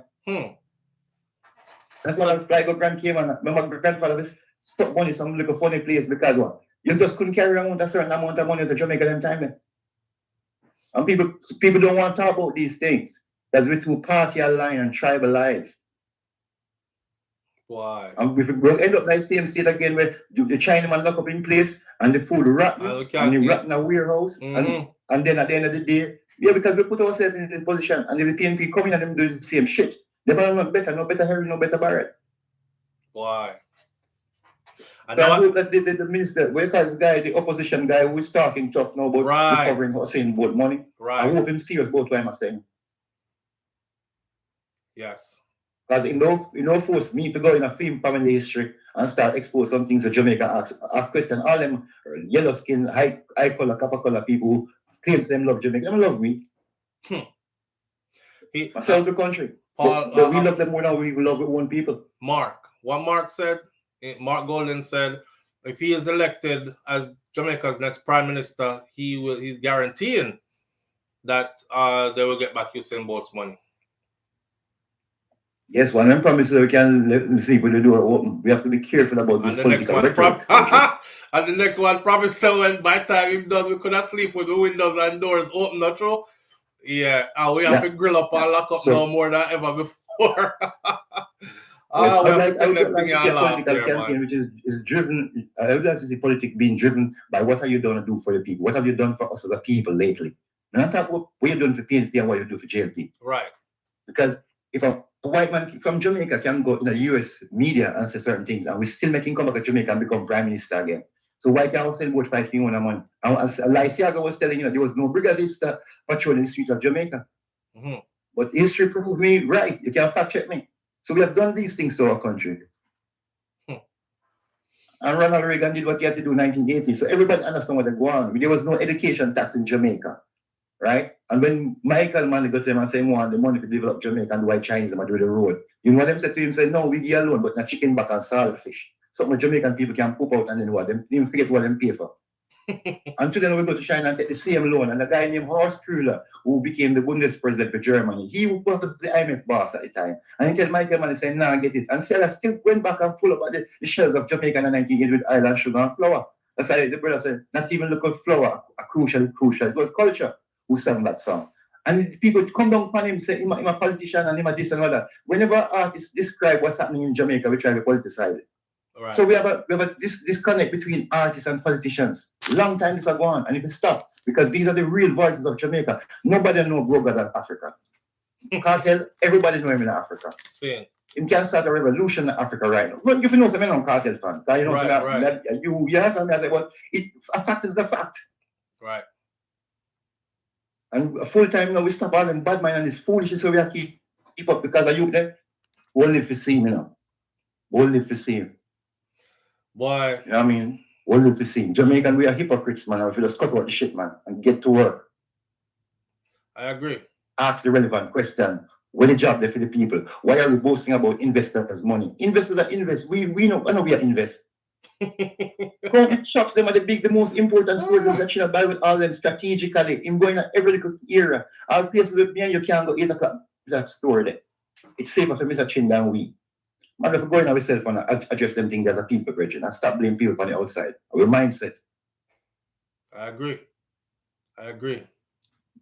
That's why I go grand came and my grandfather was stuck money some little funny place because what? You just couldn't carry around a certain amount of money to Jamaica them time. And people don't want to talk about these things. That's we too party aligned and tribalized. Why? And if we end up like same state again where the Chinaman lock up in place and the food rotten and the rotten a warehouse and then at the end of the day, yeah, because we put ourselves in this position and if the PNP come in and them do the same shit, they are not better, no better Harry, no better Barrett. Why? I hope that the minister, because the opposition guy who is talking tough now about recovering Usain Bolt money. I hope him serious about what I'm saying. Yes. Because you know force me to go in a film family history and start expose some things that Jamaica ask question. All them yellow skin, high color, copper color people who claim them love Jamaica. They don't love me. I sell the country. But we love them more than we love our own people. Mark Golden said, if he is elected as Jamaica's next prime minister, he's guaranteeing that they will get back Usain Bolt's money. Yes, one of them promises we can sleep with the door open. We have to be careful about this political rhetoric. And the next one promised when by the time he's done, we could have sleep with the windows and doors open, not true? Yeah, we have to grill up and lock up no more than ever before. I would like to see a political campaign which is driven. I would like to see politics being driven by what are you going to do for your people? What have you done for us as a people lately? Not talk about what you're doing for PNP and what you do for JLP. Right. Because if a white man from Jamaica can go in the US media and say certain things, and we still make him come back to Jamaica and become prime minister again. So why can't Usain Bolt fight for you on a money? As Lysiaga was telling you, there was no brigadist patrolling the streets of Jamaica. But history proved me right. You can fact check me. So we have done these things to our country. And Ronald Reagan did what he had to do in 1980. So everybody understand what they're going on. There was no education tax in Jamaica. Right? And when Michael Manley got to him and said, we want the money to develop Jamaica and the white Chinese them do the road. You know what them said to him? Said, no, we give you a loan, but not chicken back and saltfish. Something Jamaican people can poop out and then what? Them forget what them pay for. And today we go to China and take the same loan. And a guy named Horst Köhler, who became the Bundespresident for Germany, he was the IMF boss at the time. And he told Michael Mann, he said, nah, get it. And Stella still went back and full about the shells of Jamaica in the 1980s with island sugar and flour. That's why the brother said, not even look at flour, crucial. It was culture who sang that song. And people come down upon him, say, I'm a politician and him a this and all that. Whenever artists describe what's happening in Jamaica, we try to politicize it. Right. So we have a disconnect between artists and politicians. Long time this has gone, and it will stop because these are the real voices of Jamaica. Nobody knows Broga than Africa. Cartel, everybody know him in Africa. Same. Him can start a revolution in Africa right now. But if you know something on Cartel fan, you know that you ask me, I say, well, a fact is the fact. Right. And full time now we stop all them bad mind and this foolishness so we have to keep up because of you there. We'll live for seeing, you know. We'll live for seeing. Boy. You know what I mean? We'll live for seeing. Jamaican, we are hypocrites, man. If you just cut out the shit, man, and get to work. I agree. Ask the relevant question. What the job there for the people? Why are we boasting about investors' money? Investors that invest. We know we are invest. Corporate shops, them are the most important stores that should buy with all them strategically. I'm going at every little area. All places with me and you can't go 8 o'clock. That store there. It's safer for Mr. Chin than we. Man, if we go in ourselves and address them things as a people, brethren, and stop blaming people on the outside. Our mindset. I agree.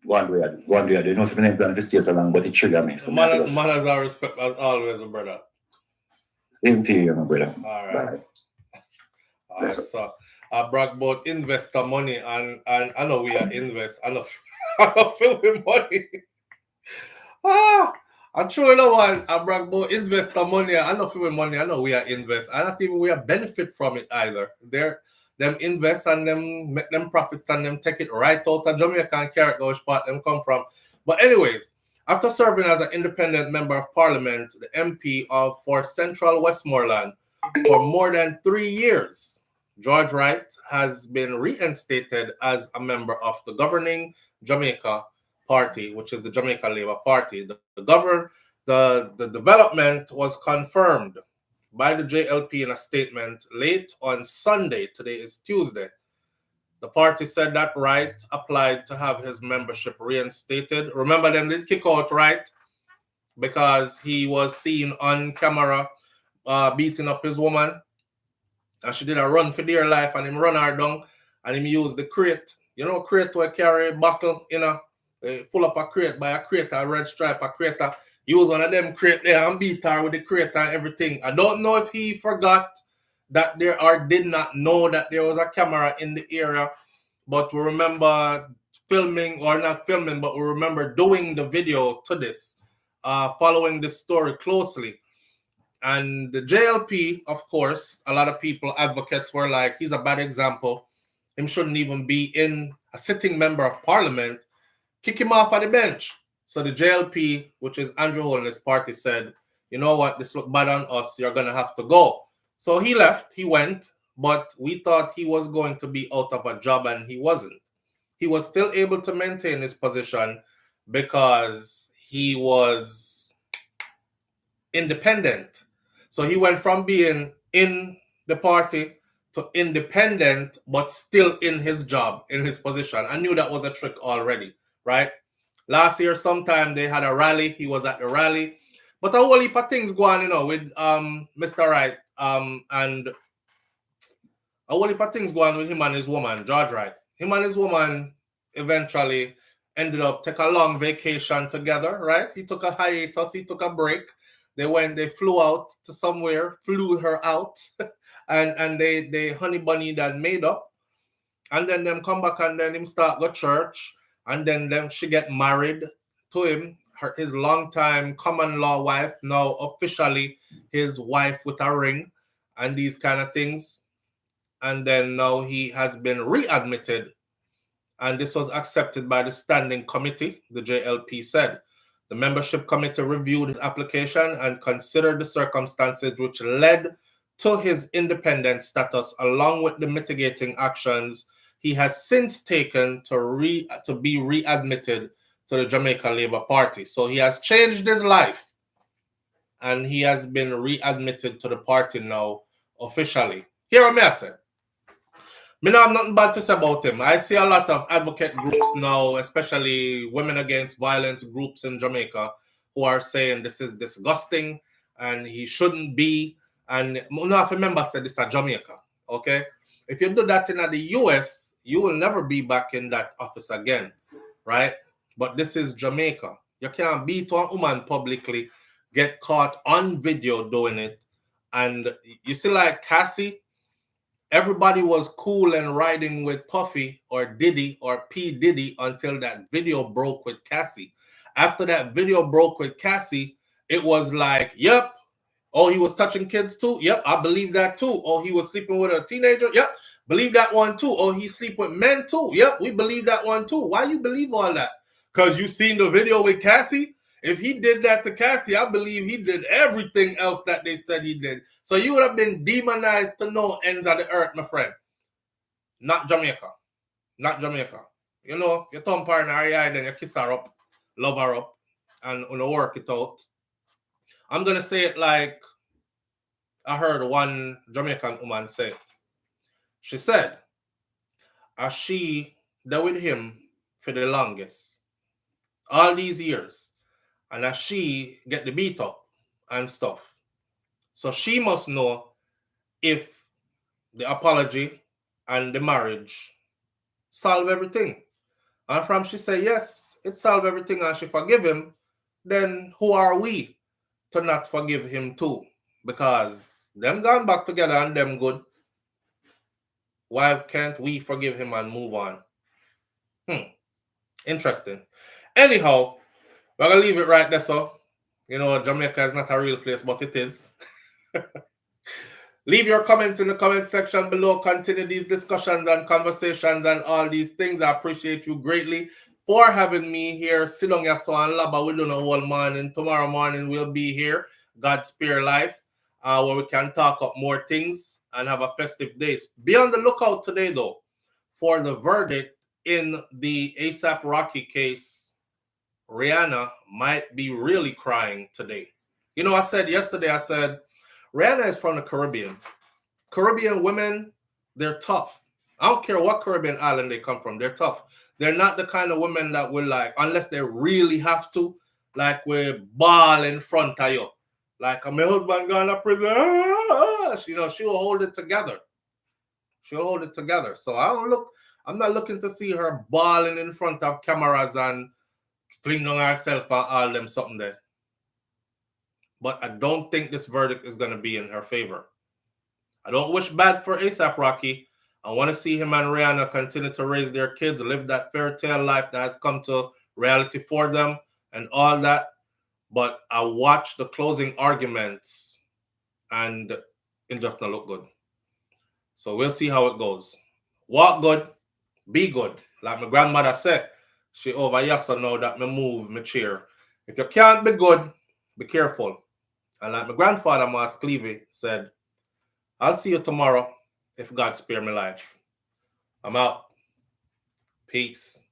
One way, you know, something plan to stay so long, but it trigger me. So man has our respect as always, my brother. Same to you, my brother. All right. All right, so I brag about investor money, and I know we are invest. I know filming money. I'm sure you know what I brag about investor money. I know filming money. I know we are invest. I not even we are benefit from it either. Them invest and them make them profits and them take it right out of Jamaica and carry it which part them come from. But anyways, after serving as an independent member of parliament, the MP for Central Westmoreland for more than 3 years, George Wright has been reinstated as a member of the governing Jamaica Party, which is the Jamaica Labour Party. The development was confirmed by the JLP in a statement late on Sunday. Today is Tuesday. The party said that Wright applied to have his membership reinstated. Remember, them did kick out Wright because he was seen on camera beating up his woman. And she did a run for dear life, and him run her down, and him use the crate. You know, crate where carry bottle, you know, full up a crate by a crate, a red stripe, a crate. Use one of them crate there and beat her with the crate and everything. I don't know if he forgot that there or did not know that there was a camera in the area, but we remember filming, or not filming, but we remember doing the video to this, following this story closely. And the JLP, of course, a lot of people, advocates were like, he's a bad example. Him shouldn't even be in a sitting member of parliament. Kick him off at the bench. So the JLP, which is Andrew Hole and his party, said, you know what, this look bad on us. You're going to have to go. So he left. He went. But we thought he was going to be out of a job, and he wasn't. He was still able to maintain his position because he was independent. So he went from being in the party to independent, but still in his job, in his position. I knew that was a trick already, right? Last year, sometime they had a rally. He was at the rally. But a whole heap of things going, you know, with Mr. Wright, and a whole heap of things going with him and his woman, George Wright. Him and his woman eventually ended up take a long vacation together, right? He took a hiatus, he took a break. They flew out to somewhere, flew her out, and they honey bunny that made up. And then them come back and then him start go church. And then she get married to him, his longtime common law wife, now officially his wife with a ring and these kind of things. And then now he has been readmitted. And this was accepted by the standing committee, the JLP said. The membership committee reviewed his application and considered the circumstances which led to his independent status, along with the mitigating actions he has since taken to be readmitted to the Jamaica Labour Party. So he has changed his life, and he has been readmitted to the party now officially. Here what I said. Me know I'm nothing bad to say about him. I see a lot of advocate groups now, especially women against violence groups in Jamaica, who are saying this is disgusting and he shouldn't be. And no, if remember, I said this is Jamaica. Okay, if you do that in the US, you will never be back in that office again, right? But this is Jamaica. You can't beat one woman publicly, get caught on video doing it, and you see, like Cassie. Everybody was cool and riding with Puffy or Diddy or P. Diddy until that video broke with Cassie. After that video broke with Cassie, it was like, yep. Oh, he was touching kids too? Yep, I believe that too. Oh, he was sleeping with a teenager? Yep, believe that one too. Oh, he sleep with men too? Yep, we believe that one too. Why you believe all that? Because you seen the video with Cassie? If he did that to Cassie, I believe he did everything else that they said he did. So you would have been demonized to no ends of the earth, my friend. Not Jamaica. Not Jamaica. You know, you thump her in her eye, then you kiss her up, love her up, and work it out. I'm going to say it like I heard one Jamaican woman say. She said, as she there with him for the longest, all these years, and as she get the beat up and stuff. So she must know if the apology and the marriage solve everything. And from she say, yes, it solve everything and she forgive him, then who are we to not forgive him too? Because them gone back together and them good. Why can't we forgive him and move on? Interesting. Anyhow, we're going to leave it right there, so. You know, Jamaica is not a real place, but it is. Leave your comments in the comment section below. Continue these discussions and conversations and all these things. I appreciate you greatly for having me here. Sit on your son, Laba. We don't know all morning. Tomorrow morning we'll be here. God spare life. Where we can talk up more things and have a festive day. Be on the lookout today, though, for the verdict in the ASAP Rocky case. Rihanna might be really crying today. You know, I said yesterday, Rihanna is from the Caribbean. Caribbean women, they're tough. I don't care what Caribbean island they come from, they're tough. They're not the kind of women that will, like, unless they really have to, like, we ball in front of you. Like, my husband gone to prison. You know, she will hold it together. She'll hold it together. So I'm not looking to see her balling in front of cameras and fling on herself and all them something there. But I don't think this verdict is going to be in her favor. I don't wish bad for ASAP Rocky. I want to see him and Rihanna continue to raise their kids, live that fairy tale life that has come to reality for them and all that. But I watched the closing arguments and it does not look good. So we'll see how it goes. Walk good, be good. Like my grandmother said, she over here, so now that me move my chair. If you can't be good, be careful. And like my grandfather, Mas Clevey, said, I'll see you tomorrow if God spare my life. I'm out. Peace.